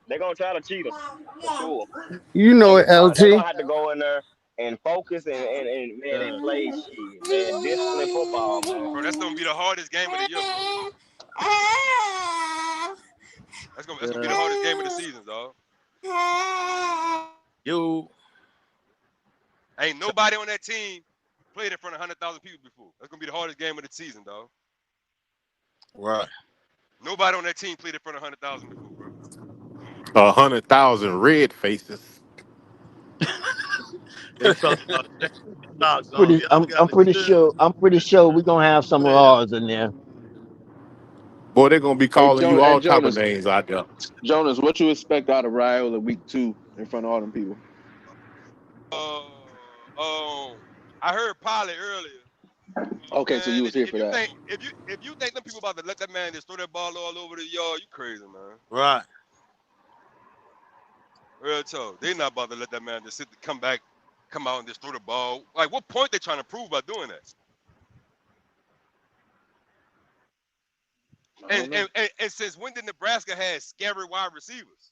B: They're gonna try to cheat them for sure.
O: You know it,
B: They're gonna
O: LT.
B: have to go in there and focus and man and play shit, man. Discipline football, man.
D: Bro, that's gonna be the hardest game of the year, bro. That's gonna be the hardest game of the season, dog.
A: Yo.
D: Ain't nobody on that team played in front of 100,000 people before. That's gonna be the hardest game of the season, dog.
A: Right.
D: Nobody on that team played in front of 100,000 before, bro.
E: 100,000 red faces.
A: They talking about stocks.
F: I'm
A: Y'all
F: pretty
A: gotta chill.
F: sure we're gonna have some of
A: Yeah.
F: ours in there.
E: Boy, they're gonna be
K: Hey,
E: calling you all type of
K: Jonas,
E: names out there.
K: Jonas, what you expect out of Raiola week 2 in front of all them people?
D: I heard Pilot earlier.
K: Okay, so
D: Man,
K: you was here
D: if
K: for
D: you
K: that.
D: think if you think them people about to let that man just throw that ball all over the yard, you crazy, man.
A: Right.
D: Real talk. They not about to let that man just come out and just throw the ball. Like, what point they trying to prove by doing that? And since when did Nebraska have scary wide receivers?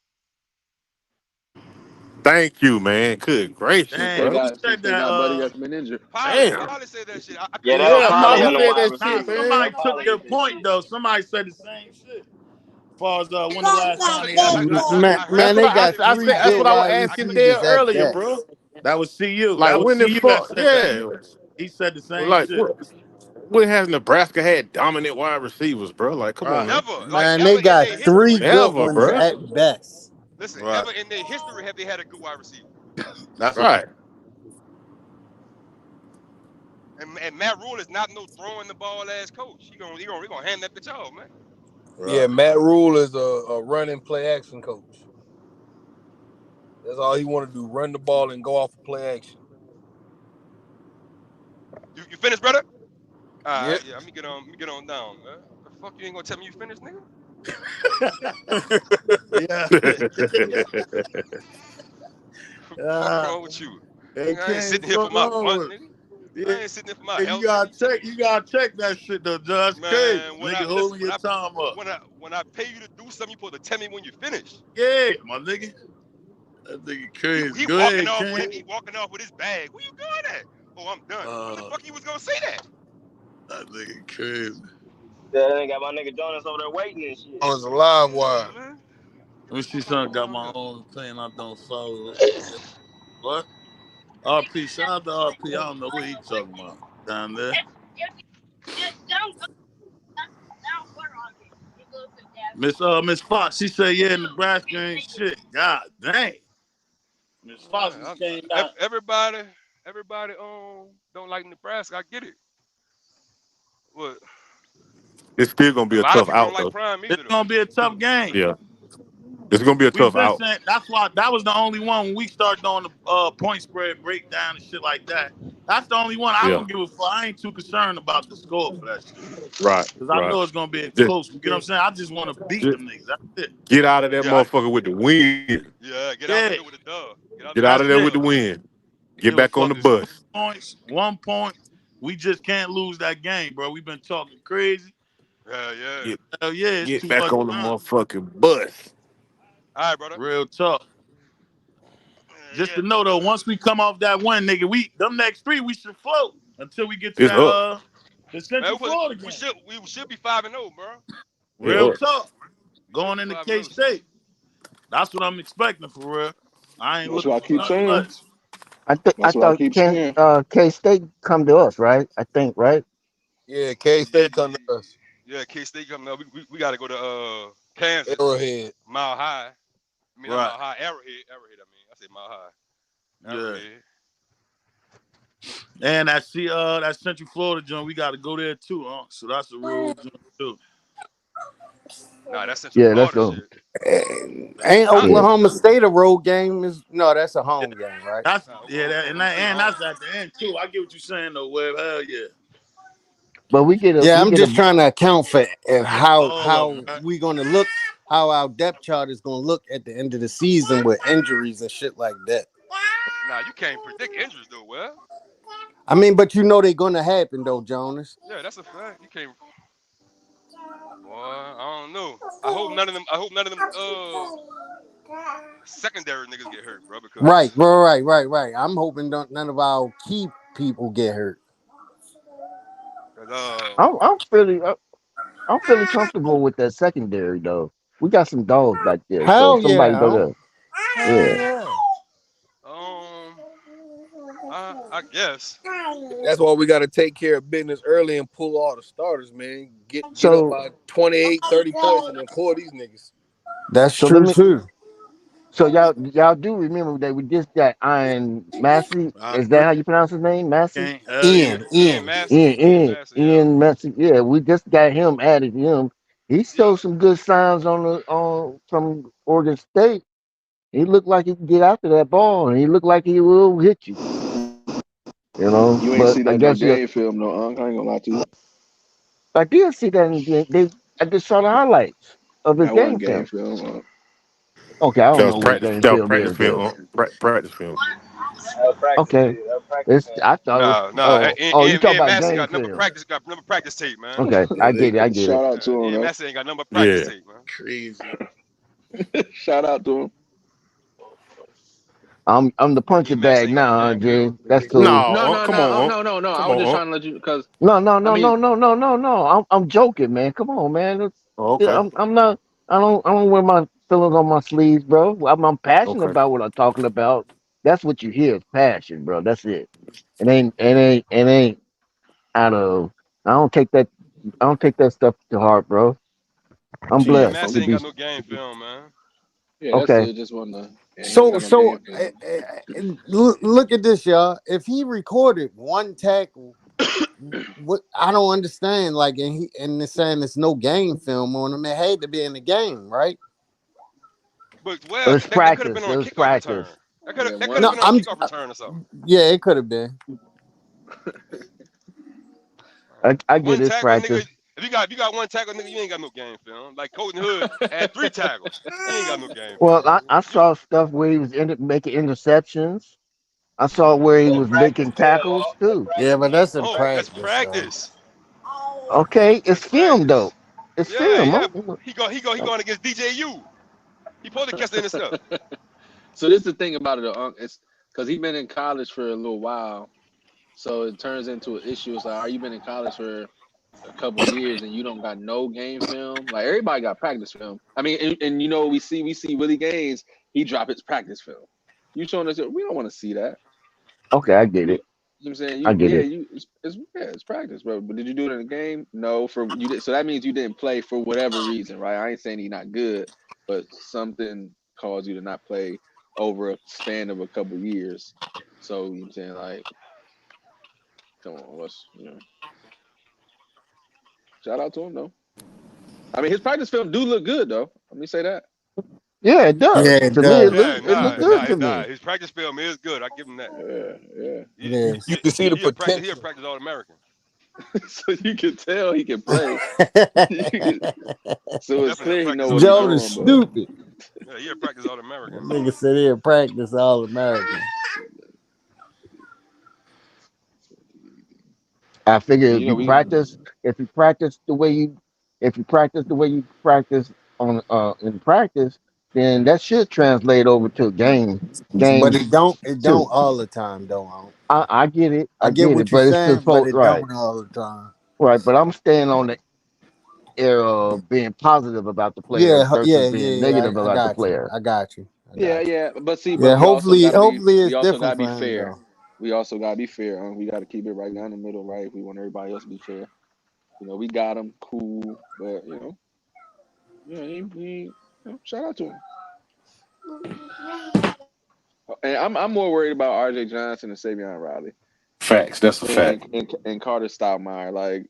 E: Thank you, man. Good gracious,
K: Since they
A: Dang,
E: bro.
A: who
K: got
A: said
K: since they
A: that?
K: got Buddy that's been injured.
E: Damn.
D: Pilot said that shit. I
B: Yeah,
D: couldn't
B: that was
A: Yeah,
E: Yeah,
D: find
E: Polly
B: probably on
A: somebody
B: the
E: said
B: wide
E: that
A: nah,
E: shit,
B: receivers.
E: man.
B: That
A: somebody took
B: probably
A: your
B: his
A: point
B: injury.
A: though. Somebody said the same shit. As far as when the last time they had a good wide
O: Man,
D: I
A: receiver.
D: heard
O: man,
E: That's what
O: they
D: somebody
O: got
D: say what
O: three
E: that's
O: good
E: what I was
O: wide
E: asking Dale
O: receivers at
E: earlier,
O: best.
E: bro.
A: That was CU.
E: Like
A: That was
E: when the
A: CU that
E: fuck,
A: said that.
E: yeah.
A: He said the same
E: Like
A: shit.
E: when has Nebraska had dominant wide receivers, bro? Like, come on
A: Right.
E: now.
D: never, like
O: Man,
D: ever
O: they
D: in
O: got
D: their
O: three
D: history.
O: good
E: Never,
O: ones
E: bro.
O: at best.
D: Listen,
A: Right.
D: ever in their history have they had a good wide receiver?
A: That's a
E: Right.
D: And Matt Rule is not no throwing the ball ass coach. He gonna hand that bitch off, man.
C: Yeah,
A: right.
C: Matt Rule is a running play action coach. That's all he want to do: run the ball and go off of play action.
D: You finished, brother?
C: Yep.
D: Yeah. Let me get on down, man. The fuck you ain't gonna tell me you finished, nigga?
A: Yeah.
D: Fuck wrong with you?
A: Hey,
D: Nigga, I ain't
A: King,
D: sitting here for
A: fuck
D: my
A: wrong
D: punt,
A: with it.
D: nigga.
A: Yeah,
D: I ain't sitting here for my
A: hey,
D: LT.
A: you gotta check that shit though, Judge. Crazy.
D: Man,
A: Nigga holding your time up.
D: when I pay you to do something, you supposed to tell me when you finish.
A: Yeah, my nigga. That nigga crazy.
D: He
A: Go
D: walking
A: ahead,
D: off
A: King.
D: with his bag. Where you going at? Oh, I'm done. When the
A: Uh,
D: fuck he was gonna say that?
A: that nigga crazy.
B: Yeah, they got my nigga Jonas over there waiting and shit.
C: On his live wire.
D: Man.
A: Let me see
D: Fuck
A: something. Got
D: going on
A: my
D: here?
A: own thing. I don't follow. What? RP. Shout out to RP. I don't know what he talking about down there. Miss Fox. She said, "Yeah, Nebraska ain't shit." God dang. Miss Fox just came down.
D: Everybody don't like Nebraska. I get it. But
E: It's still gonna
D: a
E: be a
D: lot of
E: tough
D: people don't
E: out
D: like
E: though.
D: Prime
A: It's
D: either, though.
A: gonna be a tough game.
E: Yeah. It's gonna be a
A: We've
E: tough
A: been
E: out.
A: saying that's why that was the only one when we start doing the point spread breakdown and shit like that. That's the only one I
E: Yeah.
A: don't give a fuck. I ain't too concerned about the score for that shit
E: Right.
A: because I
E: Right.
A: know it's gonna be
E: Just,
A: close. You get what I'm saying? I just want to beat
E: just
A: them niggas. That's it.
E: get out of that
D: Yeah,
E: motherfucker with the win.
D: get out
A: Yeah,
D: there with a dub. Get out
E: Get
D: there with
E: out
D: a
E: of
A: that's
E: there
A: it.
E: with the
D: dub, man.
E: win. Get
A: Give a
E: back on the
A: fuck. It's 2
E: bus.
A: points, 1 point. We just can't lose that game, bro. We've been talking crazy.
D: Yeah.
E: Get
A: Hell yeah, it's
E: get
A: too
E: back
A: much
E: on the
A: time.
E: motherfucking bus.
D: All right, brother.
A: Real talk. Just
D: Yeah.
A: to know though, once we come off that one, nigga, them next 3 we should float until we get to
E: It's
A: that
E: up.
A: the
D: Man,
A: Central Florida
D: we
A: game.
D: should be 5-0, bro.
E: It's
A: Real
E: up.
A: talk.
D: We should
A: Going
D: be
A: into
D: 5-0,
A: K
D: son.
A: State. That's what I'm expecting for real. I ain't
K: That's
A: looking
K: what I
A: for
K: keep
A: nothing
K: saying.
A: less.
F: I
K: That's what I
F: thought
K: keep saying.
F: K State come to us, right? I think, right?
C: Yeah, K
D: Yeah,
C: State come to us.
D: yeah. K-State coming up. We got to go to Kansas,
C: Arrowhead.
D: Mile High. I mean, not
A: Right.
D: Mile High, Arrowhead. I say Mile High.
A: Yeah.
D: Arrowhead.
A: And that Central Florida joint, we gotta go there too, huh? So that's a road joint too.
D: Nah, that's Central
F: Yeah, let's
D: Florida
F: go.
D: shit.
O: Ain't
D: I,
O: Oklahoma State a road game? No, that's a home game, right?
A: That's
D: Oklahoma State home.
A: that's at the end too. I get what you're saying though, Webb. Hell yeah.
F: But we get a
O: Yeah,
F: we
O: I'm
F: get
O: just
F: a
O: trying to account for
A: All of them,
O: how
A: right?
O: we gonna look, how our depth chart is gonna look at the end of the season with injuries and shit like that.
D: Nah, you can't predict injuries though. Well,
O: I mean, but you know they're gonna happen though, Jonas.
D: yeah, that's a fact. You can't. Boy, I don't know. I hope none of them. I hope none of them. Secondary niggas get hurt, bro.
O: Right,
D: Because
O: right. I'm hoping none of our key people get hurt.
F: I'm I'm fairly I'm feeling comfortable with that secondary though. We got some dogs back there, so
O: Hell
F: somebody
O: yeah,
F: better.
O: hell
F: Yeah.
O: yeah.
D: um, I guess.
I: That's why we got to take care of business early and pull all the starters, man. Get up
F: So
I: by 28, 30 points and then pull these niggas.
O: That's
F: so let
O: true
F: me.
O: too.
F: So y'all do remember that we just got Iron Massey?
A: I
F: Is that
A: agree.
F: how you pronounce his name, Massey?
A: King. Hell yeah.
D: Ian
O: Ian.
D: Massey. Ian Massey. Yeah.
F: Ian Massey. Yeah, we just got him added. Him. He
D: Yeah.
F: showed some good signs on from Oregon State. He looked like he can get after that ball, and he looked like he will hit you. You know,
K: You ain't
F: but
K: see
F: I
K: that no
F: guess you.
K: game film, no, Unc. I ain't gonna lie to you.
F: I did see that in the game. I just saw the highlights of his
K: That wasn't
F: game
K: game
F: film.
K: film.
F: Okay, I
E: That
F: don't
E: was
F: know what
E: practice.
F: game
E: That was
F: film
E: practice
F: is
E: film.
F: though.
E: Practice film.
B: Practice
F: Okay,
B: field. Practice
F: it's.
B: field.
F: I thought it was.
D: Nah.
F: Oh, you talk
D: Ian
F: about
D: Massey
F: game
D: got number
F: film.
D: practice. Got number practice tape, man.
F: Okay, I get it. I get it.
K: Shout out to
D: Yeah,
K: him
D: Ian
K: though.
D: Massey ain't got number practice
E: Yeah.
D: tape, man.
A: Crazy.
K: Shout out to him.
F: I'm the punching
D: Ian Massey
F: bag
D: ain't got no
F: now,
D: game film.
F: Jay. That's cool.
E: No,
K: No,
E: Unc,
K: no,
E: come on,
K: no,
E: Unc.
K: no. I
E: Come
K: was just
E: on, Unc.
K: trying to let you because I mean,
F: No. I'm joking, man. Come on, man.
E: Oh,
F: Yeah,
E: okay.
F: I'm not. I don't wear my feelings on my sleeves, bro. I'm passionate
E: Okay.
F: about what I'm talking about. That's what you hear is passion, bro. That's it. It ain't out of. I don't take that. I don't take that stuff to heart, bro. I'm
D: Ian
K: yeah,
F: blessed
D: Massey
F: to
K: from
D: ain't
F: be
D: got no game film, man.
K: yeah, that's
F: okay.
K: it. Just want to. Yeah, he don't
O: So
K: got no game film.
O: look at this, y'all. If he recorded one tackle, what I don't understand, like, and they're saying there's no game film on him. It had to be in the game, right?
D: But well,
F: It's
D: that could have
F: practice.
D: been
F: It
D: on a
F: was
D: kickoff return.
F: practice.
K: Yeah,
D: That could
K: one.
D: have
O: No,
D: been on a kickoff return or something.
O: yeah, it could have been.
F: I get
D: One
F: it's
D: tackle, nigga.
F: practice.
D: If you got one tackle, nigga, you ain't got no game film. Like Colton Hood had 3 tackles. He ain't got no game
F: Well,
D: film, nigga.
F: I saw stuff where he was making interceptions. I saw where he
B: That
F: was
B: practice
F: making
B: field.
F: tackles
B: That
F: too.
O: Yeah,
B: practice
O: but that's
B: field.
O: in
D: Oh, that's
O: practice, though.
D: practice.
F: Okay, it's
D: That's
F: film though.
D: practice.
F: It's
D: Yeah,
F: film.
D: yeah. He going against DJU. He supposed to catch the intercept.
K: So this is the thing about it, Unc. It's because he been in college for a little while, so it turns into an issue. It's like, are you been in college for a couple years and you don't got no game film? Like everybody got practice film. I mean, and you know, we see Willie Gaines. He drop his practice film. You showing us? We don't want to see that.
F: Okay, I get
K: You,
F: it.
K: you know what I'm saying?
F: I get it.
K: It's practice, bro. But did you do it in a game? No, for you did. So that means you didn't play for whatever reason, right? I ain't saying he's not good, but something caused you to not play over a span of a couple years. So you know what I'm saying, like, come on, shout out to him though. I mean, his practice film do look good though. Let me say that.
F: Yeah, it does.
O: Yeah, it
F: To me,
O: does.
D: Yeah,
F: it look
K: Yeah,
F: good to me.
D: His practice film is good. I give him that.
K: yeah.
O: Yeah.
I: You can see the
D: He a
I: potential.
D: practice All American.
K: So you can tell he can play. So it's
D: Definitely a
K: clear he know
D: practice
K: what
D: All
K: he's
O: Jonas
D: American.
K: doing, but
O: stupid.
D: Yeah, he a practice All
O: That
D: American.
O: nigga said he in practice all American.
F: I figure
K: you know we
F: if you practice the way you, if you practice the way you practice on in practice, then that should translate over to
O: But
F: game
O: it don't
F: two.
O: all the time though. Unc.
F: I
O: I get
F: get
O: what
F: it,
O: you're
F: but it's
O: saying, but
F: supposed
O: it
F: right,
O: don't all the time.
F: right. But I'm staying on the era of being positive about the player versus being
O: Yeah.
F: negative
O: I
F: about the
O: got you.
F: player.
O: I got you. I
K: Yeah,
O: got you.
K: yeah. But see, but
O: Yeah, hopefully
K: we
O: it's
K: also
O: different
K: gotta be
O: for him
K: fair.
O: though.
K: We also gotta be fair. We gotta keep it right down the middle, right? We want everybody else to be fair. You know, we got him, cool, but shout out to him. And I'm more worried about R.J. Johnson and Savion Riley
E: Facts. That's a fact.
K: and Carter Stoudemire. Like,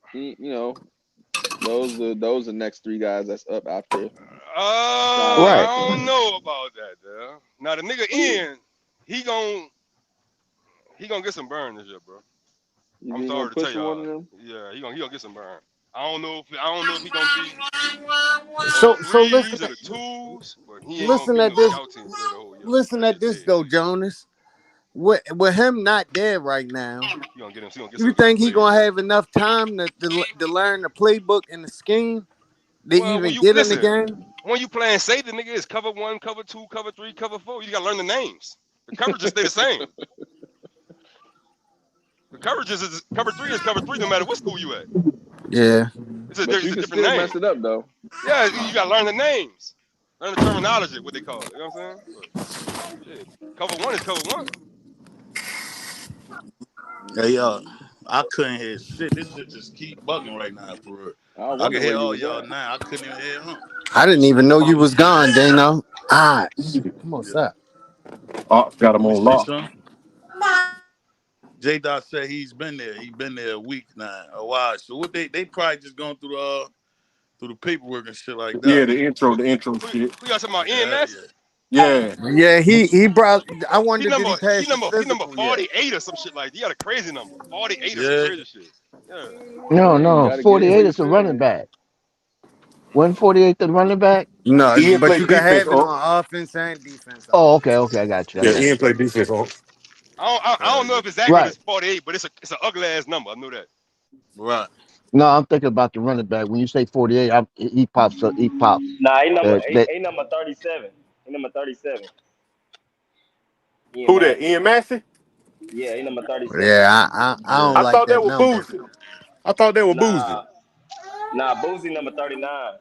K: Those are next three guys that's up after
P: Right.
K: Skyline.
D: I don't know about that, though. Now the nigga in, he gon' get some burn this year, bro.
K: You
D: I'm
K: think he gonna
D: sorry to tell
K: push for one of
D: y'all.
K: them?
D: Yeah, he gonna get some burn. I don't know if he gonna be on the
O: So listen
D: threes or
O: at
D: the twos, but he ain't gonna
O: listen
D: be
O: at
D: no
O: this.
D: scout team player the whole year.
O: Listen
D: That's
O: at
D: just
O: this
D: dead.
O: though, Jonas. With him not there right now,
D: He gonna get him. He gonna get
O: you
D: some
O: think he
D: plays
O: gonna
D: in.
O: have enough time to learn the playbook and the scheme to
D: Well, when
O: even
D: you
O: get in the
D: listen,
O: game?
D: when you playing safety, nigga, it's cover 1, cover 2, cover 3, cover 4. You gotta learn the names. The coverages stay the same. The coverages is cover 3 no matter what school you at.
O: Yeah.
K: But
D: It's
K: you
D: a
K: can
D: different
K: still
D: name.
K: mess it up though.
D: Yeah, you gotta learn the names. Learn the terminology, what they call it. You know what I'm saying? But shit. Cover 1 is cover 1.
A: Hey,
K: Mm-hmm.
A: I couldn't hear shit. This shit just keep bugging right now for real.
K: I
A: I can
K: wonder where
A: hear
K: you
A: all
K: was
A: y'all
K: at.
A: now. I couldn't even hear him.
O: I didn't even know you was gone, Dano. Ah, come on,
A: Yeah.
O: stop.
E: Got him
A: Let me
E: on
A: see
E: lock.
A: some. J Dot said he's been there. He been there a week now, a while. So what they probably just going through the paperwork and shit like
E: Yeah,
A: that.
E: the intro shit.
D: Who y'all talking about?
A: Yeah,
D: EMS?
A: yeah.
E: Yeah.
O: Yeah, he brought. I
D: He
O: wonder did
D: number
O: he
D: he
O: pass his
D: number he number
O: physical yet?
D: 48 or some shit like that. He got a crazy number. 48 or some
A: Yeah.
D: crazy shit. Yeah.
J: No,
K: Hey, you
J: no,
K: gotta get it
J: 48
K: where you
J: is a
K: fit
J: running
K: in.
J: back. 148 the running back.
O: No,
E: Ian
O: but
E: play
O: you can
E: defense.
O: have it
E: Oh,
O: on offense and defense, I
J: Oh,
O: believe.
J: okay, I got you. I
E: yeah,
J: got
E: Ian
J: you.
E: play defense. On.
D: I don't know
A: Yeah.
D: if it's accurate
J: Right.
D: as 48, but it's an ugly ass number. I know that.
A: Right.
J: No, I'm thinking about the running back. When you say 48, he pops up. He pops.
B: Nah,
J: That
B: he number 37. He number 37. Ian
E: Who that?
B: Massey.
E: Ian Massey?
B: Yeah, he number 37.
O: Yeah, I don't
E: I
A: Yeah.
O: like
E: thought that
O: that
E: was
O: number.
E: Boozy. I thought that was Boozy.
B: Nah, nah, Boozy number 39.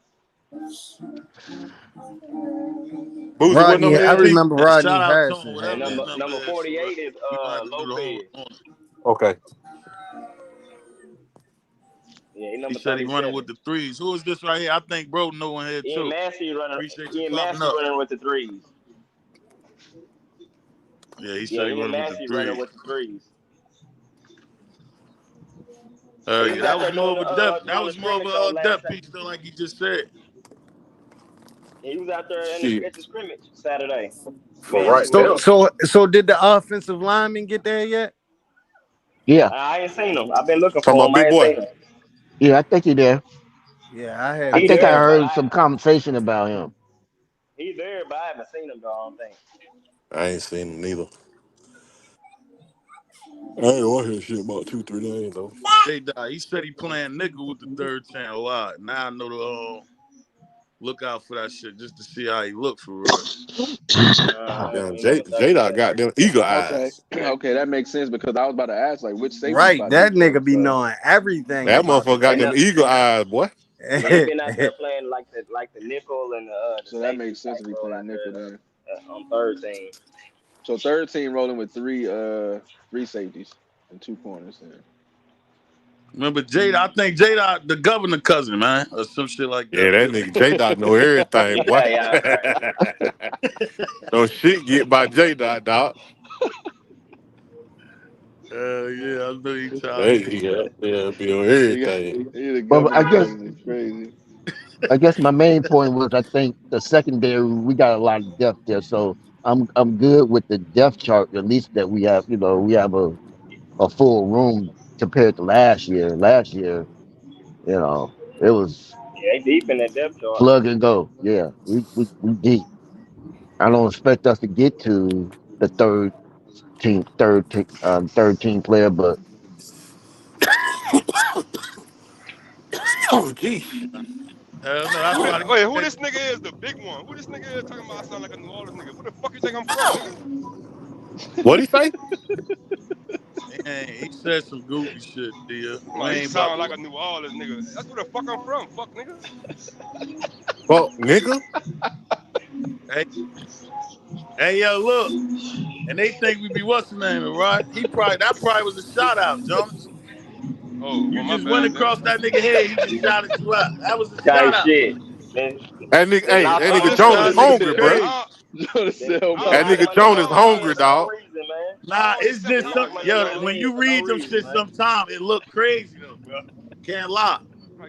E: Boozy, what
O: Rodney,
E: number
O: I
E: LT?
O: remember
A: And
O: Rodney
A: shout out to him,
O: Harrison
B: And
A: whatever
O: having
A: his
O: that.
A: number
B: number
A: is, for real.
B: 48 is
A: You gonna have to do the homework
B: Lopez.
A: on it.
E: Okay.
B: Yeah, he
A: He
B: number
A: said he running
B: 37.
A: with the threes. Who is this right here? I think bro no one here
B: Ian
A: too.
B: Massey running.
A: Appreciate you
B: Ian
A: popping
B: Massey
A: up.
B: running with the threes.
A: Yeah, he
B: Yeah,
A: said he
B: Ian
A: running with the
B: Massey running
A: threes.
B: with the threes. He
A: Yeah,
B: was
A: that
B: out
A: was
B: there
A: more
B: doing
A: of a depth. That
B: the
A: was more of
B: scrimmage though
A: a
B: last.
A: depth piece, though, like he just said.
B: He was out there
E: Shit.
B: at the scrimmage Saturday.
E: For
B: Massey
E: right
B: was.
E: now.
O: So did the offensive lineman get there yet?
J: yeah,
B: I ain't seen him. I've been looking
E: Talking
B: for
E: about
B: him. I
E: big
B: ain't
E: boy.
B: seen him.
J: yeah. I think he there.
O: Yeah, I
J: I
B: He
O: haven't
J: think I
O: seen
B: there,
O: him.
B: but
J: heard some conversation about him.
B: I haven't seen him though. I don't think.
E: I ain't seen him neither. I ain't want his shit about 2-3 days though.
A: J Dot, he said he playing nickel with the third channel. Wow. Now I know to look out for that shit just to see how he look for real.
E: Damn,
B: He number
E: J Dot
B: 37.
E: got them eagle
K: Okay,
E: eyes.
K: okay, that makes sense because I was about to ask like which safety
O: Right,
K: spot he
O: that
K: was playing.
O: nigga be
K: So
O: knowing everything
E: That
O: about the
E: motherfucker got
B: Ain't
E: them
B: no,
O: defense.
E: eagle eyes, boy.
B: yeah, he been out there playing like the nickel and the
K: so that
B: safety
K: makes sense
B: type
K: if he
B: role
K: playing
B: out there
K: nickel then.
B: on third team.
K: So third team rolling with three safeties and two corners. Then.
A: Remember Jada? I think Jada the governor cousin, man, or some shit like
E: Yeah,
A: that.
E: that nigga J Dot know everything, boy.
B: Yeah, yeah, right.
E: No shit get by J Dot, dog.
A: Yeah, I know he trying
E: Hey,
A: to get
E: yeah, be on
K: He
E: everything.
K: the
J: Well,
K: governor cousin is crazy.
J: I guess my main point was I think the secondary we got a lot of depth there, so I'm good with the depth chart at least that we have. You know, we have a full room compared to last year. Last year, you know, it was
B: Yeah, they deep in that depth chart.
J: plug and go. Yeah, we deep. I don't expect us to get to the third team player, but
E: Oh, geez.
A: hell no, that's why
D: Who
A: they
D: this nigga is? The big one. Who this nigga is talking about? I sound like a New Orleans nigga. Where the fuck you think I'm from, nigga?
E: What'd he say?
A: he said some goofy shit, dear. We
D: He
A: ain't about
D: sound like
A: to
D: a New Orleans nigga. That's where the fuck I'm from, fuck nigga.
E: Fuck, nigga.
A: hey, hey yo, look. And they think we be what's the name, right? That probably was a shout out, Jonas.
D: Oh,
A: You
D: well, my
A: just went
D: bad then.
A: across that nigga head, he just shouted you out. That was a
B: Type
A: shout out.
B: shit. Then
E: That nigga,
B: then
E: hey,
B: lost
E: that
B: all
E: nigga
D: Oh,
E: Jonas
A: That
B: money.
A: nigga
E: hungry, bruh.
A: crazy.
D: I,
K: Jonas
B: Then
K: said, "Oh
D: I
K: my
E: That
D: don't,
E: nigga
K: bad."
B: they
E: Jonas
B: lost money
E: hungry,
B: for no
E: dog.
B: reason, man.
A: Nah,
D: I don't
A: it's
D: accept
A: just
B: They
A: some
B: lost
D: apologies,
B: money
A: yo.
B: for no
D: dog.
A: When you
B: for no
A: read them
B: reason,
A: shit,
B: man.
A: sometimes it look crazy though, bro. Can't lie.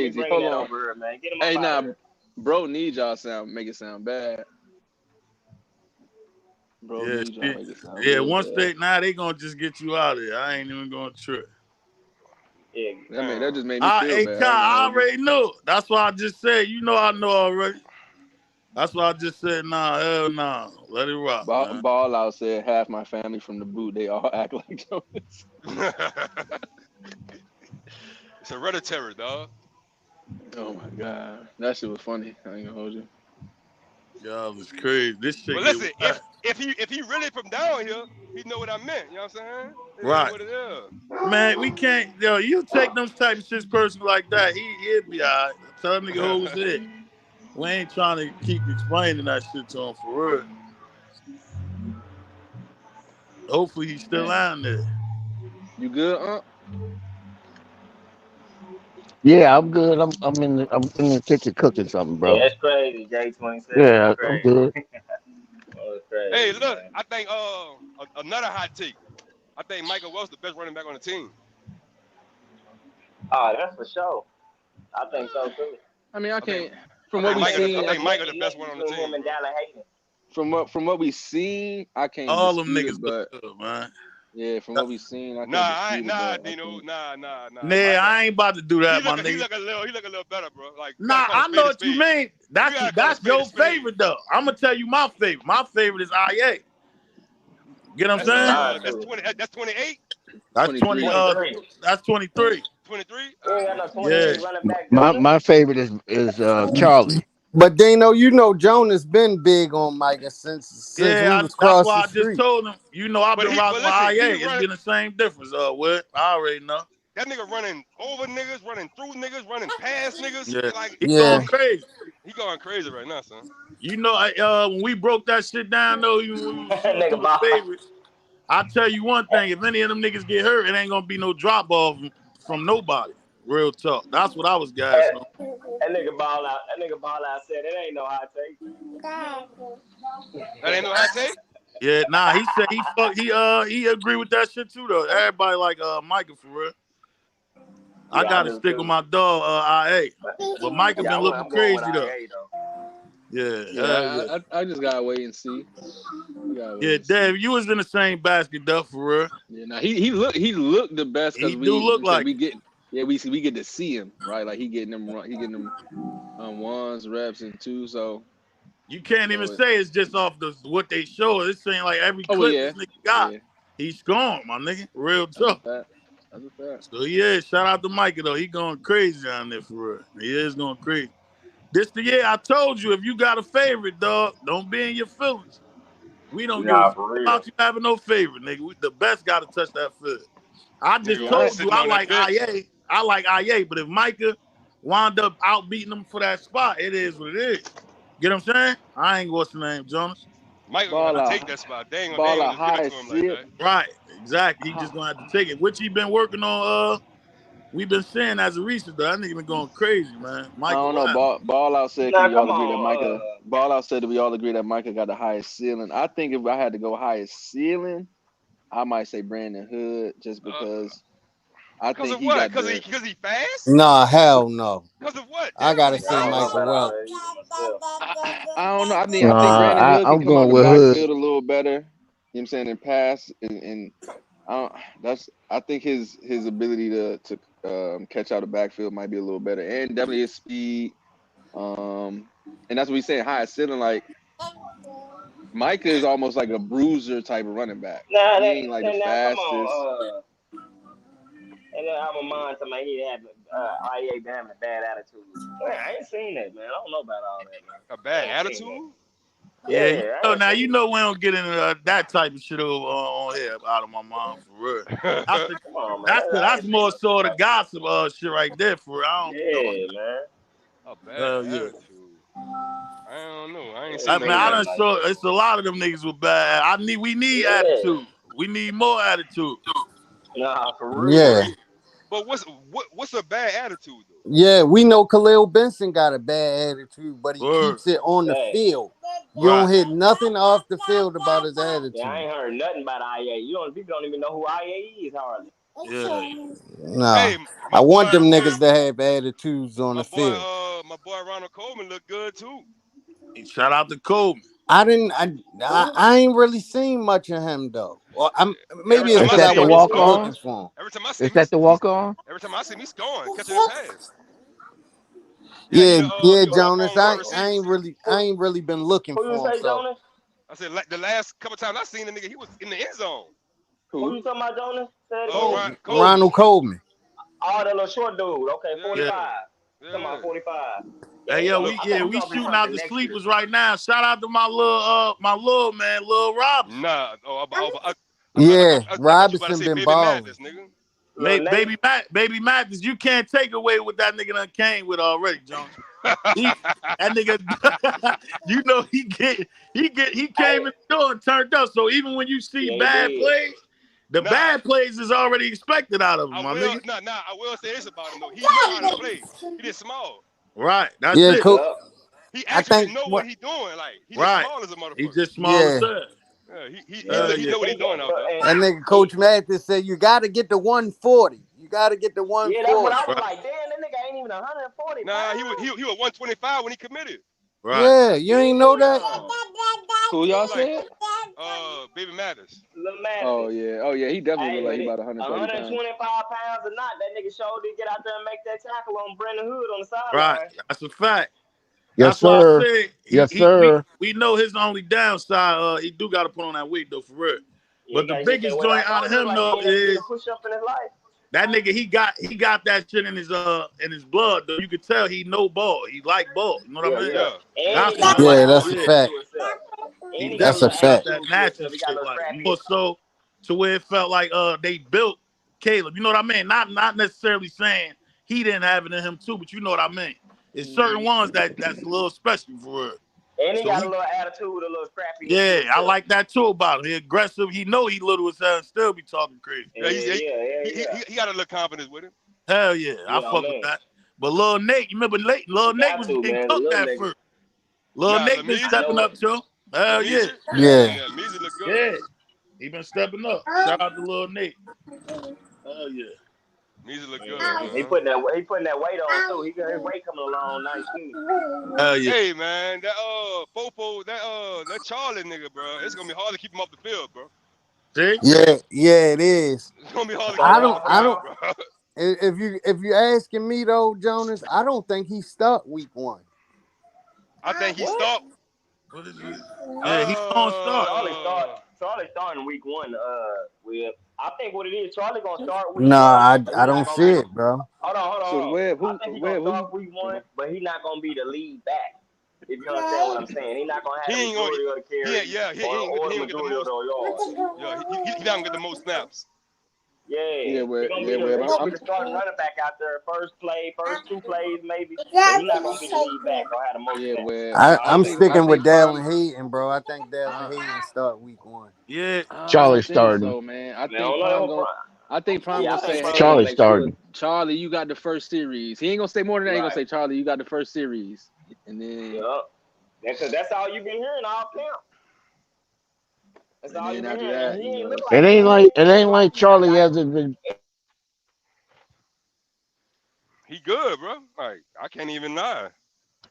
R: Don't be
K: crazy.
R: bringing
K: Hold
R: that
K: on.
R: over here, man. Get him
K: Hey,
R: up out of
K: nah,
R: here.
K: bro, need y'all make it sound bad. Bro,
A: Yeah,
K: need y'all
A: shit.
K: make it sound
A: Yeah,
K: real
A: once
K: bad.
A: they gonna just get you out of there. I ain't even gonna trip.
R: Yeah,
K: That just made me feel
A: Hey,
K: bad.
A: Kai,
K: I ain't gonna
A: I
K: hold you.
A: already know. That's why I just said, I know already. That's why I just said, nah, hell nah. Let it rock, man.
K: Ball out said half my family from the boot. They all act like Jonas.
D: It's hereditary, dog.
K: Oh my god, that shit was funny. I ain't gonna hold you.
A: Y'all is crazy. This shit
D: But
A: get
D: listen,
A: wild.
D: if he really from down here, he know what I meant. You know what I'm saying? It is
A: Right.
D: what it is.
A: Man, we can't, you take them type of shit personal like that, he'll be all right. Tell him nigga hold his head. We ain't trying to keep explaining that shit to him for real. Hopefully he's still
K: Man,
A: out there.
K: you good,
F: Yeah, I'm good. I'm in the kitchen cooking something,
B: Yeah,
F: bro.
B: that's crazy. J27, that's
F: Yeah, I'm
B: crazy.
F: good.
B: Oh, it's crazy,
D: Hey, look,
B: man.
D: I think another hot take. I think Michael Wells the best running back on the team.
B: Oh, that's for sure. I think so too.
K: I mean, I
D: I think
K: can't. From
D: I
K: what
D: think
K: we
B: I think
D: Michael
B: it's
D: I
K: seen,
B: gonna
D: think
B: be
D: Michael
B: neck
D: the
B: and
D: best
B: neck
D: one on the
B: between him
D: team,
B: and
D: bro.
B: Dallas Hayden.
K: from what we seen, I can't
A: All them
K: dispute
A: niggas
K: it.
A: look
K: But
A: good, man.
K: yeah, from what we seen, I
D: Nah,
K: can't dispute it.
D: nah,
K: But I
D: Dino,
K: think
D: nah.
A: Nah,
D: Michael,
A: I ain't about to do that, my nigga.
D: he look a little better, bro. Like we gotta
A: Nah,
D: call a
A: I know
D: spade a
A: what you
D: spade.
A: mean.
D: We gotta call a
A: That's
D: spade a
A: your
D: spade.
A: favorite though. I'm gonna tell you my favorite. My favorite is IA. Get what I'm
D: That's
A: saying?
B: Mine
D: that's
B: too.
D: 20 that's 28,
A: That's 20
K: 23.
B: 23.
A: that's 23.
D: 23.
B: We ain't got no
A: Yeah.
B: 28 running back,
F: My
B: Jonas.
F: my favorite is Charlie.
O: But Dino, Jonas been big on Micah since we
A: Yeah,
O: was
A: that's
O: cross
A: why
O: the
A: I just
O: street.
A: told him. I've been
D: But
A: rocking with
D: listen,
A: IA. It's been the same difference. What? I already know.
D: that nigga running over niggas, running through niggas, running past niggas.
A: Yeah.
D: Like
A: He going
O: Yeah.
A: crazy.
D: he going crazy right now, son.
A: When we broke that shit down though, when we was shooting through
B: Nigga
A: the
B: ball.
A: favorites, I tell you one thing: if any of them niggas get hurt, it ain't gonna be no drop off from nobody. Real talk. That's what I was
B: That,
A: gassing on.
B: that nigga ball out. That nigga ball out said it ain't no hot take.
D: That ain't no hot take.
A: Yeah, nah. He said he agree with that shit too though. Everybody like Micah for real. I
B: Yeah, I
A: gotta
B: do
A: stick with
B: too.
A: my dog IA, but Micah
B: Yeah,
A: been looking
B: I'm going with
A: crazy though.
B: IA though.
A: Yeah, hell
K: Yeah,
A: yeah.
K: I just gotta wait and see. We gotta wait
A: Yeah,
K: and see.
A: Dave, you was in the same basket though for real.
K: Yeah, now he looked the best
A: He
K: because
A: do look
K: we said
A: like
K: we
A: it.
K: get we get to see him, right? Like he getting them ones reps and two. So
A: You can't even say it's just off what they show. It's saying like every
K: oh well,
A: clip this
K: yeah,
A: nigga got,
K: yeah,
A: he's scoring, my nigga. Real
K: that's a
A: tough.
K: fact. That's a fact.
A: So yeah, shout out to Micah though. He going crazy down there for real. He is going crazy. This the year I told you if you got a favorite, dog, don't be in your feelings. We don't give a
B: Nah,
A: fuck
B: for real.
A: about you having no favorite, nigga. The best got to touch that field. I
D: Nigga
A: just
D: gonna
K: Yeah,
D: be
A: told you
D: sitting
A: I
D: on that
A: like
D: bench.
A: IA. I like IA, but if Micah wound up outbeating him for that spot, it is what it is. Get what I'm saying? I ain't what's the name, Jonas.
D: Michael gonna have
K: ball
D: to
K: out,
D: take that spot. They ain't
K: ball
D: gonna
K: out
D: just give it
K: high
D: to him like
K: seal.
D: that.
A: Right, exactly. He just gonna have to take it, which he been working on. We've been saying as a recent though. That nigga been going crazy, man.
K: I
A: Micah
K: don't know.
A: Wild.
K: Ball out said, "Can
B: Nah,
K: we all
B: come
K: agree that
B: on.
K: Micah?" Ball out said that we all agree that Micah got the highest ceiling. I think if I had to go highest ceiling, I might say Brandon Hood, just because I
D: Cause
K: think
D: of
K: he
D: what?
K: got the.
D: Cause he fast?
O: Nah, hell no.
D: Cause of what?
O: I
D: Damn,
O: gotta
D: he
B: Yeah, I
O: say
B: don't know
D: fast.
O: Michael
B: about all
O: Wells.
B: that either myself.
K: I don't know. I think
F: Nah,
K: Brandon Hood can
F: I'm
K: come out
F: going
K: the
F: with Hood.
K: backfield a little better. You know what I'm saying? And pass and I don't, I think his ability to catch out the backfield might be a little better, and definitely his speed. And that's what we saying. Highest ceiling, like Micah is almost like a bruiser type of running back.
B: Nah,
K: He ain't like the
B: now come
K: fastest.
B: on. And then I'm a mind somebody he had IA damn a bad attitude. Man, I ain't seen that, man. I don't know about all that, man.
D: A
B: I
D: bad
B: ain't seen that.
D: attitude?
A: Yeah,
B: Yeah, I ain't
A: now
B: seen
A: you
B: that.
A: know we don't get into that type of shit over on here out of my mind for real. That's the,
B: Come on, man.
A: that's the,
B: I
A: that's
B: ain't seen
A: more
B: no shit
A: so the
B: like that.
A: gossip shit right there for real. I don't be doing
B: Yeah, man.
D: A
A: that.
D: bad
A: Yeah.
D: attitude. I don't know. I
B: I
D: ain't
B: ain't
A: I
D: seen
A: mean,
D: none of
B: seen
A: I
B: nothing
A: done
D: that.
B: like
A: saw
B: that.
A: it's a lot of them niggas with bad. We need
B: Yeah.
A: attitude. We need more attitude.
B: Nah, for real.
O: Yeah.
D: But what's a bad attitude though?
O: Yeah, we know Khalil Benson got a bad attitude, but he
A: Word.
O: keeps it on the
B: Hey.
O: field. You
A: Right.
O: don't hear nothing off the field about his
B: Yeah, I
O: attitude.
B: ain't heard nothing about IA. People don't even know who IA is hardly.
A: Yeah.
O: Nah.
D: Hey,
O: I
D: my
O: want
D: boy,
O: them niggas to have attitudes on
D: my
O: the
D: boy,
O: field.
D: my boy Ronald Coleman looked good too.
A: Shout out to Kobe.
O: I ain't really seen much of him though. Well,
D: Every
O: maybe it's
D: time
F: Is
D: I
O: because I
F: that
D: see
F: the
D: him, he's
O: wasn't
F: walk
D: scoring.
F: on?
O: looking for him.
D: Every time I see
F: Is
D: him,
F: that the walk on?
D: every time I see him, he's scoring, catching a pass. Yeah, he
O: Yeah,
D: the
O: Jonas.
D: walk-on wide
O: I
D: receiver.
O: ain't really been looking
B: Who you
O: for him.
B: say,
O: So
B: Jonas?
D: I said the last couple times I seen the nigga, he was in the end zone.
B: Who
K: Who?
B: you talking about, Jonas? Say it again.
D: Ryan Coleman.
O: Ronald Coleman.
B: Oh, that little short dude. Okay,
D: Yeah,
B: 45. Talking
D: yeah.
B: about 45. Yeah,
A: Hey
B: he
A: yo,
B: gonna,
D: Look,
B: I think he
A: we
B: gonna be
A: shooting out
B: something
A: the
B: next year.
A: sleepers right now. Shout out to my little man, Lil Robinson.
D: nah.
O: Yeah,
D: I thought you about to
O: Robinson
D: say
O: been
D: Baby
O: balling.
D: Mathis, nigga.
B: Little Nate.
A: Baby Mathis, you can't take away what that nigga done came with already, Jones. That nigga, you know he came in the door and turned up. So even when you see
B: Yeah, he
A: bad
B: did.
A: plays, the
D: Nah,
A: bad plays is already expected out of him,
D: I
A: my
D: will
A: nigga.
D: I will say this about him though. He know how to play. He just small.
A: Right, that's
O: Yeah,
A: it.
O: cool.
B: Yup.
D: He
O: I
D: actually
O: think
D: know what
O: what.
D: he doing. Like he just
A: Right,
D: small as a
A: he
D: motherfucker.
A: just small as
O: Yeah,
A: hell.
D: Yeah, he
A: Yeah,
D: know what he
B: He got,
D: doing out
B: but
D: there.
O: that nigga Coach Mathis said you got to get to 140. You got to get to
B: yeah, that's what
O: 140.
B: I was
A: right,
B: like. Damn, that nigga ain't even 140
D: Nah, he
B: pounds.
D: was 125 when he committed.
A: right.
O: Yeah, you ain't know that.
B: Damn.
K: Who
D: He
K: y'all
D: was like
K: said?
D: Baby Mathis.
B: Little
K: Oh
B: Mathis.
K: yeah. Oh yeah. He definitely
B: Hey,
K: looked like
B: but
K: he
B: it,
K: about 140 pounds.
B: 125 pounds or not, that nigga sure did get out there and make that tackle on Brandon Hood on the
A: Right.
B: sideline.
A: That's a fact.
F: Yes,
A: That's why I
F: sir.
A: said
F: Yes, sir.
A: we know his only downside. He do got to put on that weight though, for real.
B: Yeah, he
A: But the
B: gotta get that
A: biggest
B: weight. I
A: joint out
B: told
A: of
B: him, look
A: him
B: like he
A: though
B: ain't never did a
A: is
B: push up in his life.
A: that nigga. He got that shit in his blood though. You could tell he know ball. He like ball. You know what
B: Yeah,
A: I mean?
B: yeah.
D: Yeah.
B: And
A: That's
B: he
A: what
B: got a
A: I
B: little
A: like.
O: Yeah, that's a
A: Yeah,
B: attitude
O: fact.
B: to himself.
A: he
B: And he got a
O: That's a
B: little
A: definitely got
O: fact.
A: that
B: attitude to
A: natural
B: himself. He got a
A: shit.
B: little
A: Like
B: scrappy.
A: more so to where it felt like they built Caleb. You know what I mean? Not necessarily saying he didn't have it in him too, but you know what I mean. It's certain ones that's a little special for real.
B: And he
A: So
B: got a little attitude, a little scrappiness to
A: yeah, I
B: himself.
A: like that too about him. He aggressive. He know he little as hell and still be talking crazy.
D: Yeah,
B: Yeah, yeah, yeah.
D: he got a little confidence with him.
A: Hell yeah, I
B: Yeah,
A: fuck with
B: man.
A: that. But Lil Nate, you remember Lil
B: You
A: Nate
B: got
A: was
B: to,
A: getting
B: man. The
A: cooked
B: little
A: at
B: nigga.
A: first. Lil
D: Nah,
A: Nate been
B: I
A: stepping
B: know
D: Lamezy,
B: it.
A: up too. Hell yeah,
O: Yeah.
D: Lamezy look good.
A: yeah. He been stepping up. Shout out to Lil Nate. Hell yeah.
D: Lamezy look good,
B: Mm-hmm. He
D: man.
B: putting that weight on too. He got his weight coming along nice too.
A: Hell yeah.
D: Hey man, that Popo, that Charlie nigga, bro. It's gonna be hard to keep him off the field, bro.
A: See?
O: Yeah, it is.
D: It's gonna be hard to keep
O: I
D: him off
O: don't
D: the
O: I
D: field,
O: don't
D: bro.
O: if you asking me though, Jonas, I don't think he stuck week 1.
D: I think he
B: What?
D: stopped.
A: What is it? Yeah, he gonna start.
D: Uh,
B: Charlie starting week 1. With I think what it is, Charlie gonna start week
O: No,
B: 1, but
O: I
B: he not
O: don't
B: gonna
O: see
B: be.
O: it, bro.
K: So
B: Hold on.
K: Webb,
B: I think he gonna
K: Who?
B: start week 1, but he not gonna be the lead back. If you understand what I'm saying, he not gonna have the
D: he ain't gonna.
B: majority of the carries or
D: He
B: the
D: ain't gonna get the
B: majority of
D: most.
B: the yards.
D: Yeah, he not gonna get the most snaps.
K: Yeah,
B: Yeah,
K: Webb. Yeah,
B: he
K: Webb.
B: gonna be
K: I'm
B: the starting running back out there first play, first 2 plays maybe, but he not gonna be the lead back or have the most
K: yeah,
B: snaps.
K: Webb.
O: I'm
K: I
O: sticking with
K: think Prime.
O: Dallin Hayden, bro. I think Dallin Hayden start week 1.
A: Yeah.
K: I
F: Charlie
K: don't think
F: starting.
K: so, man. I
B: Man, I
K: think
B: don't know that
K: Prime
B: whole
K: going
B: prime.
K: I think Prime
B: Yeah, I
K: gonna
B: think
K: say,
B: prime
K: "Hey,
B: gonna
F: Charlie
B: make sure.
F: starting.
K: Charlie, you got the first series." He ain't gonna say more than that. He gonna
B: Right.
K: say, "Charlie, you got the first series," and then
B: Yup. Because that's all you've been hearing all camp. That's all you've been
K: after
B: hearing, and
K: that,
B: he
K: you
B: ain't
K: know,
B: look like
F: It ain't like Charlie hasn't been.
D: He good, bro. Like I can't even lie.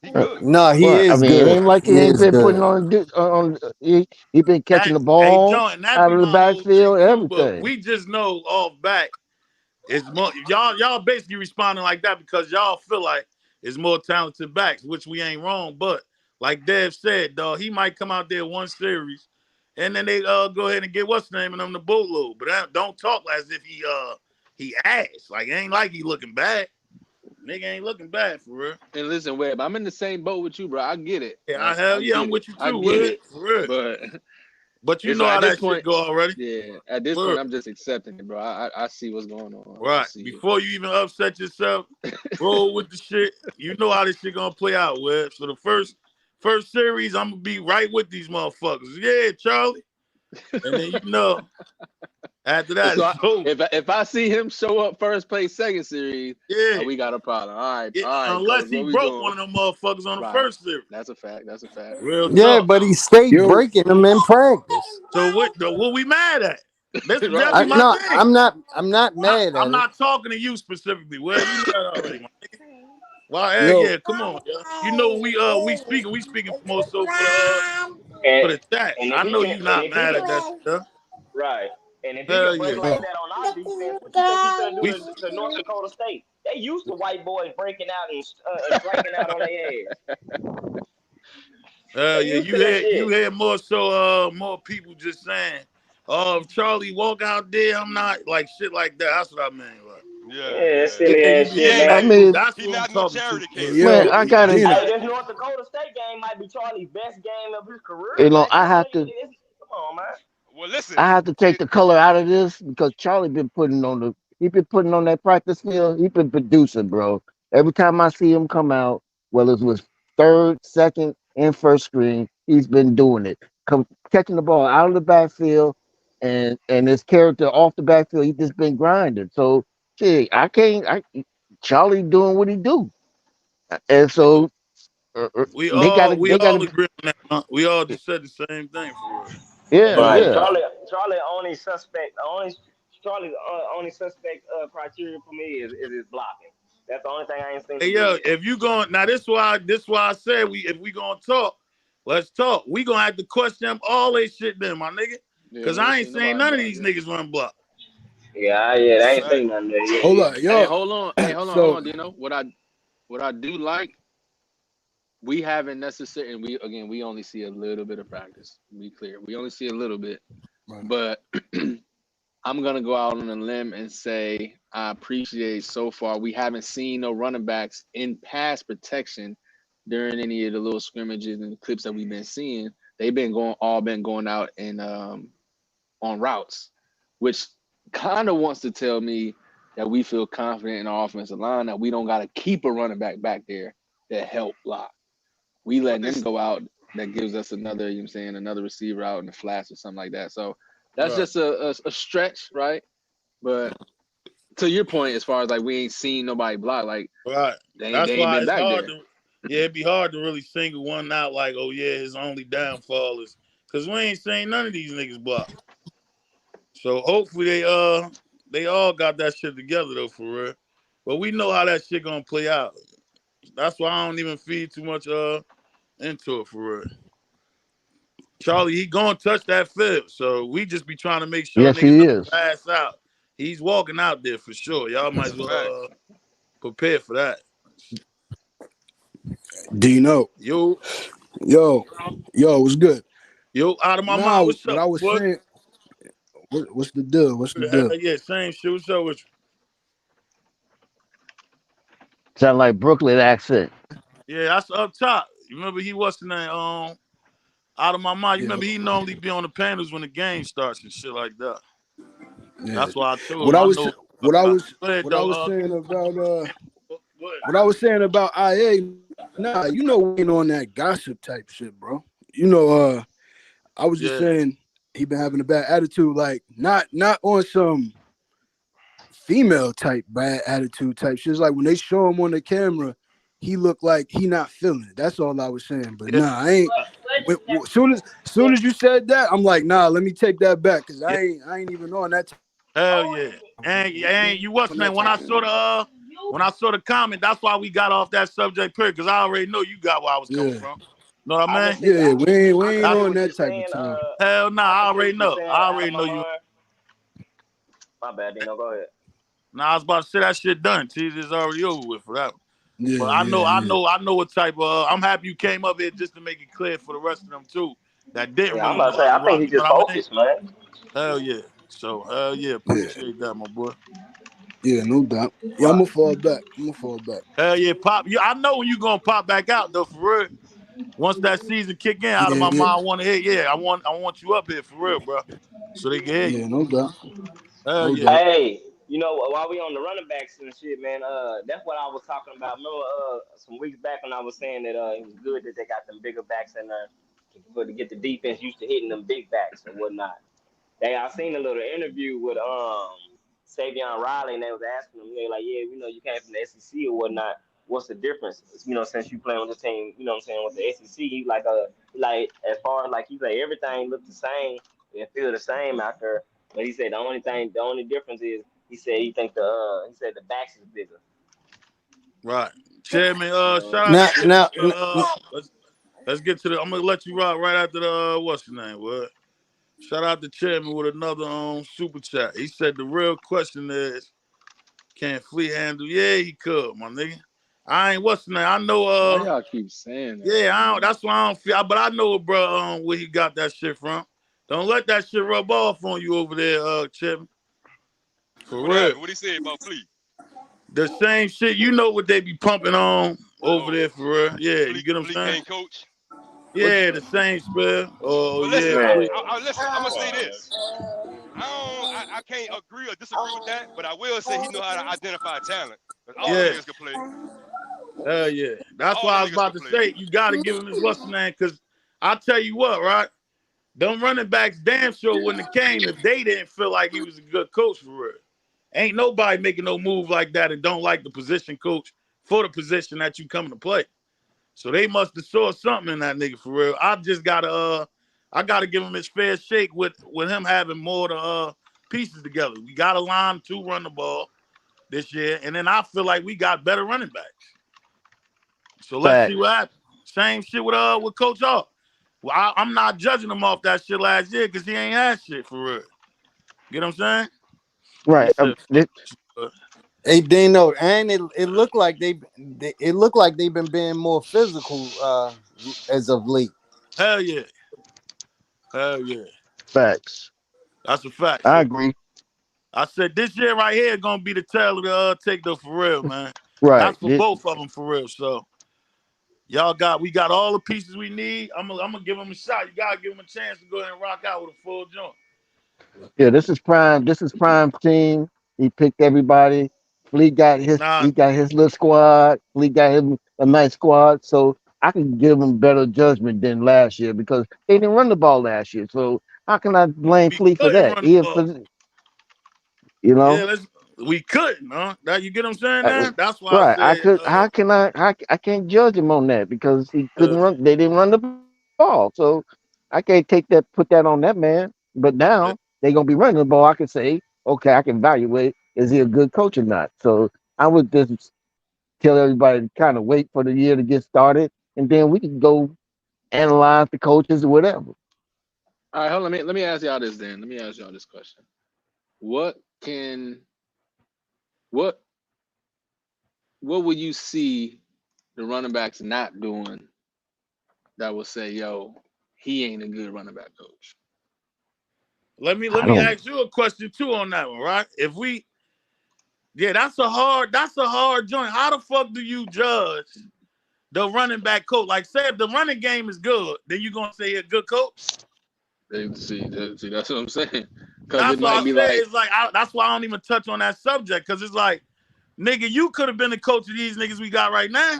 D: He good.
O: No, he
F: What I
O: is
F: mean, it
O: good.
F: ain't like he
O: He
F: ain't
O: is
F: been putting
O: good.
F: on. He been catching the
A: Hey,
F: ball
A: John, and that
F: out
A: be
F: of the
A: my whole thing
F: backfield.
A: too. But
F: Everything.
A: we just know off back, it's more y'all basically responding like that because y'all feel like it's more talented backs, which we ain't wrong. But like Dev said, dog, he might come out there one series, and then they go ahead and get what's the name of them the boatload. But don't talk as if he ass. Like it ain't like he looking bad. Nigga ain't looking bad for real.
K: and listen, Webb, I'm in the same boat with you, bro. I get it.
A: Yeah, hell
K: I
A: yeah, I'm
K: get it.
A: with you
K: I
A: too,
K: get
A: Wood,
K: it.
A: for real.
K: But
A: But you
K: it's
A: know
K: like
A: how
K: at this
A: that shit
K: point,
A: go already.
K: yeah. At this point,
A: Word.
K: I'm just accepting it, bro. I see what's going on. I
A: Right.
K: see it.
A: Before you even upset yourself, roll with the shit. You know how this shit gonna play out, Web. So the first series, I'm gonna be right with these motherfuckers. Yeah, Charlie. And then you know, after that,
K: So
A: it's over.
K: if I see him show up first place second series,
A: Yeah.
K: we got a problem. All right,
A: Unless
K: coach,
A: he
K: what we
A: broke
K: doing?
A: one of them motherfuckers on the
K: Right.
A: first series.
K: That's a fact. That's a fact.
A: Real
O: Yeah,
A: talk.
O: but he stayed
F: Yo,
O: breaking them in practice.
A: So what we mad at? That
K: Right.
A: be my thing.
O: I'm not mad
A: I'm
O: at it.
A: not talking to you specifically. Well, you know that already, my nigga. Well, hell
O: Yo,
A: yeah, come on, yo. You know we speaking more so for
B: And
A: the chat.
B: and if
A: I
B: he
A: know
B: can
A: you not mad at that shit, huh?
B: right. And if he
A: Hell
B: could break
A: yeah.
B: like that on our defense, what you think he's gonna do
A: We
B: to North Dakota State? They used to white boys breaking out and striking out on their ass.
A: hell
B: They
A: yeah.
B: used to that
A: You
B: shit.
A: had more people just saying, oh, if Charlie walk out there, I'm not like shit like that. That's what I mean. Like,
D: Yeah,
B: Yeah,
D: yeah.
B: silly
A: yeah, you
B: ass
A: be
D: He
B: shit,
A: saying
D: ain't.
B: man.
F: I
A: that shit.
F: mean,
A: That's
D: He
A: what I'm
D: not no
A: talking to.
D: charity
I: Hey,
D: case.
F: man,
I: yo,
F: I gotta,
I: Dino.
B: Hey, this North Dakota State game might be Charlie's best game of his career,
F: you know,
B: man. Come on, man.
D: Well, listen.
F: I have to take
D: See,
F: the color out of this because Charlie been putting on that practice field. He been producing, bro. Every time I see him come out, whether it was third, second, and first screen, he's been doing it. Catching the ball out of the backfield and his character off the backfield, he just been grinding. So, shit, Charlie doing what he do, and so
A: We
F: they
A: all
F: gotta,
A: agree on that. Huh? We all just said the same thing for real.
F: yeah,
D: yeah.
B: Right,
F: yeah.
B: Charlie Charlie's only suspect criteria for me is his blocking. That's the only thing I ain't seen
A: Hey
B: him do
A: yo,
B: yet.
A: if you going now, this why I said if we gonna talk, let's talk. We gonna have to question them all they shit then, my nigga.
K: Yeah,
A: Cause
K: we ain't
A: I ain't
K: seen
A: saying
K: nobody
A: none of
K: block
A: these
K: yet.
A: niggas run block.
B: Yeah, they ain't
D: Fact.
B: seen nothing there
I: Hold
B: yet.
I: on,
K: Hey,
I: yo.
K: hold on. Hey, hold
I: So
K: on, Dino. What I do like, we haven't necessarily, and we only see a little bit of practice. To be clear, we only see a little bit,
I: right.
K: but I'm gonna go out on a limb and say I appreciate so far we haven't seen no running backs in pass protection during any of the little scrimmages and the clips that we've been seeing. They've been going out and on routes, which kind of wants to tell me that we feel confident in our offensive line that we don't got to keep a running back there that help block. We
D: What
K: letting them
D: this?
K: go out that gives us another, you know what I'm saying, another receiver out in the flats or something like that. So that's
A: Right.
K: just a stretch, right? But to your point, as far as like we ain't seen nobody block, like
A: Right.
K: they
A: That's
K: ain't
A: why
K: been
A: it's
K: back
A: hard
K: there.
A: to it'd be hard to really single one out like, oh yeah, his only downfall is because we ain't saying none of these niggas block. So hopefully they all got that shit together though for real. But we know how that shit gonna play out. That's why I don't even feed too much into it for real. Charlie, he gonna touch that field. So we just be trying to make sure
F: Yes,
A: niggas
F: he
A: don't
F: is.
A: pass out. He's walking out there for sure. Y'all might
D: That's
A: as
D: a
A: well
D: fact.
A: prepare for that.
I: Dino.
A: Yo,
I: Yo, what's good?
A: yo, out of my mind.
I: Now,
A: What's
I: what
A: up,
I: I was
A: boy?
I: saying, what's the deal? What's the deal?
A: Yeah, same shit. What's up with
F: Sound like Brooklyn accent.
A: you? Yeah, that's up top. You remember he what's the name? Out of my mind. You
I: Yeah,
A: remember he normally be on the panels when the game starts and shit like that.
I: yeah.
A: That's why I told
I: What
A: him
I: I
A: I
I: was,
A: know.
I: what I was,
A: Go ahead
I: what I
A: though.
I: was saying about,
A: Go ahead.
I: what I was saying about IA. Nah, you know we ain't on that gossip type shit, bro. You know, I was just
A: Yeah,
I: saying he been having a bad attitude, like not on some female type bad attitude type shit. It's like when they show him on the camera, he looked like he not feeling it. That's all I was saying. But
A: yeah,
I: nah, I ain't.
A: uh,
I: Soon as you said that, I'm like, nah, let me take that back because
A: yeah.
I: I ain't even on that.
A: Hell yeah. And you what's
I: On
A: the name?
I: that
A: When
I: type
A: I
I: of shit.
A: saw the comment, that's why we got off that subject period, because I already know you got where I was coming
I: Yeah,
A: from. Know what I mean?
I: yeah, we
B: I can
I: ain't
B: see
A: That's
I: on
B: what you're
I: that type of
B: saying.
I: time.
A: hell nah,
B: I
A: I
B: can see
A: already
B: what you're
A: know.
B: saying.
A: I
B: Out of
A: already
B: my
A: know you.
B: mind. My bad, Dino. Go ahead.
A: Nah, I was about to say that shit done. T is already over with for that one.
I: Yeah,
A: But
I: yeah,
A: I know what type of I'm happy you came up here just to make it clear for the rest of them too that didn't
B: Yeah, I'm
A: really
B: about to say. I think
A: rock.
B: he
A: You know
B: just
A: what I mean?
B: focused, man.
A: Hell yeah. So hell yeah,
I: yeah,
A: appreciate that, my boy.
I: yeah, no doubt. Yeah, I'm
B: Right.
I: gonna fall back. I'm gonna fall back.
A: Hell yeah, pop. Yeah, I know when you gonna pop back out though, for real. Once that season kick in, out of
I: Yeah,
A: my mind, I want to hit. Yeah, I want you up here for real, bro. So they can hear you.
I: yeah, no doubt,
A: Hell
I: no
A: yeah.
I: doubt.
B: Hey, while we on the running backs and shit, man, that's what I was talking about. Remember, some weeks back when I was saying that it was good that they got them bigger backs in there to get the defense used to hitting them big backs or whatnot. I seen a little interview with Savion Riley, and they was asking him, they like, yeah, you came from the SEC or whatnot. What's the difference? Since you playing with the team, you know what I'm saying, with the SEC, like as far as like he said, everything looked the same and feel the same out there. But he said the only difference is he said the backs is bigger.
A: Right. Chairman, shout out
O: Now,
A: to Chairman.
O: now,
A: Let's get to the. I'm gonna let you rock right after the what's your name? What? Shout out to Chairman with another super chat. He said the real question is, can Flea handle? Yeah, he could, my nigga. I ain't what's the name. I know.
K: Why y'all keep saying that?
A: Yeah, I don't. That's why I don't feel. But I know, bro. Where he got that shit from. Don't let that shit rub off on you over there, Chairman. For
D: What
A: real.
D: happened? What he say about Flea?
A: The same shit. You know what they be pumping on over there for real. Yeah,
D: Flea,
A: you get what I'm
D: Flea
A: saying?
D: can't coach.
A: Yeah, the same spell. Oh,
D: Well, listen,
A: yeah.
D: listen. I'm gonna say this. I can't agree or disagree with that, but I will say he know how to identify talent. Because all them
A: Yeah.
D: niggas can play.
A: Hell yeah. That's
D: All
A: why
D: them
A: I was
D: niggas
A: about
D: can
A: to
D: play.
A: say, you got to give him his what's the name, because I tell you what, right? Them running backs damn sure wouldn't have came if they didn't feel like he was a good coach for real. Ain't nobody making no move like that and don't like the position coach for the position that you come to play. So they must have saw something in that nigga for real. I just gotta give him his fair shake with him having more the pieces together. We got a line to run the ball this year, and then I feel like we got better running backs. So let's see what happens. Same shit with Coach R. Well, I'm not judging him off that shit last year because he ain't had shit for real. Get what I'm saying?
O: Right.
A: Said,
O: hey Dino, and it looked like they've been being more physical as of late.
A: Hell yeah. Hell yeah.
O: Facts.
A: That's a fact.
O: I
A: So
O: agree.
A: I said this year right here gonna be the tale of the take though for real, man.
O: Right.
A: That's for both of them for real. So we got all the pieces we need. I'm gonna give them a shot. You gotta give them a chance to go ahead and rock out with a full joint.
O: Yeah, this is prime. This is prime team. He picked everybody. Flea got his. He got his little squad. Flea got him a nice squad. So I can give him better judgment than last year because they didn't run the ball last year. So how can I blame Flea for that?
A: Yeah, we couldn't, huh? That you get what I'm saying? Now? That's why
O: right.
A: I said.
O: How can I can't judge him on that because he couldn't run. They didn't run the ball. So I can't put that on that man. But now they're gonna be running the ball. I can say, okay, I can evaluate is he a good coach or not. So I would just tell everybody to kind of wait for the year to get started, and then we can go analyze the coaches or whatever.
K: All right, hold on. Let me ask y'all this then. Let me ask y'all this question. What would you see the running backs not doing that will say, yo, he ain't a good running back coach?
A: Let me ask you a question too on that one, right? That's a hard joint. How the fuck do you judge the running back coach? Like, say if the running game is good, then you gonna say a good coach?
K: See, that's what I'm saying.
A: That's
K: it might be like,
A: that's why I don't even touch on that subject, because it's like, nigga, you could have been the coach of these niggas we got right now.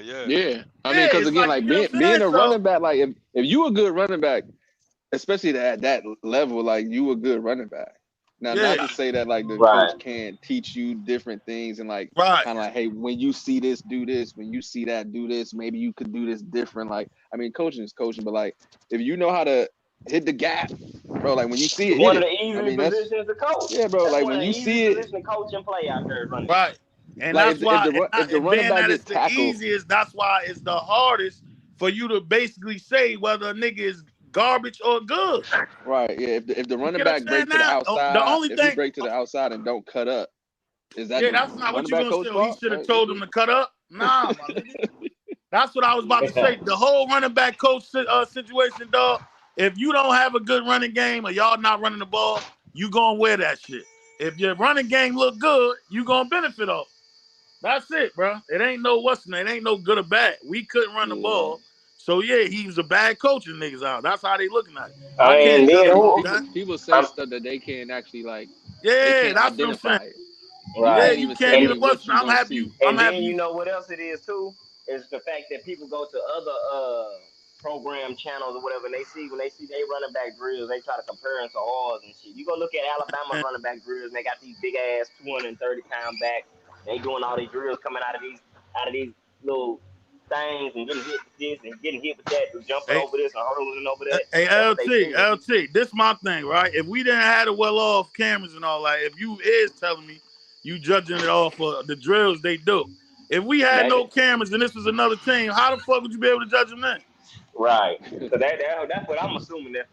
K: Yeah. I mean, because again, like being a running back, like if you a good running back, especially at that level, like you a good running back. Now, not to say that like the coach can't teach you different things and like kind of like, hey, when you see this, do this. When you see that, do this. Maybe you could do this different. Like, I mean, coaching is coaching, but like if you know how to hit the gap, bro, like when you see it,
B: one
K: hit
B: of the
K: it.
B: easiest
K: I mean,
B: positions to coach.
K: Yeah, bro.
B: That's
K: Like
B: one
K: when
B: of the
K: you
B: easiest
K: see it,
B: positions to coach and play out there running.
A: Right. And
K: like
A: that's why,
K: if the running
A: being
K: back
A: that
K: get
A: it's the
K: tackled,
A: easiest, that's why it's the hardest for you to basically say whether a nigga is garbage or good.
K: Right. Yeah. If the running back break to the
A: The
K: outside,
A: only
K: if he
A: thing,
K: break to the outside and don't cut up, is that the
A: that's not what
K: running
A: you
K: back
A: gonna
K: coach
A: say. Oh, he
K: fault?
A: should have told him to cut up. Nah, my nigga. That's what I was about to say. The whole running back coach situation, dog. If you don't have a good running game or y'all not running the ball, you gonna wear that shit. If your running game look good, you gonna benefit off. That's it, bro. It ain't no it ain't no good or bad. We couldn't run the ball. So yeah, he was a bad coaching niggas out. That's how they looking at it. I can't judge him off that.
K: People say stuff that they can't actually like.
A: Yeah,
K: they can't
A: that's what I'm saying.
K: identify it.
A: Yeah, you can't even I'm happy you. I'm
B: And
A: happy
B: then
A: you.
B: you know what else it is too? Is the fact that people go to other program channels or whatever, and when they see they running back drills, they try to compare them to ours and shit. You go look at Alabama's running back drills, and they got these big ass 230-pound backs. They doing all these drills coming out of these little things and getting hit with this and getting hit with that, jumping over this and hurdling over that.
A: Hey,
B: That's what they seen.
A: LT, this my thing, right? If we didn't have the well-off cameras and all that, if you is telling me you judging it off of the drills they do, if we had no cameras and this was another team, how the fuck would you be able to judge them then?
B: Right. So that's what I'm assuming. That's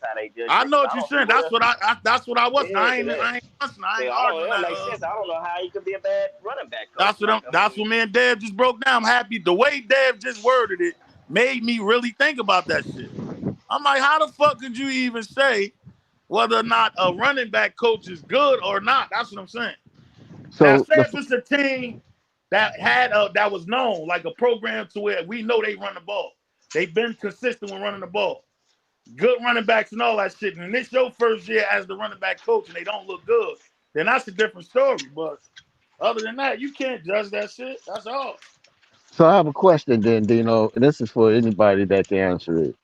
B: how they judge
A: I
B: it.
A: know
B: Because
A: what
B: I
A: you're
B: don't see
A: saying.
B: what
A: That's
B: else.
A: what that's what I was.
B: Yeah,
A: I
B: because
A: ain't listening. I ain't
B: I don't. It
A: arguing
B: don't
A: that.
B: make sense. I don't know how he could be a bad running back coach.
A: That's what
B: Like, I
A: that's
B: mean,
A: what me and Dev just broke down. I'm happy the way Dev just worded it made me really think about that shit. I'm like, how the fuck could you even say whether or not a running back coach is good or not? That's what I'm saying. Now,
F: So
A: say if it's a team that had that was known, like a program to where we know they run the ball. They've been consistent with running the ball. Good running backs and all that shit. And this your first year as the running back coach and they don't look good, then that's a different story. But other than that, you can't judge that shit. That's all.
F: so I have a question then, Dino, and this is for anybody that can answer it.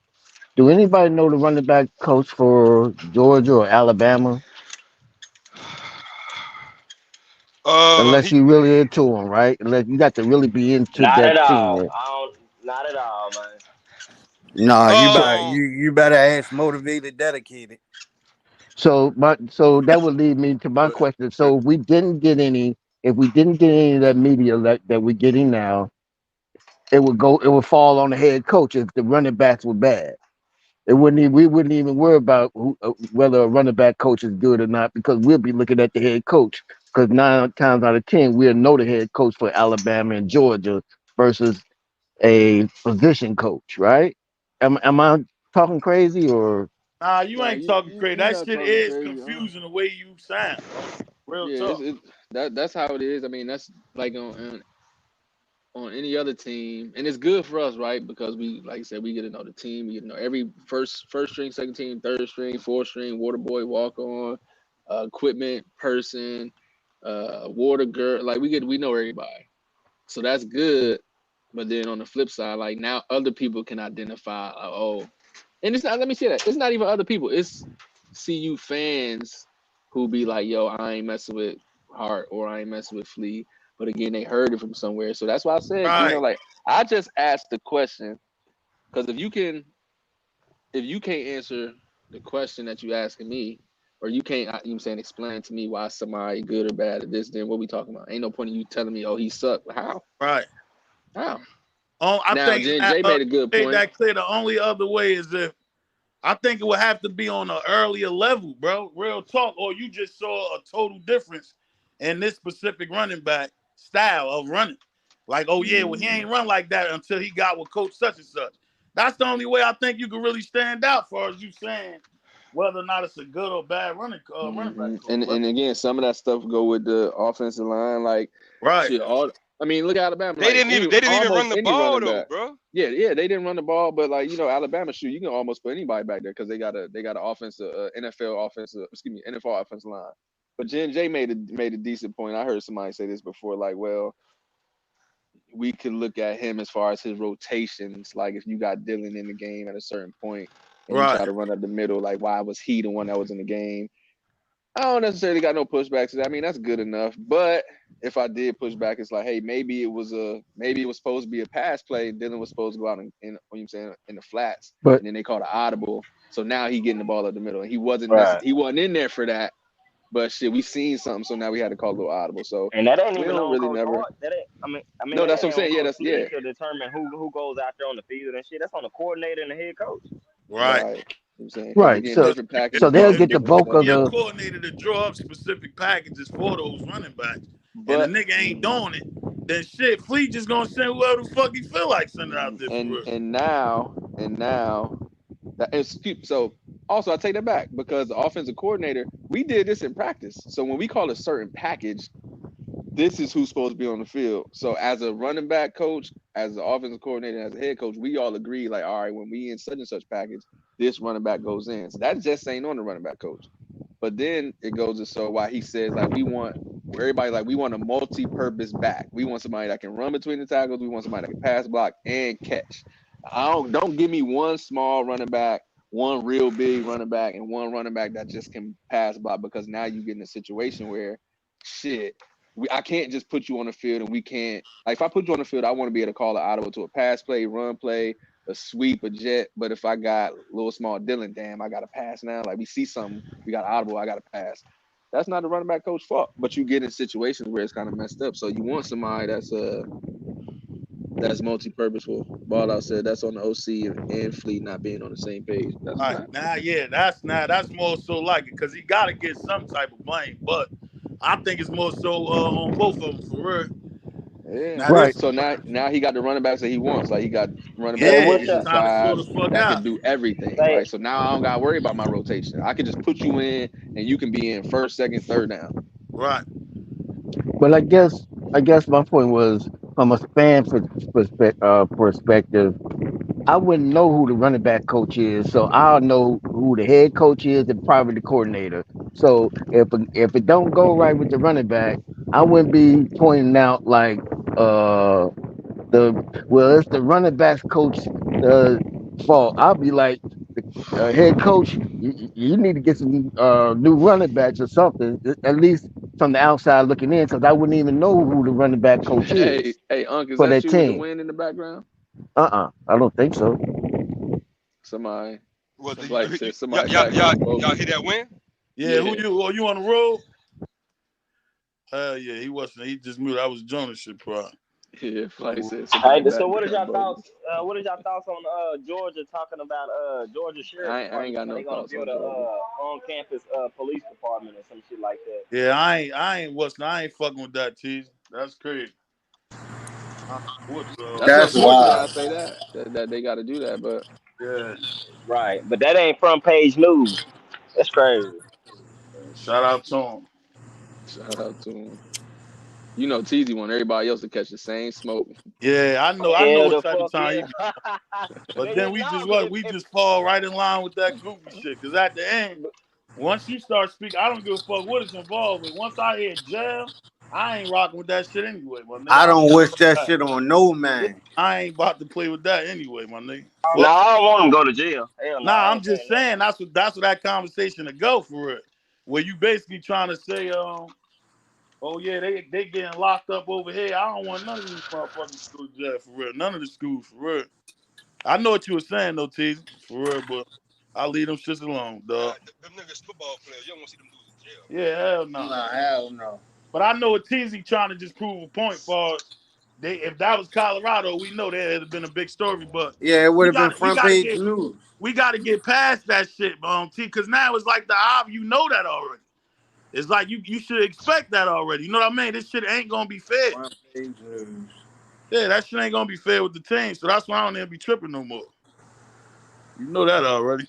F: Do anybody know the running back coach for Georgia or Alabama? Unless
D: He
F: you really into them, right? Unless you got to really be into
B: not at
F: that
B: all.
F: team.
B: I don't. Not at all, man.
O: Nah,
D: um
O: you better ask motivated, dedicated.
F: So that would lead me to my question. So if we didn't get any of that media that we're getting now, it would fall on the head coach if the running backs were bad. We wouldn't even worry about whether a running back coach is good or not because we'll be looking at the head coach. Because 9 times out of 10, we'll know the head coach for Alabama and Georgia versus a position coach, right? Am I talking crazy or?
A: Nah, you
K: Nah,
A: ain't talking crazy.
K: you're
A: That
K: not
A: shit
K: talking
A: is
K: crazy.
A: confusing the way you sound, bro. Real
K: Yeah,
A: talk.
K: that's how it is. I mean, that's like on any other team, and it's good for us, right? Because we, like I said, we get to know the team. We get to know every first string, second team, third string, fourth string, water boy, walk on, equipment person, water girl. Like we know everybody, so that's good. But then on the flip side, like now other people can identify. Oh, and it's not. Let me say that it's not even other people. It's CU fans who be like, "Yo, I ain't messing with Hart or I ain't messing with Flea." But again, they heard it from somewhere. So that's why I said,
A: Right.
K: like I just asked the question because if you can't answer the question that you asking me, or you can't, you know what I'm saying, explain to me why somebody good or bad at this, then what we talking about? Ain't no point in you telling me, oh, he sucked. How?
A: Right.
K: How?
A: I
K: Now,
A: think
K: Jen Jay made a good
A: made
K: point.
A: that clear. The only other way is if I think it would have to be on an earlier level, bro. Real talk. Or you just saw a total difference in this specific running back style of running. Like, oh yeah, well, he ain't run like that until he got with coach such and such. That's the only way I think you can really stand out as far as you saying whether or not it's a good or bad running back coach.
K: And
A: But
K: again, some of that stuff go with the offensive line. Like,
A: right.
K: shit, I mean, look at Alabama.
D: they
K: Like,
D: didn't even run
K: almost
D: the
K: any
D: ball
K: running
D: though,
K: back.
D: bro.
K: Yeah, they didn't run the ball, but like Alabama, shoot, you can almost put anybody back there because they got an offensive NFL offensive line. But Jen Jay made a decent point. I heard somebody say this before, like, well, we can look at him as far as his rotations. Like, if you got Dylan in the game at a certain point and you
A: Right.
K: try to run up the middle, like, why was he the one that was in the game? I don't necessarily got no pushback to that. I mean, that's good enough. But if I did push back, it's like, hey, maybe it was supposed to be a pass play. Dylan was supposed to go out in what you saying in the flats,
F: But
K: and then they called an audible. So now he getting the ball up the middle, and he wasn't
B: Right.
K: he wasn't in there for that. But shit, we seen something, so now we had to call a little audible. So
B: And that ain't
K: we
B: even
K: don't
B: on
K: really
B: Coach
K: never.
B: Hart. That ain't. I mean,
K: No,
B: that
K: that's what I'm
B: ain't on
K: saying. Yeah,
B: Coach
K: that's
B: Lee to determine who goes out there on the field and shit. That's on the coordinator and the head coach.
A: Right.
K: right. You know what I'm saying, because
F: right,
K: again,
F: so
K: different
A: If
F: so
K: packages
F: they'll
K: call
A: you
K: for
F: get the
K: different
F: bulk
K: stuff.
F: of
A: your
F: the.
A: coordinator to draw up specific packages for those running backs, and the
K: But
A: nigga ain't doing it, then shit, Fleet just gonna send whoever the fuck he feel like sending out there for real.
K: and now that excuse so also I take that back because the offensive coordinator, we did this in practice. So when we call a certain package, this is who's supposed to be on the field. So as a running back coach, as the offensive coordinator, as a head coach, we all agree like, all right, when we in such and such package, this running back goes in. So that just ain't on the running back coach. But then it goes to so why he says like we want a multi-purpose back. We want somebody that can run between the tackles. We want somebody that can pass, block, and catch. Don't give me one small running back, one real big running back, and one running back that just can pass block because now you get in a situation where shit. I can't just put you on the field and we can't like if I put you on the field, I want to be able to call an audible to a pass play, run play, a sweep, a jet. But if I got little small Dylan, damn, I got to pass now. Like we see something, we got audible, I got to pass. That's not the running back coach fault. But you get in situations where it's kind of messed up. So you want somebody that's that's multi-purposeful. Ball out said that's on the OC and Fleet not being on the same page. That's
A: All right,
K: not.
A: that's more so like it because he got to get some type of blame, but I think it's more so on both of them for real.
K: Yeah.
A: Now this,
K: So now he got the running backs that he wants. Like he got running
A: yeah,
K: backs that he
R: what's
A: it's
R: your
A: time to sort
K: decides
A: the fuck
K: that can
A: out.
K: do everything,
R: say?
K: right? So now I don't gotta worry about my rotation. I can just put you in and you can be in first, second, third down.
A: Right.
F: But I guess my point was from a perspective, I wouldn't know who the running back coach is, so I'll know who the head coach is and probably the coordinator. So if it don't go right with the running back, I wouldn't be pointing out like uh the it's the running backs coach uh fault. I'll be like head coach, you need to get some new running backs or something, at least from the outside looking in, because I wouldn't even know who the running back coach is
K: Hey, Unc, is
F: for
K: that
F: that
K: you with the
F: team.
K: wind in the background?
F: I don't think so.
K: Somebody
D: Well,
K: said
D: y'all,
K: somebody
D: y'all, y'all,
K: background
D: y'all
K: bogus.
D: hear that win?
A: Yeah,
K: Yeah.
A: who you? Are you on the road? Yeah, he wasn't. He just moved. I was Jonas shit, probably.
K: Yeah, Flight said
R: Hey,
K: somebody
R: so what is
K: background
R: y'all
K: bogus.
R: thoughts? What is y'all thoughts on Georgia talking about Georgia Sheriff
K: I ain't
R: Department?
K: got
R: They're
K: no
R: gonna
K: thoughts
R: build
K: on
R: a
K: Georgia.
R: on-campus police department or some shit like that.
A: Yeah, I ain't fucking with that cheese. That's crazy. What the?
K: That's
O: That's
K: unfortunate. I
O: wild.
K: say that they got to do that, but
A: Yeah.
R: Right, but that ain't front page news. That's crazy.
A: Shout out to him.
K: shout out to him. You know, Teasy want everybody else to catch the same smoke.
A: Yeah, I know. I know
R: Yeah,
A: what
R: the
A: type of
R: fuck
A: time he
R: yeah.
A: be. But then
R: Nigga,
A: we just
R: no, but
A: what? We just fall right in line with that goofy shit. Cause at the end, once you start speaking, I don't give a fuck what it's involved with. Once I hear jail, I ain't rocking with that shit anyway, my nigga.
O: I
A: I
O: don't
A: don't
O: wish
A: fuck
O: that
A: that.
O: shit on no man.
A: I ain't about to play with that anyway, my nigga.
R: no,
A: Fuck.
R: I don't want him to go to jail. Hell no,
A: Nah,
R: I
A: I'm
R: ain't
A: just
R: saying that.
A: saying that's what that conversation to go for it. Where you basically trying to say, oh yeah, they getting locked up over here. I don't want none of these motherfuckers to go to jail for real. None of the schools for real. I know what you were saying though, T, for real, but I leave them shits alone, dog.
D: Them niggas football players. You don't want to see them dudes in jail, bro.
A: Yeah, hell no.
O: Nah, hell no.
A: But I know what Teasy trying to just prove a point for. They if that was Colorado, we know that had been a big story. But
O: Yeah, it would
A: we
O: have been
A: got we
O: front
A: got to
O: page
A: get
O: news.
A: we got to get past that shit, T. Because now it's like the you know that already. It's like you should expect that already. You know what I mean? This shit ain't gonna be fair.
O: Front page news.
A: Yeah, that shit ain't gonna be fair with the team. So that's why I don't even be tripping no more. You know that already.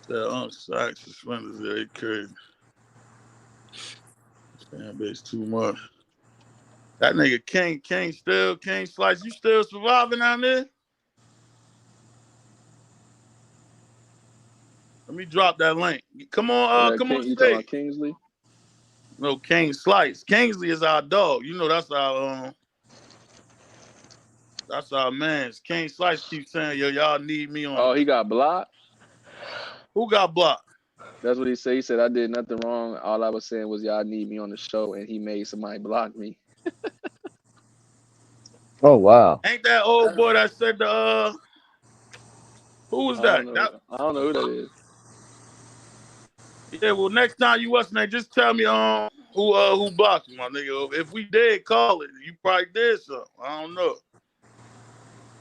A: That unsacked suspenders, yeah, they crazy. Fan base too much. That nigga King Slice, you still surviving out there? Let me drop that link.
K: That
A: Come on
K: King, you talking about
A: stage.
K: Kingsley?
A: No, King Slice. Kingsley is our dog. You know that's our man's. King Slice keeps saying, yo, y'all need me on.
K: Oh, he got blocked.
A: Who got blocked?
K: That's what he said. He said I did nothing wrong. All I was saying was y'all need me on the show, and he made somebody block me.
F: Oh wow.
A: Ain't that old boy that said who was
K: I don't
A: that?
K: know. I don't know who that is.
A: Yeah, well next time you watch that, just tell me who blocked you, my nigga. If we did call it, you probably did something. I don't know.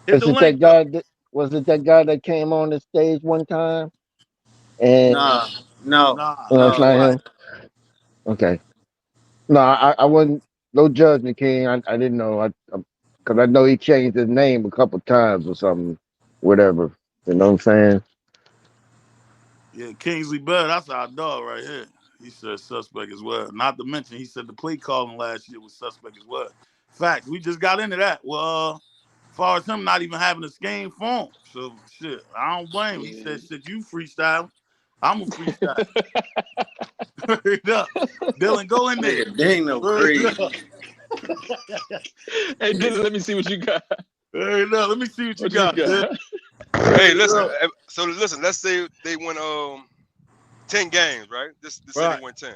A: Hit
F: Is
A: the
F: it
A: link
F: that
A: up.
F: guy was it that guy that came on the stage one time? And
O: Nah, no,
A: Nah,
F: no,
A: nah,
F: it's
O: it
F: not
A: nah.
O: wasn't.
F: him. Okay. No, I wasn't. No judgment, King. I didn't know. Because I know he changed his name a couple times or something, whatever. You know what I'm saying?
A: Yeah, Kingsley Bell, that's our dog right here. He said suspect as well. Not to mention, he said the play calling last year was suspect as well. Facts. We just got into that. Well, as far as him not even having a scheme for him. So shit, I don't blame him. He
K: Yeah.
A: said, shit, you freestyle. I'm a freestyle. Hurry up. Dylan, go in there.
O: Nigga, Dino
A: Hurry
O: crazy.
A: up.
K: Hey, Dylan, let me see what you got.
A: Hurry up. Let me see what you
K: What you
A: got, Dylan.
K: got?
D: Hey,
A: Hurry
D: listen.
A: up.
D: So listen. Let's say they win 10 games, right? This say they
A: Right.
D: win 10.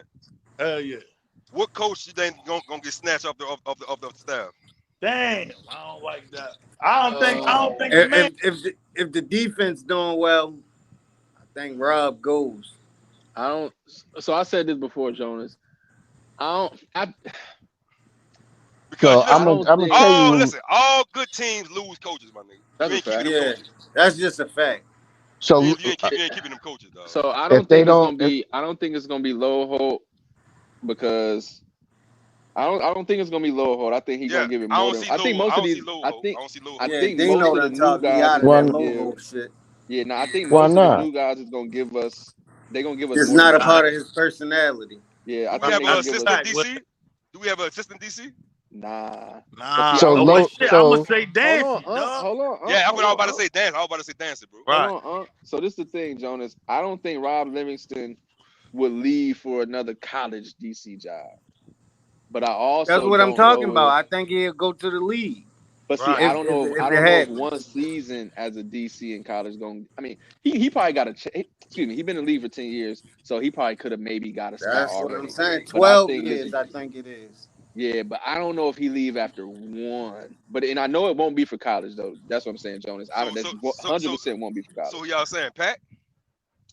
A: Hell yeah.
D: What coach you think gonna get snatched off the staff?
A: Damn. I don't like that. I don't think the man.
O: If the defense doing well, I think Rob goes.
K: I don't. So I said this before, Jonas. I don't.
F: So
D: listen,
F: I'm gonna tell you.
D: all good teams lose coaches, my nigga.
P: That's
D: You
P: a
D: ain't keeping
P: fact.
D: them
O: Yeah,
D: coaches.
O: that's just a fact.
F: So
D: You ain't keeping them coaches, dog.
K: So I
F: if
K: don't
F: they
K: think it's
F: don't,
K: gonna be. I don't think it's gonna be low hold because I don't think it's gonna be low hold. I think he's
D: Yeah,
K: gonna give it
D: I
K: more
D: don't
K: than.
D: see
K: I think
D: low.
K: most
D: I
K: of
D: don't
K: these.
D: see low
K: I
D: hope.
K: think.
D: I don't see low
K: I
D: hope.
O: Yeah,
K: think most
O: Dino
K: of the
O: done
K: new
O: talked me
K: guys
O: out
K: is
O: of that
K: gonna
F: one,
O: low
K: give.
O: hope shit.
K: Yeah, no, I think
F: why
K: most of the new
F: not?
K: guys is gonna give us. They're gonna give us
O: It's
K: more than
O: not
K: a
O: a
A: Nah,
O: part
K: hope.
O: of his personality.
K: Yeah, I
D: Do we
K: think
D: have
K: they're
D: an
K: gonna
A: that's a
K: give us.
D: assistant
A: fact. Well,
D: DC? Do we have an assistant DC?
K: Nah, but
A: nah.
K: see, I
F: So
K: don't
A: Oh well,
F: low.
K: know.
A: shit.
K: But
A: I'm gonna
F: So
A: say
K: hold on,
A: Dancy, dog.
K: hold on,
D: Yeah, that's what
K: hold
D: I was
K: on,
D: about to say. Dance. I was about to say dance, bro.
K: hold
A: Right.
K: on. So this is the thing, Jonas. I don't think Rob Livingston would leave for another college DC job. But I
O: That's
K: also
O: what I'm
K: don't
O: talking
K: know
O: about.
K: if.
O: I think he'll go to the league
K: But see,
A: Right.
K: I don't know.
O: if
K: I
O: it
K: don't know if
O: happens.
K: one season as a DC in college going. I mean, he probably got a. Excuse me. He been in the league for 10 years, so he probably could have maybe got a spot
O: That's what I'm
K: already.
O: saying.
K: But I
O: 12
K: think his.
O: years, I think it is.
K: Yeah, but I don't know if he leave after one. But and I know it won't be for college though. That's what I'm saying, Jonas. I
D: So
K: don't. That's
D: so so so
K: 100% won't be for
D: so
K: college.
D: y'all saying Pat?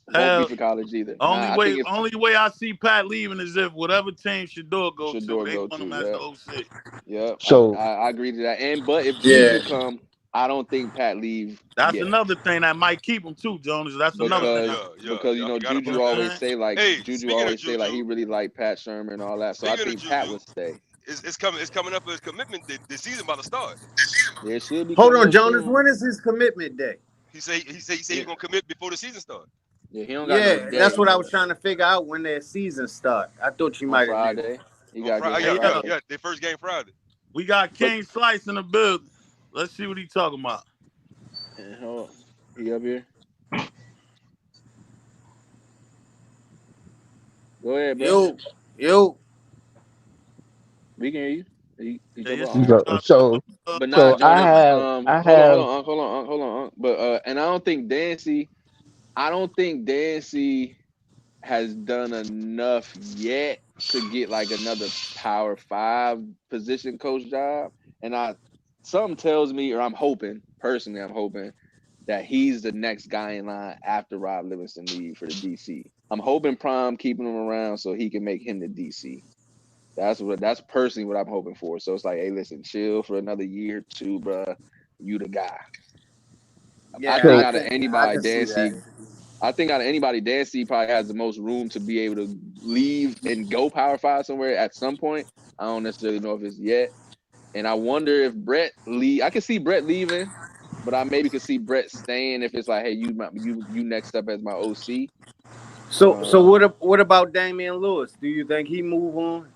K: Won't be
A: Hell,
K: for college either.
A: only
K: Nah, I
A: way
K: think if
A: only way I see Pat leaving is if whatever team Shador go to,
K: Shador
A: they
K: go
A: want
K: to,
A: him as the
K: yeah.
A: OC.
K: Yep,
F: so
K: I agree to that. And but if
O: Yeah.
K: Juju come, I don't think Pat leave
A: That's
K: yet
A: another thing that might keep him too, Jonas. That's
D: Yeah,
A: another thing.
K: because
D: yeah. I forgot
A: You
K: Juju
A: know
D: about
A: what
D: that.
A: I'm
K: always
A: saying?
K: say like
D: Hey,
K: Juju
D: speaking of
K: always say like he
D: Juju,
K: really like Pat Shermer and all that. So I
D: speaking of
K: think Pat
D: Juju,
K: would stay.
D: it's coming up for his commitment. The season about to start.
K: Yeah, it should be
O: Hold
K: coming
O: on,
K: up
O: Jonas.
K: soon.
O: When is his commitment day?
D: He say he's
K: Yeah,
D: gonna commit before the season starts.
K: yeah, he don't got no
O: Yeah, that's
K: day,
O: what I was
K: but
O: trying to figure out when their season start. I thought you
K: on
O: might have knew.
K: Friday he
D: On
K: gotta get
D: Friday,
K: here
A: Hey,
D: yeah,
K: Friday.
D: yeah. Their first game Friday.
A: we got
K: But
A: King Slice in the building. Let's see what he talking about.
K: hold on, he up here. Go ahead, bro.
O: Yo.
K: We can hear you. He
A: Yeah,
K: jump
A: your
K: up.
A: shit
K: All right.
F: so
A: dropped
F: so
K: But nah,
F: so I
K: Jonas.
F: have I
K: Hold on,
F: have
K: hold on. But and I don't think Dancy. I don't think Dancy has done enough yet to get like another Power Five position coach job. And something tells me, or I'm hoping personally, I'm hoping that he's the next guy in line after Rob Livingston leave for the DC. I'm hoping Prime keeping him around so he can make him the DC. That's personally what I'm hoping for. So it's like, hey, listen, chill for another year or two, bruh. You the guy. I
O: Yeah,
K: think
F: so
K: out of
O: I
K: anybody,
O: can see that.
K: Dancy. I think out of anybody, Dancy probably has the most room to be able to leave and go Power Five somewhere at some point. I don't necessarily know if it's yet. And I wonder if Brett leave. I can see Brett leaving, but I maybe could see Brett staying if it's like, hey, you next up as my OC.
O: So what about Damian Lewis? Do you think he move on?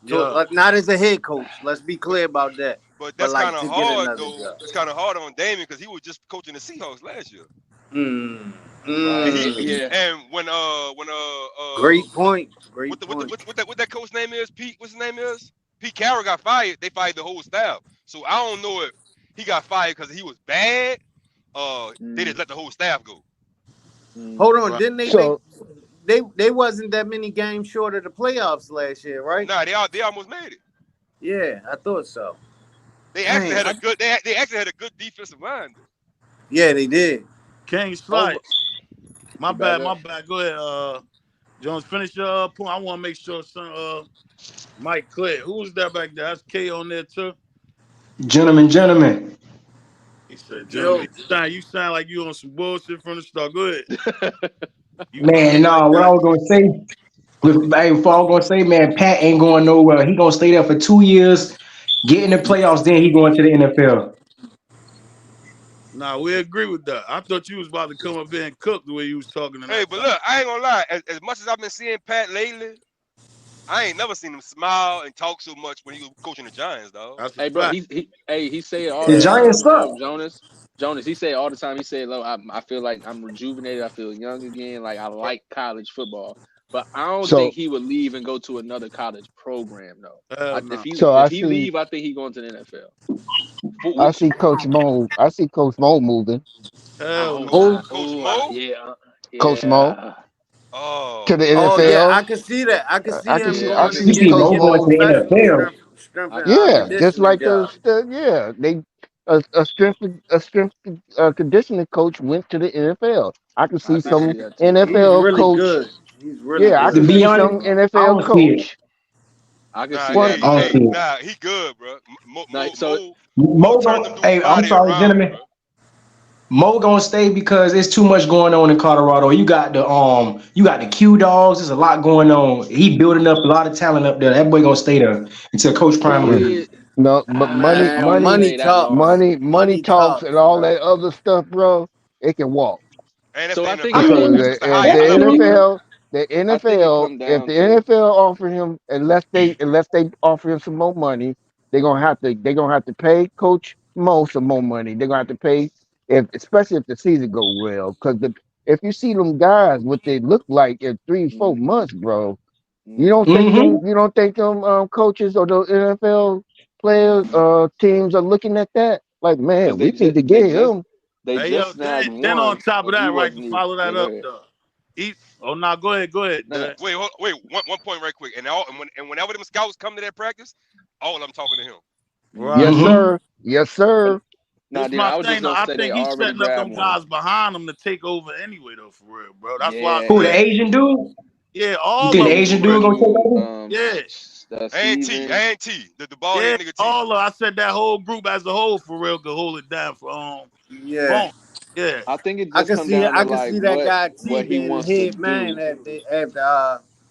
A: Yeah.
O: Not as a head coach. Let's be clear about that.
D: But
O: But
D: that's
O: like
D: kind of
O: to get
D: hard
O: another
D: though.
O: job.
D: It's kind of hard on Damien because he was just coaching the Seahawks last year.
O: Mm,
K: Right.
D: And he
O: mm.
K: Yeah.
D: and when
O: Great point.
D: what
O: Great
D: the,
O: point.
D: what that coach name is? Pete. What's his name is? Pete Carroll got fired. They fired the whole staff. So I don't know if he got fired because he was bad. They just
K: Mm,
D: let the whole staff go.
K: mm.
O: Hold on,
A: Right.
O: didn't they make
F: so
O: they wasn't that many games short of the playoffs last year, right?
D: Nah, they almost made it.
O: Yeah, I thought so.
D: They actually
O: Dang.
D: had a good they actually had a good defensive line though.
O: Yeah, they did.
A: King
K: Over.
A: Slice. My
K: You back
A: bad, my
K: up?
A: bad. Go ahead, Jones. Finish your point. I want to make sure some Mike clear. Who was that back there? That's K on there too.
L: Gentlemen.
A: He said,
O: Yo.
A: gentlemen, you sound like you on some bullshit from the start. Go ahead. You
L: Man,
A: coming like
L: no, what I
A: that.
L: was gonna say hey, before I was gonna say, man, Pat ain't going nowhere. He gonna stay there for 2 years, get in the playoffs, then he going to the NFL.
A: Nah, we agree with that. I thought you was about to come up here and cook the way you was talking in
D: Hey,
A: that
D: but
A: time.
D: look, I ain't gonna lie. As much as I've been seeing Pat lately, I ain't never seen him smile and talk so much when he was coaching the Giants, dog.
A: That's a
K: Hey, bro,
A: fact.
K: he say it all
L: The
K: the
O: Yeah.
L: Giants
K: time,
L: suck.
K: Jonas. Jonas, he say it all the time. He said, "Look, I feel like I'm rejuvenated. I feel young again. Like I like college football." But I don't think
F: so
K: he would leave and go to another college program, though.
A: Hell
K: If
A: no.
K: he
F: so
K: if he leave, I think he going to the NFL.
F: I see Coach Mo. I see Coach Mo moving.
A: Hell no.
D: Coach Mo?
F: Coach Mo
K: Yeah,
F: to the
D: Oh,
O: Oh yeah, I
F: NFL.
O: can see that. I can see
F: I can
O: him
F: see. I
K: yeah.
O: going
F: can
O: and
L: You
F: see
L: see
O: getting
F: Coach
L: Mo
O: getting a
L: going to
F: Mo.
L: the
O: professional
L: NFL.
O: strength and
F: Yeah, just
O: conditioning
F: like
O: job.
F: a strength conditioning coach went to the NFL. I can
K: I
F: see
K: can
O: I,
F: some
K: see that too.
O: he's
F: NFL
O: really
F: coach.
O: good. He's really
F: Yeah, I
L: To
F: can
O: good.
L: be
F: see
L: honest,
F: some
L: I
F: NFL
L: don't see it.
F: coach.
K: I can
D: Nah,
K: see
F: What?
K: that,
S: I don't see it.
D: nah, he good, bro.
K: like so.
D: Mo turned them dudes
S: Hey, I'm
D: body
S: sorry,
D: around,
S: gentlemen.
D: bro.
S: Mo gonna stay because it's too much going on in Colorado. You got the Q dogs. There's a lot going on. He building up a lot of talent up there. That boy gonna stay there until Coach Prime
K: Thing
S: leaves.
K: is,
F: No, but
K: he
O: Man,
K: probably
F: money,
O: money
K: stay that long.
O: talks.
F: money
O: Money
F: talks, and
O: talks,
F: all
O: bro.
F: that other stuff, bro. It can walk.
D: And that's
K: So
D: the
K: I think
S: I
K: it
D: NFL,
K: come.
F: Because
S: mean,
D: man. It's the
K: I,
F: the
D: highest
K: I think
D: level,
K: it.
D: bro.
K: I think it
F: NFL,
K: come
F: if
K: down
F: the
K: to.
F: NFL offer him, unless they offer him some more money, they're gonna have to pay Coach Mo some more money. They're gonna have to pay especially if the season go well. Because if you see them guys, what they look like in 3-4 months, bro, you don't think
S: mm-hmm.
F: them coaches or the NFL players teams are looking at that like,
K: Because
F: man, we need to get him.
K: they
A: Hey yo,
K: just snagged
A: then on
K: one,
A: top of
K: and he
A: that, right, to
K: wasn't even.
A: follow
K: Yeah,
A: that
K: go
A: up,
K: ahead.
A: though. Oh no, go ahead,
K: No, no.
A: Dad.
D: Wait, one point right quick. And whenever them scouts come to that practice, all of them talking to him.
A: Right.
F: Yes,
S: Mm-hmm.
F: sir. Yes, sir.
K: Nah,
A: This
K: Dino,
A: my
K: I was just
A: thing though.
K: gonna
A: I
K: say they
A: think he's
K: already
A: setting up them
K: grabbed one.
A: guys behind him to take over anyway, though, for real, bro. That's why I
K: Yeah,
S: Who, the
A: said,
S: Asian dude?
A: yeah,
S: You
A: all
S: think the
A: of them
S: Asian
A: for real.
S: dude gonna take
K: Juju,
S: over?
A: Yeah,
K: Season.
D: And T, the bald
A: yeah,
D: head nigga T.
A: all of. I said that whole group as a whole for real could hold it down for
O: Yeah.
A: Bone. Yeah,
K: I think it
O: I
K: just
O: can
K: come
O: see
K: down to
O: I can
K: like
O: see that guy T
K: what he
O: being the
K: wants to
O: head man
K: do.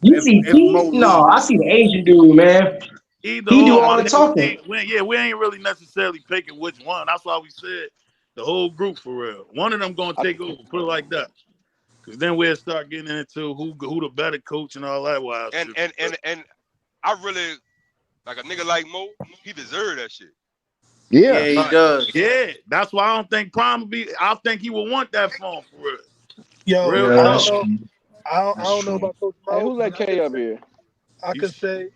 S: You
O: if
S: see
O: Mo
S: T? No,
O: leaves.
S: I see the Asian dude, man.
A: either
S: He do
A: or.
S: all
A: My
S: the
A: nigga,
S: talking.
A: we ain't really necessarily picking which one. That's why we said the whole group for real. One of them gonna
K: I,
A: take over. Put it like that. Cause then we'll start getting into who the better coach and all that wild
D: And
A: shit.
D: and and and I really like a nigga like Mo. He deserved that shit.
F: Yeah.
O: Yeah, he
A: Right.
O: does.
A: Yeah, that's why I don't think Prime will be. I think he will want that phone for real.
T: Yo,
A: Real
T: I
S: Yeah,
T: don't
S: that's
A: talk.
T: know.
S: true.
T: I
S: That's
T: don't know
S: true.
T: about Coach
K: hey,
T: Mo,
K: who
T: but
K: let K up here?
T: I
A: You
T: could
A: s-
T: say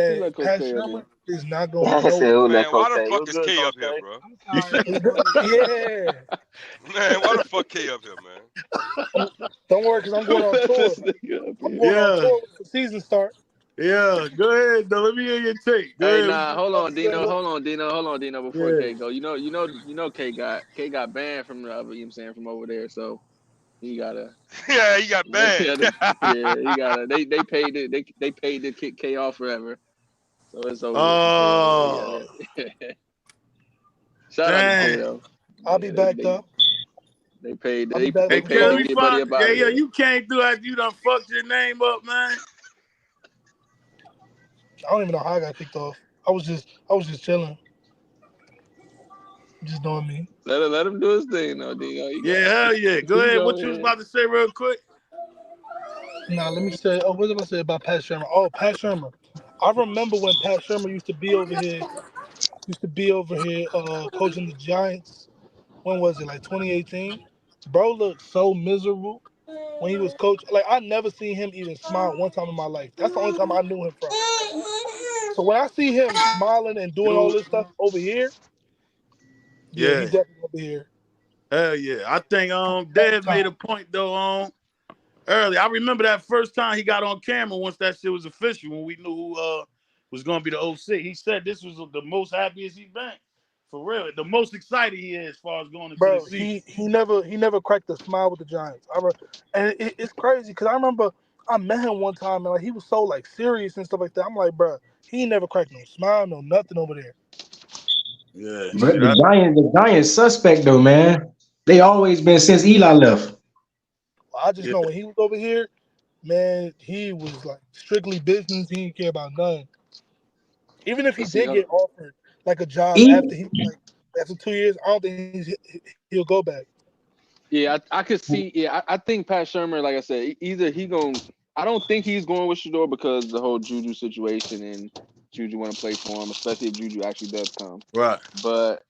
K: Who
T: that
K: let Coach
T: Pat
K: K up here?
T: Shermer is not going
B: I said,
T: nowhere.
B: who let
D: Man,
B: Coach
D: why the
B: K?
D: fuck
B: What's
D: is
B: good,
D: K
B: Coach
D: up here,
B: K?
D: bro?
A: you said
T: Yeah.
D: Man, why the fuck K up here, man?
T: Don't worry, because I'm going
K: Who
T: on
K: let
T: tour.
K: this nigga up
T: I'm
K: here?
T: going on
A: yeah,
T: tour when the season start.
A: yeah. Go ahead, though. Let me hear your take. Go
K: Hey,
A: ahead.
K: nah, hold
T: I'm
K: on,
T: saying,
K: Dino.
T: what,
K: Hold on, Dino. Before
A: Yeah.
K: K go, K got banned from the other. You know what I'm saying, from over there, so he gotta.
D: Yeah, he got
K: Yeah,
D: banned.
K: he gotta. They paid it. They paid to kick K off forever, so it's over with for K over
A: Oh,
K: there. Yeah. Shout out to K
A: dang.
K: though.
T: I'll be
K: Yeah,
T: back up.
K: they paid.
T: I'll be back
K: They
A: Hey,
T: with the
K: paid
A: can
K: to
T: coach.
A: we
K: get Buddy
A: find?
K: up
A: Yeah,
K: out of
A: yeah.
K: there.
A: You came through after you done fucked your name up, man.
T: I don't even know how I got kicked off. I was just chilling, just doing me.
K: Let him do his thing though, Dino.
A: Yeah, hell yeah. Go
K: He
A: ahead.
K: go
A: What you was
K: ahead.
A: about to say real quick?
T: Now let me say. Oh, what was I gonna say about Pat Shermer? Oh, Pat Shermer. I remember when Pat Shermer used to be over here. Coaching the Giants. When was it? Like 2018. Bro looked so miserable when he was coach. Like I never seen him even smile one time in my life. That's the only time I knew him from. So when I see him smiling and doing all
A: Dude.
T: this stuff over here, yeah, he
A: Yeah.
T: definitely over here.
A: Hell yeah. I think
T: All the
A: Dad made
T: time.
A: a point though early. I remember that first time he got on camera once that shit was official when we knew who was gonna be the OC. He said this was the most happiest he's been. For real. The most excited he is as far as going into the
T: Bro,
A: season.
T: he never cracked a smile with the Giants. And it's crazy because I remember I met him one time and like he was so like serious and stuff like that. I'm like, bro, he ain't never cracked no smile, no nothing over there.
A: Yeah.
S: But
A: See that?
S: the Giants suspect though, man. They always been since Eli left.
T: I just
A: Yeah.
T: know when he was over here, man, he was like strictly business. He didn't care about nothing. Even if he
K: But see,
T: did get offered like a job
S: E
T: after 2 years, I don't think he'll go back.
K: yeah, I could see. Yeah, I think Pat Shermer, like I said, either he going. I don't think he's going with Shador because the whole Juju situation and Juju want to play for him, especially if Juju actually does come.
A: Right.
K: But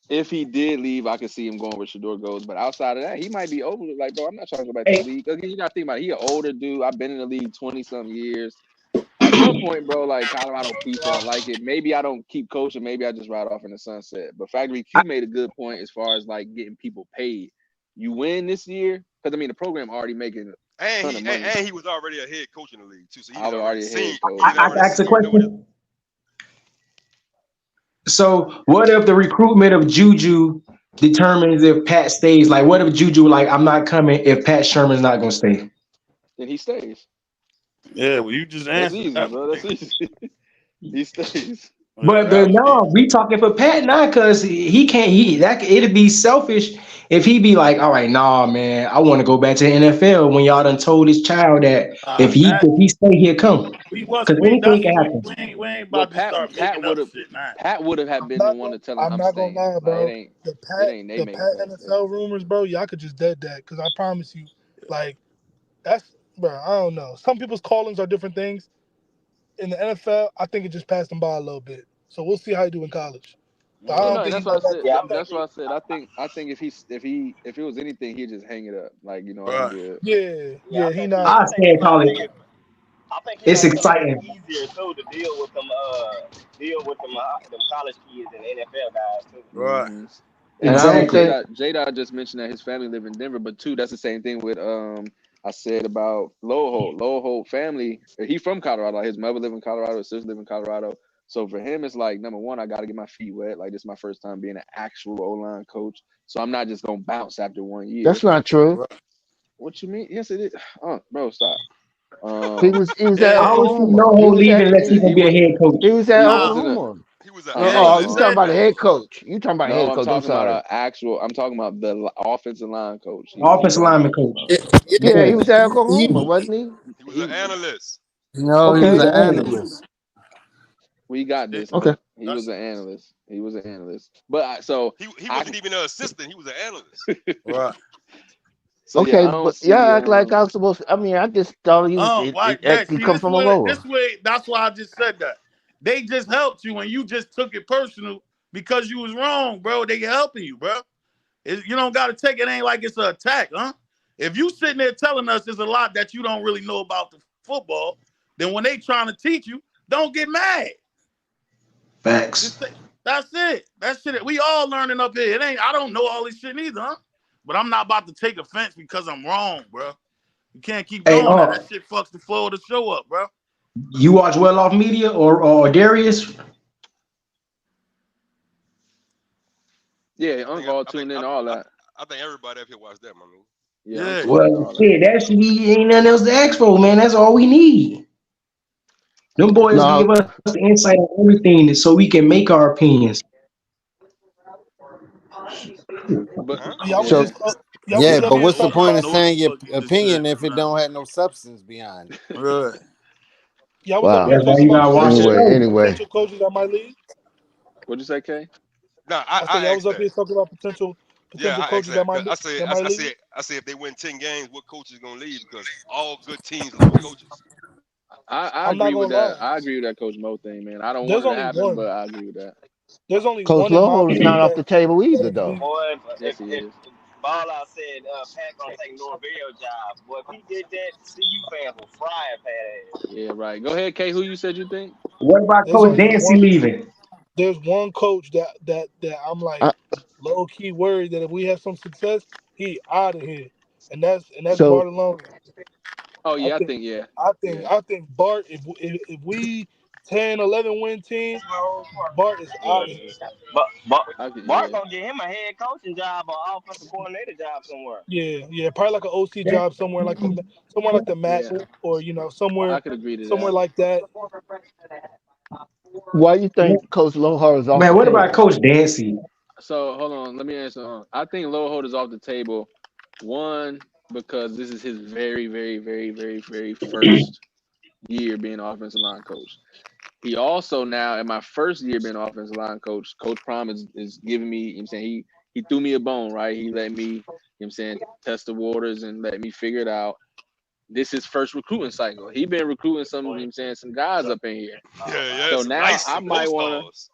K: if he did leave, I could see him going where Shador goes. But outside of that, he might be over. Like, bro, I'm not trying to go back to the
S: hey,
K: league. Again, you got to think about it. He an older dude. I've been in the league 20-some years. At some point, bro, like Colorado people don't like it. Maybe I don't keep coaching. Maybe I just ride off in the sunset. But Factory
S: I,
K: Q made a good point as far as like getting people paid. You win this year, because I mean the program already making a
D: And
K: ton of money.
D: he was already a head coach in the league too, so he
K: I
D: did
K: was
D: already
K: already a
D: seen
K: head coach.
D: he did
S: I
K: Yeah.
D: already
S: can ask a
D: seen what it.
S: question. So what if the recruitment of Juju determines if Pat stays? Like, what if Juju like I'm not coming if Pat Sherman's not gonna stay?
K: Then he stays.
A: Yeah, well, you just
K: That's
A: answered
K: easy,
A: that.
K: bro. That's easy. He stays.
S: But
A: That was easy.
S: no, we talking for Pat now because he can't. It'd be selfish if he be like, all right, nah, man, I want to go back to the NFL when y'all done told his child that
A: Pat,
S: if he stay here, come because anything
A: that's
S: can
A: what
S: happen.
A: we ain't
K: But
A: about to start making up shit now.
K: Pat would have had
T: I'm
K: been the
T: not
K: one
T: gonna,
K: to tell him
T: I'm
K: I'm
T: not gonna
K: staying.
T: lie,
K: Like
T: bro.
K: it ain't they
T: The
K: making
T: Pat
K: Pat stay.
T: NFL rumors, bro. Y'all could just dead that because I promise you, like that's, bro. I don't know. Some people's callings are different things. In the NFL, I think it just passed him by a little bit. So we'll see how he do in college. But I
K: Yeah,
T: don't
K: no,
T: think he
K: that's what
T: go
K: I
T: back
K: said.
T: to the
K: That's what
T: NFL.
K: I said. I think if it was anything, he'd just hang it up. Like, I'm
A: Right.
K: good.
T: Yeah, he not.
B: I
S: I
B: think he
S: stand
B: might
S: call
B: make
S: it.
B: it. I think he
S: It's
B: might make it
S: exciting.
B: easier too to deal with them college kids and NFL guys too.
A: Right.
F: And I don't
S: Exactly.
F: think
K: Jada just mentioned that his family live in Denver, but too, that's the same thing with I said about Low Holt. Low Holt family, he from Colorado. His mother live in Colorado, his sister live in Colorado. So for him, it's like number one, I got to get my feet wet. Like this is my first time being an actual O line coach, so I'm not just gonna bounce after 1 year.
F: that's not true.
A: Right.
K: What you mean? Yes, it is. Oh, bro, stop.
F: He was at
A: Yeah.
S: I don't see
F: Oklahoma.
S: no
F: He
S: whole
F: was
S: leaving
F: at
S: unless he gonna be a head coach.
F: he was at
K: He
A: Nah.
K: wasn't a
F: Oklahoma.
D: He was an
A: He
F: Oh,
A: never
F: you
D: analyst.
F: talking
A: said
F: about a
A: that.
F: head coach? You talking about a
K: No,
F: head
K: I'm
F: coach? I'm
K: talking about
F: sorry.
K: an actual. I'm talking about the offensive line coach. He
S: Offensive
K: the one I'm
S: lineman
K: talking
S: coach.
K: about.
F: Yeah, he
S: Yeah.
F: was at
T: He,
F: Oklahoma, wasn't he?
D: He was an
K: He
D: analyst.
T: no, he
S: Okay.
T: was
F: Yeah.
T: an
S: Dang.
T: analyst.
K: We got
A: See,
K: this,
F: Okay.
K: but he was
A: that's
K: an analyst. He was an analyst. But so
D: He
K: I
D: wasn't even an assistant. He was an analyst.
A: right.
K: so yeah,
F: Okay,
K: I don't
F: but y'all
K: see
F: act like I was supposed to, I mean, I just thought
A: Like
F: it
A: that.
F: actually
A: See,
F: come from a lower.
A: that's why I just said that. They just helped you and you just took it personal because you was wrong, bro. They helping you, bro. You don't got to take it. Ain't like it's an attack, huh? If you sitting there telling us there's a lot that you don't really know about the football, then when they trying to teach you, don't get mad.
S: Facts.
A: Just say, that's it. That shit. We all learning up here. It ain't. I don't know all this shit neither, huh? But I'm not about to take offense because I'm wrong, bro. You can't keep
S: Hey,
A: doing that. That shit fucks the flow of the show up, bro.
S: you watch Well Off Media or Darius?
K: yeah,
D: I think
K: Uncle
D: I think
K: tuned in
D: I,
K: all
D: I,
K: that.
D: I think everybody up here watched that, my man.
K: Yeah, I'm
A: Yeah.
K: tuned in
S: Well,
K: all that.
S: shit, that should be ain't nothing else to ask for, man. That's all we need. Them boys
F: No,
S: give us the insight on everything so we can make our opinions.
K: But
D: Huh?
T: Y'all was
K: yeah,
F: so
T: just y'all was
A: Yeah,
T: just
O: Yeah,
A: I
T: up
O: but
A: don't
T: here
O: what's the
A: know.
T: talking
A: I
O: point
A: don't
O: of
T: about
A: know what the
O: saying your
A: fuck you just said.
O: opinion if it
A: Man.
O: don't have no substance behind it?
A: Right.
T: y'all was up
F: wow.
T: here
S: That's why
T: talking
S: you
T: about
S: gotta watch the show.
F: Anyway,
T: potential coaches that might leave.
K: what'd you say, Kay?
D: No,
T: I said
D: I
T: y'all was
D: asked
T: up
D: that.
T: here talking about
D: Yeah,
T: potential
D: I asked
T: coaches that
D: that.
T: might
D: 'Cause
T: leave.
D: I said if they win 10 games, what coach is gonna leave? Because all good teams lose coaches.
K: I
T: I'm not
K: agree with
T: gonna
K: that.
T: lie.
K: I agree with that Coach Mo thing, man. I don't want
T: There's
K: it to
T: only
K: happen,
T: one.
K: but I agree with that.
T: There's only
F: Coach
T: one in my
F: Loho is
T: opinion
F: not off the table either,
T: that'll
F: though.
T: leave.
B: Boy,
K: Yes, he is.
B: if Ball out said Pat gonna take Norvell job, boy, if he did that, CU fans will fry at Pat ass.
K: Yeah, right. Go ahead, Kay. Who you said you think?
S: What about
T: There's
S: Coach
T: only
S: Dancy
T: one.
S: leaving?
T: There's one coach that I'm like
F: I,
T: low key worried that if we have some success, he out of here, and that's
F: so
T: Barcelona.
K: Oh
T: I
K: yeah, I
T: think
K: think yeah,
T: I think
K: yeah.
T: I think Bart if we 10, 11 win team, Bart is out of here.
B: But Bart
K: Yeah.
B: gonna get him a head coaching job or offensive coordinator job somewhere.
T: Yeah, probably like an OC job somewhere like the MAC
K: Yeah,
T: or
K: I could agree to
T: somewhere
K: that.
T: like that.
F: why you think Coach Loho is off the
S: Man, what about
F: table?
S: Coach Dancy?
K: So hold on, let me answer. I think Low Hold is off the table. One, because this is his very, very, very, very, very first year being offensive line coach. He also now in my first year being offensive line coach, Coach Prom is giving me, you know what I'm saying, he threw me a bone, right? He let me, you know what I'm saying, test the waters and let me figure it out. This is first recruiting cycle. He been recruiting some, you know what I'm saying, some guys up in here.
D: Yeah,
K: So
D: some
K: now
D: nice,
K: I
D: some
K: might
D: four
K: wanna
D: stars.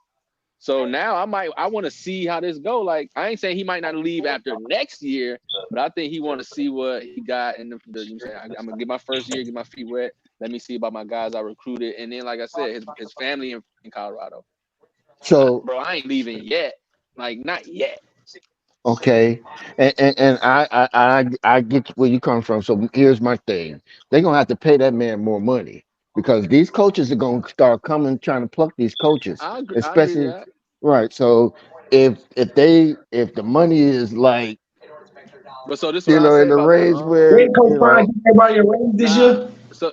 K: I want to see how this go. Like I ain't saying he might not leave after next year, but I think he want to see what he got in the you know what I'm saying, I'm gonna get my first year, get my feet wet. Let me see about my guys I recruited, and then like I said, his family in Colorado.
F: So
K: Bro, I ain't leaving yet. Like not yet.
F: okay, and I get where you come from. So here's my thing: they're gonna have to pay that man more money because these coaches are gonna start coming trying to pluck these coaches,
K: I agree to
F: especially
K: that.
F: right. So if the money is like
K: But so this is what I
F: in
K: say
F: the
K: about that.
F: range where
S: Did Coach Prime get everybody a raise this
K: Nah.
S: year?
K: So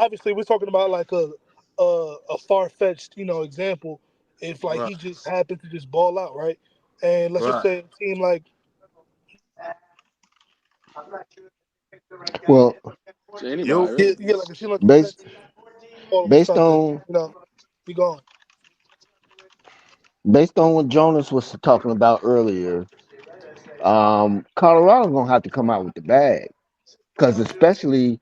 T: obviously we're talking about like a far fetched example. if like
A: Right.
T: he just happened to just ball out, right? And let's just
A: Right.
T: say a team like
F: Well,
N: To anybody,
A: Yo.
N: really.
T: yeah, like a team like
F: based
T: all of a
F: based
T: sudden,
F: on
T: be gone.
F: based on what Jonas was talking about earlier, Colorado gonna have to come out with the bag because especially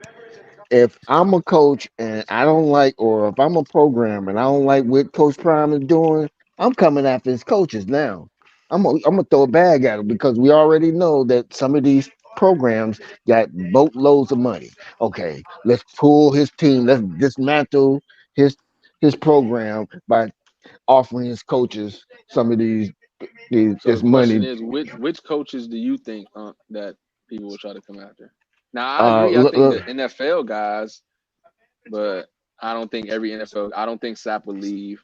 F: if I'm a coach and I don't like, or if I'm a program and I don't like what Coach Prime is doing, I'm coming after his coaches now. I'm gonna throw a bag at him because we already know that some of these programs got boatloads of money. Okay, let's pull his team. Let's dismantle his his program by offering his coaches some of these
N: So the
F: this
N: question
F: money.
N: is, which coaches do you think that people will try to come after? Now I agree. I think the
F: Look,
N: NFL guys, but I don't think every NFL. I don't think Sapp would leave.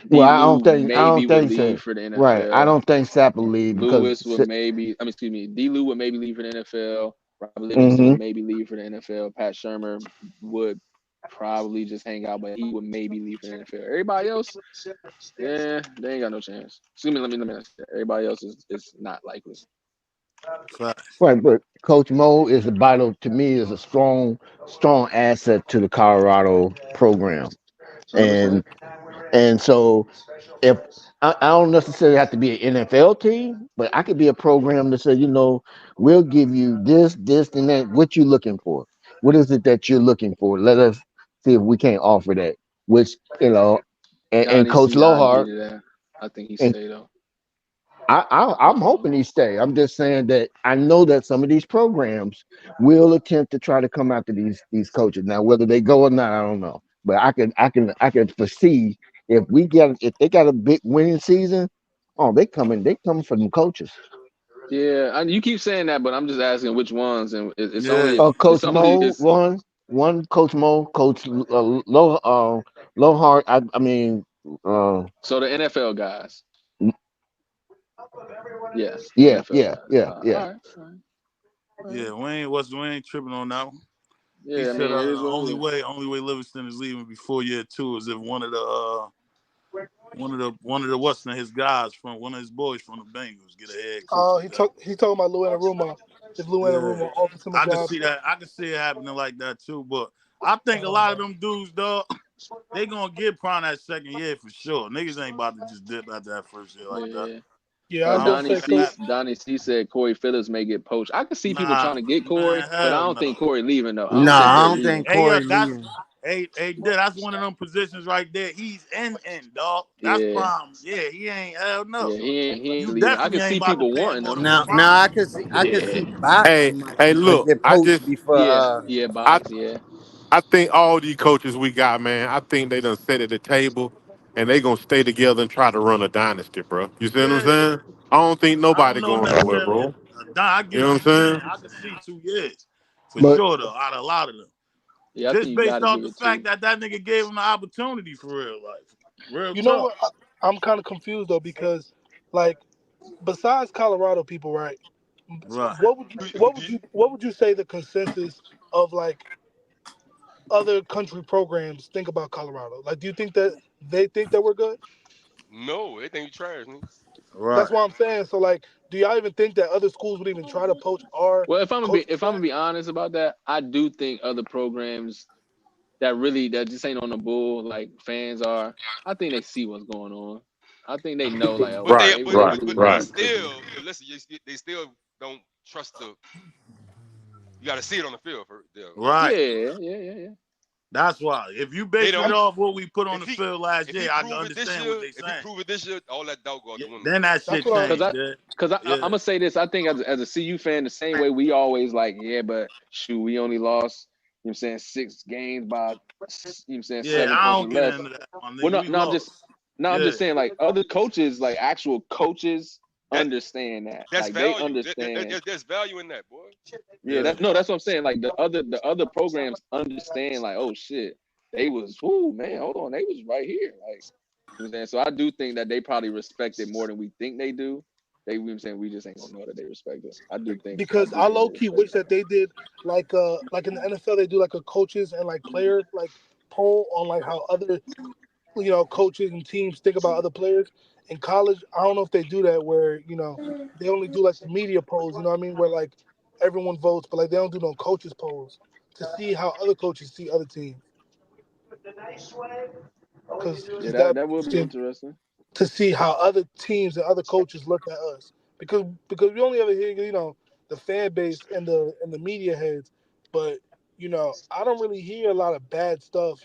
F: well,
N: D. Lou
F: I
N: maybe
F: don't
N: would
F: think
N: leave
F: so.
N: for the
F: Right, I
N: NFL.
F: don't think Sapp will leave because.
N: Lewis would maybe. I mean, excuse me. D. Lou would maybe leave for the NFL. Rob Livingston
F: Hmm.
N: would maybe leave for the NFL. Pat Shermer would probably just hang out, but he would maybe leave for the NFL. Everybody else, yeah, they ain't got no chance. Excuse me. Let me not say that. Everybody else is not likely.
A: Facts.
F: Right, but Coach Mo is a vital to me is a strong asset to the Colorado program,
N: 100%.
F: and so if I don't necessarily have to be an NFL team, but I could be a program that says, we'll give you this, this, and that. What you looking for? What is it that you're looking for? Let us see if we can't offer that. Which and
N: Donnie
F: Coach
N: C, I agree
F: Lohart
N: to that. I think he
F: and
N: stayed though.
F: I'm hoping he stay. I'm just saying that I know that some of these programs will attempt to try to come after these coaches. Now, whether they go or not, I don't know. But I can foresee if they got a big winning season, oh, they coming for them coaches.
N: Yeah, you keep saying that, but I'm just asking which ones, and it's only
A: Yeah.
N: if it's
F: Coach
N: only
F: Mo,
N: it's
F: one Coach Mo, Coach Lohart. I mean,
N: so the NFL guys. Yes, the
F: yeah,
N: NFL
F: yeah,
N: guys.
F: yeah,
N: All
F: yeah.
N: right, all right, all right.
A: Yeah. We ain't tripping on that one. He
N: Yeah, I
A: said
N: mean it is
A: the
N: what it
A: only
N: is.
A: way Livingston is leaving before year two is if one of the what's name, his guys from one of his boys from the Bengals get a head coaching job.
T: He talking about Lou Anarumo. If Lou
A: Yeah,
T: Anarumo offers him a
A: I can
T: job,
A: see that. I can see it happening like that too. But I think a lot of them dudes, dog, they gonna get Prime that second year for sure. Niggas ain't about to just dip after that first year like that.
N: Yeah.
T: yeah, I was
A: I
T: gonna
A: don't
N: Donnie
A: see
T: say
A: that
N: C.
T: Coach.
A: happening.
N: Donnie C. said Corey Phillips may get poached. I can see people
A: Nah,
N: trying to get Corey,
A: man,
N: but I
A: hell
N: don't
A: no.
N: think Corey leaving though. I
O: No,
N: don't think
O: I
N: Corey
O: don't
N: leaving.
O: think
A: Hey,
O: Corey leaving.
A: that's one of them positions right there. He's in, dog. That's
N: Yeah,
A: Prime. Yeah, he ain't hell no.
N: yeah, he ain't
A: You
N: leaving. I can
A: definitely ain't
N: see
A: about to
N: people
A: pay him
N: wanting
A: more
N: him.
A: than
O: Now
A: Prime.
O: I could see
N: Yeah,
O: Box
E: Hey,
O: might
E: hey,
O: might
E: look,
O: get poached before
N: yeah, yeah.
E: I
N: Box, yeah.
E: I think all these coaches we got, man, I think they done sit at the table and they gonna stay together and try to run a dynasty, bro. You see what I'm
A: Yeah,
E: saying? I don't think
A: I
E: nobody
A: don't know
E: going nowhere,
A: necessarily.
E: bro.
A: Don, I
E: You
A: get
E: know
A: what
E: what
A: you're
E: I'm
A: saying.
E: saying?
A: I can see 2 years for
F: But
A: sure though. Out of a lot of them,
N: Yeah, I think
A: just
N: you got
A: based
N: to
A: off
N: give
A: the
N: it
A: fact
N: to.
A: that nigga gave him the opportunity for real life, real
T: You know
A: talk.
T: what? I'm kind of confused though because, like, besides Colorado people, right?
A: Right.
T: What would you say the consensus of like other country programs think about Colorado? Like, do you think that they think that we're good?
D: No, they think you trash, nigga.
T: That's
A: Right.
T: what I'm saying. So, like, do y'all even think that other schools would even try to poach our
N: Well,
T: coaching
N: if I'm
T: staff?
N: gonna be honest about that, I do think other programs that just ain't on the bull like fans are. I think they see what's going on. I think they know like,
D: But
N: okay,
E: Right,
N: they
E: right,
N: really
D: but
E: right.
N: running cookies.
D: still, but listen, they still don't trust the. You got to see it on the field for yeah.
A: Right.
N: Yeah.
A: That's why. If you
D: They
A: basing it
D: don't.
A: off what we put on
D: If
A: the
D: he
A: field last
D: if he
A: year, I can
D: prove it this
A: understand what
D: year,
A: they
D: if he
A: saying.
D: prove it this year, all that doubt go out
A: Yeah,
D: the window,
A: then
D: bro.
A: that
T: That's
A: shit
T: what
N: Cause
A: changed, dude.
N: I'm
A: Yeah.
N: gonna say this. I think as a CU fan, the same way we always like, yeah, but shoot, we only lost, you know what I'm saying, 6 games by, you know what I'm saying,
A: Yeah,
N: 7
A: I
N: points or
A: don't get
N: less.
A: into that, my
N: Well,
A: nigga.
N: no,
A: We
N: no, I'm just,
A: lost.
N: no, I'm
A: Yeah.
N: just saying like other coaches, like actual coaches,
D: That
N: understand that,
D: that's
N: like they
D: value.
N: understand.
D: There's value in that, boy.
N: Yeah,
A: Yeah.
N: that's what I'm saying. Like the other programs understand, like, oh shit, they was, whoo man, hold on, they was right here, like. You know what I'm saying? So I do think that they probably respect it more than we think they do. You know what I'm saying? We just ain't gonna know that they respect it. I
T: because
N: do
T: I
N: think
T: low
N: they
T: key
N: respect
T: wish that they did like in the NFL they do like a coaches and like player like poll on like how other coaches and teams think about other players. In college, I don't know if they do that where they only do like the media polls. You know what I mean? Where like everyone votes, but like they don't do no coaches polls to see how other coaches see other teams. Because
N: Yeah,
T: that
N: that would be interesting.
T: to see how other teams and other coaches look at us because we only ever hear the fan base and the media heads, but I don't really hear a lot of bad stuff.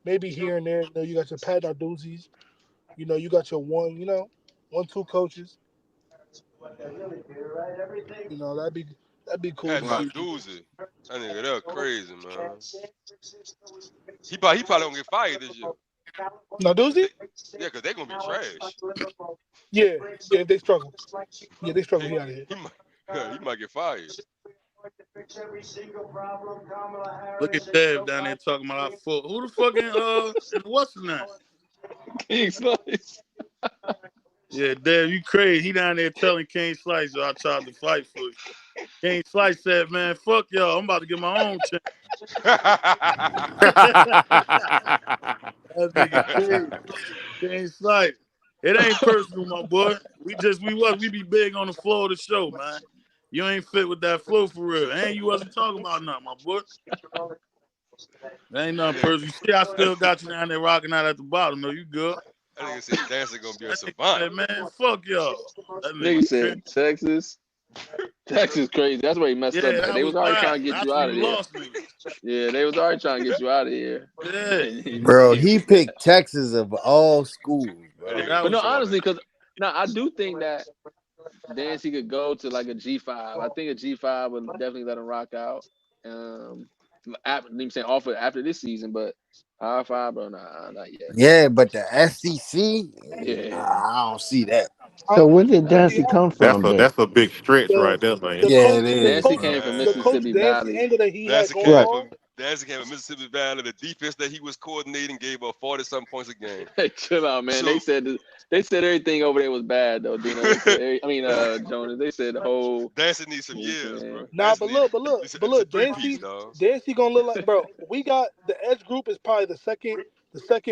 T: Maybe here and there. You got your Pat Narduzzi's. You got your one two coaches. That'd be cool
D: Pat
T: to see.
D: Narduzzi. That nigga, that crazy, man. He probably gonna get fired this year.
T: Narduzzi?
D: Cause they gonna be trash.
T: Yeah, if they struggle. Yeah, they struggle. He out of here.
D: He might get fired.
A: Look at Dev down there talking about our foot. Who the fucking what's his name?
N: King Slice.
A: Yeah, Dev, you crazy. He down there telling King Slice, I tried to fight for you. King Slice said, man, fuck y'all. I'm about to get my own chance. That nigga crazy. King Slice. It ain't personal, my boy. We be big on the floor of the show, man. You ain't fit with that flow for real. And you wasn't talking about nothing, my boy. That ain't nothing personal. You see, I still got you down there rocking out at the bottom. No, you good.
D: That nigga said dancing gonna be a savant.
A: Said, man, fuck y'all. That
N: nigga said Texas. Texas crazy. That's where he messed up. They was already trying to get you out of there. Yeah, they was already trying to get you out of here.
A: Yeah.
O: Bro, he picked Texas of all schools, bro.
N: But no, honestly, because now I do think that Dancy could go to like a G5. I think a G5 would definitely let him rock out. After this season, but R5, bro, nah, not yet.
O: Yeah, but the SEC, I don't see that.
F: So where did Dancy come from?
E: That's a big stretch right there, man.
O: It is.
N: Dancy came from Mississippi Valley.
T: Angle that he had going on.
D: Dancy came from Mississippi Valley. The defense that he was coordinating gave up 40-something points a game.
N: Hey, chill out, man. So, they said everything over there was bad, though. Dino. Jonas. They said the whole.
D: Dancy needs some years, bro.
T: Nah, but look, Dancy gonna look like, bro. We got the edge group is probably the second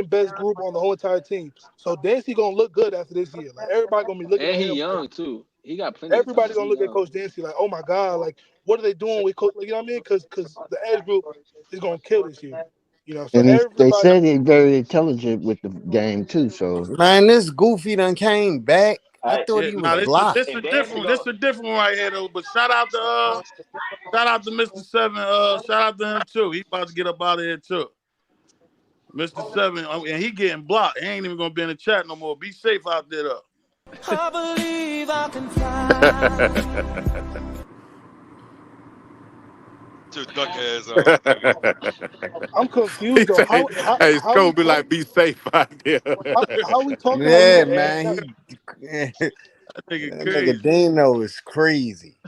T: best group on the whole entire team. So Dancy gonna look good after this year. Like everybody gonna be looking at him.
N: And he young too. He got plenty.
T: Everybody gonna look at Coach Dancy like, oh my God, like what are they doing with Coach? Like, you know what I mean? Because the edge group is gonna kill this year. So
F: and they said he's very intelligent with the game too. So
O: man, this goofy done came back. I thought he was blocked.
A: This a different one right here though. But shout out to Mr. Seven. Shout out to him too. He about to get up out of here too. Mr. Seven, and he getting blocked. He ain't even gonna be in the chat no more. Be safe out there though.
H: I believe I can fly.
D: Your duck ass
T: I'm confused though.
E: It's gonna be like, be safe out there.
T: How we talking?
O: Yeah, man. That nigga Dino is crazy.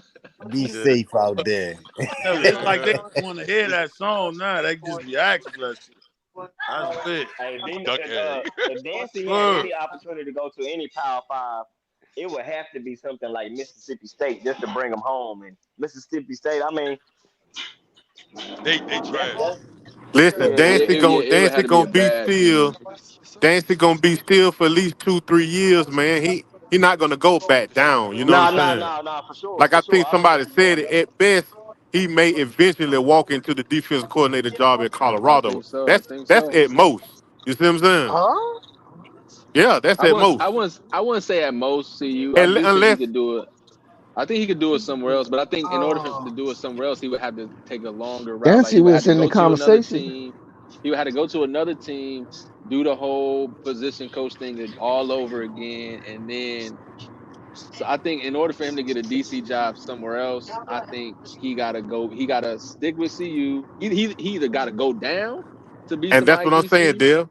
O: Be safe out there.
A: It's like they want to hear that song now. They just be asking for that shit. That's it.
B: Hey, if Dancy had any opportunity to go to any Power 5, it would have to be something like Mississippi State just to bring them home. And Mississippi State, I mean,
D: they trash.
E: Listen, Dancy gonna be still for at least 2-3 years, man. He not gonna go back down. You know what I'm saying?
B: No, for sure.
E: Like I think somebody said it. At best, he may eventually walk into the defense coordinator job in Colorado. That's at most. You see what I'm saying?
T: Huh?
E: Yeah, that's at most.
N: I wouldn't say at most. See you. I do think he could do it. I think he could do it somewhere else, but I think in order for him to do it somewhere else, he would have to take a longer route.
F: Dancy was in the conversation.
N: He would have to go to another team, do the whole position coach thing all over again, and then. So I think in order for him to get a DC job somewhere else, I think he gotta go. He gotta stick with CU. He either gotta go down to be.
E: And that's what I'm saying, Dale.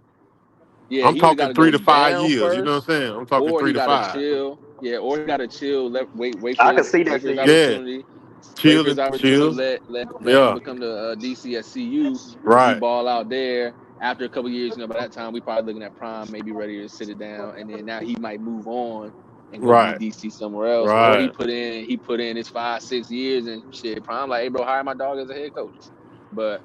N: Yeah,
E: I'm talking 3 to 5 years. First, you know what I'm saying? I'm talking 3 to 5.
N: Chill. Yeah, or he gotta chill. Wait for
B: I can see that.
N: Opportunity.
E: Chill.
N: Let him become the DC at CU.
E: Right.
N: He ball out there. After a couple of years, by that time we probably looking at Prime, maybe ready to sit it down, and then now he might move on and go be DC somewhere else. Right. Or he put in his 5-6 years and shit. Prime like, hey bro, hire my dog as a head coach. But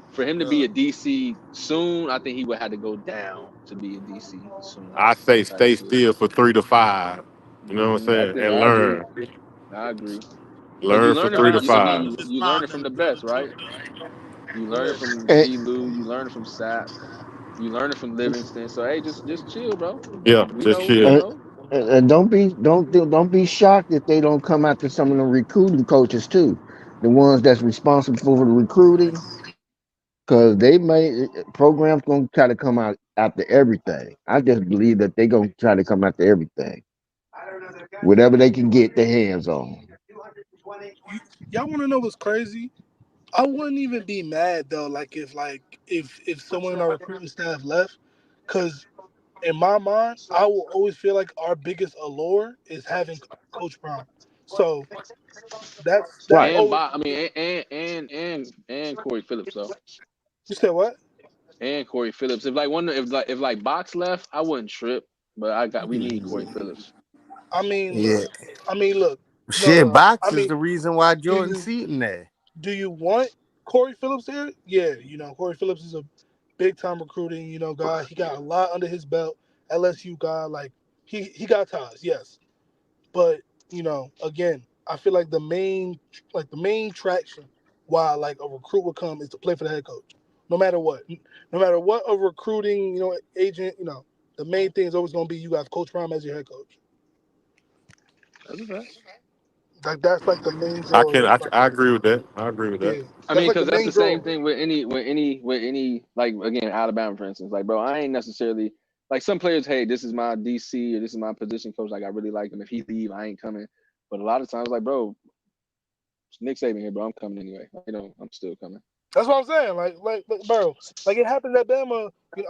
N: for him to be a DC soon, I think he would have to go down to be a DC soon.
E: I say
N: Type
E: stay
N: shit.
E: still for 3 to 5. You know what I'm saying? And
N: I agree.
E: learn.
N: I agree. Because you
E: Learn for
N: learn it
E: 3
N: from
E: to
N: again.
E: 5.
N: You learn it from the best, right? You learn it from
F: And,
N: C. Lou. You learn it from Sap. You learn it from Livingston. So hey, just chill, bro.
E: Yeah,
N: We
E: just
N: know what we
E: chill.
F: and,
N: know.
F: and don't be shocked if they don't come after some of the recruiting coaches too, the ones that's responsible for the recruiting, because they may programs gonna try to come out after everything. I just believe that they gonna try to come after everything, whatever they can get their hands on.
T: Y'all want to know what's crazy? I wouldn't even be mad though, if someone in our recruiting staff left, because in my mind, I will always feel like our biggest allure is having Coach Brown. So that's
F: Right.
N: And
T: always.
N: by I mean and Corey Phillips though.
T: You said what?
N: And Corey Phillips. If Box left, I wouldn't trip. But we need Corey Phillips.
T: I mean,
O: Yeah.
T: look. Look. No,
O: Shit,
T: no.
O: Box
T: I
O: is
T: mean,
O: the reason why
T: do
O: Jordan
T: you
O: Seaton there.
T: do you want Corey Phillips here? Yeah, Corey Phillips is a big time recruiting, guy. He got a lot under his belt. LSU guy, like he got ties, yes. But again, I feel like the main traction why like a recruit would come is to play for the head coach, no matter what. No matter what a recruiting agent, the main thing is always going to be you got Coach Prime as your head coach.
N: That's a fact.
T: Like that's like the main
E: I
T: draw.
E: can I agree with that. I agree with that.
T: Yeah,
N: I
T: that's
N: mean,
T: like
N: because
T: the
N: that's
T: main
N: the same
T: draw.
N: thing with any like again Alabama for instance. Like, bro, I ain't necessarily like some players. Hey, this is my DC or this is my position coach. Like, I really like him. If he leave, I ain't coming. But a lot of times, like, bro, Nick Saban here, bro. I'm coming anyway. I'm still coming.
T: That's what I'm saying. Bro, like it happened at Bama. I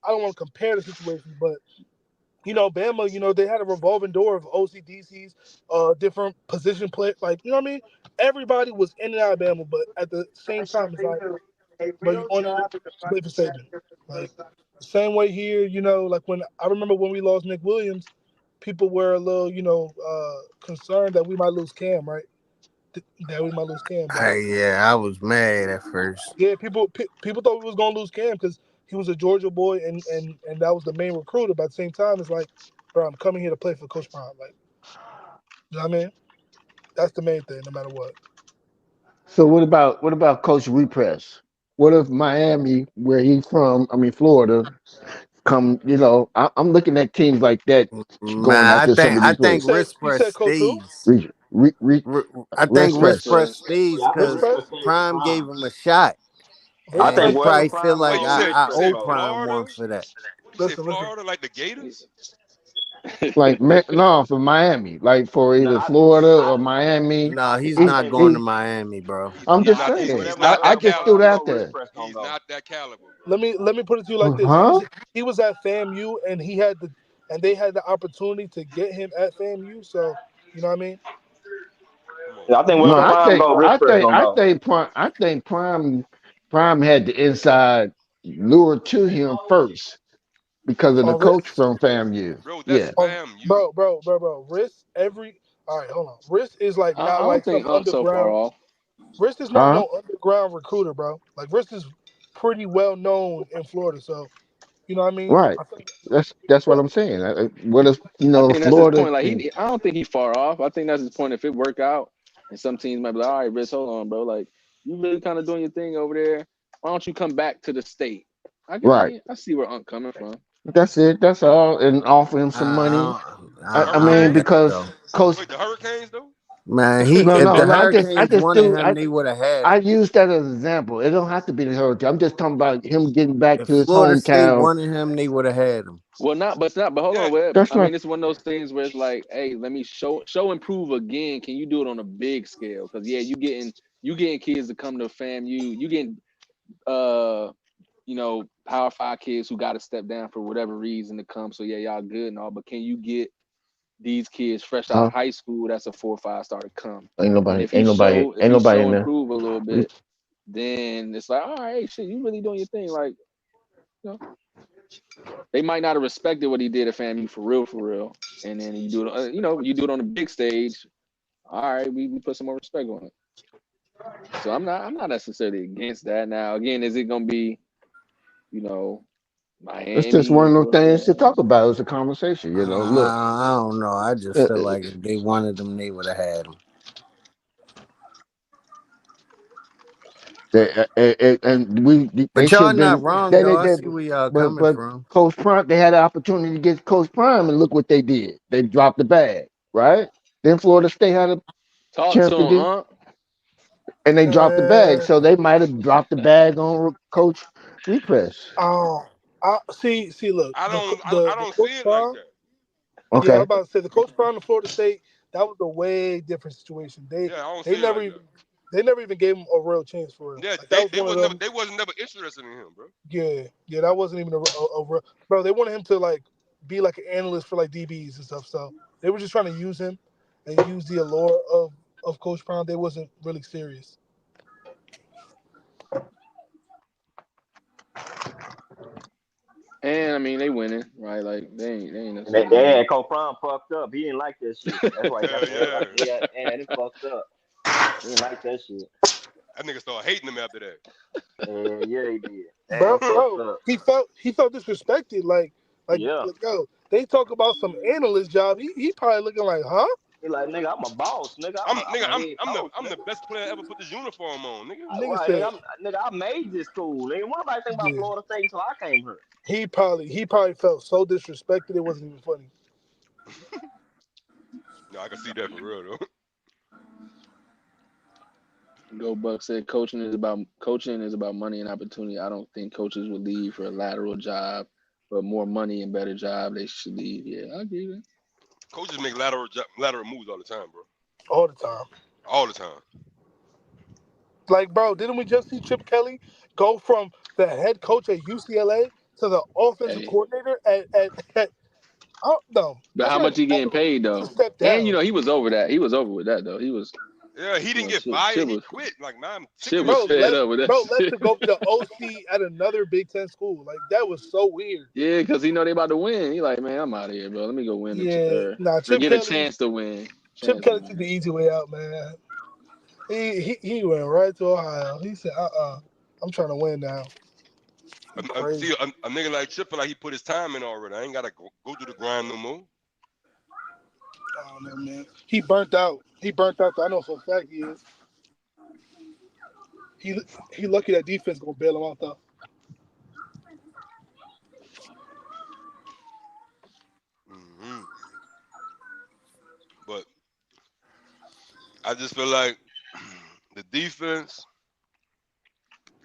T: don't want to compare the situation, but Bama, they had a revolving door of OCDCs, different position play. Like, you know what I mean? Everybody was in and out of Bama, but at the same time, it's like, bro, you going to play for Saban. Like, the same way here, like when I remember when we lost Nick Williams, people were a little, concerned that we might lose Cam, right? That we might lose Cam, but
O: Yeah, I was mad at first.
T: yeah, people thought we was gonna lose Cam because he was a Georgia boy and that was the main recruiter. But at the same time, it's like, bro, I'm coming here to play for Coach Prime. Like, you know what I mean? That's the main thing, no matter what.
F: So what about Coach Repress? What if Miami, where he's from, I mean Florida, come? I'm looking at teams like that going
O: Man,
F: after some of
O: I
F: these
T: You
O: think
F: players.
T: said
O: Wrist
T: you
O: Press
T: said Coach who?
O: stays.
F: Re, re, re,
O: I think
F: rest
N: Wrist
O: Wrist
F: press.
O: Press
N: press.
O: stays
T: Wrist
O: because
T: press?
O: Prime gave him a shot,
B: I
T: Wrist
O: and
B: think
O: he
T: press?
B: wherever
O: probably feel
B: Prime
O: like
N: Wait,
B: go, Wrist
O: I
B: Press
O: owe
B: go.
O: Prime one
N: Florida?
O: for that.
N: You said
T: Listen.
N: Florida, like the Gators?
F: Like no, for Miami, like for
B: No,
F: either Florida or Miami.
O: No, he's
B: I
O: not
B: think
O: going to
F: He
O: Miami, bro.
F: I'm
N: He's
F: just
N: not.
F: saying.
N: He's
B: wherever
N: not
F: I
N: that
F: just
B: wherever
F: threw
N: caliber.
B: Prime
F: that
B: go, Wrist
F: there.
B: Press gonna
N: He's
B: go.
N: not that caliber, bro.
T: Let me put it to you like this.
F: Huh?
T: He was at FAMU and they had the opportunity to get him at FAMU. So you know what I mean?
N: Come on,
B: Yeah, I
N: man.
B: think
F: No,
B: wherever
F: I
B: Prime
F: think
B: go, Wrist
F: I
B: Press
F: think
B: gonna
F: I
B: go.
F: think Prime had the inside lure to him first because of the
T: On
F: coach
T: wrist,
F: from FAMU.
N: Bro, that's
F: Yeah,
N: FAMU.
T: bro. Wrist All right, hold on. Wrist is like
N: I
T: not
N: don't
T: like
N: think
T: some
N: Hunt's so far
T: underground.
N: off.
T: Wrist is not
F: huh?
T: no underground recruiter, bro. Like Wrist is pretty well known in Florida. So you know what I mean?
F: Right.
T: I feel
F: That's what
T: like,
F: I'm saying. What if
N: I think that's his
F: Florida?
N: point. Like I don't think he's far off. I think that's his point. If it work out, and some teams might be like, all right, Riz, hold on, bro. Like you really kind of doing your thing over there. Why don't you come back to the state?
F: Right.
N: I see where Unc coming from.
F: That's it. That's all. And offer him some money.
N: The
F: I mean,
N: Hurricanes?
F: because Coach.
N: Wait, the Hurricanes though?
O: Man,
F: No,
O: if
F: no,
O: the
F: no. I
O: Hurricanes
F: just
O: wanted
F: do.
O: him, they would have had
F: I
O: him.
F: use that as an example. It don't have to be the Hurricane. I'm just talking about him getting back
O: If
F: to his
O: Florida State
F: hometown.
O: wanted him, they would have had him.
N: Well, not, but it's not. But hold on,
D: Yeah.
N: Web.
F: That's
N: I mean,
F: not.
N: it's one of those things where it's like, hey, let me show and prove again. Can you do it on a big scale? Because yeah, you getting kids to come to FAMU. You getting Power Five kids who got to step down for whatever reason to come. So yeah, y'all good and all, but can you get these kids fresh out of
F: Huh?
N: high school that's a 4 or 5 star to come?
F: Ain't
N: And
F: nobody.
N: if he
F: Ain't nobody.
N: show if
F: Ain't
N: he
F: nobody
N: show
F: in
N: and
F: there.
N: prove a little bit, then it's like, all right, shit, you really doing your thing. Like, you know, they might not have respected what he did at FAMU for real. And then you do it, you do it on the big stage. All right, we put some more respect on it. So I'm not necessarily against that. Now, again, is it gonna be, you know,
F: It's just one
N: Miami,
F: of those things to
N: Georgia.
F: talk about. It's a conversation. Look,
O: I don't know. I just
F: uh,
O: feel
F: uh,
O: like if they wanted them, they would have had them.
F: they
O: But
F: should
O: y'all
F: have
O: not
F: been
O: wrong
F: they
O: though.
F: they,
O: I
F: they
O: see where y'all coming
F: but
O: from.
F: Coach Prime, they had an opportunity to get Coach Prime, and look what they did. They dropped the bag, right? Then Florida State had a
N: Talk
F: chance
N: to
F: to
N: him,
F: get,
N: huh?
F: and they dropped the bag.
T: Uh,
F: So they might have dropped the bag on Coach Repress.
T: oh, I see. See, look,
D: I
T: the
D: don't
T: the
D: I, I
T: the
D: don't see
T: coach
D: it like
T: prime.
D: that.
T: Yeah, I was
F: Okay,
T: about to say the coach prime in Florida State. That was a way different situation. They
D: Yeah, I don't
T: they
D: see it
T: never
D: like
T: even
D: that.
T: they never even gave him a real chance for real.
D: Yeah,
T: Like that was one of them.
D: they wasn't never interested in him, bro.
T: Yeah, that wasn't even a real. Bro, they wanted him to like be like an analyst for like DBs and stuff. So they were just trying to use him and use the allure of Coach Prime. They wasn't really serious.
N: And I mean, they winning, right? Like they ain't
B: And they,
N: necessarily
B: they
N: losing.
B: had Cole Prime fucked up. He didn't like that shit. That's why he got
D: Hell
B: the L.
D: yeah.
B: And it fucked up. He didn't like that shit.
D: That nigga started hating him after that.
B: And yeah, he did. And
T: bro,
B: it fucked
T: bro,
B: up.
T: he felt disrespected.
B: Yeah.
T: Like yo, they talk about some analyst job. He probably looking like, huh?
B: He like, nigga, I'm a boss, nigga.
D: I'm
B: I'm
D: nigga,
B: a head coach,
D: I'm the
B: nigga.
D: best player ever put this uniform on, nigga.
T: Nigga
B: Right,
T: said,
B: nigga, I made this school. Nigga, what nobody think about
T: yeah.
B: Florida State until I came here?
T: He probably felt so disrespected. It wasn't even funny.
D: No, I can see that for real though.
N: Go Buck said coaching is about money and opportunity. I don't think coaches would leave for a lateral job, but more money and better job they should leave. Yeah, I agree with that.
D: Coaches make lateral moves all the time, bro.
T: All the time.
D: All the time.
T: Like, bro, didn't we just see Chip Kelly go from the head coach at UCLA to the offensive
N: Hey,
T: coordinator at I don't know.
N: but
T: That's
N: how
T: not
N: much
T: even
N: he getting
T: lateral.
N: paid
T: That's a
N: though?
T: step
N: And you
T: down.
N: know he was over that. He was over with that though. He was,
D: Yeah, he
N: you
D: didn't
N: know,
D: get
N: Chip
D: fired. He
N: was
D: quit. Like, man, I'm sick
N: Chip
D: of
N: was
D: this
T: Bro,
D: shit.
N: fed up with that
T: left to
N: shit.
T: go be the OC at another Big Ten school. Like that was so weird.
N: Yeah, because he know they about to win. He like, man, I'm out of here, bro. Let me go win
T: Yeah, nah,
N: or get a chance to win.
T: Chip
N: Chance to
T: Kelly took
N: win.
T: the easy way out, man. He went right to Ohio. He said, I'm trying to win now.
D: See,
T: Crazy.
D: a nigga like Chip feel like he put his time in already. I ain't gotta go through the grind no more.
T: I don't know, man. He burnt out. He burnt out. I know for a fact he is. He he lucky that defense gonna bail him out though.
D: Hmm. But I just feel like the defense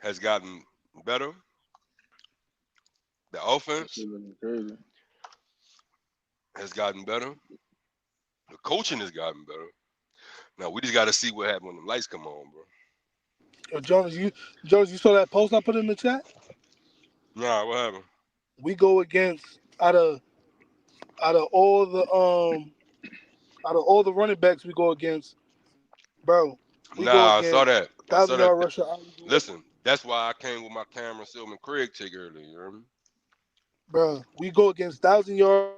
D: has gotten better. The
N: That
D: offense
N: shit looking crazy.
D: has gotten better. The coaching has gotten better. Now we just got to see what happens when the lights come on, bro.
T: Yo, Jonas, you saw that post I put in the chat?
D: Nah, what happened?
T: We go against out of all the running backs we go against, bro. We go
D: Nah, I saw
T: against
D: that. I saw
T: thousand
D: that.
T: yard rusher Ali Gordy.
D: Listen, that's why I came with my Cameron Silverman Craig chick earlier. You heard me?
T: Bro, we go against 1,000 yard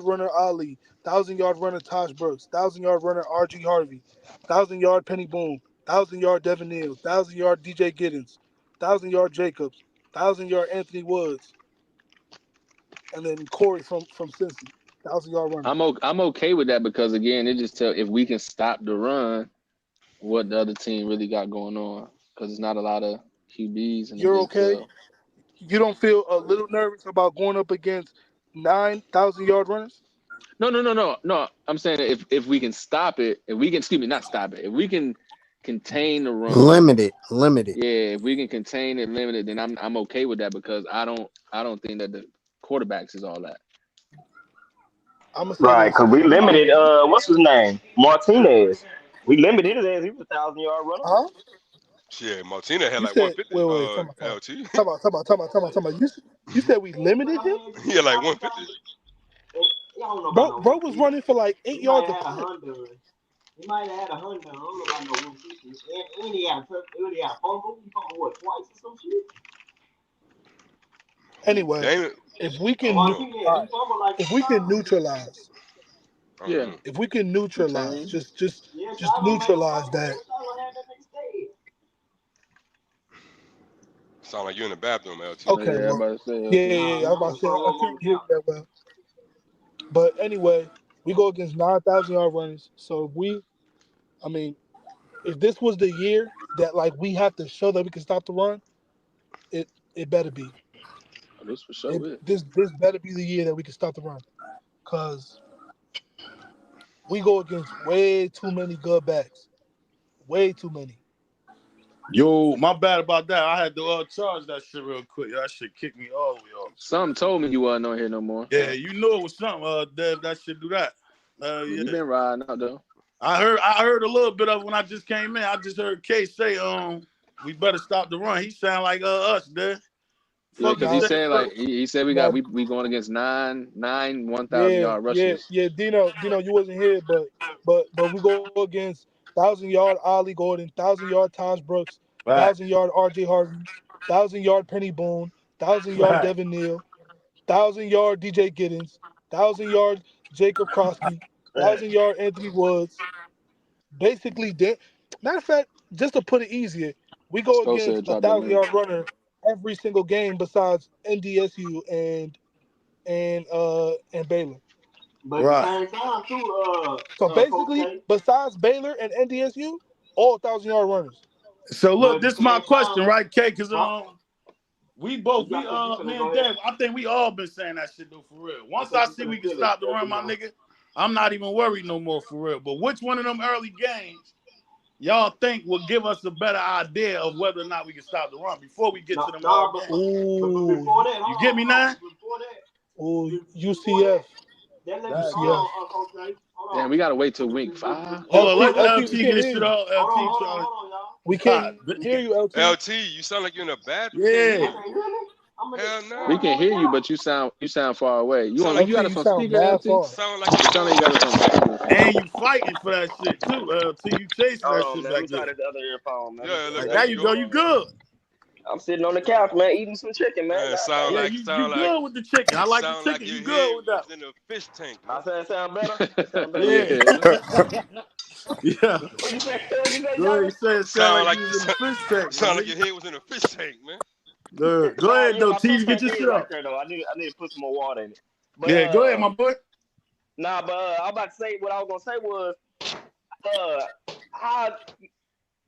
T: runner Ali, 1,000 yard runner Tosh Brooks, 1,000 yard runner RG Harvey, 1,000 yard Penny Boom, 1,000 yard Devin Neal, 1,000 yard DJ Giddens, 1,000 yard Jacobs, 1,000 yard Anthony Woods, and then Corey from Cincy, 1,000 yard runner.
N: I'm okay with that because again, it just tell if we can stop the run, what the other team really got going on because it's not a lot of QBs in the
T: You're
N: Big
T: okay?
N: 12.
T: You don't feel a little nervous about going up against 9,000 yard runners?
N: No. I'm saying if we can stop it, if we can not stop it, if we can contain the run,
O: Limited.
N: yeah, if we can contain it, limit it, then I'm okay with that because I don't think that the quarterbacks is all that.
T: I'm gonna say
B: Right,
T: this.
B: cause we
T: We can,
B: limited what's his name? Martinez. We limited his ass. He was 1,000 yard runner.
T: huh?
D: Shit, Martina had
T: You
D: like
T: said
D: 150.
T: wait.
D: LT.
T: Talk about. You said we limited him,
D: He had like 150.
B: Y'all don't know about
T: bro.
B: no
T: Bro was
B: 150.
T: running for like eight
B: He might
T: yards a
B: have had a
T: clip.
B: Honda. He might have had a Honda. I don't know about no 150. And he had a fumble. He fumbled what, twice or some shit?
D: Who?
T: Anyway,
D: Damn it.
T: if we
D: I
T: can,
D: don't know.
B: Martinez,
T: all
B: he
T: right,
B: fumbled like
T: if
B: 2
T: we can
B: times.
T: neutralize,
D: I don't
N: Yeah,
D: know.
T: if we can neutralize,
N: contain.
B: Yeah,
T: just
B: Shiloh made a
T: neutralize
B: fumble.
T: that.
B: Man, Shiloh had that nigga stayed.
D: Sound like you're in the bathroom, LT.
T: Okay,
N: Yeah,
T: well,
N: everybody say
T: yeah. I was about to say I couldn't hear you that well. But anyway, we go against 9,000-yard runners. So if this was the year that like we have to show that we can stop the run, it better be.
N: This for sure is.
T: This better be the year that we can stop the run, cause we go against way too many good backs, way too many.
A: Yo, my bad about that. I had to charge that shit real quick. That shit kicked me all the way off.
N: Something told me you wasn't on here no more.
A: Yeah, you knew it was something. Dev, that shit do that. Yeah.
N: You been riding out though.
A: I heard a little bit of it when I just came in. I just heard K say, we better stop the run. He sound like us, Dev.
N: Yeah, because he said like he said we going against nine 1,000-yard rushes.
T: Yeah. Dino, you wasn't here, but we go against 1,000-yard Ollie Gordon, 1,000-yard Taj Brooks, 1,000-yard RJ Harvey, 1,000-yard Penny Boone, 1,000-yard Devin Neal, 1,000-yard DJ Giddens, 1,000-yard Jacob Crosby, 1,000-yard Anthony Woods. Basically, matter of fact, just to put it easier, we go against a 1,000-yard runner every single game besides NDSU and Baylor.
R: But at the same time, too,
T: so basically, besides Baylor and NDSU, all 1,000-yard runners.
A: So look, this is my question, right, K? Because me and Dave, I think we all been saying that shit though, for real. Once I see we can stop the run, my nigga, I'm not even worried no more, for real. But which one of them early games y'all think will give us a better idea of whether or not we can stop the run before we get to them early games? You get me now?
T: Ooh, UCF.
N: Damn, we gotta wait till week 5.
A: Hold on, let LT get his shit off. LT,
T: we can't hear you, LT.
D: LT, you sound like you're in a bathroom.
A: Yeah.
D: Hell no.
N: We can hear you, but you sound far away. You got us on speaker, LT?
D: Sound like you
N: got us on speaker.
A: And you fighting for that shit too, LT. You chasing that shit back there.
B: The other earphone, man.
D: Yeah, look,
A: there you go. You good.
B: I'm sitting on the couch, man, eating some chicken, man.
A: You good with the chicken. I like the chicken. You good with that.
D: In a fish tank.
B: I said sound better.
A: Yeah.
B: What you say?
A: You said sound like you was in a fish tank.
D: Sound like your head was in a fish tank, man.
A: Go ahead, though. Tease, get your shit up.
B: I need to put some more water in it. But,
A: yeah, go ahead, my boy.
B: Nah, but I was about to say what I was gonna say was how.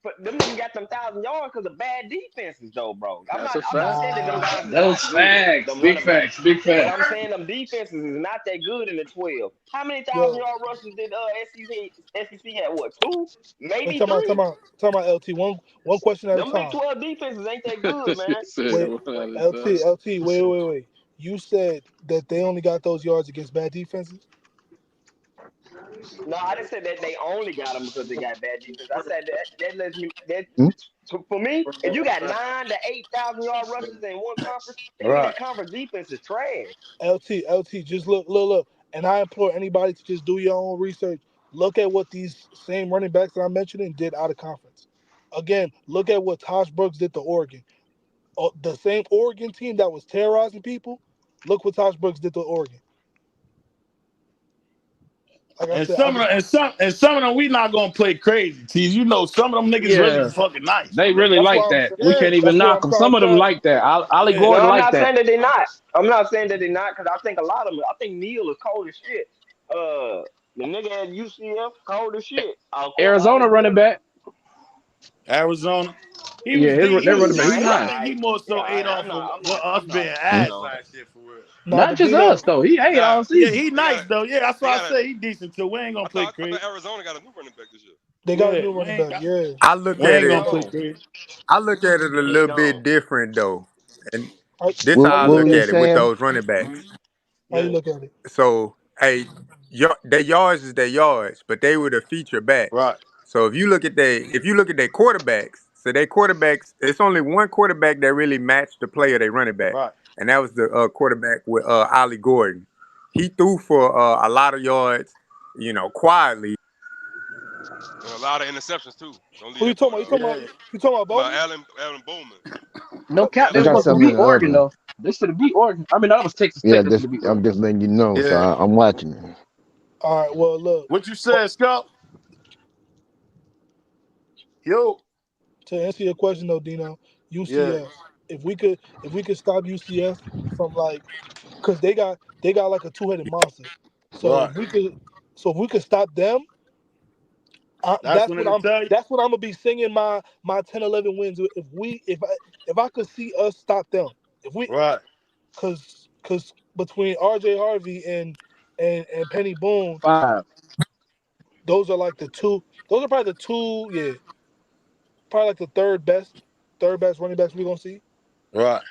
B: But them niggas got them 1,000 yards because of bad defenses, though, bro. I'm not saying that them guys.
C: Those facts, big facts.
B: But I'm saying them defenses is not that good in the 12. How many 1,000-yard rushes did SEC have? What, 2? Maybe 3?
T: Talking about LT. One question at a time.
B: Them Big 12 defenses ain't that good, man.
T: LT. Wait. You said that they only got those yards against bad defenses?
B: No, I didn't say that they only got them because they got bad defense. I said that lets me for me, if you got 9,000 to 8,000 yard rushes in one conference, that conference defense is trash.
T: LT, just look. And I implore anybody to just do your own research. Look at what these same running backs that I'm mentioning did out of conference. Again, look at what Tosh Brooks did to Oregon. The same Oregon team that was terrorizing people, look what Tosh Brooks did to Oregon.
A: Like some of them, we not gonna play crazy. Tease, you know, some of them niggas really fucking nice.
C: They really like that. We can't even knock them. Some of them like that. Ollie Gordon like that.
B: I'm not saying that they're not. I'm not saying that they're not because I think a lot of them. I think Neal is cold as shit. The nigga at UCF cold as shit.
C: Arizona running back.
A: Arizona.
C: Their running back. He's nice.
A: He more so ate off of us being ass last year for real.
C: Not just us though. He ate all season.
A: Yeah, he nice though. Yeah, that's why I say he decent too. We ain't gonna play crazy.
D: Arizona got a new running back this year.
T: They got a new running back. Yeah.
J: I look at it a little bit different though, and this how I look at it with those running backs.
T: How you look at it?
J: So, hey, their yards is their yards, but they were the feature back.
A: Right.
J: So if you look at their quarterbacks, it's only one quarterback that really matched the play of their running back.
A: Right.
J: And that was the quarterback with Ollie Gordon. He threw for a lot of yards, quietly.
D: And a lot of interceptions too.
T: Who you talking about? You talking about Bowman?
D: Alan Bowman.
C: No cap. They supposed to beat Oregon though. They should have beat Oregon. I mean, that was Texas Tech.
F: I'm just letting you know. Yeah. So I'm watching it.
T: All right. Well, look.
A: What you said, Scott? Yo.
T: To answer your question though, Dino, UCF. if we could stop UCF from like, because they got like a two-headed monster. So
A: Right.
T: if we could stop them,
A: That's when it'll tell you.
T: that's what I'm gonna be singing my 10-11 wins. If I could see us stop them, if we
A: Right.
T: because between RJ Harvey and Penny Boone,
C: 5.
T: those are like the two. Those are probably the two. Yeah, probably like the third best running backs we're gonna see.
A: Right.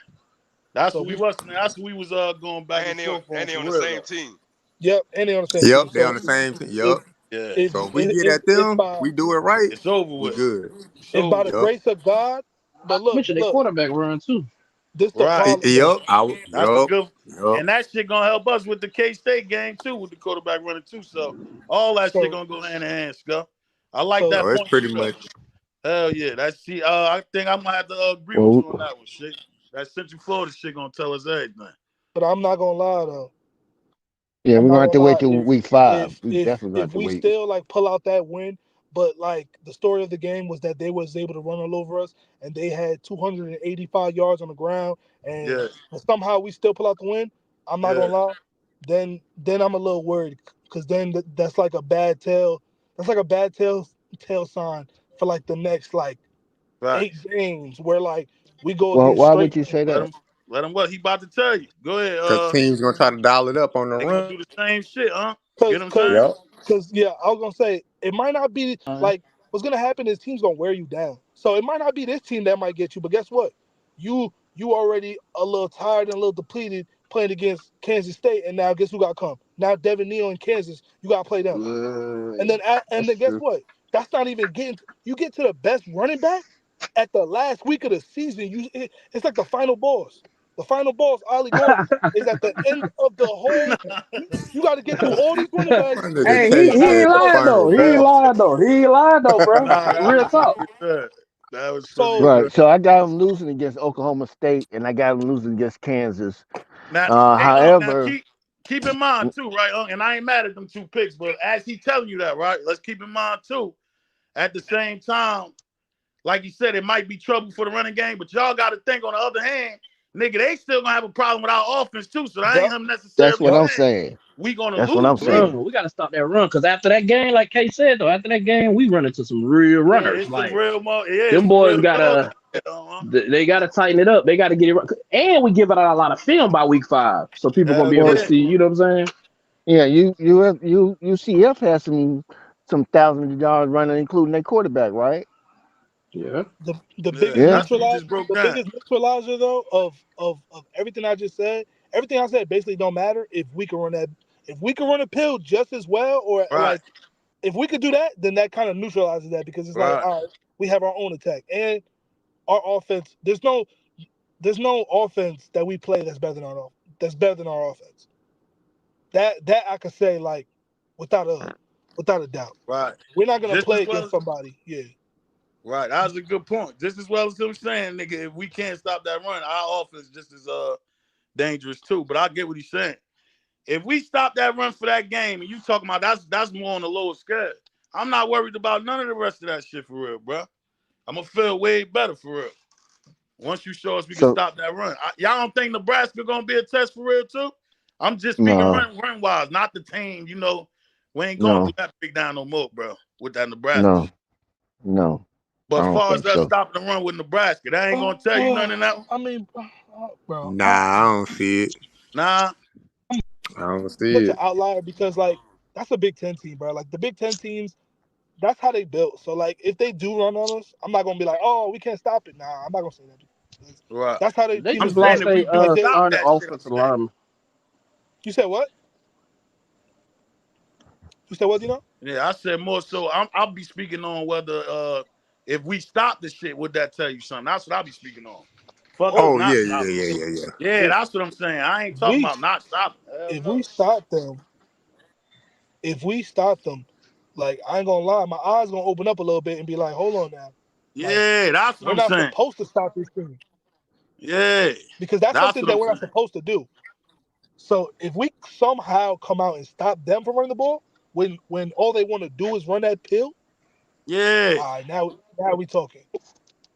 A: That's
T: So
A: what we was. That's what we was going back and
D: And
A: forth on
D: they
A: for
D: on the
A: real
D: same
A: though.
D: team.
T: yep, and they on the same
J: Yep,
T: team.
J: they
T: So
J: on the same team. Yep.
T: if
A: Yeah.
T: if
J: So if we get
T: if
J: at
T: if
J: them,
T: by
J: we do it right.
A: It's over
J: We
A: with.
J: good.
A: It's
T: if
A: over
T: by the
A: with.
J: Yep.
T: grace of God, but
C: Not to
T: look,
C: mention their quarterback run too.
T: this the
A: Right.
T: problem though.
J: Yep.
A: That's a
J: Yep.
A: good.
J: Yep.
A: And that shit gonna help us with the K-State game too, with the quarterback running too. So all that shit
T: So
A: gonna go hand in hand, Scott. I like
T: so
A: that
J: So it's
A: point you
J: pretty
A: made.
J: much.
A: Hell yeah. That's see. I think I'm gonna have to agree with
F: Well,
A: you on that one. Shit. That Central Florida shit gonna tell us everything.
T: but I'm not gonna lie though.
F: yeah,
T: I'm
F: we're
T: not
F: gonna have
T: gonna
F: to wait
T: lie.
F: till week 5. We definitely gonna have
T: If
F: to
T: we
F: wait.
T: still like pull out that win, but like the story of the game was that they was able to run all over us, and they had 285 yards on the ground, and
A: Yeah.
T: somehow we still pull out the win. I'm not
A: Yeah.
T: gonna lie. Then I'm a little worried because then that's like a bad tail. That's like a bad tail sign for like the next like
A: Right.
T: 8 games where like we go
F: Well,
T: against
F: why would
T: straight.
F: you say
A: Let
F: that?
A: him. Let him what he about to tell you. Go ahead.
J: Because teams gonna try to dial it up on the
A: They gonna
J: run.
A: do the same shit, huh? Get
T: Cause,
A: what I'm
T: cause,
A: saying?
J: Yep.
T: cause, yeah, I was gonna say it might not be like what's gonna happen is teams gonna wear you down. So it might not be this team that might get you, but guess what? You already a little tired and a little depleted playing against Kansas State, and now guess who got come? Now Devin Neal in Kansas, you gotta play them, and then
C: That's
T: guess
C: true.
T: what? That's not even getting. You get to the best running back at the last week of the season. It's like the final boss. The final boss, Ollie Gordon, is at the end of the whole. You got to get through all these running backs,
J: My
T: and
J: nigga
T: you
C: Hey,
T: get
J: K
T: to the
C: he
T: last
C: ain't
J: said the
T: play.
C: lying
J: final
C: though. He ain't
J: ball.
C: lying though. He ain't lying though, bro.
A: Nah, that
C: Real
A: was
C: talk.
A: pretty good. That was pretty
T: So,
A: good.
F: Right. So I got them losing against Oklahoma State, and I got them losing against Kansas.
A: Now, hey, now
F: However,
A: keep in mind too, right? And I ain't mad at them 2 picks, but as he telling you that, right? Let's keep in mind too. At the same time, like you said, it might be trouble for the running game, but y'all got to think on the other hand, nigga, they still gonna have a problem with our offense too. So that
T: yep,
A: ain't him
F: that's
A: necessarily
F: what
T: yep.
F: I'm
A: saying
F: saying.
A: we gonna
F: That's what I'm
A: lose to them.
F: saying.
C: Run. We gotta stop that run because after that game, like Kay said though, after that game, we run into some real
A: Yeah,
C: runners.
A: it's some
C: Like
A: real, it's
C: them
A: some real
C: boys
A: dogs.
C: gotta, they gotta tighten it up. They gotta get it right. And we give out a lot of film by week 5, so people gonna
A: Hell
C: be able to
F: Well,
A: yeah,
C: see. You know what I'm saying?
F: yeah, UCF has some thousand yards running, including their quarterback, right?
C: Yeah.
T: The
A: yeah.
T: biggest
F: Yeah.
A: That's what he
T: neutralizer,
A: just broke down.
T: though of everything I just said, everything I said basically don't matter if we can run that. If we can run a pill just as well, or
A: Right,
T: like if we could do that, then that kind of neutralizes that because it's like,
A: right,
T: all right, we have our own attack and our offense. There's no offense that we play that's better than our offense. That I could say like without a doubt.
A: right.
T: We're not gonna
A: Just as
T: play
A: well
T: against
A: as
T: somebody. Yeah.
A: right. That was a good point. Just as well as him saying, nigga, if we can't stop that run, our offense just as dangerous too. But I get what he's saying. If we stop that run for that game, and you talking about that's more on the lower scale. I'm not worried about none of the rest of that shit for real, bro. I'm gonna feel way better for real. Once you show us we can
F: So
A: stop that run. Y'all don't think Nebraska gonna be a test for real too? I'm just speaking
F: no,
A: run wise, not the team. You know, we ain't going through
F: no,
A: that big down no more, bro, with that Nebraska
F: no,
A: shit.
F: no.
A: But
F: I
A: as
F: don't
A: far as
F: think
A: us
F: so.
A: stopping the run with Nebraska, that ain't gonna tell you nothing in that one.
T: I mean, bro,
J: Nah, I don't see it.
A: Nah,
J: I don't see
T: such an
J: it.
T: outlier because like that's a Big Ten team, bro. Like the Big Ten teams, that's how they built. So like if they do run on us, I'm not gonna be like, oh, we can't stop it. Nah, I'm not gonna say that. Because
A: right.
T: that's how their
C: They
T: team
A: I'm
T: is
C: just
A: saying
T: built.
C: lost
A: if we
C: a
A: do
T: Like they,
A: stop
C: starting
A: that shit, I'm
C: offensive
A: saying.
C: lineman.
T: you said what? You said what? You know?
A: Yeah, I said more so. I'll be speaking on whether if we stop the shit, would that tell you something? That's what I'll be speaking on. Fuck us
T: Oh,
J: Oh yeah,
A: not
J: yeah,
A: stopping.
J: yeah, yeah, yeah.
A: Yeah,
T: if
A: that's what I'm saying. I ain't talking
T: we
A: about not stopping. Hell
T: if
A: no.
T: we stop them, if we stop them, like I ain't gonna lie, my eyes gonna open up a little bit and be like, hold on now, like
A: Yeah, that's what
T: we're
A: I'm
T: not
A: saying.
T: supposed to stop this thing
A: Yeah,
T: because that's
A: that's
T: something
A: what
T: that
A: I'm
T: we're not
A: saying.
T: supposed to do. So if we somehow come out and stop them from running the ball, when all they want to do is run that pill,
A: Yeah,
T: all right, now we talking.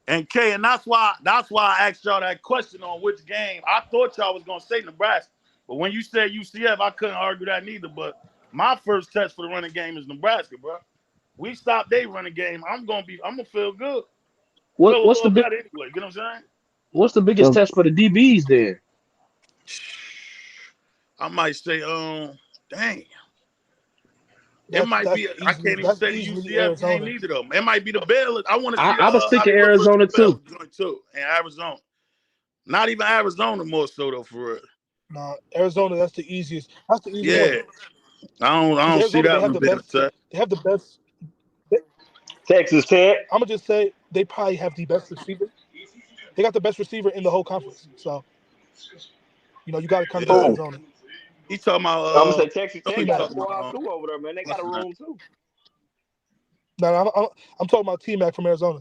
A: And K, and that's why I asked y'all that question on which game. I thought y'all was gonna say Nebraska, but when you said UCF, I couldn't argue that neither. But my first test for the running game is Nebraska, bro. We stopped their running game. I'm gonna feel good. Feel a
C: What's
A: little
C: the big?
A: better anyway. You know what I'm saying?
C: What's the biggest
F: So
C: test for the DBs then?
A: I might say, dang. It
T: That's
A: might be. I can't even say the
T: easily
A: UCF game
T: Arizona.
A: neither though. It might be the Baylor. I want to see
C: I was
A: how
C: thinking
A: they look versus
C: Arizona
A: the Baylor
C: too.
A: joint too, and Arizona. Not even Arizona more so though for real.
T: Nah, Arizona. That's the easiest. That's the easy one.
A: Yeah, I
T: Because
A: don't see
T: Arizona, they
A: that
T: have
A: one
T: the
A: being a
T: best.
A: test.
T: They have the best. They,
B: Texas Tech.
T: I'm gonna just say they probably have the best receiver. They got the best receiver in the whole conference. So you got to kind of give
A: Yeah,
B: Who?
T: Arizona.
A: he talking about
B: I'm gonna say Texas
A: who
B: Tech
A: he
T: T-Mac.
B: got a
A: talking
B: squad
A: about?
B: too over there, man. They got
A: What's
B: a
A: his name?
B: room too.
T: No, I'm talking about T-Mac from Arizona.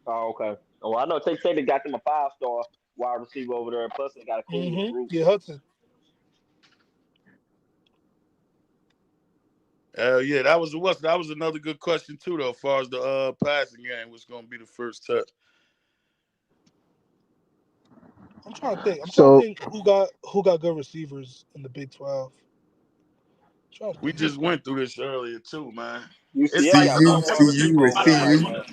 B: Oh, okay. Oh, I know Texas Tech they got them a 5-star wide receiver over there. Plus they got a cool recruit.
T: Yeah, Hudson.
A: Yeah, that was another good question too though, as far as the passing game was gonna be the first test.
T: I'm trying to think.
F: so
T: who got good receivers in the Big 12.
A: We just went through this earlier too, man. It's
B: UCF
A: like
B: got
F: CU,
B: good wide receiver
F: CU, and
B: over there right
F: CU.
B: now.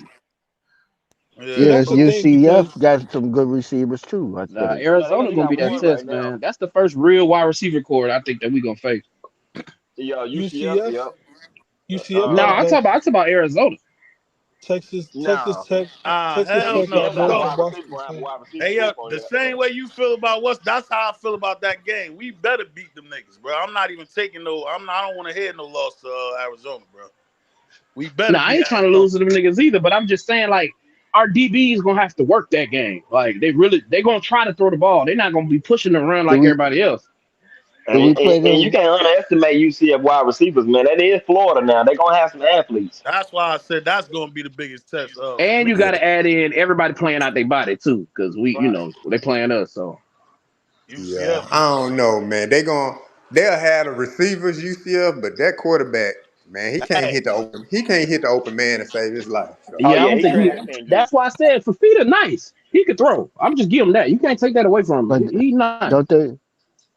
T: See,
A: yeah.
T: that's
F: Yes,
T: the thing
F: UCF
T: because
F: got some good receivers too, I
C: Nah,
F: think.
B: Yeah,
C: Arizona
B: they
C: gonna
B: got
C: be that
B: one
T: you,
B: right
C: test,
B: now.
C: man. That's the first real wide receiver core I think that we gonna face.
B: Yeah, UCF.
T: UCF
B: Yep.
T: UCF
C: No,
T: got the
B: Uh,
C: I'm
T: best.
C: talking about Arizona.
T: Texas
B: no.
T: Tech Texas
A: Hell
T: Tech
A: no.
T: got
B: UCF got a
T: George
A: Go.
B: wide receiver,
T: Washington.
A: Hey,
B: group on
A: the
B: there.
A: same way you feel about that's how I feel about that game. We better beat them niggas, bro. I'm not even taking no. I don't want to hear no loss to Arizona, bro. We better
C: No, I
A: beat
C: ain't trying to
A: Arizona.
C: lose to them niggas either, but I'm just saying, like, our DBs gonna have to work that game. Like, they gonna try to throw the ball. They're not gonna be pushing the run
F: Do
C: like
F: we
C: everybody else.
F: do
B: And,
F: we
B: and,
F: play
B: and you
F: them?
B: can't underestimate UCF wide receivers, man. That is Florida now. They're gonna have some athletes.
A: That's why I said that's gonna be the biggest test for
C: And
A: me.
C: you got to add in everybody playing out their body too, because
B: Right.
C: they playing us. So
A: UCF.
J: Yeah, I don't know, man. They'll have the receivers UCF, but that quarterback, man,
A: Hey,
J: he can't hit the open man to save his life. So.
B: Oh
C: yeah, I
B: yeah,
C: don't
B: he
C: think
B: trash injury.
C: that's why I said Fafita nice. He could throw. I'm just giving him that. You can't take that away from
F: But
C: him. He nice.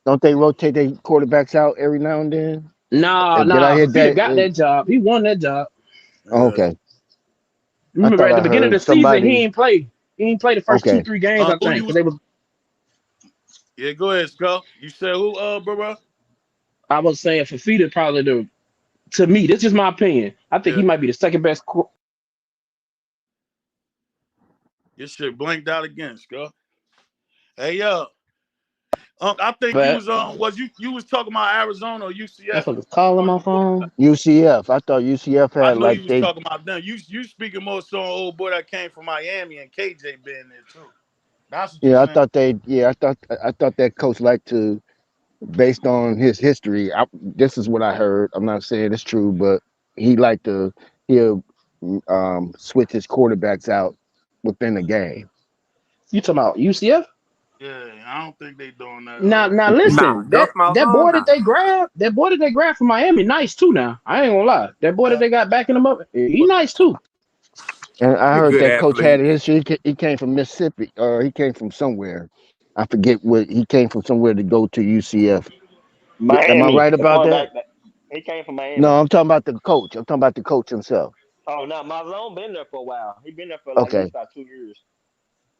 F: don't they rotate their quarterbacks out every now and then? Did I hear
C: Fafita
F: that?
C: got that job. He won that job.
A: yeah.
F: Okay, I
C: Remember
F: thought
C: at the
F: I
C: beginning of
F: heard
C: the season, he
F: somebody.
C: ain't play. He ain't play the first two,
F: Okay,
C: 3 games, I
A: Who
C: think.
A: you
C: 'Cause
A: was?
C: they was.
A: Yeah, go ahead, Skull. You said who, bro?
C: I was saying Fafita probably to me. This is my opinion. I think
A: Yeah.
C: he might be the second best.
A: Your shit blanked out again, Skull. Hey, I think you
C: But
A: was on. Was you was talking about Arizona or UCF?
C: motherfuckers calling my phone.
F: UCF. I thought UCF
A: I
F: had
A: know you
F: like
A: was
F: they.
A: talking about them. You speaking more so on old boy that came from Miami and KJ being there too. That's what you
F: Yeah, I
A: saying.
F: thought they. Yeah, I thought that coach liked to, based on his history. This is what I heard. I'm not saying it's true, but he liked to he'll switch his quarterbacks out within the game.
C: You talking about UCF?
A: Yeah, I don't think they doing that.
C: Now
J: Nah,
C: listen,
J: Gus Malzahn, nah.
C: that boy that they grabbed from Miami, nice too. Now I ain't gonna lie, that boy that they got backing him up, he nice too.
F: And I
J: He a
F: heard
J: good
F: that coach had
J: athlete.
F: a history. He came from Mississippi, or he came from somewhere. I forget what he came from. Somewhere to go to UCF. Am I
B: Miami,
F: right
B: the
F: about that?
B: cornerback, he came from
F: No,
B: Miami.
F: I'm talking about the coach. I'm talking about the coach himself.
B: Oh no, Malzone been there for a while. He been there for like at
F: Okay.
B: least about 2 years.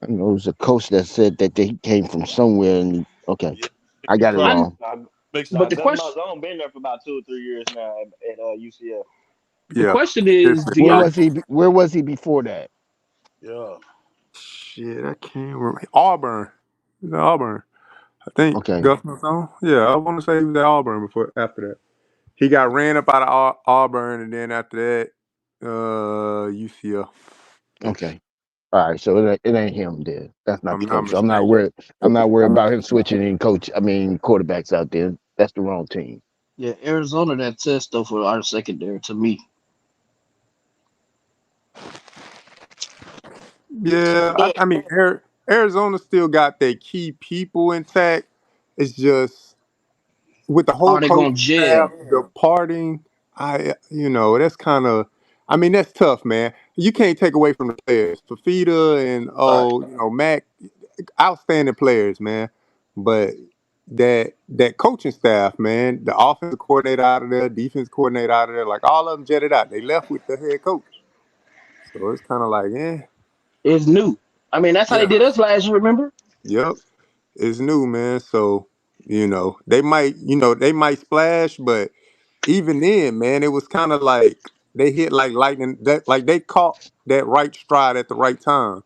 F: I know it was a coach that said that they came from somewhere. And okay,
A: Yeah,
F: I
A: he
F: got it
A: probably
C: I
F: wrong.
A: mixed
C: but
B: Now
C: the
A: up.
B: Gus
C: question
B: Malzone been there for about 2 or 3 years now at UCF.
C: the
J: Yeah.
C: question is,
J: Definitely.
C: do
F: Where
C: y'all?
F: was he? Where was he before that?
A: Yeah.
J: Shit, I can't remember. Auburn. He was at Auburn. I think
F: Okay,
J: Gus Malzahn. Yeah, I want to say he was at Auburn after that. He got ran up out of Auburn, and then after that, UCF.
F: okay. All right, so it ain't him then. That's
J: If
F: not
J: I'm
F: the
J: not
F: coach. So I'm not
J: mistaken.
F: worried. I'm not worried about him switching in coach. I mean quarterbacks out there. That's the wrong team.
C: Yeah, Arizona that test though for our secondary to me.
J: Yeah, I mean, Arizona still got their key people intact. It's just with the whole
C: Are they gonna
J: coaching staff
C: gel?
J: departing, that's kind of. I mean, that's tough, man. You can't take away from the players. Fafita and Mac, outstanding players, man. But that coaching staff, man, the offensive coordinator out of there, defense coordinator out of there, like all of them jetted out. They left with the head coach. So it's kind of like,
C: It's new. I mean, that's how they
J: yeah,
C: did us last year. Remember?
J: yep, it's new, man. So they might splash, but even then, man, it was kind of like they hit like lightning. That like they caught that right stride at the right time.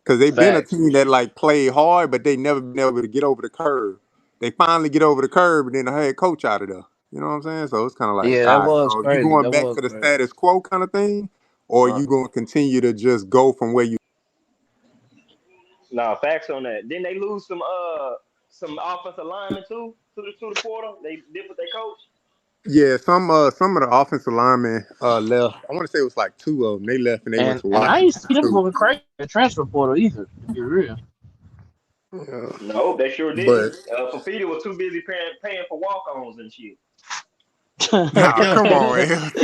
J: Because they've been a
C: Facts.
J: team that like played hard, but they never been able to get over the curve. They finally get over the curve, and then the head coach out of there. You know what I'm saying? So it's kind of like,
C: Yeah, that
J: all right,
C: was
J: so you
C: crazy.
J: going
C: That
J: back
C: was
J: to the
C: crazy.
J: status quo kind of thing, or
B: Right.
J: you going to continue to just go from where you?
B: No, facts on that. Didn't they lose some offensive linemen too to the portal? They did with their coach.
J: Yeah, some of the offensive linemen left. I want to say it was like two of them. They left and they went
C: And
J: to
C: I ain't see
J: Washington
C: them
J: too.
C: going crazy in the transfer portal either. To be real.
J: Yeah.
B: No, they sure
J: But
B: didn't. Fafita was too busy paying for walk-ons and shit.
J: nah,
A: Yo,
J: come on, LT.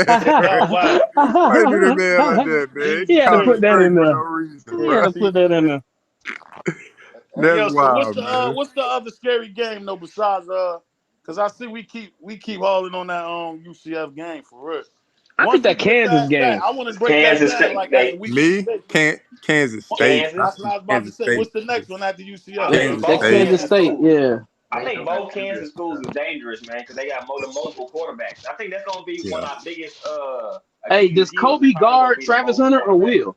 J: That's crazy.
A: y'all wow.
J: Why you do that man like that,
A: This
J: man?
A: is
C: He
J: You
C: had to
J: talking
C: put
A: crazy.
C: that
J: straight
C: in
J: for
C: there.
J: no reason,
C: He
J: bro.
C: had to put that in there.
A: Hey,
J: That's
A: yo, so
J: wild, man.
A: what's the other scary game though besides because I see we keep hauling on that UCF game for real.
C: I think
A: Once we
C: that
A: get
C: Kansas
A: past that,
C: game.
A: I want to break that
B: Kansas
A: down
B: State,
A: like after
B: they
A: we get
J: Me,
A: six.
J: Kansas State. I
A: That's
B: Kansas.
A: what
J: see
A: I was about to
J: Kansas
A: say.
J: State.
A: What's the next one after UCF,
B: I think
J: Kansas
C: That
B: both
J: State.
C: Kansas
B: Kansas
C: State,
B: schools.
C: yeah.
B: I think both Kansas schools is dangerous, man, because they got multiple quarterbacks. I think that's gonna be one
J: Yeah.
B: of our biggest
C: Hey,
B: Achilles
C: does
B: heels. Is
C: Kobe
B: probably gonna
C: guard
B: be the
C: Travis
B: mobile
C: Hunter or
B: quarterback.
C: Will?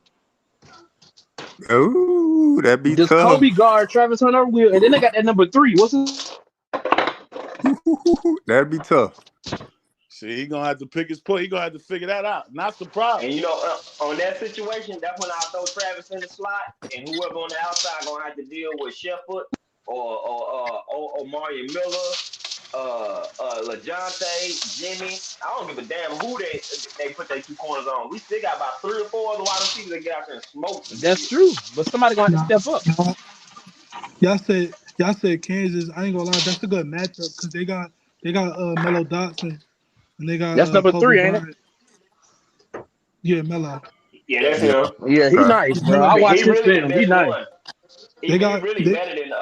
J: Ooh, that'd be
C: Does
J: tough.
C: Kobe guard Travis Hunter or Will? And then they got that number 3. What's his?
J: That'd be tough.
A: See, he gonna have to pick his point. He gonna have to figure that out. Not surprised.
B: And on that situation, that's when I throw Travis in the slot, and whoever on the outside gonna have to deal with Sheffoot or Mario Miller, LaJonte, Jimmy. I don't give a damn who they put their two corners on. We still got about 3 or 4 other wide receivers that get out there and smoke some
C: That's
B: shit.
C: true, but somebody gonna have to
T: Nah,
C: step up.
T: nah. Y'all said Kansas. I ain't gonna lie, that's a good matchup because they got Melo Dotson and they got
C: That's number
T: Kobe
C: 3, ain't it?
T: Bryant. Yeah, Melo.
B: Yeah, that's
J: Yeah.
B: him.
C: Yeah, he
J: Okay.
C: nice, bro.
T: Melo.
C: I
B: He
C: watched his
B: really the
C: film. He
B: best
C: nice.
B: one.
T: They
B: He
T: got
B: really
T: they,
B: better than
C: I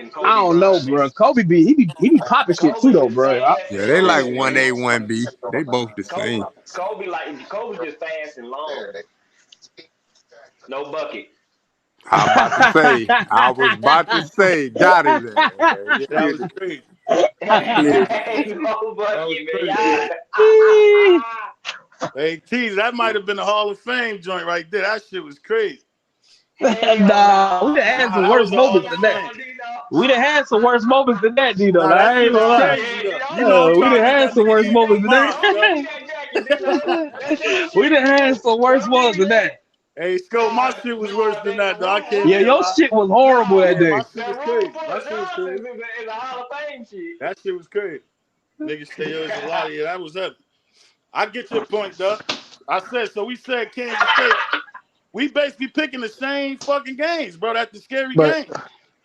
B: Kobe
C: don't know,
B: Bryant,
C: bro.
B: man.
C: Kobe he be popping shit too,
B: Kobe
C: though,
B: just
C: bro.
B: fast
J: Yeah,
B: and
J: they like
B: long,
J: one
B: man.
J: A, one B. They both the same.
B: Kobe just fast and long. No bucket.
J: I was about to say, got his ass, man.
A: Yeah, that was crazy.
J: Yeah.
B: Ain't no
A: That was
B: bucket, man.
A: crazy.
B: Y'all.
A: Hey, T, that might have been a Hall of Fame joint right there. That shit was crazy.
B: Hell
C: Nah, we done
B: no.
C: had
A: Nah,
C: some
A: that
C: worse
A: was a Hall
C: moments
A: of
C: than that.
A: Fame.
B: No, Dino.
C: We done had some worse moments than that, Dino.
A: Nah, that
C: I ain't
A: shit
C: gonna
A: was
C: lie.
A: crazy though. You know I'm
C: We
A: trying
C: done
A: to get
C: had
A: that
C: some
A: nigga
C: worse
A: in
C: moments
A: that
C: than
A: box,
B: Don't
A: yo.
B: give me that jacket, Dino. That's your
C: We
B: shit,
C: done had
B: Dino.
C: some worse
B: Don't give
C: ones
B: me
C: than
B: that.
C: that.
A: Hey, Scope, my shit was worse
B: Nah,
A: than that though. I can't
C: Yeah,
A: even
C: your
A: lie.
C: shit was horrible that
A: Yeah,
C: day.
A: my shit was
B: that room
A: crazy.
B: full
A: My
B: of
A: shit was crazy.
B: Johnsons is a Hall of Fame shit.
A: That shit was crazy. Niggas say it was a lot of yeah, that was up. I get your point, Doug. I said so. We said Kansas State. We basically picking the same fucking games, bro. That's the scary
O: But
A: game.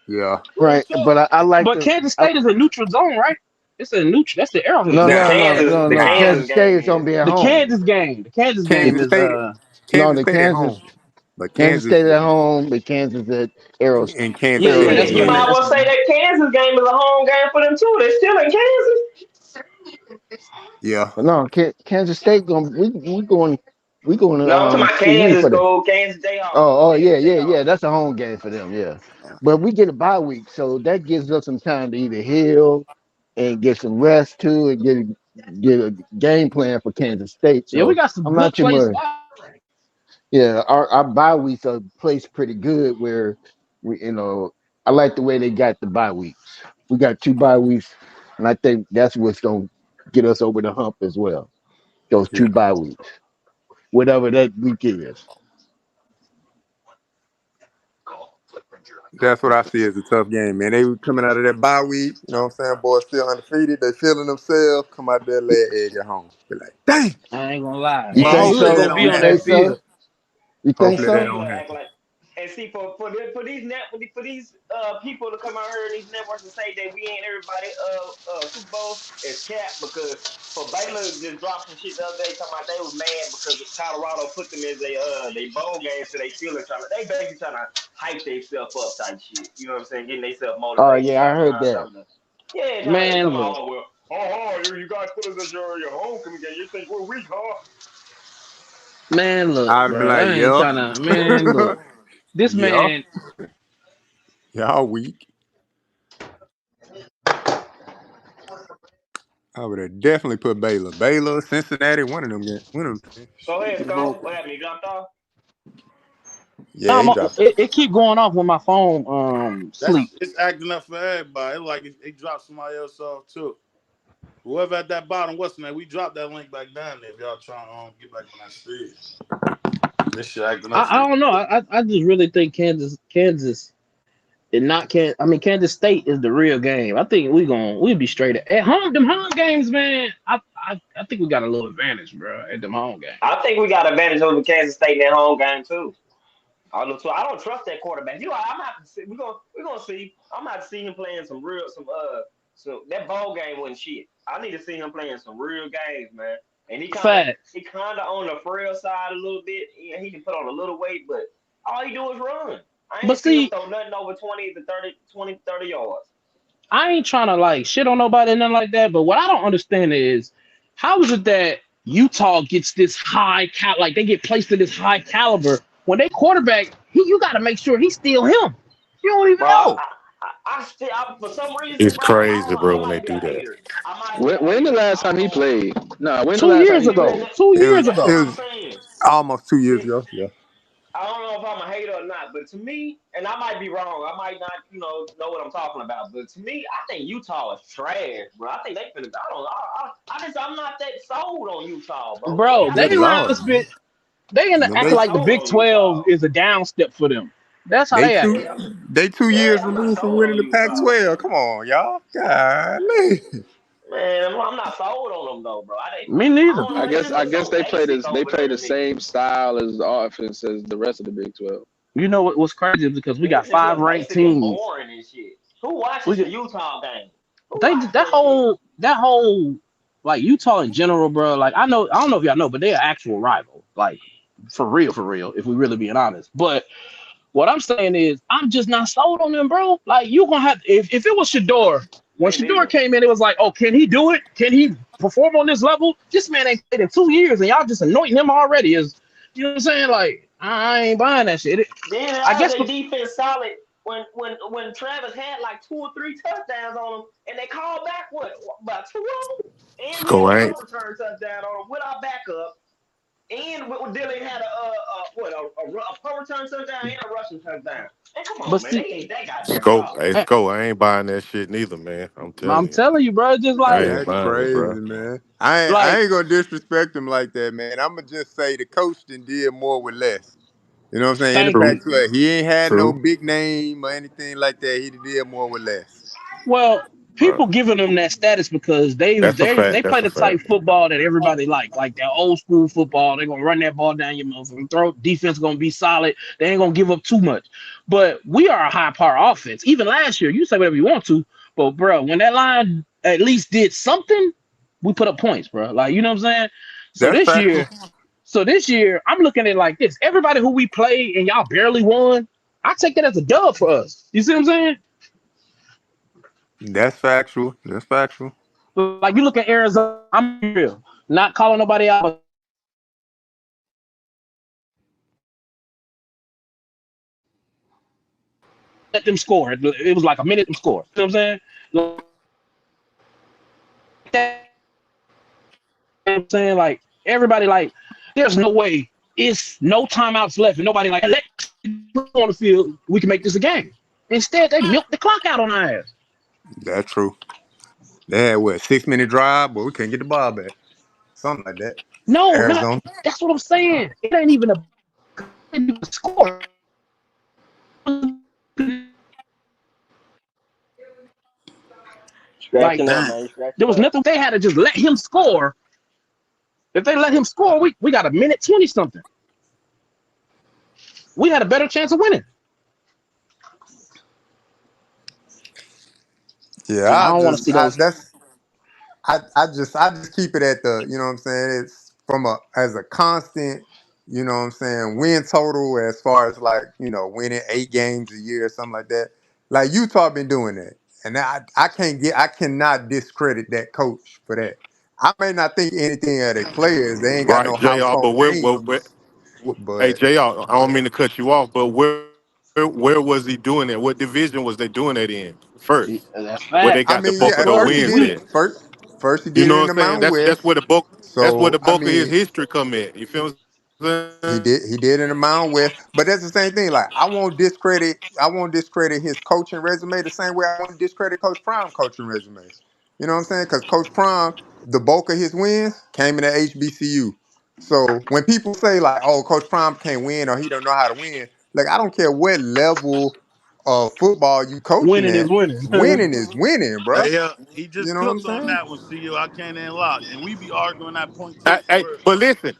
J: Yeah.
A: Real
O: right,
A: talk.
O: but I like
C: But
O: the
C: Kansas
O: I,
C: State is a neutral zone, right? It's a neutral. That's the Arrowhead
O: no
B: The
C: game.
O: no
J: Now,
O: no
B: Kansas,
O: no
B: the
O: no.
J: now,
B: Kansas
O: Kansas State
B: game
O: is gonna
B: is.
O: be at
C: The
O: home.
C: Kansas game. The Kansas game
J: Kansas
C: is
J: State,
O: No, the
J: at
O: Kansas
J: home, but
O: Kansas
J: Kansas
O: State at home, but Kansas at Arrows
J: and Kansas
C: yeah,
J: State
O: Arrowhead.
C: that's
J: in
C: what
B: You
C: I
O: Yeah.
B: might
C: meant.
J: Kansas.
B: well say that Kansas game is a home game for them too. They're still in Kansas.
J: Yeah.
O: But no, Kansas State going we going to
B: No, I'm talking about
O: see him
B: Kansas
O: for the
B: go Kansas Jayhawks.
O: oh
B: Kansas
O: yeah.
B: Jayhawks.
O: That's a home game for them, yeah. But we get a bye week, so that gives us some time to either heal and get some rest too, and get a game plan for Kansas State.
C: Yeah, we
O: So
C: got some
O: I'm not
C: good
O: too
C: places.
O: worried. Yeah, our bye weeks are placed pretty good where we I like the way they got the bye weeks. We got 2 bye weeks, and I think that's what's gonna get us over the hump as well. Those
J: Yeah.
O: 2 bye weeks, whatever that week is.
J: That's what I see as a tough game, man. They were coming out of that bye week, you know what I'm saying? Boys still undefeated. They feeling themselves. Come out there, lay an egg at home. Be like, dang.
C: I ain't gonna lie.
O: You
J: But
C: Some
O: think
C: good
J: hopefully that
O: so?
C: gonna be
J: don't
O: You
C: on
J: happen.
C: that
O: think so?
C: field.
O: You think
J: Hopefully
B: And
J: that
O: so?
J: don't
B: people
J: happen.
B: act like, And see, for these people to come out here in these networks and say that we ain't everybody Super Bowl is cap because for Baylor just dropped some shit the other day talking about they was mad because Colorado put them as they bowl games so they feel it they basically trying to hype themselves up type shit. You know what I'm saying? Getting themselves
C: Oh
B: motivated,
C: yeah, I
B: trying
C: heard that.
B: to yeah, trying to
C: Man,
B: come
C: look,
B: out well, you guys put us as your homecoming game. You think we're weak, huh?
C: man, look,
J: I'd be
C: bro.
J: like,
C: I ain't
J: yup.
C: trying to. Man, look. This
J: Yup.
C: man,
J: Y'all weak. I would have definitely put Baylor, Cincinnati, one of them.
B: Go ahead,
J: Shit.
B: Scott. What happened? You dropped off?
J: Yeah, he dropped off.
C: it keep going off when my phone sleep.
A: It's acting up for everybody. It's like it dropped somebody else off too. Whoever at that bottom, what's the name? We dropped that link back down there. If y'all trying to get back on that stage. This shit acting up for
C: I don't know. I just really think Kansas and not Kansas State is the real game. I think we'll be straight at home. Them home games, man. I think we got a little advantage, bro, at them home games.
B: I think we got advantage over Kansas State in that home game too. I don't trust that quarterback. I'm gonna have to see. We're gonna see. I'm gonna have to see him playing some that ball game wasn't shit. I need to see him playing some real games, man. And he kinda on the frail side a little bit. He can put on a little weight, but all he do is run. I ain't see him throw nothing over 20 to 30 yards.
C: I ain't trying to like shit on nobody and nothing like that, but what I don't understand is how is it that Utah gets this like they get placed to this high caliber when they quarterback, you got to make sure he's still him. You don't even know.
B: For some reason,
E: It's
B: bro,
E: crazy, bro,
B: I
E: when they
B: might be
E: do
B: a
E: that.
B: hater. I might be a
N: When the
B: hater.
N: last time he played? No, when the
C: 2
N: last time
C: years
N: he
C: ago.
N: played?
C: 2 years
B: That's
C: ago.
B: what I'm saying.
J: Almost 2 years ago. Yeah.
B: I don't know if I'm a hater or not, but to me, and I might be wrong, I might not, know what I'm talking about. But to me, I think Utah is trash, bro. I think they finna. I don't. I'm not that sold on Utah, bro.
C: Bro,
J: Good
C: they around
J: Lord.
C: this bit. They in the
B: I'm
C: acting
B: not
C: like the
B: sold
C: Big
B: on
C: 12
B: Utah.
C: is a down step for them. That's how
J: They
C: they
J: two
C: acting.
J: they 2
B: Yeah,
J: years
B: I'm not
J: removed from
B: sold
J: winning
B: on
J: the
B: Utah.
J: Pac-12. Come on, y'all. Golly.
B: Man, I'm not sold on them though, bro. I
C: Me neither.
B: don't know.
N: I
B: They
N: guess
B: just look so
N: they play
B: basic
N: this. They
B: over
N: play
B: there
N: the
B: to me.
N: same style as the offense as the rest of the Big 12.
C: You know what's crazy is because we got
B: They just
C: 5
B: look
C: ranked
B: basic and
C: teams.
B: boring and shit. Who watches the Utah game? Who
C: They
B: watches
C: that
B: that shit?
C: whole like Utah in general, bro. Like I don't know if y'all know, but they're an actual rival. Like for real. If we really being honest, but what I'm saying is I'm just not sold on them, bro. Like you gonna have if it was Shador. When
B: Me
C: Shador
B: neither.
C: came in, it was like, oh, can he do it? Can he perform on this level? This man ain't played in 2 years, and y'all just anointing him already. You know what I'm saying? Like I ain't buying that shit.
B: Then
C: I
B: how is
C: guess
B: their defense solid when Travis had like 2 or 3 touchdowns on him, and they called back about 2 of them, and we had
E: Score
B: a
E: ain't
B: punt return touchdown on him with our backup, and Dylan had a punt return touchdown and a rushing touchdown. And come
C: but
B: on, man, they
C: see,
B: ain't that goddamn
E: score.
B: solid.
E: Hey, score. I ain't buying that shit neither, man. I'm
C: I'm
E: telling you.
C: telling you, bro, just
E: I
C: like
E: ain't
J: That's
E: buying it,
J: crazy,
E: bro.
J: man. I
C: like
J: ain't gonna disrespect him like that, man. I'ma just say the coach did more with less. You know what I'm saying? In the
C: thank you.
E: True.
J: Pac-12, he ain't had no
E: True.
J: big name or anything like that. He did more with less.
C: Well,
E: Right.
C: people giving them that status because
E: That's a
C: they
E: fact.
C: play
E: That's a
C: the type
E: fact.
C: football that everybody like that old school football. They're gonna run that ball down your mouth and throw. Defense gonna be solid. They ain't gonna give up too much. But we are a high power offense. Even last year, you say whatever you want to, but bro, when that line at least did something, we put up points, bro. Like you know what I'm saying. So
J: That's
C: this
J: factual.
C: year, I'm looking at it like this. Everybody who we play and y'all barely won, I take that as a dub for us. You see what I'm saying?
J: That's factual. That's factual.
C: Like you look at Arizona, I'm real, not calling nobody out. But let them score. It was like a minute to score. You know what I'm saying? Like that, you know what I'm saying? Like everybody, like, there's no way. It's no timeouts left, and nobody like let on the field. We can make this a game. Instead, they milk the clock out on our ass.
J: That's true. They had what 6-minute drive, but we couldn't get the ball back. Something like that.
C: No, not.
J: Arizona.
C: That's what I'm saying. It ain't even a score. Like
B: Scratching up, man. You
C: there
B: scratching
C: was
B: up.
C: nothing. They had to just let him score. If they let him score, we got a minute 20 something. We had a better chance of winning.
J: Yeah,
C: I don't want to see those.
J: I just keep it at the, you know what I'm saying? It's from a as a constant, you know what I'm saying, win total as far as like, winning 8 games a year or something like that. Like Utah been doing that. And I cannot discredit that coach for that. I may not think anything of their players. They ain't got
E: Right,
J: no
E: Jr. But
J: household
E: where
J: names,
E: hey
J: but
E: Jr. I don't mean to cut you off, but where was he doing it? What division was they doing that in first?
C: That's
E: Where they
C: fact.
J: I
E: got the
J: mean,
E: bulk
J: yeah,
E: of the
C: First
J: first he
C: is
E: wins
J: did
E: at?
J: it.
C: weak.
J: First he
E: You
J: did
E: know
J: it in
E: what
J: the
E: I'm saying?
J: Mountain
E: That's
J: West.
E: where the bulk
J: So I
E: of his
J: mean,
E: history come in. You feel what I'm saying?
J: he did in the Mountain West, but that's the same thing. Like I won't discredit his coaching resume the same way I won't discredit Coach Prime coaching resume. You know what I'm saying? Because Coach Prime, the bulk of his wins came in the HBCU. So when people say like, "Oh, Coach Prime can't win" or "He don't know how to win," like I don't care what level of football you coaching
C: Winning is
J: at,
C: winning.
J: winning is winning, bruh.
A: He
J: You
A: just
J: know what I'm
A: cooked on
J: saying?
A: that one, CEO. I can't even lie. And we be arguing that point too.
E: Hey,
A: For real.
E: but listen,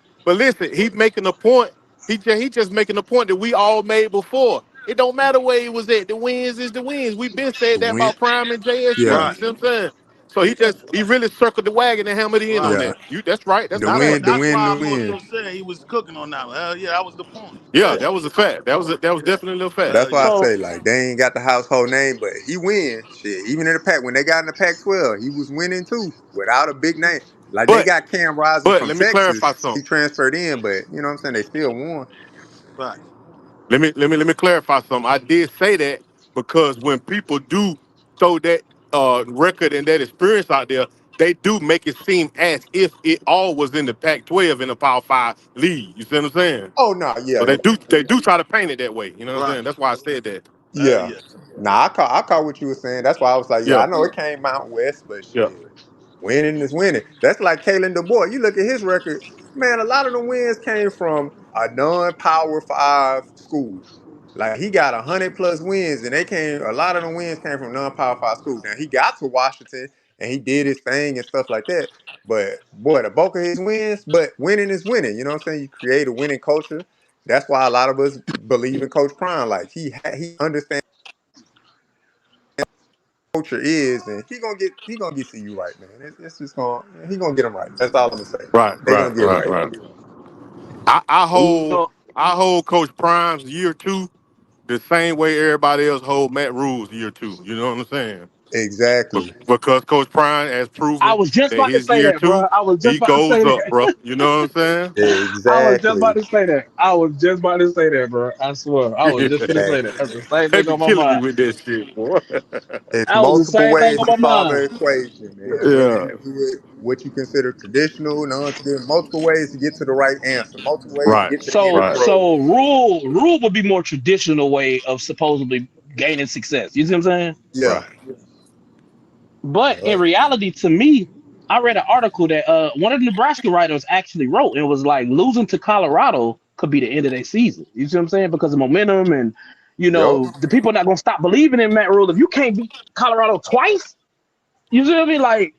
E: he making a point. He just making a point that we all made before. It don't matter where he was at. The wins is the wins. We've been said that
J: Win,
E: about Prime and JSU.
J: yeah,
E: You
A: Right,
E: see what I'm saying? So he really circled the wagon and hammered in on
A: right.
J: yeah.
E: that. That's right. That's
J: The
E: a
A: That's
E: fact.
A: what.
J: win, the
A: That's
J: win,
A: why
J: the
A: I more
J: win.
A: so said he was cooking on that one. Hell yeah, that was the point.
E: Yeah, that was a fact. That was definitely a fact.
J: That's
A: Hell
J: why I
A: yeah.
C: So
J: say like they ain't got the household name, but he win. Shit, even in the pack when they got in the Pac-12, he was winning too without a big name. Like they
E: But
J: got Cam Rising
E: but
J: from
E: let me clarify
J: Texas,
E: something.
J: he transferred in, but you know what I'm saying, they still won.
A: Right.
E: Let me clarify something. I did say that because when people do throw that record and that experience out there, they do make it seem as if it all was in the Pac-12 in the Power Five league. You see what I'm saying?
J: Oh no,
E: So
J: yeah,
E: they do try to paint it that way. You know what I'm
A: Right.
E: saying? That's why I said that.
A: Hell
J: yeah.
A: yeah.
J: Nah, I caught what you were saying. That's why I was like, yeah,
E: Yeah,
J: I know it came Mountain West, but
E: yeah.
J: shit. Winning is winning. That's like Kalen DeBoer. You look at his record, man. A lot of the wins came from a non-power five school. Like he got 100+ wins, and they came. A lot of the wins came from non-power five schools. Now he got to Washington and he did his thing and stuff like that. But boy, the bulk of his wins. But winning is winning. You know what I'm saying? You create a winning culture. That's why a lot of us believe in Coach Prime. Like he understands what culture is, and he gonna get CU right, man. It's just gonna he gonna get them right. That's all I'm gonna say.
E: Right,
J: They gonna
E: right,
J: get
E: right,
J: right.
E: right. I, I
C: you
E: hold
C: know,
E: I hold Coach Prime's year two the same way everybody else hold Matt Rule's year two. You know what I'm saying?
J: Exactly.
E: Because Coach Prime has
C: I
E: proven
C: was just
E: that
C: about to
E: his
C: say
E: year
C: that,
E: two,
C: bro. I was just
E: he
C: about to
E: goes
C: say
E: up,
C: that.
E: bro. You know what I'm
C: I was just about
J: Exactly.
C: to say that. I was just about to say that, bro. I swear. I was
E: saying?
C: just gonna say that. That's the same
E: They
C: thing
E: be
C: on my
E: killing me
C: mind.
E: with that shit, boy.
J: It's
C: That was the
J: multiple
C: same thing
J: ways
C: on
J: to
C: my
J: solve
C: mind.
J: an equation, man. Whether
E: Yeah,
J: you do it what you consider traditional, non-traditional, multiple ways to get to the right answer, multiple ways to
E: right,
J: get to the end of
C: So
J: the
E: right,
J: road.
C: so rule would be more traditional way of supposedly gaining success. You see what I'm saying?
J: Yeah.
E: right.
C: But
J: Yeah.
C: in reality, to me, I read an article that one of the Nebraska writers actually wrote, and it was like losing to Colorado could be the end of their season. You see what I'm saying? Because of momentum, and
J: Yup.
C: the people are not gonna stop believing in Matt Rule. If you can't beat Colorado twice, you see what I mean? Like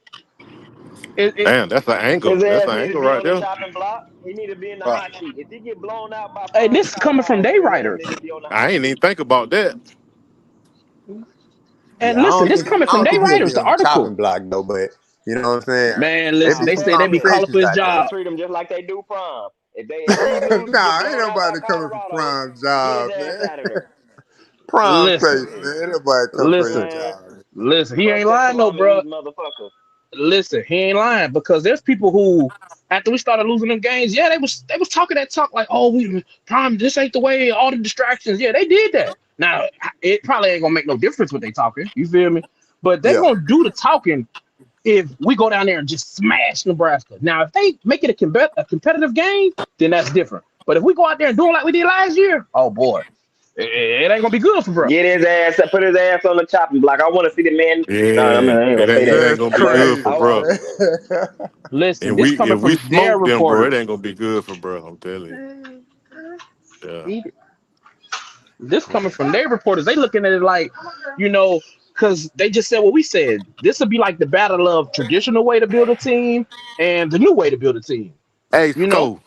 C: it
E: Damn, that's an angle.
B: His
E: That's
B: ass
E: an
B: need to
E: angle
B: be
E: right
B: on the
E: there.
B: chopping block. He need to be in the
A: Right.
B: hot seat. If he get blown out by
C: hey,
B: Prime
C: this is coming from
B: Colorado,
C: their
B: his ass
C: writers.
B: need to be on the
E: I
B: hot
E: ain't
B: seat.
E: even think about that.
C: And
J: Yeah.
C: listen, this coming
J: I
C: from
J: don't
C: their
J: think he'll
C: writers,
J: be
C: the
J: on the chopping
C: article.
J: block though, but you know what I'm saying?
C: Man,
J: There
C: listen,
J: be
C: they
J: some
C: say they be
B: Hey,
C: calling for
J: conversations
C: his
J: out
B: I'ma
C: job.
J: there.
B: treat him just like they do Prime. If he lose, get
J: Nah, ain't
B: blown out by
J: nobody coming for
B: Colorado,
J: prime
B: get his
J: job,
B: ass
J: man.
B: out of there.
J: Prime
C: Listen,
J: safe, man. Ain't nobody come for his
C: listen,
B: Man,
J: job, man.
C: listen. He
B: fuck
C: ain't
B: that
C: lying though, bro.
B: colonialist motherfucker.
C: Listen, he ain't lying because there's people who, after we started losing them games, yeah, they was talking that talk like, oh, we Prime, this ain't the way, all the distractions. Yeah, they did that. Now it probably ain't gonna make no difference what they talking. You feel me? But they
J: Yeah.
C: gonna do the talking if we go down there and just smash Nebraska. Now, if they make it a competitive game, then that's different. But if we go out there and do it like we did last year, oh boy, it ain't gonna be good for bro.
B: Get his ass, put his ass on the chopping block. I want to see the man. No, I mean
E: Yeah,
B: I ain't gonna say
E: it
B: that.
E: ain't
J: That's
E: gonna be
B: But
E: good for
J: crazy,
B: I,
E: bro.
J: man.
C: Listen,
E: And
C: this
E: we
C: coming
E: if we
C: from their
E: smoke them, bro, it
C: reporters.
E: ain't gonna be good for bro. I'm telling you. Yeah.
C: Eat it. This coming from their reporters. They looking at it like, because they just said what we said. This would be like the battle of traditional way to build a team and the new way to build a team.
E: Hey,
C: You know,
E: Sco,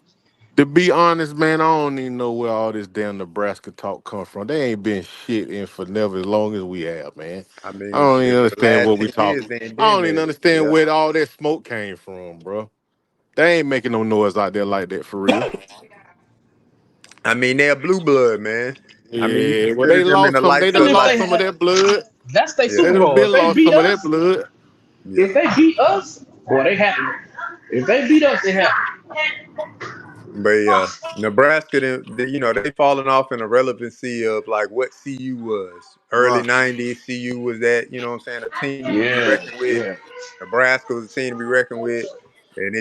E: To be honest, man, I don't even know where all this damn Nebraska talk come from. They ain't been shit in for never as long as we have, man.
J: I
E: I
J: mean,
E: don't even
J: shit, for the
E: understand
J: last
E: what we
J: 10 years,
E: talking.
J: they ain't
E: I
J: been
E: don't even
J: there.
E: understand
J: Yeah.
E: where all that smoke came from, bro. They ain't making no noise out there like that for real.
J: I mean, they're blue blood, man. I mean, you
E: Yeah, well,
J: consider
E: they
J: them in
E: lost
J: the
E: some. They
J: likes
E: done
J: of
C: Even if
E: lost
C: they
J: like,
E: some of
C: had,
E: that blood.
C: that's their
E: They
C: Super
J: yeah,
E: done
C: Bowl. If
E: been
C: they
E: lost
C: beat
E: some of that
C: us,
E: blood.
C: if
J: yeah.
C: they beat us, boy, they happy. If they beat us, they happy.
J: But yeah, Nebraska, they fallen off in a relevancy of like what CU was. Early
A: Right.
J: 90s, CU was that, you know what I'm saying, a team to be
C: Yeah,
J: reckoned with.
C: yeah.
J: Nebraska was a team to be reckoned with. And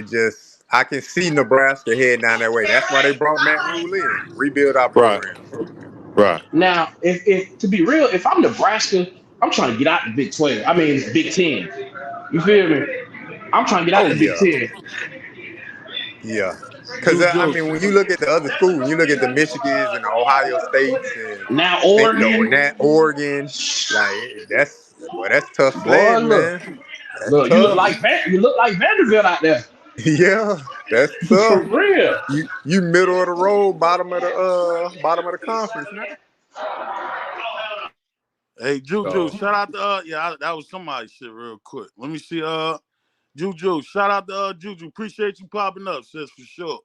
J: I can see Nebraska heading down that way. That's why they brought Matt Rule in, rebuild our
E: Right,
J: program.
E: right.
C: Now, if to be real, if I'm Nebraska, I'm trying to get out the Big 12. I mean, Big 10. You feel me? I'm trying to get out
J: Oh,
C: the Big
J: yeah.
C: 10.
J: Yeah. Because, I
A: Juju.
J: mean, when you look at the other schools, you look at the Michigans and the Ohio States and
C: Now
J: I think
C: Oregon,
J: Oregon, like, that's tough
C: boy,
J: sledding,
C: look,
J: man. That's
C: look,
J: tough.
C: you look like Vanderbilt out there.
J: Yeah, that's
C: For
J: tough.
C: real.
J: You middle of the road, bottom of the conference now.
A: Hey, Juju,
J: So
A: shout out to that was somebody's shit real quick. Let me see, Juju, shout out to Juju. Appreciate you popping up, sis, for sure.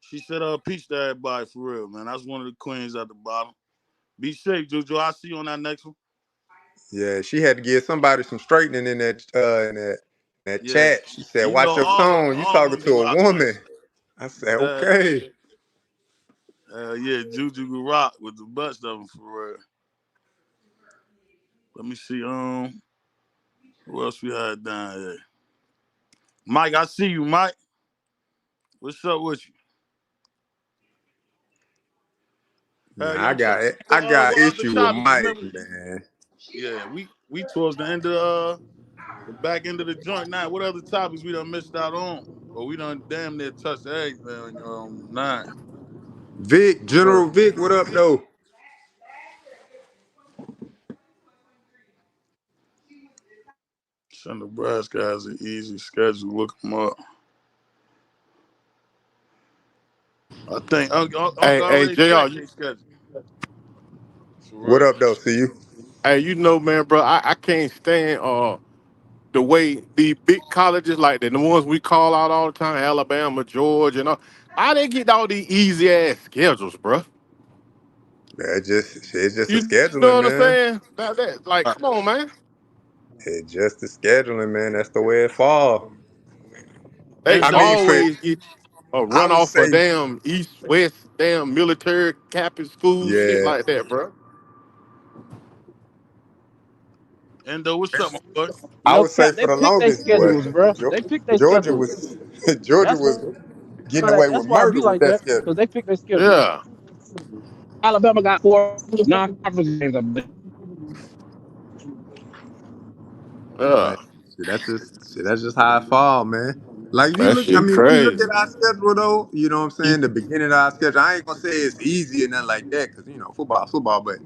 A: She said, peace to everybody for real, man. That's one of the queens at the bottom. Be safe, Juju. I'll see you on that next one.
J: yeah, she had to give somebody some straightening in that
A: Yeah.
J: chat. She said,
A: You know,
J: "Watch your tone. You
A: all of
J: talking
A: them
J: to
A: be
J: a
A: rocking with
J: woman." I said,
A: her.
J: "Okay."
A: Yeah, Juju can rock with the best of them for real. Let me see, who else we had down here? Mike, I see you, Mike. What's up with you?
J: Nah,
A: Yeah,
J: I
A: I'm trying
J: got
A: to
J: it.
A: see
J: I got
A: what other
J: issue with
A: topics.
J: Mike,
A: Remember,
J: man.
A: yeah, we towards the end of the back end of the joint now. What other topics we done missed out on? Or we done damn near touched everything on nine.
J: Vic,
A: Look,
J: General Vic, what up, though?
A: Nebraska has an easy schedule. Look them up. I think Uncle
E: Hey,
A: already
E: Jr.
A: checked their schedule.
J: What
A: For real.
J: up, though? See you.
E: Hey, you know, man, bro, I can't stand the way these big colleges like the ones we call out all the time, Alabama, Georgia, and all. How they get all these easy ass schedules, bro?
J: It's just a
E: You know
J: scheduling,
E: what I'm
J: man.
E: saying? Like, come on, man.
J: It's just the scheduling, man. That's the way it fall.
E: They
J: I
A: And though,
J: mean,
E: always get a
J: I
E: run
J: would
E: off for
J: say,
E: damn East West, damn military campus school shit
J: yeah,
E: like that, bro.
A: what's up, my boy?
J: I
C: No
J: would say
C: cap,
J: for
C: they
J: the
C: pick their
J: longest, but
C: schedules, bro.
J: Ge-
C: They pick their
J: Georgia
C: schedules.
J: was Georgia
C: That's
J: was getting
C: why
J: away with
C: that's why I be
J: murder with
C: like
J: that
C: that
J: schedule.
C: because they pick their schedule.
E: Yeah,
C: Alabama got 4 non-conference games, I believe.
J: But
E: yeah.
J: that's just how I fall, man. Like if you
E: That
J: look, I
E: shit
J: mean, if you look
E: crazy.
J: at our schedule though, you know what I'm saying, the beginning of our schedule, I ain't gonna say it's easy and nothing like that, because football, but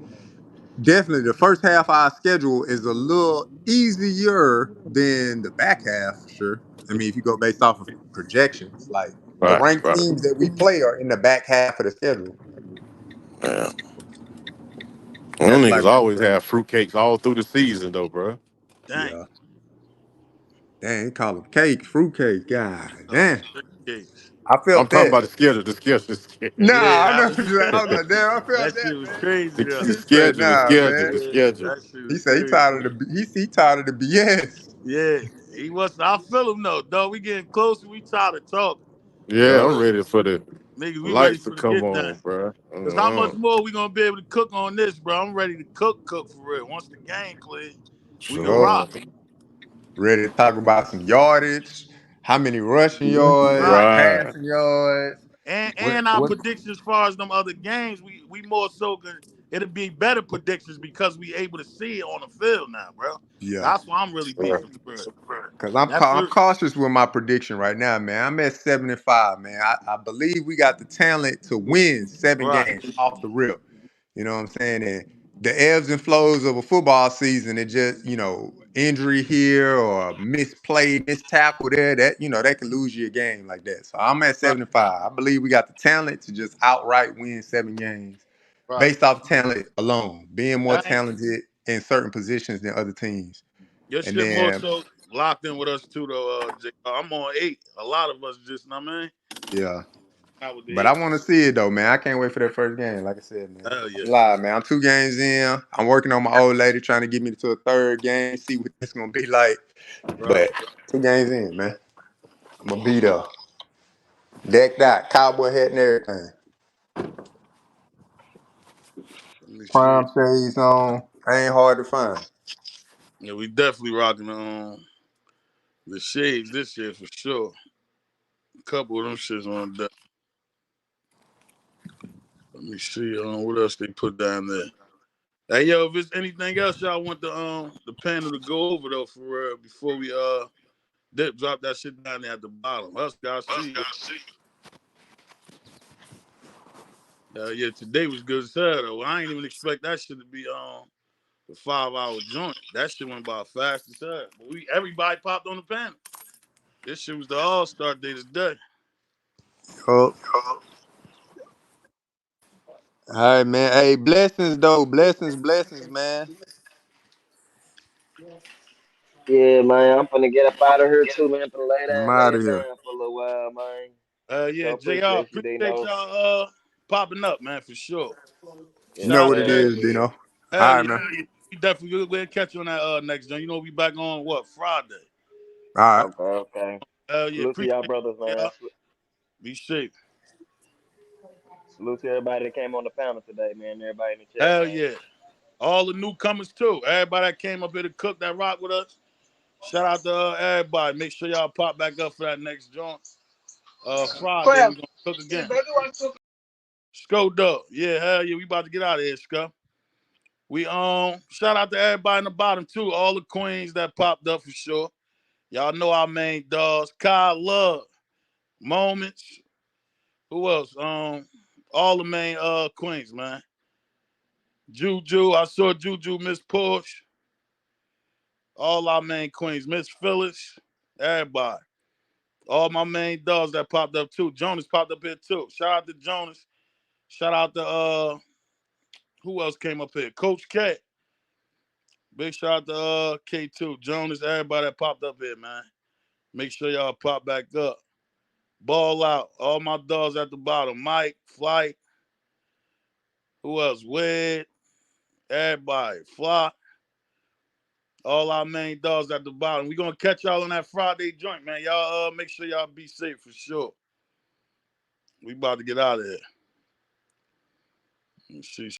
J: definitely the first half of our schedule is a little easier than the back half for sure. I mean, if you go based off of projections, like the
E: Right,
J: ranked
E: right.
J: teams that we play are in the back half of the schedule.
E: Yeah. Them
J: That's
E: niggas
J: like,
E: always have fruitcakes all through the season, though, bro.
A: Dang.
J: yeah, dang, they call them cake, fruit cake. God
A: Oh,
J: damn,
A: cakes.
J: I
E: I'm
J: felt
E: talking
J: that.
E: about the schedule.
J: Nah,
A: Yeah,
J: I know
A: that
J: what
A: was
J: you're saying. I was like, damn, I felt
A: that
J: that,
A: shit was
J: man.
A: crazy though.
E: The
J: But
E: schedule, the
J: nah,
E: schedule,
J: man.
E: the
A: Yeah,
E: schedule.
A: that shit
J: He
A: was
J: said he
A: crazy.
J: tired of he tired of the BS.
A: Yeah, he was. I feel him though, dog. We getting closer. We tired of talking.
E: Yeah,
J: Yup.
E: I'm ready for the
A: Niggas, we ready
E: lights to
A: for the
E: come
A: get down.
E: on, bro.
A: Cause how much more we gonna be able to cook on this, bro? I'm ready to cook for real. Once the game clear, we can
J: Yup.
A: rock.
E: Sure.
J: Ready to talk about some yardage, how many rushing yards,
A: Right.
E: Right.
J: passing yards.
A: And our
J: What
A: predictions as far as them other games, we more so gonna it'll be better predictions because we able to see it on the field now, bro.
J: yeah.
A: That's why I'm really
E: Sure.
A: beefing for it.
J: Cause I'm
A: That's
J: I'm
A: what
J: cautious with my prediction right now, man. I'm at 75, man. I believe we got the talent to win seven
A: right.
J: games off the rip. You know what I'm saying? And the ebbs and flows of a football season, it just, injury here or misplay, tackle there, that, that can lose you a game like that. So I'm at
A: Right.
J: 75. I believe we got the talent to just outright win 7 games
A: Right.
J: based off talent alone, being more
A: That ain't
J: talented in certain positions than other teams.
A: your
J: And
A: shit more
J: then,
A: so locked in with us too though, J. I'm on 8. A lot of us just, know what I mean?
J: yeah.
A: Out with the
J: But I
A: 8.
J: want to see it though, man. I can't wait for that first game. Like I said, man.
A: Hell yeah.
J: I'm live, man. I'm 2 games in. I'm working on my old lady, trying to get me to a third game, see what it's gonna be like.
A: Right.
J: But 2 games in, man. I'm gonna be there. Decked out, cowboy hat and everything.
A: Let me see.
J: Prime shades on. Ain't hard to find.
A: Yeah, we definitely rocking the shades this year for sure. A couple of them shits on that. Let me see what else they put down there. Hey yo, if there's anything else y'all want the panel to go over though for real before we drop that shit down there at the bottom. Us guys see you. Yeah, today was good as hell though. I ain't even expect that shit to be the 5-hour joint. That shit went by fast as hell. But everybody popped on the panel. This shit was the all-star day today.
J: Oh. All right, man. Hey, blessings though. Blessings, man.
B: Yeah, man, I'm finna get up out of here too, man. Finna
J: I'm
B: lay
J: out of
B: it
J: here.
B: down for a little while, man.
A: Yeah,
B: So
A: JR,
B: appreciate you,
A: appreciate
B: Dino.
A: y'all popping up, man, for sure.
J: You
B: Yes,
A: Shout
J: know
A: out
J: what
A: to
J: it
B: sir.
J: is,
A: everybody.
J: Dino. All
A: Hell
J: right,
A: yeah,
J: man.
A: we definitely will catch you on that next joint. You know we back on what, Friday.
J: All right.
B: Okay, okay.
A: Hell yeah,
B: Salute to y'all
A: appreciate
B: brothers, man.
A: y'all. Be safe.
B: Salute to everybody that came on the panel today, man. Everybody in the chat,
A: Hell
B: man.
A: yeah. All the newcomers too. Everybody that came up here to cook that rock with us. Shout out to everybody. Make sure y'all pop back up for that next joint. Friday, we're gonna cook again. Sco Dub. Yeah, hell yeah. We about to get out of here, Sco. We shout out to everybody in the bottom too. All the queens that popped up for sure. Y'all know our main dogs. Kyle Love. Moments. Who else? All the main queens, man. Juju. I saw Juju, Miss Porsche. All our main queens. Miss Phyllis. Everybody. All my main dogs that popped up too. Jonas popped up here too. Shout out to Jonas. Shout out to who else came up here? Coach K. Big shout out to K2. Jonas, everybody that popped up here, man. Make sure y'all pop back up. Ball out. All my dogs at the bottom. Mike, Flight. Who else? Wed. Everybody. Fly. All our main dogs at the bottom. We gonna catch y'all on that Friday joint, man. Y'all make sure y'all be safe for sure. We about to get out of here. Let's see.